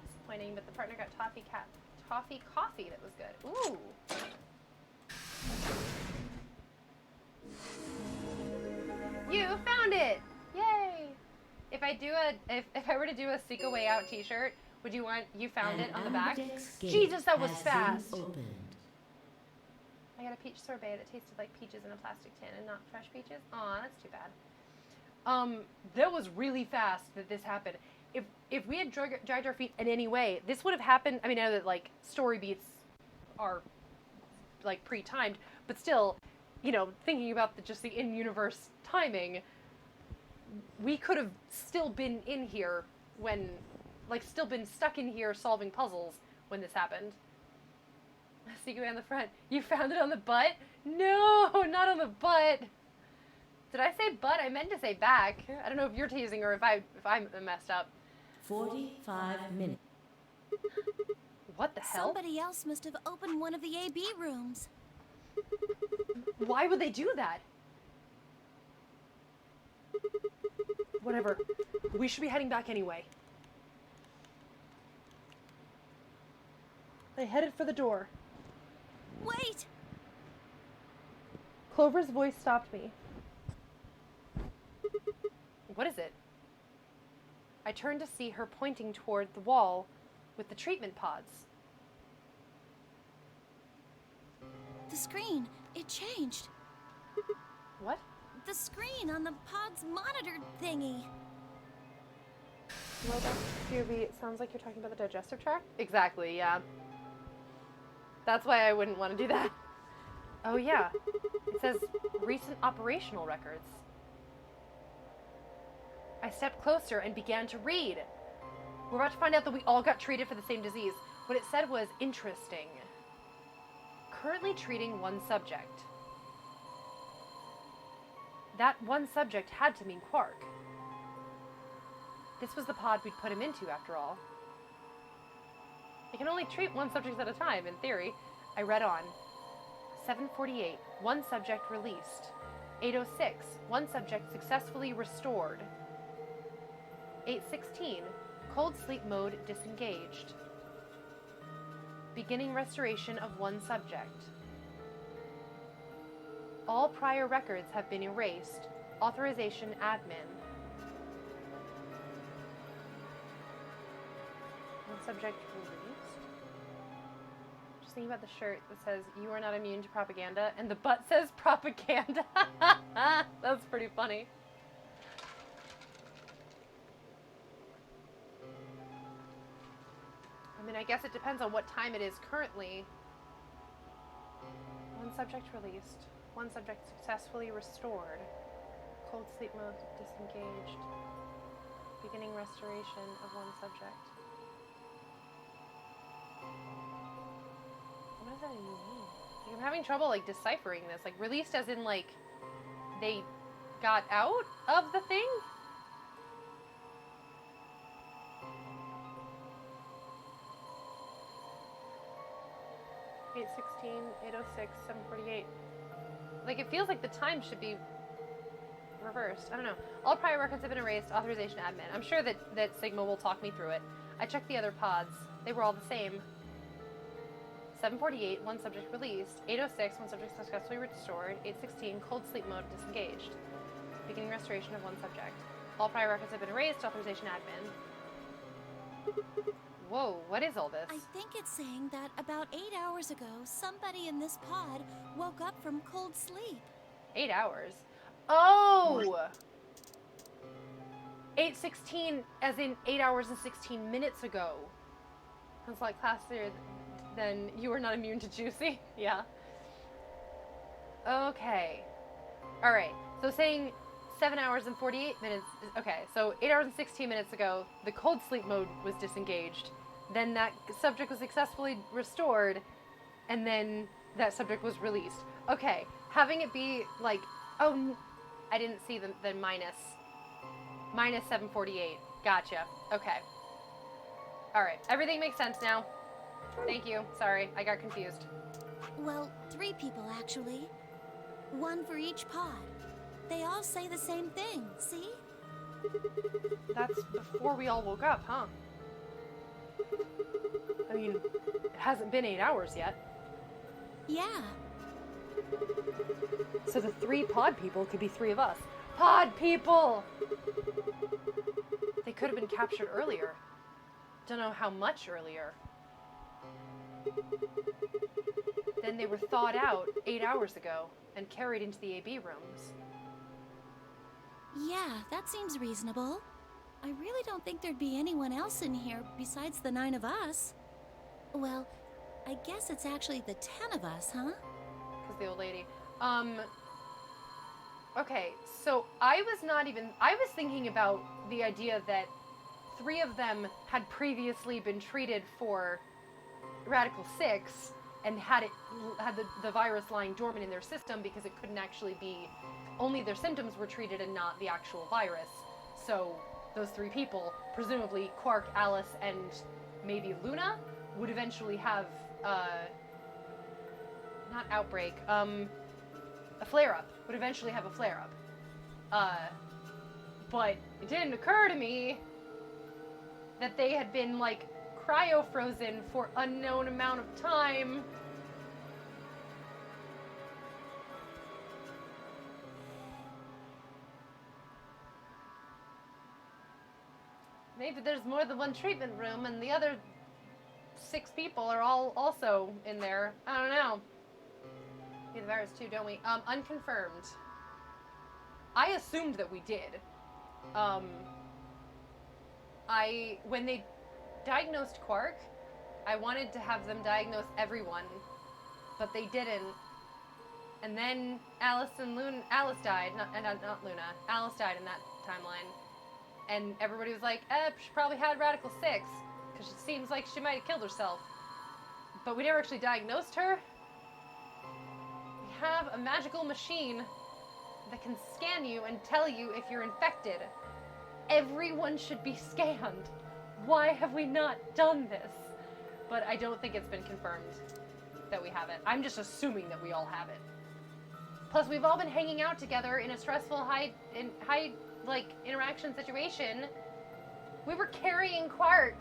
B: Disappointing, but the partner got toffee coffee that was good. Ooh. You found it! Yay! If I were to do a Seek a Way Out t-shirt, would you want you found it on the back? Jesus, that was fast! I got a peach sorbet that tasted like peaches in a plastic tin and not fresh peaches. Aw, that's too bad. That was really fast that this happened. If we had dragged our feet in any way, this would have happened. I mean, I know that like story beats are like pre-timed, but still, you know, thinking about just the in-universe timing, we could have still been in here when, like, still been stuck in here solving puzzles when this happened. Seagaway on the front. You found it on the butt? No, not on the butt. Did I say butt? I meant to say back. I don't know if you're teasing or if I messed up.
F: 45 minutes.
B: What the hell?
M: Somebody else must have opened one of the AB rooms.
B: Why would they do that? Whatever. We should be heading back anyway. I headed for the door.
M: Wait!
B: Clover's voice stopped me. What is it? I turned to see her pointing toward the wall with the treatment pods.
M: The screen, it changed.
B: What?
M: The screen on the pod's monitor thingy.
B: Well, it sounds like you're talking about the digestive tract? Exactly, yeah. That's why I wouldn't want to do that. Oh yeah, it says recent operational records. I stepped closer and began to read. We're about to find out that we all got treated for the same disease. What it said was interesting. Currently treating one subject. That one subject had to mean Quark. This was the pod we'd put him into, after all. I can only treat one subject at a time, in theory. I read on. 7:48, one subject released. 8:06, one subject successfully restored. 8:16, cold sleep mode disengaged. Beginning restoration of one subject. All prior records have been erased. Authorization admin. One subject released. Just thinking about the shirt that says, "You are not immune to propaganda," and the butt says propaganda. That's pretty funny. I mean, I guess it depends on what time it is currently. One subject released. One subject successfully restored. Cold sleep mode disengaged. Beginning restoration of one subject. What does that even mean? Like, I'm having trouble like deciphering this. Like released as in like they got out of the thing? $8:16, 8:06, 7:48. Like it feels like the time should be reversed. I don't know. All prior records have been erased. Authorization admin. I'm sure that Sigma will talk me through it. I checked the other pods. They were all the same. 7:48, one subject released. 8:06, one subject successfully restored. 8:16, cold sleep mode disengaged. Beginning restoration of one subject. All prior records have been erased. Authorization admin. Whoa, what is all this?
M: I think it's saying that about 8 hours ago, somebody in this pod woke up from cold sleep.
B: 8 hours? Oh! 8:16, as in 8 hours and 16 minutes ago. That's like classier than you are not immune to juicy. Yeah. Okay. Alright, so saying 7 hours and 48 minutes. Okay, so 8 hours and 16 minutes ago, the cold sleep mode was disengaged. Then that subject was successfully restored, and then that subject was released. Okay, having it be like, oh, I didn't see the minus 7:48. Gotcha. Okay. All right, everything makes sense now. Thank you. Sorry, I got confused.
M: Well, 3 people actually. 1 for each pod. They all say the same thing, see?
B: That's before we all woke up, huh? I mean, it hasn't been 8 hours yet.
M: Yeah.
B: So the 3 pod people could be 3 of us. Pod people! They could have been captured earlier. Don't know how much earlier. Then they were thawed out 8 hours ago and carried into the AB rooms.
M: Yeah, that seems reasonable. I really don't think there'd be anyone else in here besides the 9 of us. Well, I guess it's actually the 10 of us, huh?
B: Was the old lady. Okay, so I was thinking about the idea that 3 of them had previously been treated for Radical 6 and had the virus lying dormant in their system because it couldn't actually be, only their symptoms were treated and not the actual virus. So those 3 people, presumably Quark, Alice, and maybe Luna, would eventually have, not outbreak, a flare-up. Would eventually have a flare-up. But it didn't occur to me that they had been, like, cryo-frozen for unknown amount of time. Maybe there's more than one treatment room and the other 6 people are all also in there. I don't know. We have the virus too, don't we? Unconfirmed. I assumed that we did. When they diagnosed Quark, I wanted to have them diagnose everyone, but they didn't. And then Alice died, not Luna. Alice died in that timeline. And everybody was like, she probably had Radical 6, because it seems like she might have killed herself. But we never actually diagnosed her. We have a magical machine that can scan you and tell you if you're infected. Everyone should be scanned. Why have we not done this? But I don't think it's been confirmed that we have it. I'm just assuming that we all have it. Plus, we've all been hanging out together in a stressful high interaction situation. We were carrying Quark.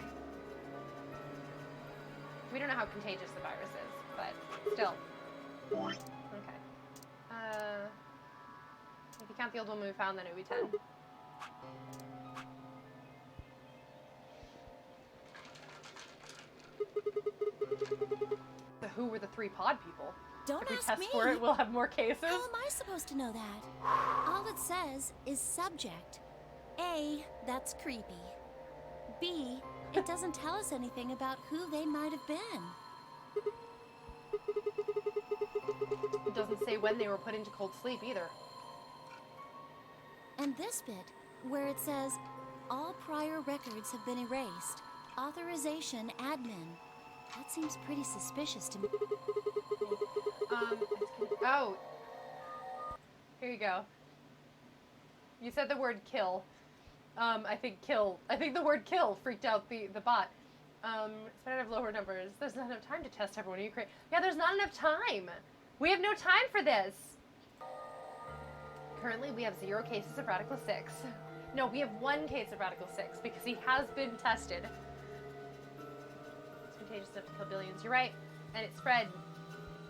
B: We don't know how contagious the virus is, but still. Okay. If you count the old one we found, then it would be 10. who were the 3 pod people.
M: Don't
B: if we
M: ask
B: test
M: me.
B: for it, we'll have more cases.
M: How am I supposed to know that? All it says is subject. A, that's creepy. B, it doesn't tell us anything about who they might have been.
B: It doesn't say when they were put into cold sleep either.
M: And this bit, where it says, all prior records have been erased. Authorization admin. That seems pretty suspicious to me.
B: Oh. Here you go. You said the word kill. I think the word kill freaked out the bot. It's better to have lower numbers. There's not enough time to test everyone. Are you crazy? Yeah, there's not enough time. We have no time for this. Currently, we have 0 cases of Radical 6. No, we have 1 case of Radical 6 because he has been tested. It's contagious enough to kill billions. You're right. And it spread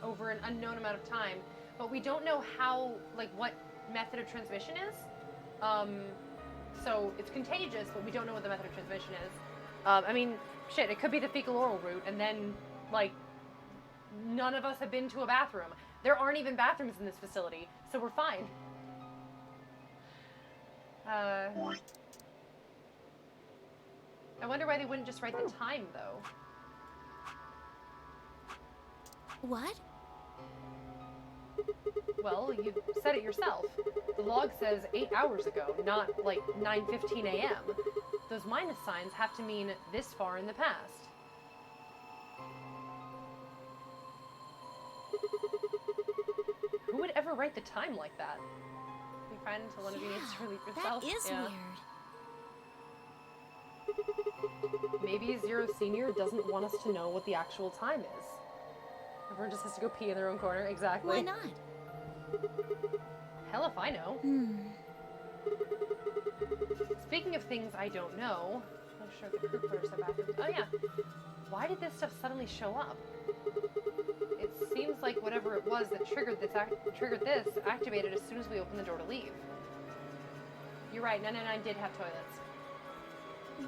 B: over an unknown amount of time. But we don't know how, like, what method of transmission is. So it's contagious, but we don't know what the method of transmission is. I mean, shit, it could be the fecal oral route, and then, like, none of us have been to a bathroom. There aren't even bathrooms in this facility, so we're fine. I wonder why they wouldn't just write the time, though.
M: What?
B: Well, you said it yourself. The log says 8 hours ago, not like 9:15 a.m. Those minus signs have to mean this far in the past. Who would ever write the time like that? Be fine until one of you needs to relieve yourself.
M: That is weird.
B: Maybe Zero Senior doesn't want us to know what the actual time is. Everyone just has to go pee in their own corner. Exactly.
M: Why not?
B: Hell if I know. Speaking of things I don't know, I'm sure the crew quarters have bathrooms. Oh yeah. Why did this stuff suddenly show up? It seems like whatever it was that triggered this activated as soon as we opened the door to leave. You're right, 999 did have toilets.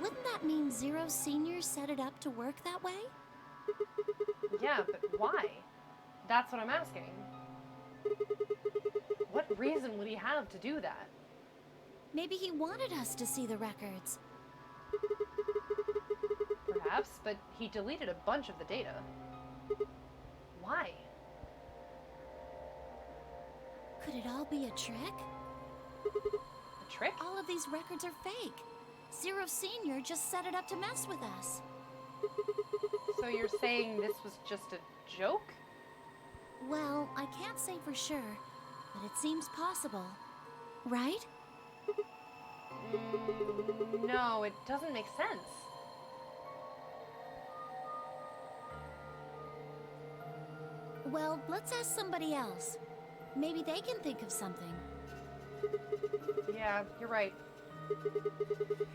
M: Wouldn't that mean Zero Senior set it up to work that way?
B: Yeah, but why? That's what I'm asking. What reason would he have to do that?
M: Maybe he wanted us to see the records.
B: Perhaps, but he deleted a bunch of the data. Why?
M: Could it all be a trick?
B: A trick?
M: All of these records are fake. Zero Senior just set it up to mess with us.
B: So you're saying this was just a joke?
M: Well, I can't say for sure, but it seems possible. Right?
B: No, it doesn't make sense.
M: Well, let's ask somebody else. Maybe they can think of something.
B: Yeah, you're right.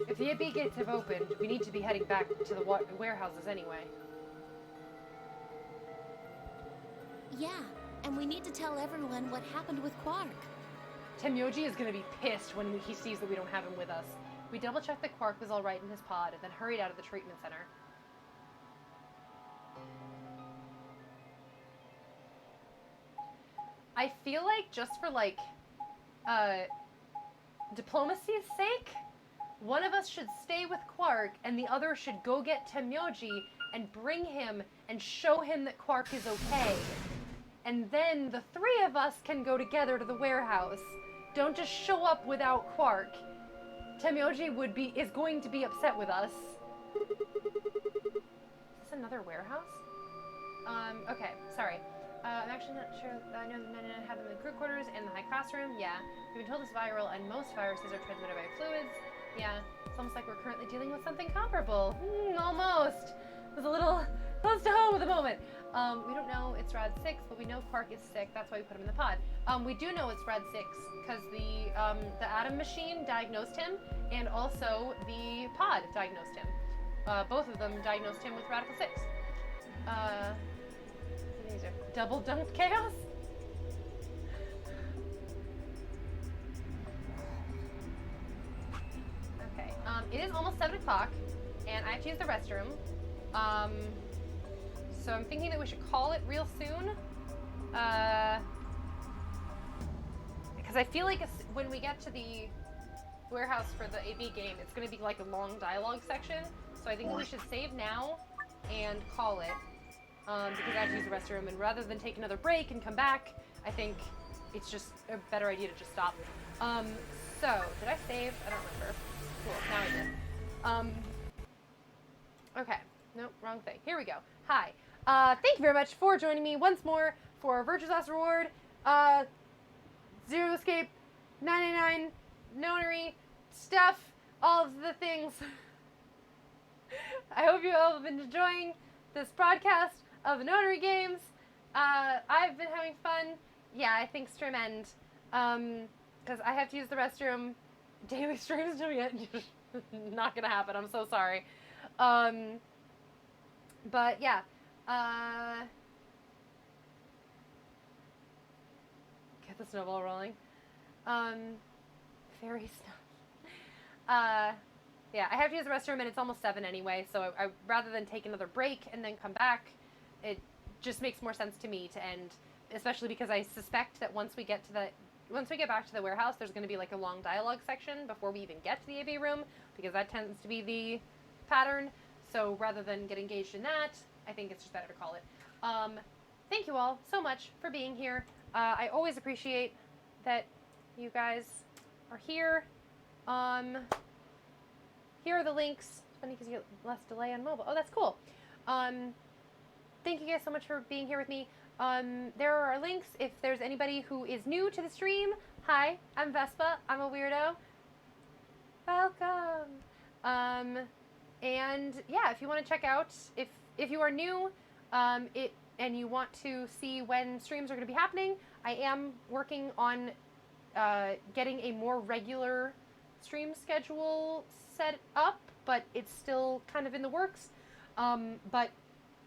B: If the AB gates have opened, we need to be heading back to the warehouses anyway.
M: Yeah, and we need to tell everyone what happened with Quark.
B: Temyoji is going to be pissed when he sees that we don't have him with us. We double-checked that Quark was all right in his pod, and then hurried out of the treatment center. I feel like just for, like, diplomacy's sake, one of us should stay with Quark, and the other should go get Temyoji and bring him and show him that Quark is okay. And then the 3 of us can go together to the warehouse. Don't just show up without Quark. Temyoji is going to be upset with us. Is this another warehouse? Okay, sorry. I'm actually not sure. I know that 99 have them in the crew quarters and the high classroom. Yeah. We've been told it's viral and most viruses are transmitted by fluids. Yeah. It's almost like we're currently dealing with something comparable. Almost. It was a little close to home at the moment. We don't know it's Rad 6, but we know Quark is sick. That's why we put him in the pod. We do know it's Rad 6 because the Atom Machine diagnosed him, and also the pod diagnosed him. Both of them diagnosed him with Radical 6. Double dunked chaos? Okay, it is almost 7 o'clock, and I have to use the restroom.
A: So I'm thinking that we should call it real soon. Because I feel like when we get to the warehouse for the AB game, it's going to be like a long dialogue section. So I think we should save now and call it. Because I have to use the restroom, and rather than take another break and come back, I think it's just a better idea to just stop. So, did I save? I don't remember. Cool, now I did. Okay. Nope, wrong thing. Here we go. Hi. Thank you very much for joining me once more for Virtue's Last Reward, Zero Escape, 99, Nonary, stuff, all of the things. I hope you all have been enjoying this broadcast of the Nonary games. I've been having fun. Yeah, I think stream end. Because I have to use the restroom. Daily streams do yet. Not gonna happen. I'm so sorry. But yeah. Get the snowball rolling. Fairy snow. Yeah, I have to use the restroom, and it's almost 7 anyway, so I rather than take another break and then come back, it just makes more sense to me to end, especially because I suspect that once we get back to the warehouse, there's going to be like a long dialogue section before we even get to the AB room, because that tends to be the pattern. So rather than get engaged in that, I think it's just better to call it. Thank you all so much for being here. I always appreciate that you guys are here. Here are the links. It's funny because you get less delay on mobile. Oh, that's cool. Thank you guys so much for being here with me. There are links if there's anybody who is new to the stream. Hi, I'm Vespa. I'm a weirdo. Welcome. And yeah, if you want to check out, if you are new, and you want to see when streams are going to be happening, I am working on getting a more regular stream schedule set up, but it's still kind of in the works. But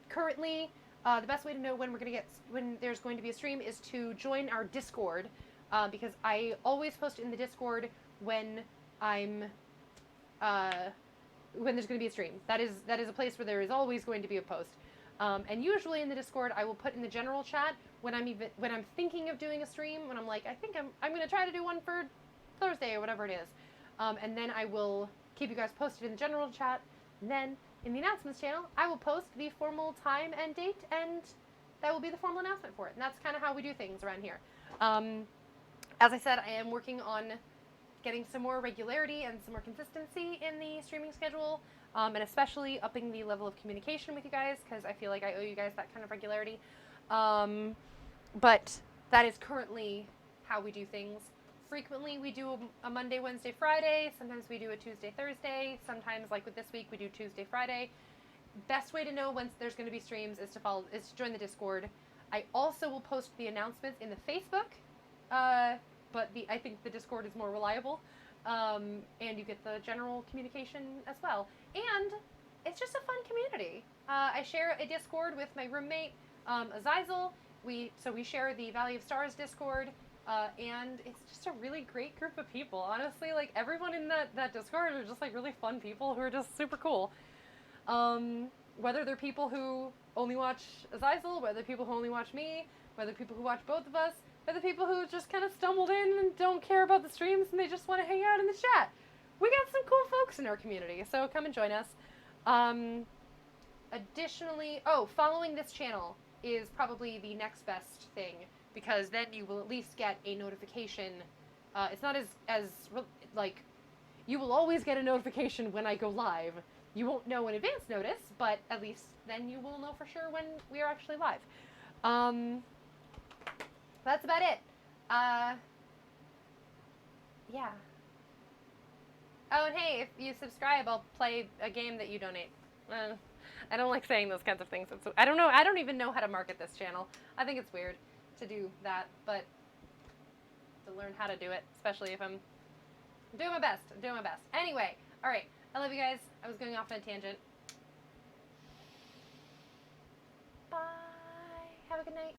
A: currently, the best way to know when there's going to be a stream is to join our Discord, because I always post in the Discord when there's going to be a stream. That is a place where there is always going to be a post. And usually in the Discord, I will put in the general chat when I'm thinking of doing a stream, when I'm like, I think I'm going to try to do one for Thursday or whatever it is. And then I will keep you guys posted in the general chat. And then in the announcements channel, I will post the formal time and date, and that will be the formal announcement for it. And that's kind of how we do things around here. As I said, I am working on getting some more regularity and some more consistency in the streaming schedule, and especially upping the level of communication with you guys, because I feel like I owe you guys that kind of regularity. But that is currently how we do things. Frequently, we do a Monday, Wednesday, Friday. Sometimes we do a Tuesday, Thursday. Sometimes, like with this week, we do Tuesday, Friday. Best way to know when there's going to be streams is to join the Discord. I also will post the announcements in the Facebook, but I think the Discord is more reliable, and you get the general communication as well. And it's just a fun community. I share a Discord with my roommate, Azizel. We share the Valley of Stars Discord. And it's just a really great group of people. Honestly, like everyone in that Discord are just like really fun people who are just super cool. Whether they're people who only watch Azizel, whether people who only watch me, whether people who watch both of us, whether people who just kind of stumbled in and don't care about the streams and they just want to hang out in the chat. We got some cool folks in our community, so come and join us. Additionally, following this channel is probably the next best thing, because then you will at least get a notification. It's not like, you will always get a notification when I go live. You won't know in advance notice, but at least then you will know for sure when we are actually live. That's about it. Yeah. Oh, and hey, if you subscribe, I'll play a game that you donate. I don't like saying those kinds of things. I don't know. I don't even know how to market this channel. I think it's weird to do that, but to learn how to do it, especially if I'm doing my best. I'm doing my best. Anyway, all right. I love you guys. I was going off on a tangent. Bye. Have a good night.